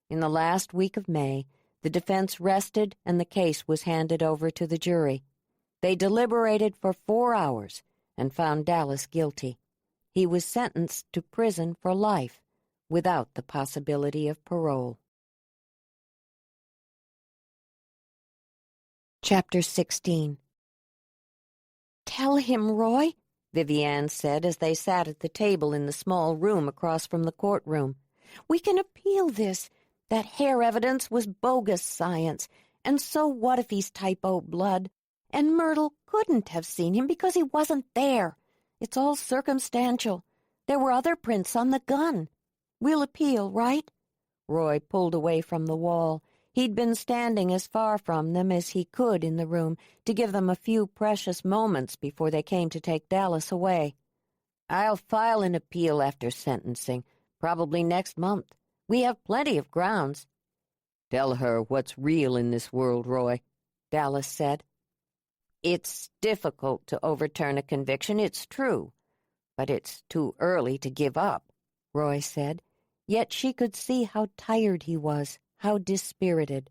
In the last week of May, the defense rested and the case was handed over to the jury. They deliberated for 4 hours and found Dallas guilty. He was sentenced to prison for life, without the possibility of parole. Chapter 16. Tell him, Roy, Vivi Ann said as they sat at the table in the small room across from the courtroom. We can appeal this. That hair evidence was bogus science, and so what if he's type O blood? And Myrtle couldn't have seen him because he wasn't there. It's all circumstantial. There were other prints on the gun. We'll appeal, right? Roy pulled away from the wall. He'd been standing as far from them as he could in the room to give them a few precious moments before they came to take Dallas away. I'll file an appeal after sentencing, probably next month. We have plenty of grounds. Tell her what's real in this world, Roy, Dallas said. It's difficult to overturn a conviction, it's true, but it's too early to give up, Roy said. Yet she could see how tired he was, how dispirited.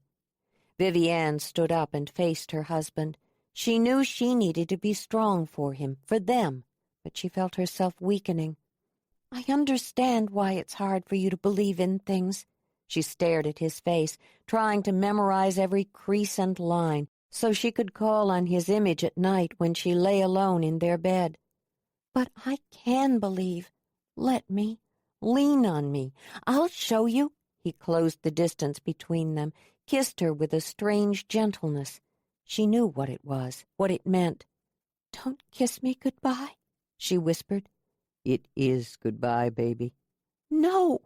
Vivi Ann stood up and faced her husband. She knew she needed to be strong for him, for them, but she felt herself weakening. I understand why it's hard for you to believe in things. She stared at his face, trying to memorize every crease and line, so she could call on his image at night when she lay alone in their bed. But I can believe. Let me. Lean on me. I'll show you. He closed the distance between them, kissed her with a strange gentleness. She knew what it was, what it meant. Don't kiss me goodbye, she whispered. "It is goodbye, baby." "No."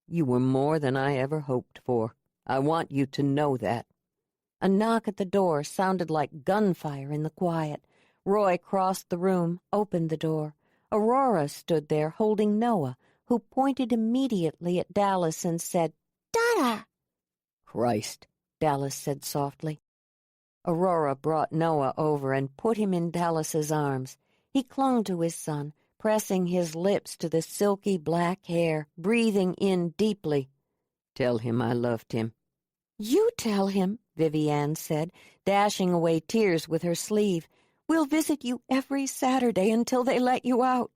"You were more than I ever hoped for. I want you to know that." A knock at the door sounded like gunfire in the quiet. Roy crossed the room, opened the door. Aurora stood there holding Noah, who pointed immediately at Dallas and said, "Dada!" "Christ," Dallas said softly. Aurora brought Noah over and put him in Dallas's arms. He clung to his son, pressing his lips to the silky black hair, breathing in deeply. "Tell him I loved him." "You tell him," Vivi Ann said, dashing away tears with her sleeve. "We'll visit you every Saturday until they let you out."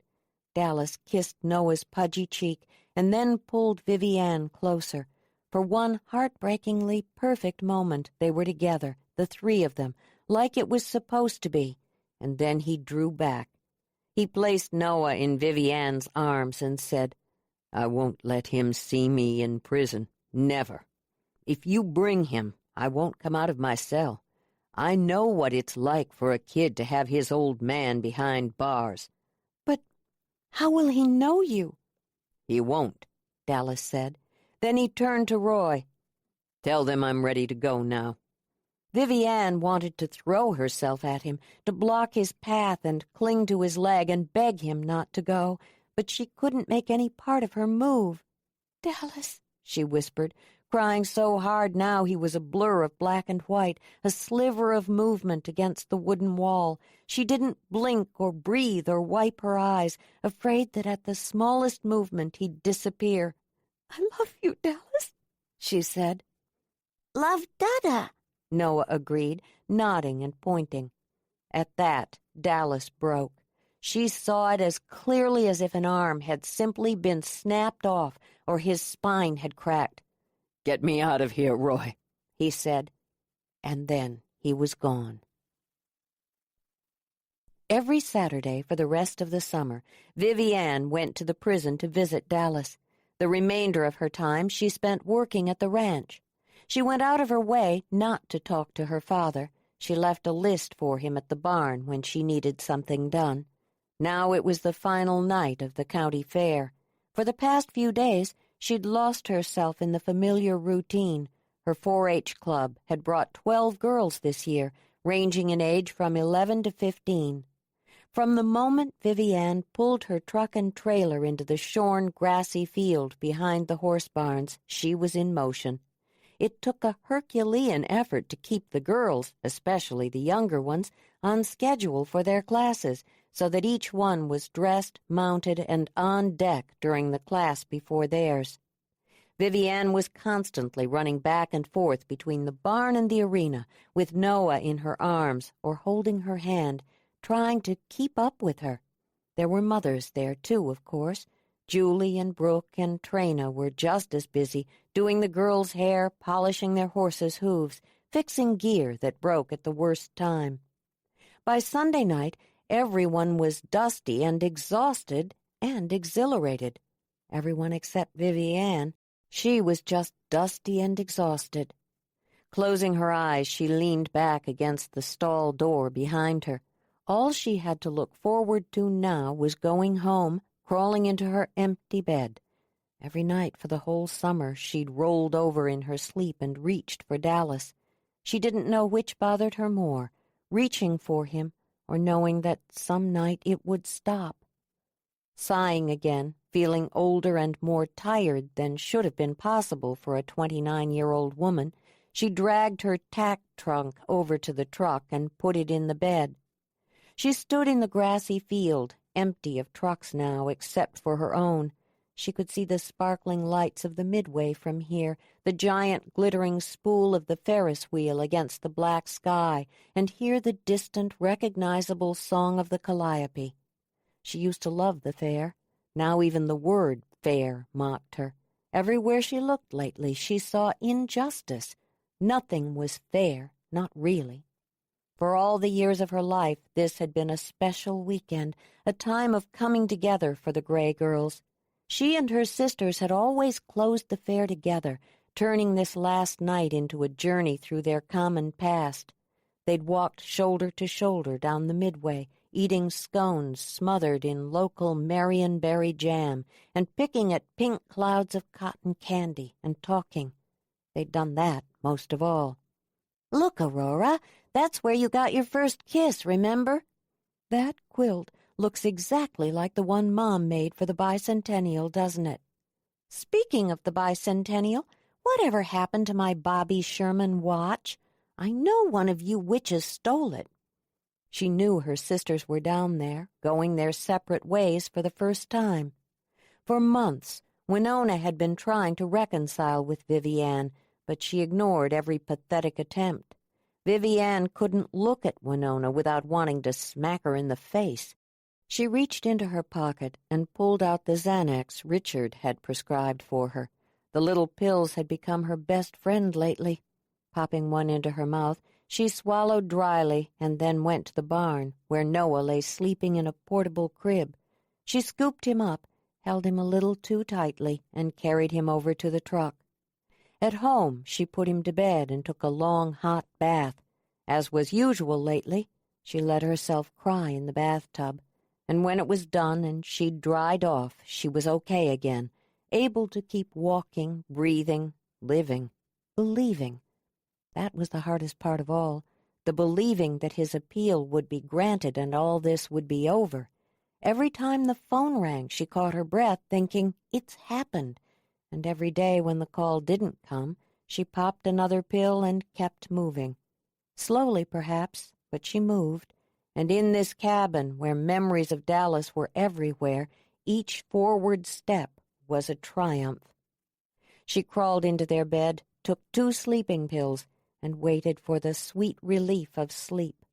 Dallas kissed Noah's pudgy cheek and then pulled Vivi Ann closer. For one heartbreakingly perfect moment they were together, the three of them, like it was supposed to be, and then he drew back. He placed Noah in Vivi Ann's arms and said, "I won't let him see me in prison. Never. If you bring him, I won't come out of my cell. I know what it's like for a kid to have his old man behind bars." "But how will he know you?" "He won't," Dallas said. Then he turned to Roy. "Tell them I'm ready to go now." Vivi Ann wanted to throw herself at him, to block his path and cling to his leg and beg him not to go, but she couldn't make any part of her move. "Dallas," she whispered, crying so hard now he was a blur of black and white, a sliver of movement against the wooden wall. She didn't blink or breathe or wipe her eyes, afraid that at the smallest movement he'd disappear. "I love you, Dallas," she said. "Love Dada," Noah agreed, nodding and pointing. At that, Dallas broke. She saw it as clearly as if an arm had simply been snapped off or his spine had cracked. "Get me out of here, Roy," he said, and then he was gone. Every Saturday for the rest of the summer, Vivi Ann went to the prison to visit Dallas. The remainder of her time she spent working at the ranch. She went out of her way not to talk to her father. She left a list for him at the barn when she needed something done. Now it was the final night of the county fair. For the past few days, she'd lost herself in the familiar routine. Her 4-H club had brought 12 girls this year, ranging in age from 11 to 15. From the moment Vivi Ann pulled her truck and trailer into the shorn, grassy field behind the horse barns, she was in motion. It took a Herculean effort to keep the girls, especially the younger ones, on schedule for their classes, so that each one was dressed, mounted, and on deck during the class before theirs. Vivi Ann was constantly running back and forth between the barn and the arena, with Noah in her arms or holding her hand, trying to keep up with her. There were mothers there, too, of course. Julie and Brooke and Trina were just as busy, doing the girls' hair, polishing their horses' hooves, fixing gear that broke at the worst time. By Sunday night, everyone was dusty and exhausted and exhilarated. Everyone except Vivi Ann. She was just dusty and exhausted. Closing her eyes, she leaned back against the stall door behind her. All she had to look forward to now was going home, crawling into her empty bed. Every night for the whole summer she'd rolled over in her sleep and reached for Dallas. She didn't know which bothered her more, reaching for him or knowing that some night it would stop. Sighing again, feeling older and more tired than should have been possible for a 29-year-old woman, she dragged her tack trunk over to the truck and put it in the bed. She stood in the grassy field, empty of trucks now except for her own. She could see the sparkling lights of the Midway from here, the giant glittering spool of the Ferris wheel against the black sky, and hear the distant, recognizable song of the Calliope. She used to love the fair. Now even the word fair mocked her. Everywhere she looked lately, she saw injustice. Nothing was fair, not really. For all the years of her life, this had been a special weekend, a time of coming together for the Gray girls. She and her sisters had always closed the fair together, turning this last night into a journey through their common past. They'd walked shoulder to shoulder down the Midway, eating scones smothered in local Marionberry jam and picking at pink clouds of cotton candy and talking. They'd done that most of all. "Look, Aurora, that's where you got your first kiss, remember? That quilt looks exactly like the one Mom made for the bicentennial, doesn't it? Speaking of the bicentennial, whatever happened to my Bobby Sherman watch? I know one of you witches stole it." She knew her sisters were down there, going their separate ways for the first time. For months, Winona had been trying to reconcile with Vivi Ann, but she ignored every pathetic attempt. Vivi Ann couldn't look at Winona without wanting to smack her in the face. She reached into her pocket and pulled out the Xanax Richard had prescribed for her. The little pills had become her best friend lately. Popping one into her mouth, she swallowed dryly and then went to the barn, where Noah lay sleeping in a portable crib. She scooped him up, held him a little too tightly, and carried him over to the truck. At home, she put him to bed and took a long, hot bath. As was usual lately, she let herself cry in the bathtub, and when it was done and she'd dried off, she was okay again, able to keep walking, breathing, living, believing. That was the hardest part of all, the believing that his appeal would be granted and all this would be over. Every time the phone rang, she caught her breath, thinking, "It's happened." And every day when the call didn't come, she popped another pill and kept moving. Slowly, perhaps, but she moved. And in this cabin, where memories of Dallas were everywhere, each forward step was a triumph. She crawled into their bed, took 2 sleeping pills, and waited for the sweet relief of sleep.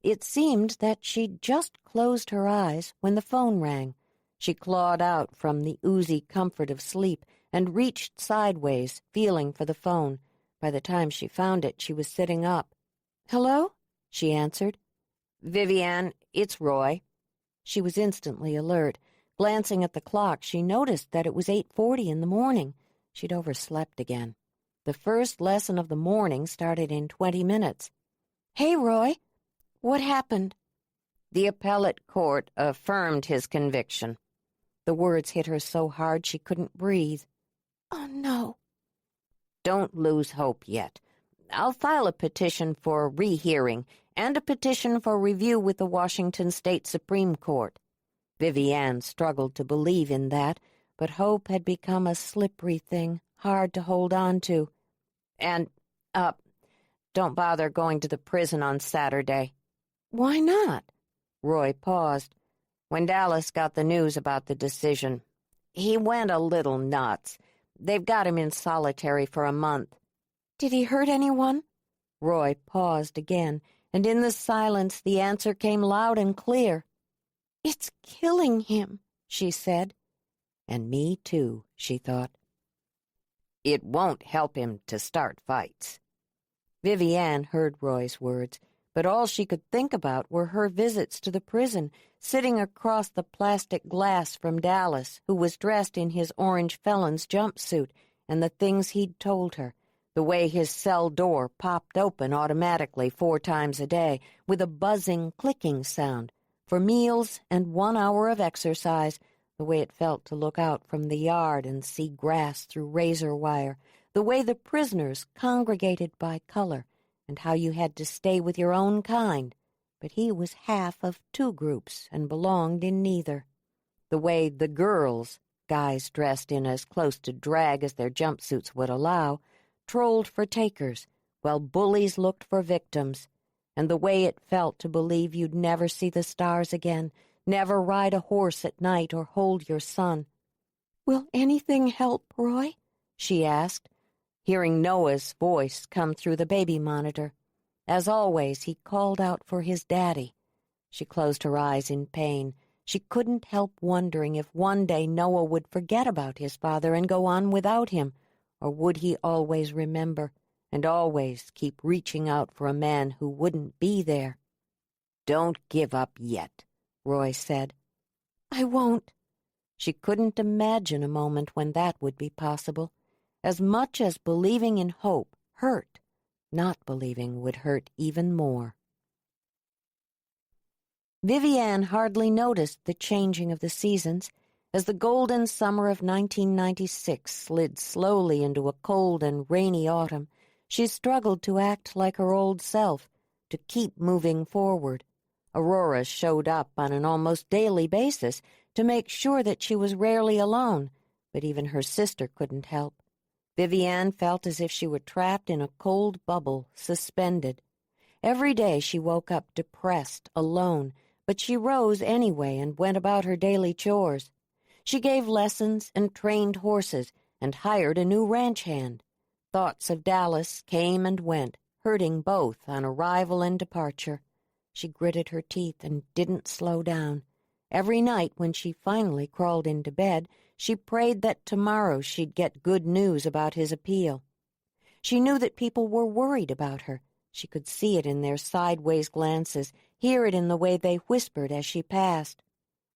It seemed that she'd just closed her eyes when the phone rang. She clawed out from the oozy comfort of sleep and reached sideways, feeling for the phone. By the time she found it, she was sitting up. "Hello?" she answered. "Vivi Ann, it's Roy." She was instantly alert. Glancing at the clock, she noticed that it was 8:40 in the morning. She'd overslept again. The first lesson of the morning started in 20 minutes. "Hey, Roy, what happened?" The appellate court affirmed his conviction. The words hit her so hard she couldn't breathe. "Oh, no." Don't lose hope yet. I'll file a petition for rehearing and a petition for review with the Washington State Supreme Court. Vivi Ann struggled to believe in that, but hope had become a slippery thing, hard to hold on to. And, don't bother going to the prison on Saturday. "Why not?" Roy paused. When Dallas got the news about the decision, he went a little nuts. They've got him in solitary for a month. "Did he hurt anyone?" Roy paused again, and in the silence the answer came loud and clear. "It's killing him," she said. And me too, she thought. It won't help him to start fights. Vivi Ann heard Roy's words, but all she could think about were her visits to the prison, sitting across the plastic glass from Dallas, who was dressed in his orange felon's jumpsuit, and the things he'd told her, the way his cell door popped open automatically 4 times a day, with a buzzing, clicking sound, for meals and 1 hour of exercise, the way it felt to look out from the yard and see grass through razor wire, the way the prisoners congregated by color, and how you had to stay with your own kind, but he was half of 2 groups and belonged in neither. The way the girls, guys dressed in as close to drag as their jumpsuits would allow, trolled for takers, while bullies looked for victims, and the way it felt to believe you'd never see the stars again, never ride a horse at night or hold your son. "Will anything help, Roy?" she asked, hearing Noah's voice come through the baby monitor. As always, he called out for his daddy. She closed her eyes in pain. She couldn't help wondering if one day Noah would forget about his father and go on without him, or would he always remember and always keep reaching out for a man who wouldn't be there. "Don't give up yet," Roy said. "I won't." She couldn't imagine a moment when that would be possible. As much as believing in hope hurt, not believing would hurt even more. Vivi Ann hardly noticed the changing of the seasons. As the golden summer of 1996 slid slowly into a cold and rainy autumn, she struggled to act like her old self, to keep moving forward. Aurora showed up on an almost daily basis to make sure that she was rarely alone, but even her sister couldn't help. Vivi Ann felt as if she were trapped in a cold bubble, suspended. Every day she woke up depressed, alone, but she rose anyway and went about her daily chores. She gave lessons and trained horses and hired a new ranch hand. Thoughts of Dallas came and went, hurting both on arrival and departure. She gritted her teeth and didn't slow down. Every night when she finally crawled into bed, she prayed that tomorrow she'd get good news about his appeal. She knew that people were worried about her. She could see it in their sideways glances, hear it in the way they whispered as she passed.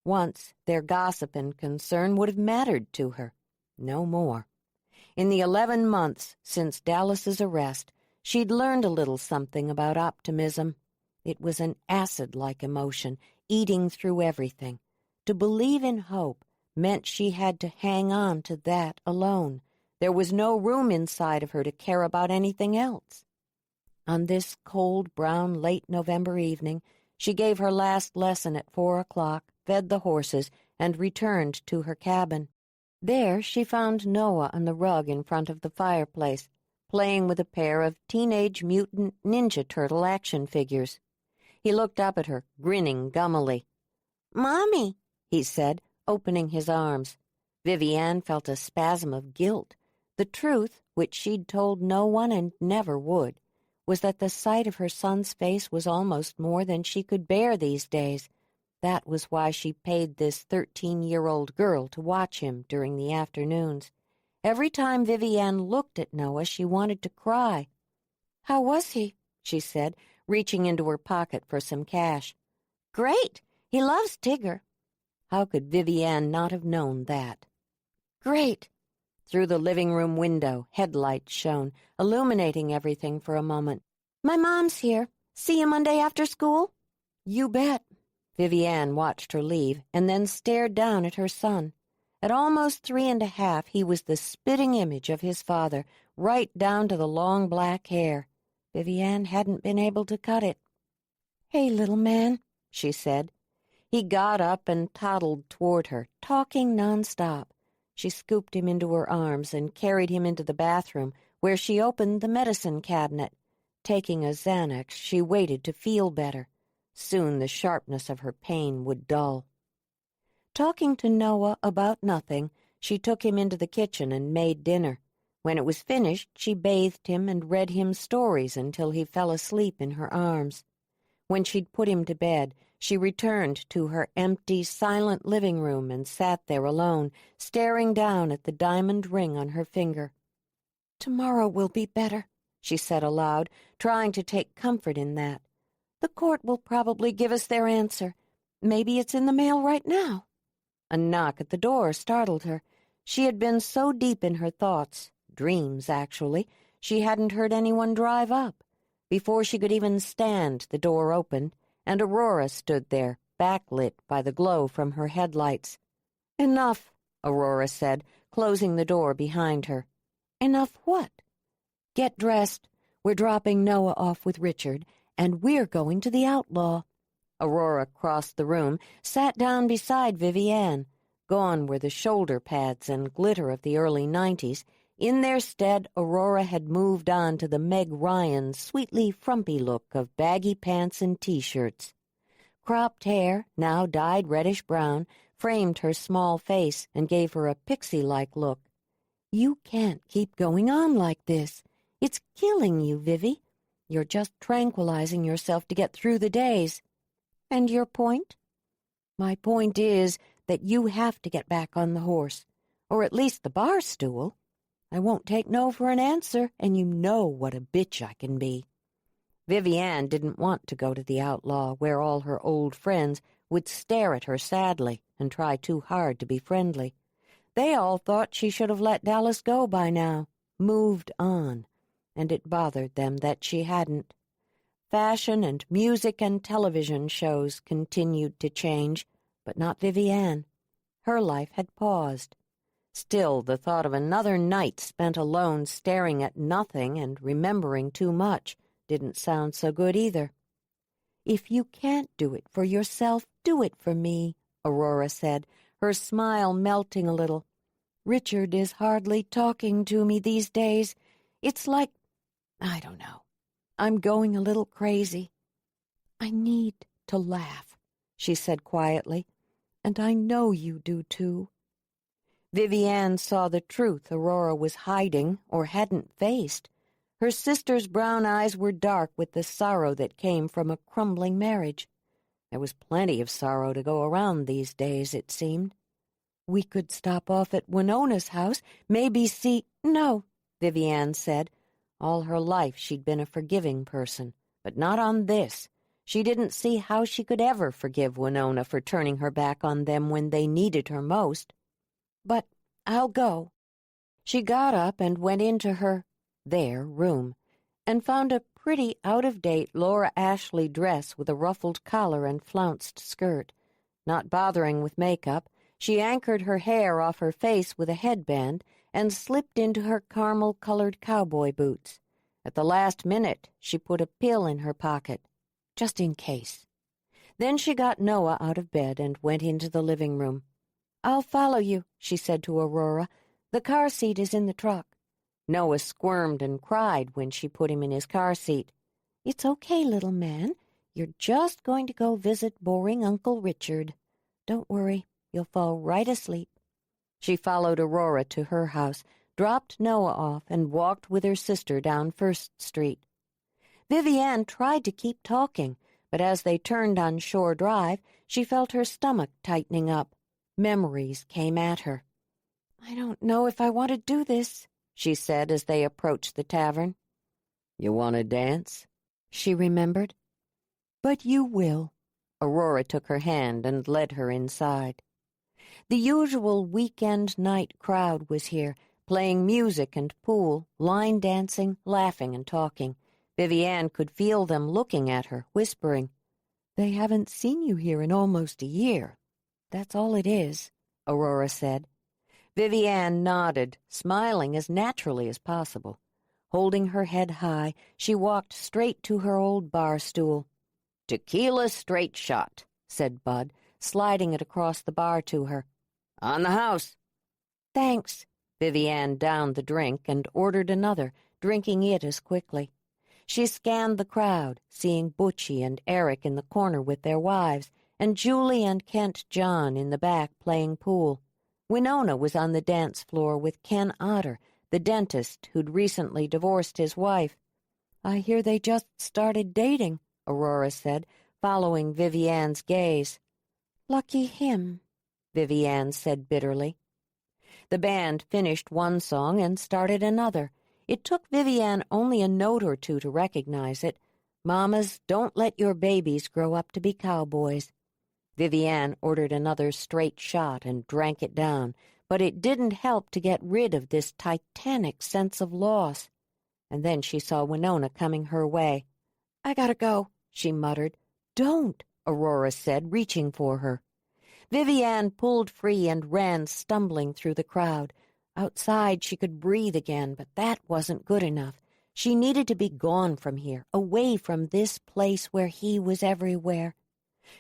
Once, their gossip and concern would have mattered to her. No more. In the 11 months since Dallas's arrest, she'd learned a little something about optimism. It was an acid-like emotion, eating through everything. To believe in hope meant she had to hang on to that alone. There was no room inside of her to care about anything else. On this cold, brown, late November evening, she gave her last lesson at 4 o'clock, fed the horses, and returned to her cabin. There she found Noah on the rug in front of the fireplace, playing with a pair of Teenage Mutant Ninja Turtle action figures. He looked up at her, grinning gummily. "Mommy," he said, opening his arms. Vivi Ann felt a spasm of guilt. The truth, which she'd told no one and never would, was that the sight of her son's face was almost more than she could bear these days. That was why she paid this 13-year-old girl to watch him during the afternoons. Every time Vivi Ann looked at Noah, she wanted to cry. "How was he?" she said, reaching into her pocket for some cash. "Great! He loves Tigger." How could Vivi Ann not have known that? "Great!" Through the living room window, headlights shone, illuminating everything for a moment. "My mom's here. See you Monday after school?" "You bet." Vivi Ann watched her leave and then stared down at her son. At almost 3 1/2, he was the spitting image of his father, right down to the long black hair. Vivi Ann hadn't been able to cut it. "Hey, little man," she said. He got up and toddled toward her, talking nonstop. She scooped him into her arms and carried him into the bathroom, where she opened the medicine cabinet. Taking a Xanax, she waited to feel better. Soon the sharpness of her pain would dull. Talking to Noah about nothing, she took him into the kitchen and made dinner. When it was finished, she bathed him and read him stories until he fell asleep in her arms. When she'd put him to bed, she returned to her empty, silent living room and sat there alone, staring down at the diamond ring on her finger. "Tomorrow will be better," she said aloud, trying to take comfort in that. "The court will probably give us their answer. Maybe it's in the mail right now." A knock at the door startled her. She had been so deep in her thoughts, dreams actually, she hadn't heard anyone drive up. Before she could even stand, the door opened, and Aurora stood there, backlit by the glow from her headlights. "Enough," Aurora said, closing the door behind her. "Enough what?" "Get dressed. We're dropping Noah off with Richard, and we're going to the Outlaw." Aurora crossed the room, sat down beside Vivi Ann. Gone were the shoulder pads and glitter of the early 90s. In their stead, Aurora had moved on to the Meg Ryan sweetly frumpy look of baggy pants and T-shirts. Cropped hair, now dyed reddish-brown, framed her small face and gave her a pixie-like look. "You can't keep going on like this. It's killing you, Vivi. You're just tranquilizing yourself to get through the days." "And your point?" "My point is that you have to get back on the horse, or at least the bar stool. I won't take no for an answer, and you know what a bitch I can be." Vivi Ann didn't want to go to the Outlaw, where all her old friends would stare at her sadly and try too hard to be friendly. They all thought she should have let Dallas go by now, moved on, and it bothered them that she hadn't. Fashion and music and television shows continued to change, but not Vivi Ann. Her life had paused. Still, the thought of another night spent alone staring at nothing and remembering too much didn't sound so good either. "If you can't do it for yourself, do it for me," Aurora said, her smile melting a little. "Richard is hardly talking to me these days. It's like, I don't know, I'm going a little crazy. I need to laugh," she said quietly, "and I know you do too." Vivi Ann saw the truth Aurora was hiding or hadn't faced. Her sister's brown eyes were dark with the sorrow that came from a crumbling marriage. There was plenty of sorrow to go around these days, it seemed. "We could stop off at Winona's house, maybe see—" "No," Vivi Ann said. All her life she'd been a forgiving person, but not on this. She didn't see how she could ever forgive Winona for turning her back on them when they needed her most. "But I'll go." She got up and went into their room, and found a pretty out-of-date Laura Ashley dress with a ruffled collar and flounced skirt. Not bothering with makeup, she anchored her hair off her face with a headband and slipped into her caramel-colored cowboy boots. At the last minute, she put a pill in her pocket, just in case. Then she got Noah out of bed and went into the living room. "I'll follow you," she said to Aurora. "The car seat is in the truck." Noah squirmed and cried when she put him in his car seat. "It's okay, little man. You're just going to go visit boring Uncle Richard. Don't worry, you'll fall right asleep." She followed Aurora to her house, dropped Noah off, and walked with her sister down First Street. Vivi Ann tried to keep talking, but as they turned on Shore Drive, she felt her stomach tightening up. Memories came at her. "I don't know if I want to do this," she said as they approached the tavern. "You want to dance?" she remembered. "But you will." Aurora took her hand and led her inside. The usual weekend night crowd was here, playing music and pool, line dancing, laughing and talking. Vivi Ann could feel them looking at her, whispering, "They haven't seen you here in almost a year." "That's all it is," Aurora said. Vivi Ann nodded, smiling as naturally as possible. Holding her head high, she walked straight to her old bar stool. "Tequila straight shot," said Bud, sliding it across the bar to her. "On the house." "Thanks." Vivi Ann downed the drink and ordered another, drinking it as quickly. She scanned the crowd, seeing Butchie and Eric in the corner with their wives, and Julie and Kent John in the back playing pool. Winona was on the dance floor with Ken Otter, the dentist who'd recently divorced his wife. "I hear they just started dating," Aurora said, following Vivi Ann's gaze. "Lucky him," Vivi Ann said bitterly. The band finished one song and started another. It took Vivi Ann only a note or two to recognize it. "Mamas, don't let your babies grow up to be cowboys." Vivi Ann ordered another straight shot and drank it down, but it didn't help to get rid of this titanic sense of loss. And then she saw Winona coming her way. "I gotta go," she muttered. "Don't," Aurora said, reaching for her. Vivi Ann pulled free and ran stumbling through the crowd. Outside she could breathe again, but that wasn't good enough. She needed to be gone from here, away from this place where he was everywhere.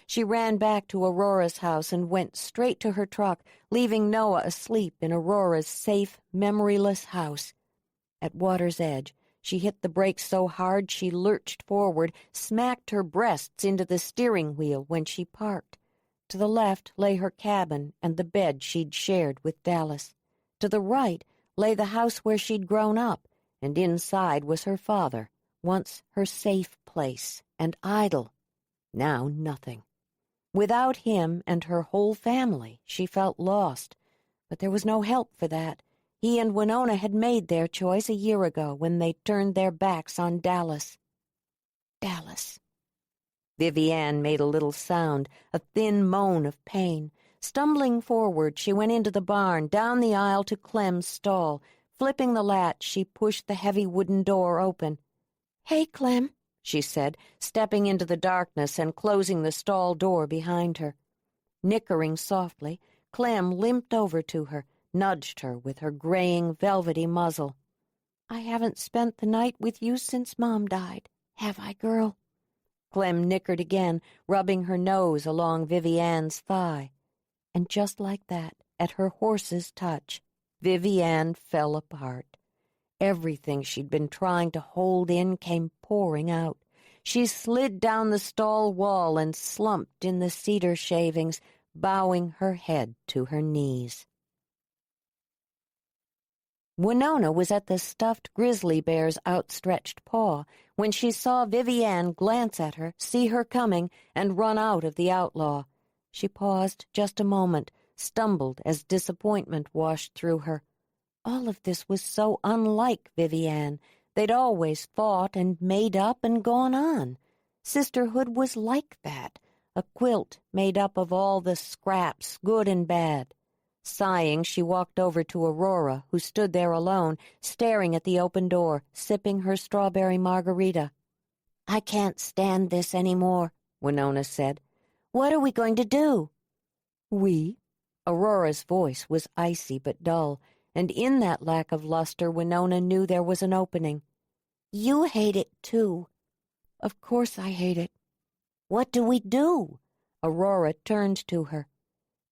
She ran back to Aurora's house and went straight to her truck, leaving Noah asleep in Aurora's safe, memoryless house. At water's edge, she hit the brakes so hard she lurched forward, smacked her breasts into the steering wheel when she parked. To the left lay her cabin and the bed she'd shared with Dallas. To the right lay the house where she'd grown up, and inside was her father, once her safe place and idol. Now nothing. Without him and her whole family, she felt lost. But there was no help for that. He and Winona had made their choice a year ago when they turned their backs on Dallas. Dallas. Vivi Ann made a little sound, a thin moan of pain. Stumbling forward, she went into the barn, down the aisle to Clem's stall. Flipping the latch, she pushed the heavy wooden door open. "Hey, Clem," she said, stepping into the darkness and closing the stall door behind her. Nickering softly, Clem limped over to her, nudged her with her graying, velvety muzzle. "I haven't spent the night with you since Mom died, have I, girl?" Clem nickered again, rubbing her nose along Vivi Ann's thigh. And just like that, at her horse's touch, Vivi Ann fell apart. Everything she'd been trying to hold in came pouring out. She slid down the stall wall and slumped in the cedar shavings, bowing her head to her knees. Winona was at the stuffed grizzly bear's outstretched paw when she saw Vivi Ann glance at her, see her coming, and run out of the outlaw. She paused just a moment, stumbled as disappointment washed through her. All of this was so unlike Vivi Ann. They'd always fought and made up and gone on. Sisterhood was like that, a quilt made up of all the scraps, good and bad. Sighing, she walked over to Aurora, who stood there alone, staring at the open door, sipping her strawberry margarita. "I can't stand this any more," Winona said. "What are we going to do?" "We?" Aurora's voice was icy but dull, and in that lack of luster Winona knew there was an opening. "You hate it, too." "Of course I hate it." "What do we do?" Aurora turned to her.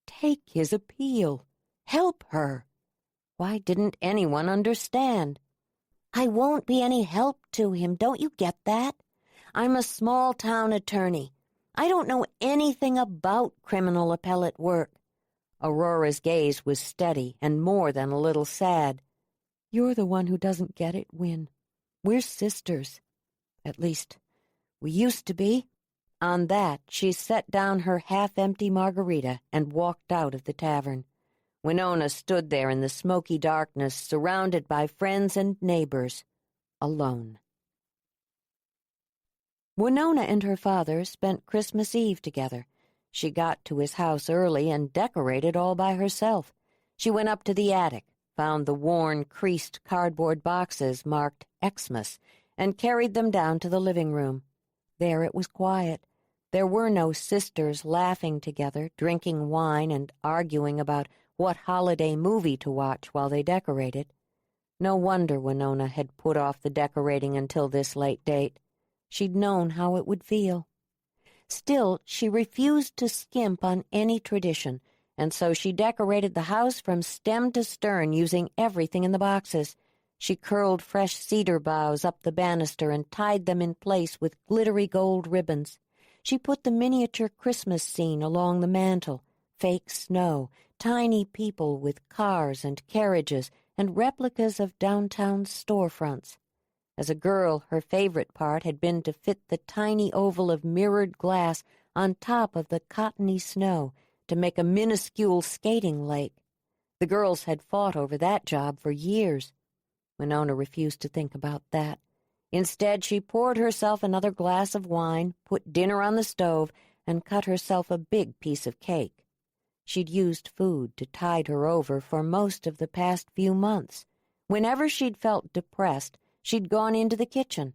Take his appeal. Help her. Why didn't anyone understand? "I won't be any help to him, don't you get that? I'm a small-town attorney. I don't know anything about criminal appellate work." Aurora's gaze was steady and more than a little sad. "You're the one who doesn't get it, Win. We're sisters. At least, we used to be." On that, she set down her half-empty margarita and walked out of the tavern. Winona stood there in the smoky darkness, surrounded by friends and neighbors, alone. Winona and her father spent Christmas Eve together. She got to his house early and decorated all by herself. She went up to the attic, found the worn, creased cardboard boxes marked Xmas, and carried them down to the living room. There it was quiet. There were no sisters laughing together, drinking wine, and arguing about what holiday movie to watch while they decorated. No wonder Winona had put off the decorating until this late date. She'd known how it would feel. Still, she refused to skimp on any tradition, and so she decorated the house from stem to stern using everything in the boxes. She curled fresh cedar boughs up the banister and tied them in place with glittery gold ribbons. She put the miniature Christmas scene along the mantel, fake snow, tiny people with cars and carriages, and replicas of downtown storefronts. As a girl, her favorite part had been to fit the tiny oval of mirrored glass on top of the cottony snow to make a minuscule skating lake. The girls had fought over that job for years. Winona refused to think about that. Instead, she poured herself another glass of wine, put dinner on the stove, and cut herself a big piece of cake. She'd used food to tide her over for most of the past few months. Whenever she'd felt depressed, she'd gone into the kitchen.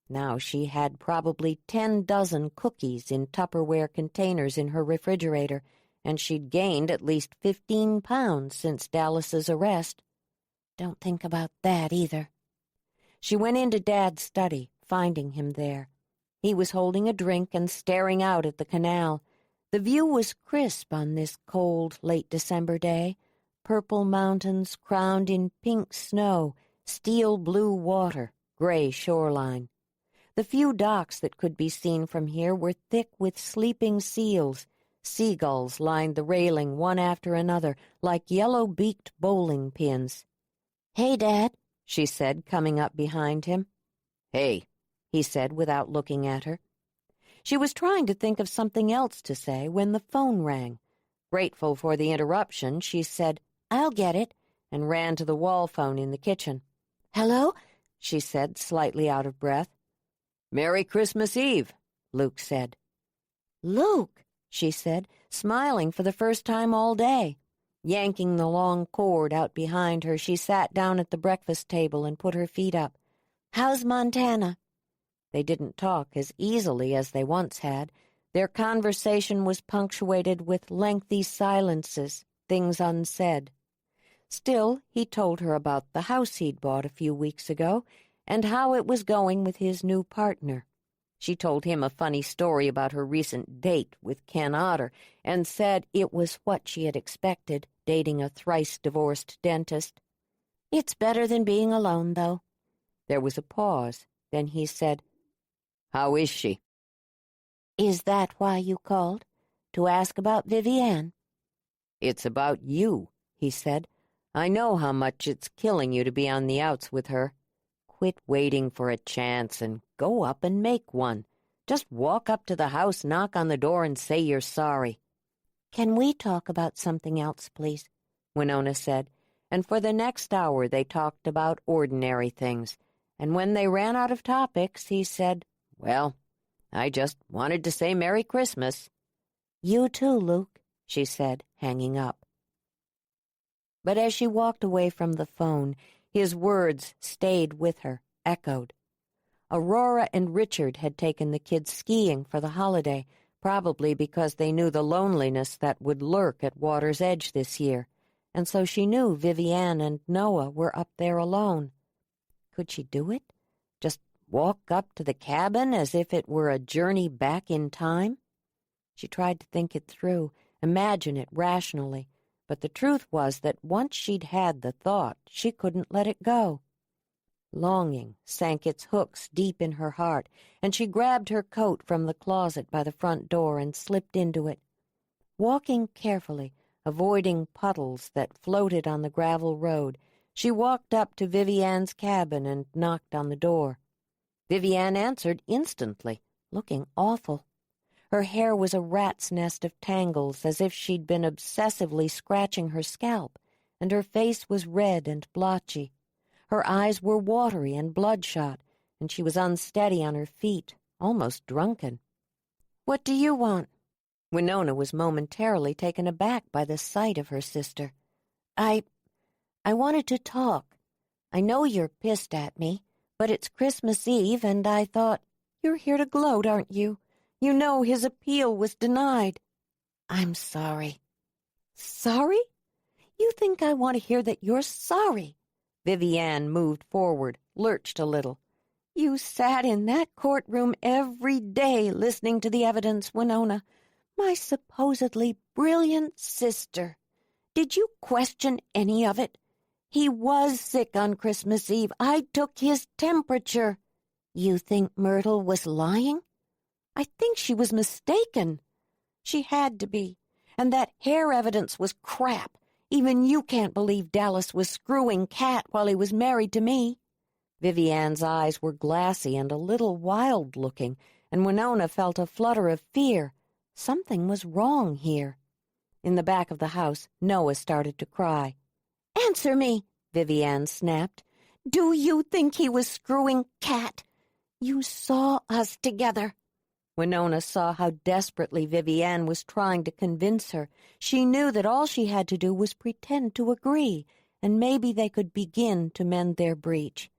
Now she had probably 10 dozen cookies in Tupperware containers in her refrigerator, and she'd gained at least 15 pounds since Dallas's arrest. Don't think about that either. She went into Dad's study, finding him there. He was holding a drink and staring out at the canal. The view was crisp on this cold, late December day. Purple mountains crowned in pink snow, steel blue water, gray shoreline. The few docks that could be seen from here were thick with sleeping seals. Seagulls lined the railing one after another, like yellow-beaked bowling pins. "Hey, Dad," she said, coming up behind him. "Hey," he said without looking at her. She was trying to think of something else to say when the phone rang. Grateful for the interruption, she said, "I'll get it," and ran to the wall phone in the kitchen. "Hello?" she said, slightly out of breath. "Merry Christmas Eve," Luke said. "Luke," she said, smiling for the first time all day. Yanking the long cord out behind her, she sat down at the breakfast table and put her feet up. "How's Montana?" They didn't talk as easily as they once had. Their conversation was punctuated with lengthy silences, things unsaid. Still, he told her about the house he'd bought a few weeks ago and how it was going with his new partner. She told him a funny story about her recent date with Ken Otter and said it was what she had expected, dating a thrice-divorced dentist. "It's better than being alone, though." There was a pause. Then he said, "How is she?" "Is that why you called? To ask about Vivi Ann?" "It's about you," he said. "I know how much it's killing you to be on the outs with her. Quit waiting for a chance and go up and make one. Just walk up to the house, knock on the door, and say you're sorry." "Can we talk about something else, please?" Winona said, and for the next hour they talked about ordinary things, and when they ran out of topics, he said, "Well, I just wanted to say Merry Christmas." "You too, Luke," she said, hanging up. But as she walked away from the phone, his words stayed with her, echoed. Aurora and Richard had taken the kids skiing for the holiday, probably because they knew the loneliness that would lurk at water's edge this year, and so she knew Vivi Ann and Noah were up there alone. Could she do it? Just walk up to the cabin as if it were a journey back in time? She tried to think it through, imagine it rationally, but the truth was that once she'd had the thought, she couldn't let it go. Longing sank its hooks deep in her heart, and she grabbed her coat from the closet by the front door and slipped into it. Walking carefully, avoiding puddles that floated on the gravel road, she walked up to Vivi Ann's cabin and knocked on the door. Vivi Ann answered instantly, looking awful. Her hair was a rat's nest of tangles, as if she'd been obsessively scratching her scalp, and her face was red and blotchy. Her eyes were watery and bloodshot, and she was unsteady on her feet, almost drunken. "What do you want?" Winona was momentarily taken aback by the sight of her sister. I wanted to talk. I know you're pissed at me, but it's Christmas Eve, and I thought, you're here to gloat, aren't you? You know his appeal was denied." "I'm sorry." "Sorry? You think I want to hear that you're sorry?" Vivi Ann moved forward, lurched a little. "You sat in that courtroom every day listening to the evidence, Winona. My supposedly brilliant sister. Did you question any of it? He was sick on Christmas Eve. I took his temperature. You think Myrtle was lying?" "I think she was mistaken." "She had to be. And that hair evidence was crap. Even you can't believe Dallas was screwing Kat while he was married to me." Vivi Ann's eyes were glassy and a little wild-looking, and Winona felt a flutter of fear. Something was wrong here. In the back of the house, Noah started to cry. "Answer me," Vivi Ann snapped. "Do you think he was screwing Kat? You saw us together." Winona saw how desperately Vivi Ann was trying to convince her. She knew that all she had to do was pretend to agree, and maybe they could begin to mend their breach.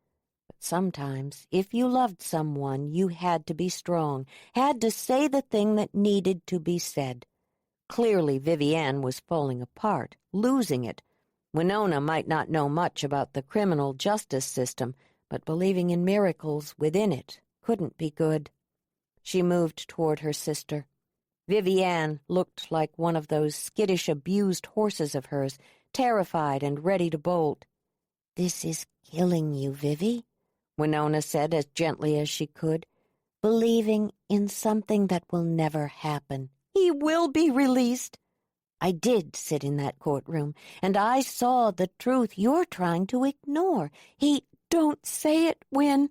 But sometimes, if you loved someone, you had to be strong, had to say the thing that needed to be said. Clearly, Vivi Ann was falling apart, losing it. Winona might not know much about the criminal justice system, but believing in miracles within it couldn't be good. She moved toward her sister. Vivi Ann looked like one of those skittish, abused horses of hers, terrified and ready to bolt. "This is killing you, Vivi," Winona said as gently as she could. "Believing in something that will never happen. He will be released. I did sit in that courtroom, and I saw the truth you're trying to ignore. Don't say it, Win."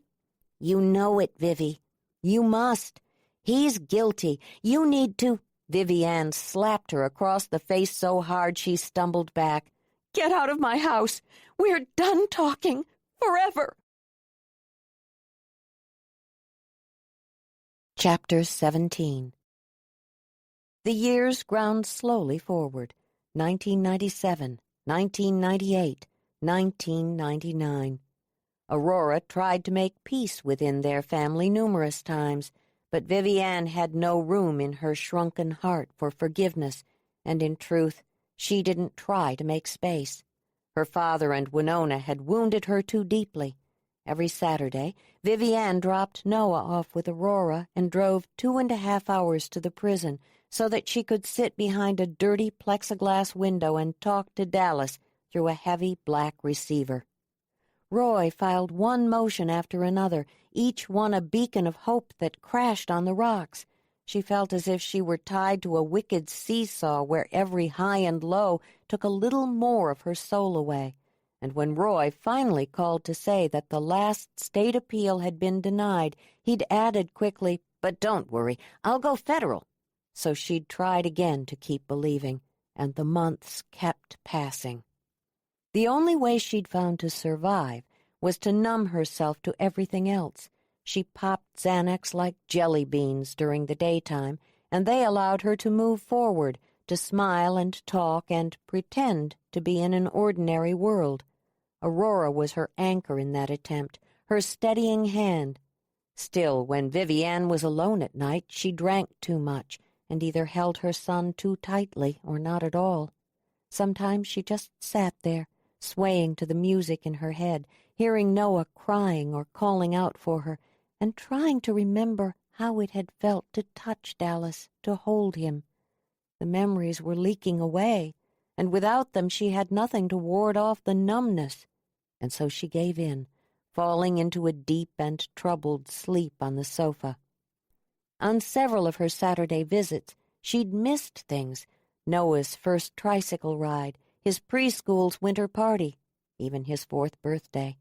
"You know it, Vivi. You must. He's guilty. You need to—" Vivi Ann slapped her across the face so hard she stumbled back. "Get out of my house. We're done talking. Forever." Chapter 17. The years ground slowly forward. 1997, 1998, 1999. Aurora tried to make peace within their family numerous times, but Vivi Ann had no room in her shrunken heart for forgiveness, and in truth, she didn't try to make space. Her father and Winona had wounded her too deeply. Every Saturday, Vivi Ann dropped Noah off with Aurora and drove 2.5 hours to the prison so that she could sit behind a dirty plexiglass window and talk to Dallas through a heavy black receiver. Roy filed one motion after another, each one a beacon of hope that crashed on the rocks. She felt as if she were tied to a wicked seesaw where every high and low took a little more of her soul away. And when Roy finally called to say that the last state appeal had been denied, he'd added quickly, "But don't worry, I'll go federal." So she'd tried again to keep believing, and the months kept passing. The only way she'd found to survive was to numb herself to everything else. She popped Xanax like jelly beans during the daytime, and they allowed her to move forward, to smile and talk and pretend to be in an ordinary world. Aurora was her anchor in that attempt, her steadying hand. Still, when Vivi Ann was alone at night, she drank too much and either held her son too tightly or not at all. Sometimes she just sat there, swaying to the music in her head, hearing Noah crying or calling out for her, and trying to remember how it had felt to touch Dallas, to hold him. The memories were leaking away, and without them she had nothing to ward off the numbness, and so she gave in, falling into a deep and troubled sleep on the sofa. On several of her Saturday visits, she'd missed things: Noah's first tricycle ride, his preschool's winter party, even his 4th birthday.